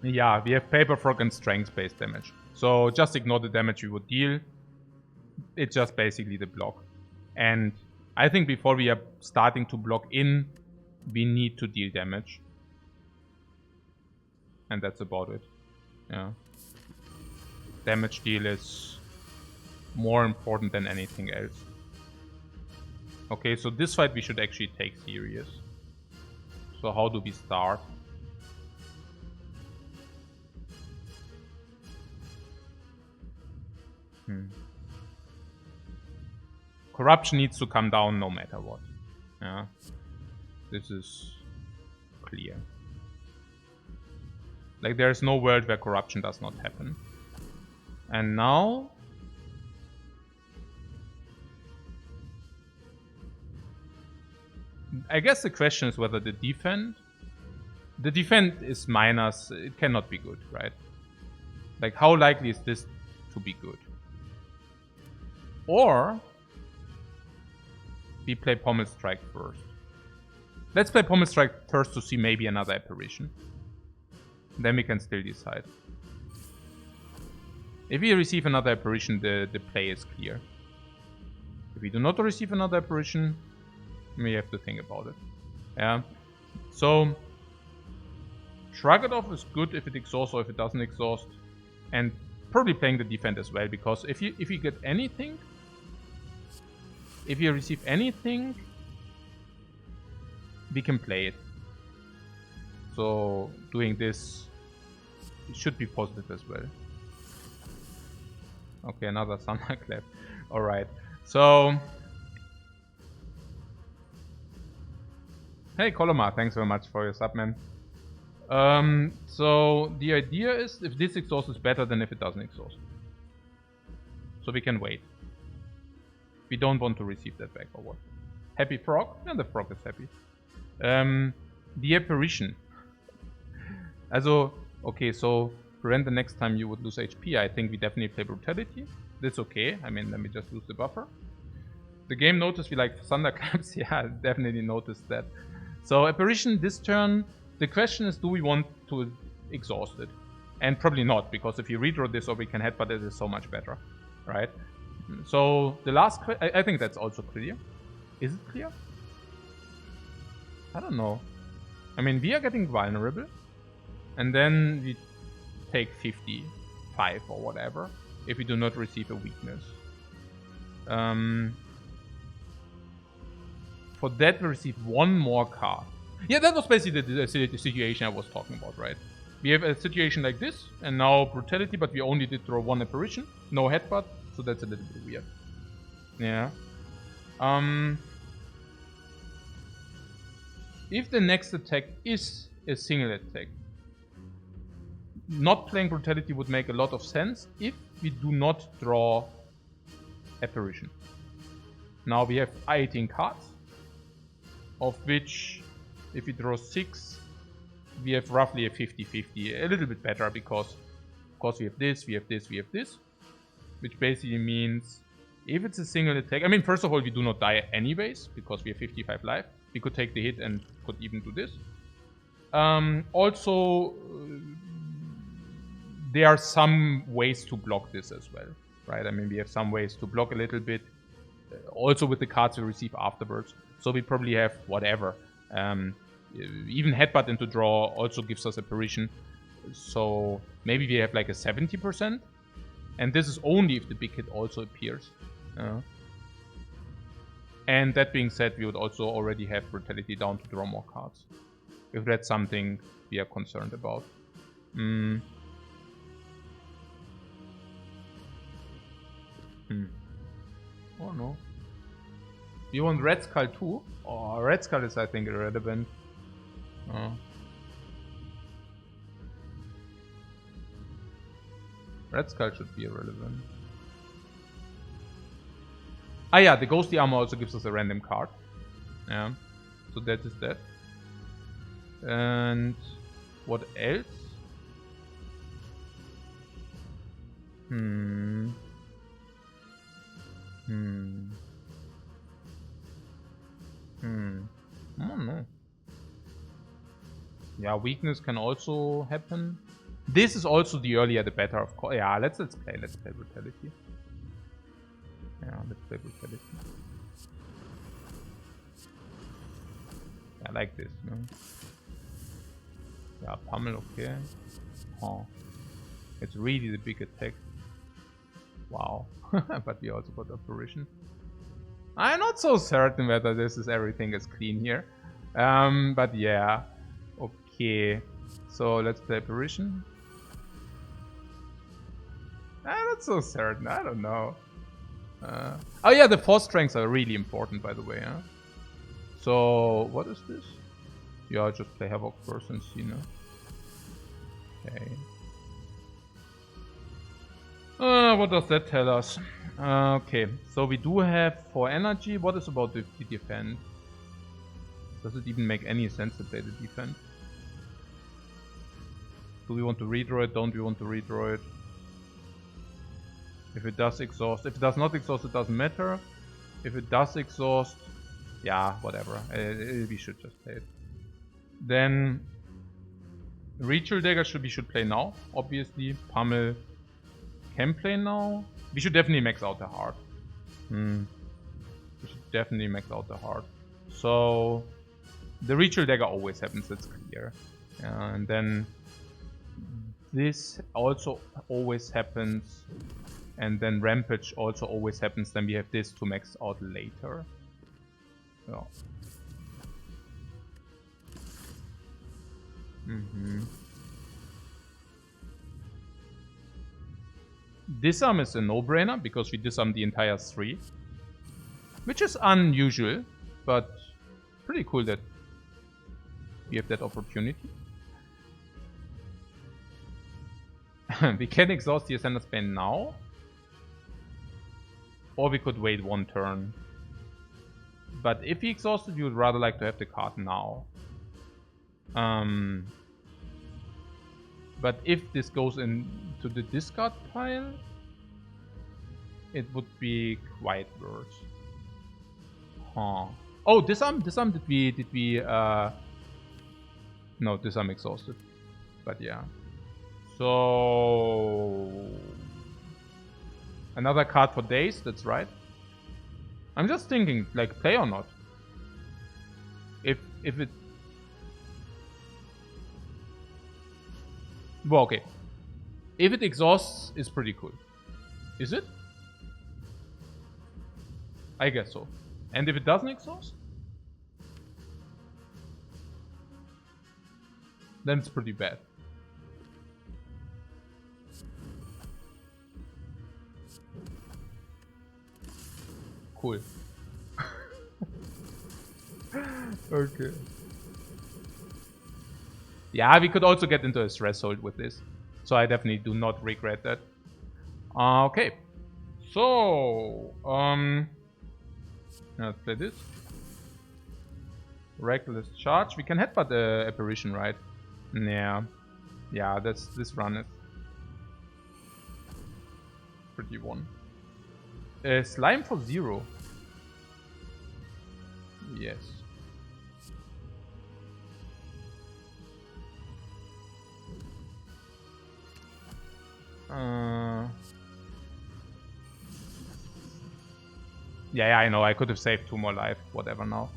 Yeah, we have Paper Frog and strength-based damage. So just ignore the damage we would deal. It's just basically the block. And I think before we are starting to block in, we need to deal damage. And that's about it. Yeah. Damage deal is more important than anything else. Okay, so this fight we should actually take serious. So how do we start? Corruption needs to come down no matter what. Yeah. This is clear. Like, there is no world where corruption does not happen. And now... I guess the question is whether the defend... The defend is minus, it cannot be good, right? Like, how likely is this to be good? Or... we play Pommel Strike first. Let's play Pommel Strike first to see maybe another apparition. Then we can still decide. If we receive another apparition, the play is clear. If we do not receive another apparition, we have to think about it. Yeah. So, Shrug It Off is good if it exhausts or if it doesn't exhaust. And probably playing the defend as well, because if you get anything... If you receive anything, we can play it. So doing this, it should be positive as well. Okay, another Thunderclap. Alright, so... Hey Colomar, thanks very much for your sub, man. So the idea is if this exhaust is better than if it doesn't exhaust. So we can wait. We don't want to receive that back or what? Happy frog? And the frog is happy. The apparition. Also, okay, so prevent the next time you would lose HP. I think we definitely play brutality. That's okay. I mean, let me just lose the buffer. The game noticed we like thunderclaps. Yeah, definitely noticed that. So apparition this turn. The question is, do we want to exhaust it? And probably not, because if you redraw this or we can headbutt it, is so much better, right? So the last question, I think that's also clear. Is it clear? I don't know. I mean, we are getting vulnerable, and then we take 55 or whatever if we do not receive a weakness. For that we receive one more card. Yeah, that was basically the situation I was talking about, right? We have a situation like this, and now brutality, but we only did draw one apparition, no headbutt. So that's a little bit weird. Yeah. If the next attack is a single attack, not playing brutality would make a lot of sense if we do not draw apparition. Now we have 18 cards, of which if we draw 6, we have roughly a 50-50, a little bit better because course, we have this, we have this, we have this. Which basically means if it's a single attack... I mean, first of all, we do not die anyways, because we have 55 life. We could take the hit and could even do this. Also, there are some ways to block this as well, right? I mean, we have some ways to block a little bit. Also with the cards we receive afterwards. So we probably have whatever. Even Headbutt into draw also gives us Apparition. So maybe we have like a 70%. And this is only if the big hit also appears. And that being said, we would also already have Brutality down to draw more cards. If that's something we are concerned about. Oh no. You want Red Skull too? Oh, Red Skull is, I think, irrelevant. Red Skull should be irrelevant. Ah yeah, the Ghostly Armor also gives us a random card. Yeah. So that is that. And what else? I don't know. Yeah, weakness can also happen. This is also the earlier the better, of course. Yeah, let's play Brutality. Yeah, let's play Brutality. Yeah, like this, no? Yeah, Pummel, okay. Oh. It's really the big attack. Wow. But we also got Apparition. I'm not so certain whether this is everything is clean here. But yeah. Okay. So let's play Apparition. I'm not so certain. I don't know. Oh yeah, the force strengths are really important, by the way. Huh? So what is this? Yeah, I'll just play Havoc first and see, no? Okay. What does that tell us? Okay, so we do have 4 energy. What is about the defense? Does it even make any sense to play the defense? Do we want to redraw it? Don't we want to redraw it? If it does exhaust. If it does not exhaust, it doesn't matter. If it does exhaust, yeah, whatever. We should just play it. Then Ritual Dagger we should play now, obviously. Pummel can play now. We should definitely max out the heart. We should definitely max out the heart. So the Ritual Dagger always happens, that's clear. And then this also always happens. And then Rampage also always happens. Then we have this to max out later. Yeah. Disarm is a no-brainer because we disarm the entire 3. Which is unusual, but pretty cool that we have that opportunity. We can exhaust the Ascender's Bane now. Or we could wait 1 turn. But if he exhausted, you would rather like to have the card now. But if this goes into the discard pile, it would be quite worse. Huh. Oh, disarm did we no, disarm exhausted. But yeah. So another card for days, that's right. I'm just thinking, like, play or not. If it... Well, okay. If it exhausts, it's pretty cool. Is it? I guess so. And if it doesn't exhaust? Then it's pretty bad. Cool. Okay. Yeah, we could also get into a threshold with this. So I definitely do not regret that. Okay. So, let's play this. Reckless Charge. We can headbutt the Apparition, right? Yeah. Yeah, this run is pretty one. Slime for 0. Yes. Yeah, I know. I could have saved 2 more life. Whatever now.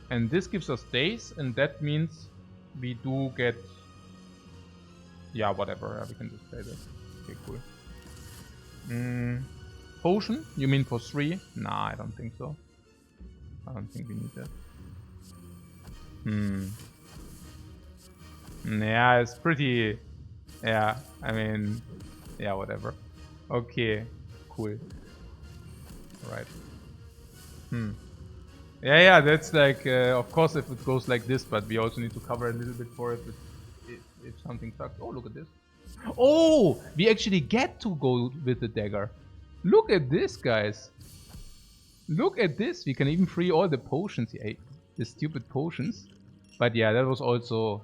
And this gives us days, and that means we do get... Yeah, whatever. Yeah, we can just play this. Okay, cool. Potion? You mean for 3? Nah, I don't think so. I don't think we need that. Yeah, it's pretty... Yeah, I mean... Yeah, whatever. Okay, cool. Right. Yeah, that's like... of course if it goes like this, but we also need to cover a little bit for it if something sucks. Oh, look at this. Oh! We actually get to go with the dagger. Look at this, guys. Look at this. We can even free all the potions. Yeah, the stupid potions. But yeah, that was also...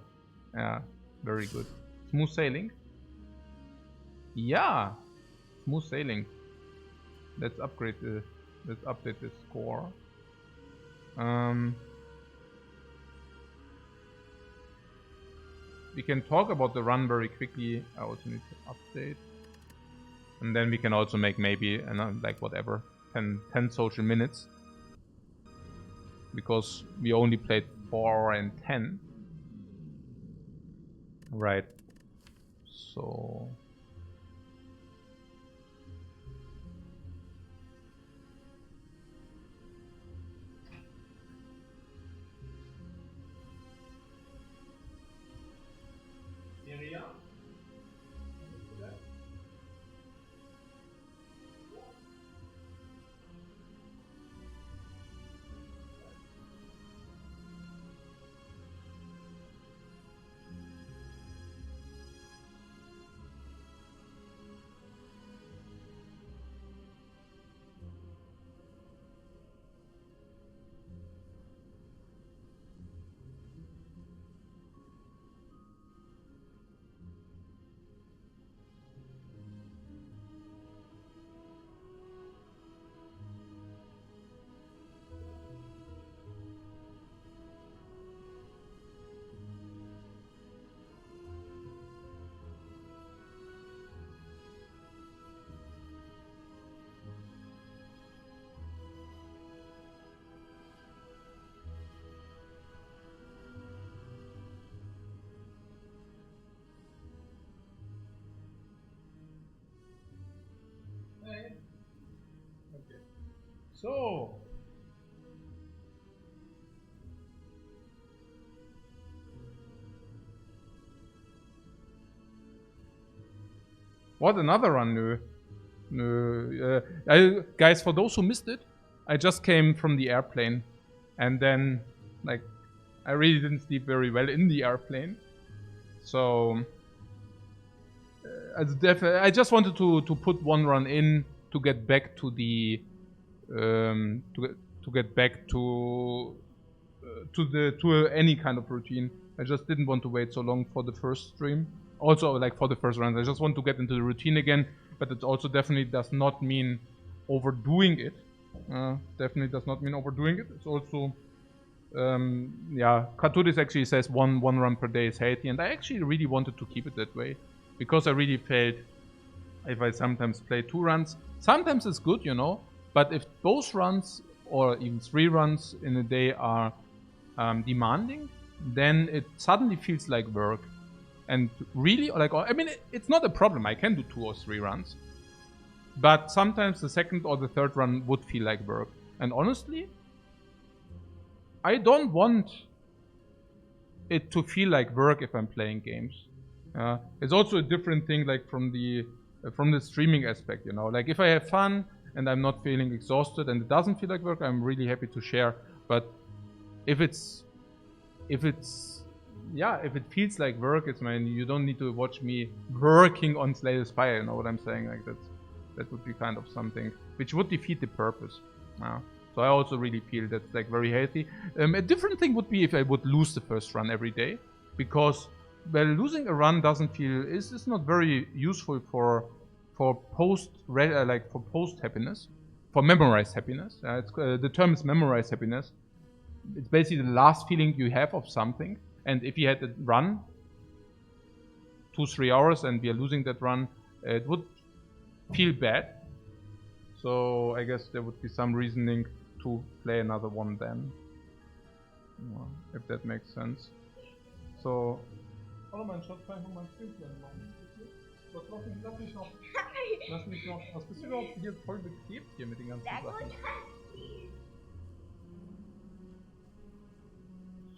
Yeah, very good. Smooth sailing. Yeah. Smooth sailing. Let's upgrade the... Let's update the score. We can talk about the run very quickly. I also need to update. And then we can also make maybe, like whatever, 10 social minutes. Because we only played 4 and 10. Right. So... Okay. So... What, another run? No. Guys, for those who missed it, I just came from the airplane. And then, like, I really didn't sleep very well in the airplane. So... I just wanted to put one run in to get back to the... to get back to any kind of routine. I just didn't want to wait so long for the first stream. Also, like for the first round, I just want to get into the routine again, but it also definitely does not mean overdoing it. Definitely does not mean overdoing it. It's also, yeah, Katuris actually says one run per day is healthy, and I actually really wanted to keep it that way, because I really felt if I sometimes play 2 runs, sometimes it's good, you know, but if both runs or even 3 runs in a day are demanding, then it suddenly feels like work. And really, like, I mean, it's not a problem. I can do 2 or 3 runs. But sometimes the second or the third run would feel like work. And honestly, I don't want it to feel like work if I'm playing games. It's also a different thing, like from the streaming aspect, you know. Like if I have fun and I'm not feeling exhausted and it doesn't feel like work, I'm really happy to share. But if it feels like work, it's you don't need to watch me working on Slay the Spire, you know what I'm saying? Like that would be kind of something which would defeat the purpose. So I also really feel that's like very healthy. A different thing would be if I would lose the first run every day, because well, losing a run doesn't feel is not very useful for post happiness, for memorized happiness. The term is memorized happiness. It's basically the last feeling you have of something. And if you had a run 2-3 hours and we are losing that run, it would feel bad. So I guess there would be some reasoning to play another one then, if that makes sense. So, hallo mein Schatz, kann ich noch meinen Spielplan machen? Lass mich noch, was bist du überhaupt hier voll beklebt hier mit den ganzen Sachen?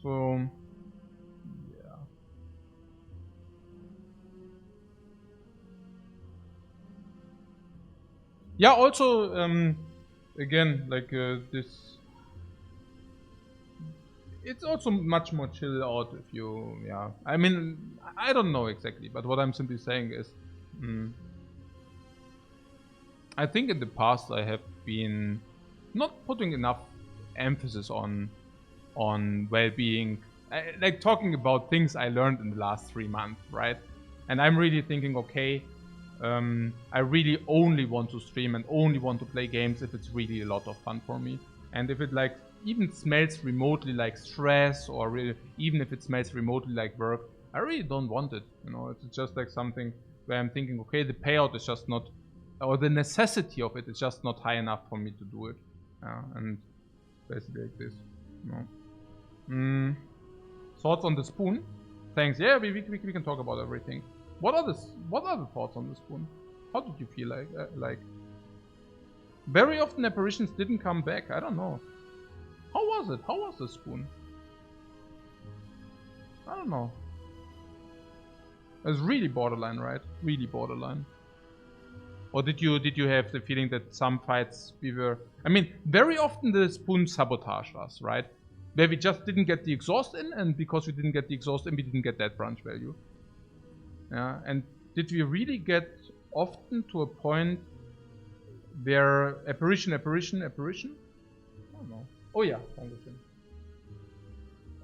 So, yeah. Yeah, also, again, like this, it's also much more chill out if you, yeah. I mean, I don't know exactly, but what I'm simply saying is, I think in the past I have been not putting enough emphasis on well-being, like talking about things I learned in the last 3 months, right? And I'm really thinking, okay, I really only want to stream and only want to play games if it's really a lot of fun for me. And if it like even smells remotely like stress, or really, even if it smells remotely like work, I really don't want it. You know, it's just like something where I'm thinking, okay, the payout is just not, or the necessity of it is just not high enough for me to do it. And basically like this. No. Thoughts on the spoon? Thanks. Yeah, we can talk about everything. What are the thoughts on the spoon? How did you feel like? Very often apparitions didn't come back. I don't know. How was it? How was the spoon? I don't know. It was really borderline, right? Really borderline. Or did you have the feeling that some fights we were... I mean, very often the spoon sabotaged us, right? Where we just didn't get the exhaust in, and because we didn't get the exhaust in, we didn't get that branch value. Yeah, and did we really get often to a point where apparition? I don't know. Oh yeah, Dankeschön.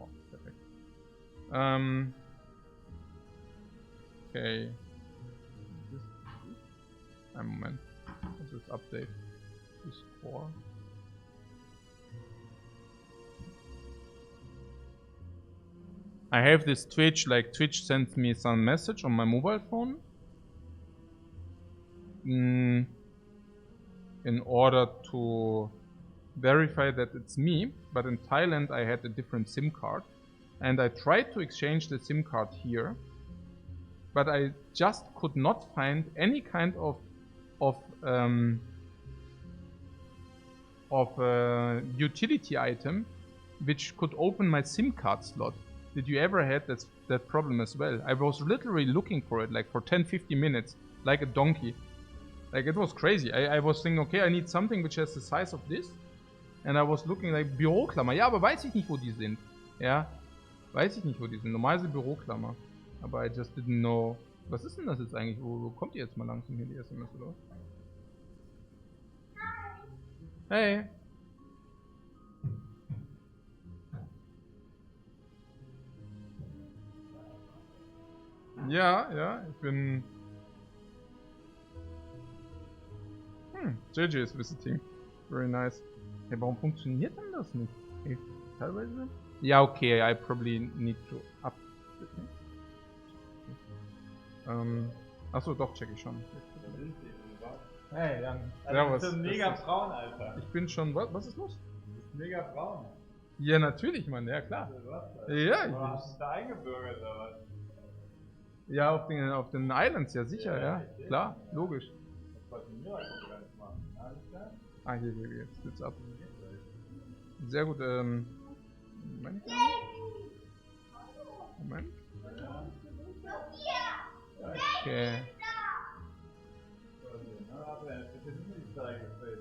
Oh, perfect. Okay. A moment. What's this update? This core. I have this Twitch, like Twitch sends me some message on my mobile phone in order to verify that it's me, but in Thailand I had a different SIM card and I tried to exchange the SIM card here, but I just could not find any kind of utility item which could open my SIM card slot. Did you ever had that problem as well? I was literally looking for it like for 10-15 minutes, like a donkey. Like it was crazy. I was thinking, okay, I need something which has the size of this. And I was looking like Büroklammer. Ja, aber weiß ich nicht, wo die sind. Ja, weiß ich nicht, wo die sind. Normal sind Büroklammer. Aber I just didn't know. Was ist denn das jetzt eigentlich? Wo kommt ihr jetzt mal langsam hier, die SMS, oder? Hey. Ja, ich bin... JJ is visiting. Very nice. Hey, warum funktioniert denn das nicht? Okay, teilweise? Ja, okay, I probably need to up... Achso, doch, check ich schon. Hey, dann... Ja, du bist mega braun, Alter. Ich bin schon... Was ist los? Du bist mega braun. Ja, natürlich, Mann, ja klar. Ja, Du hast dich da eingebürgert, oder was? Ja, auf den Islands, ja sicher, ja. Klar, logisch. Ich wollte eine Mira-Konkurrenz machen. Alles klar? Ah, hier, jetzt geht's ab. Sehr gut, Moment. Moment. Okay.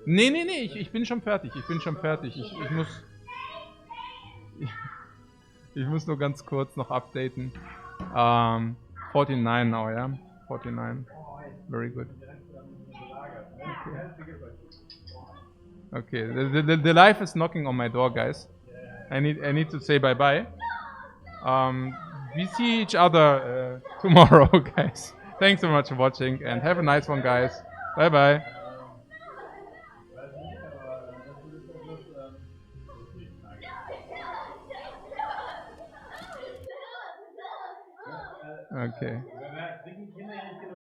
Nee, ich bin schon fertig. Ich muss... Ich muss nur ganz kurz noch updaten. 49 now, yeah? 49. Very good. Okay, the life is knocking on my door, guys. I need to say bye-bye. we see each other tomorrow, guys. Thanks so much for watching and have a nice one, guys. Bye bye. Weiß nicht, aber das ist ja bloß Profilfrage. Okay. Kriegen Kinder ihre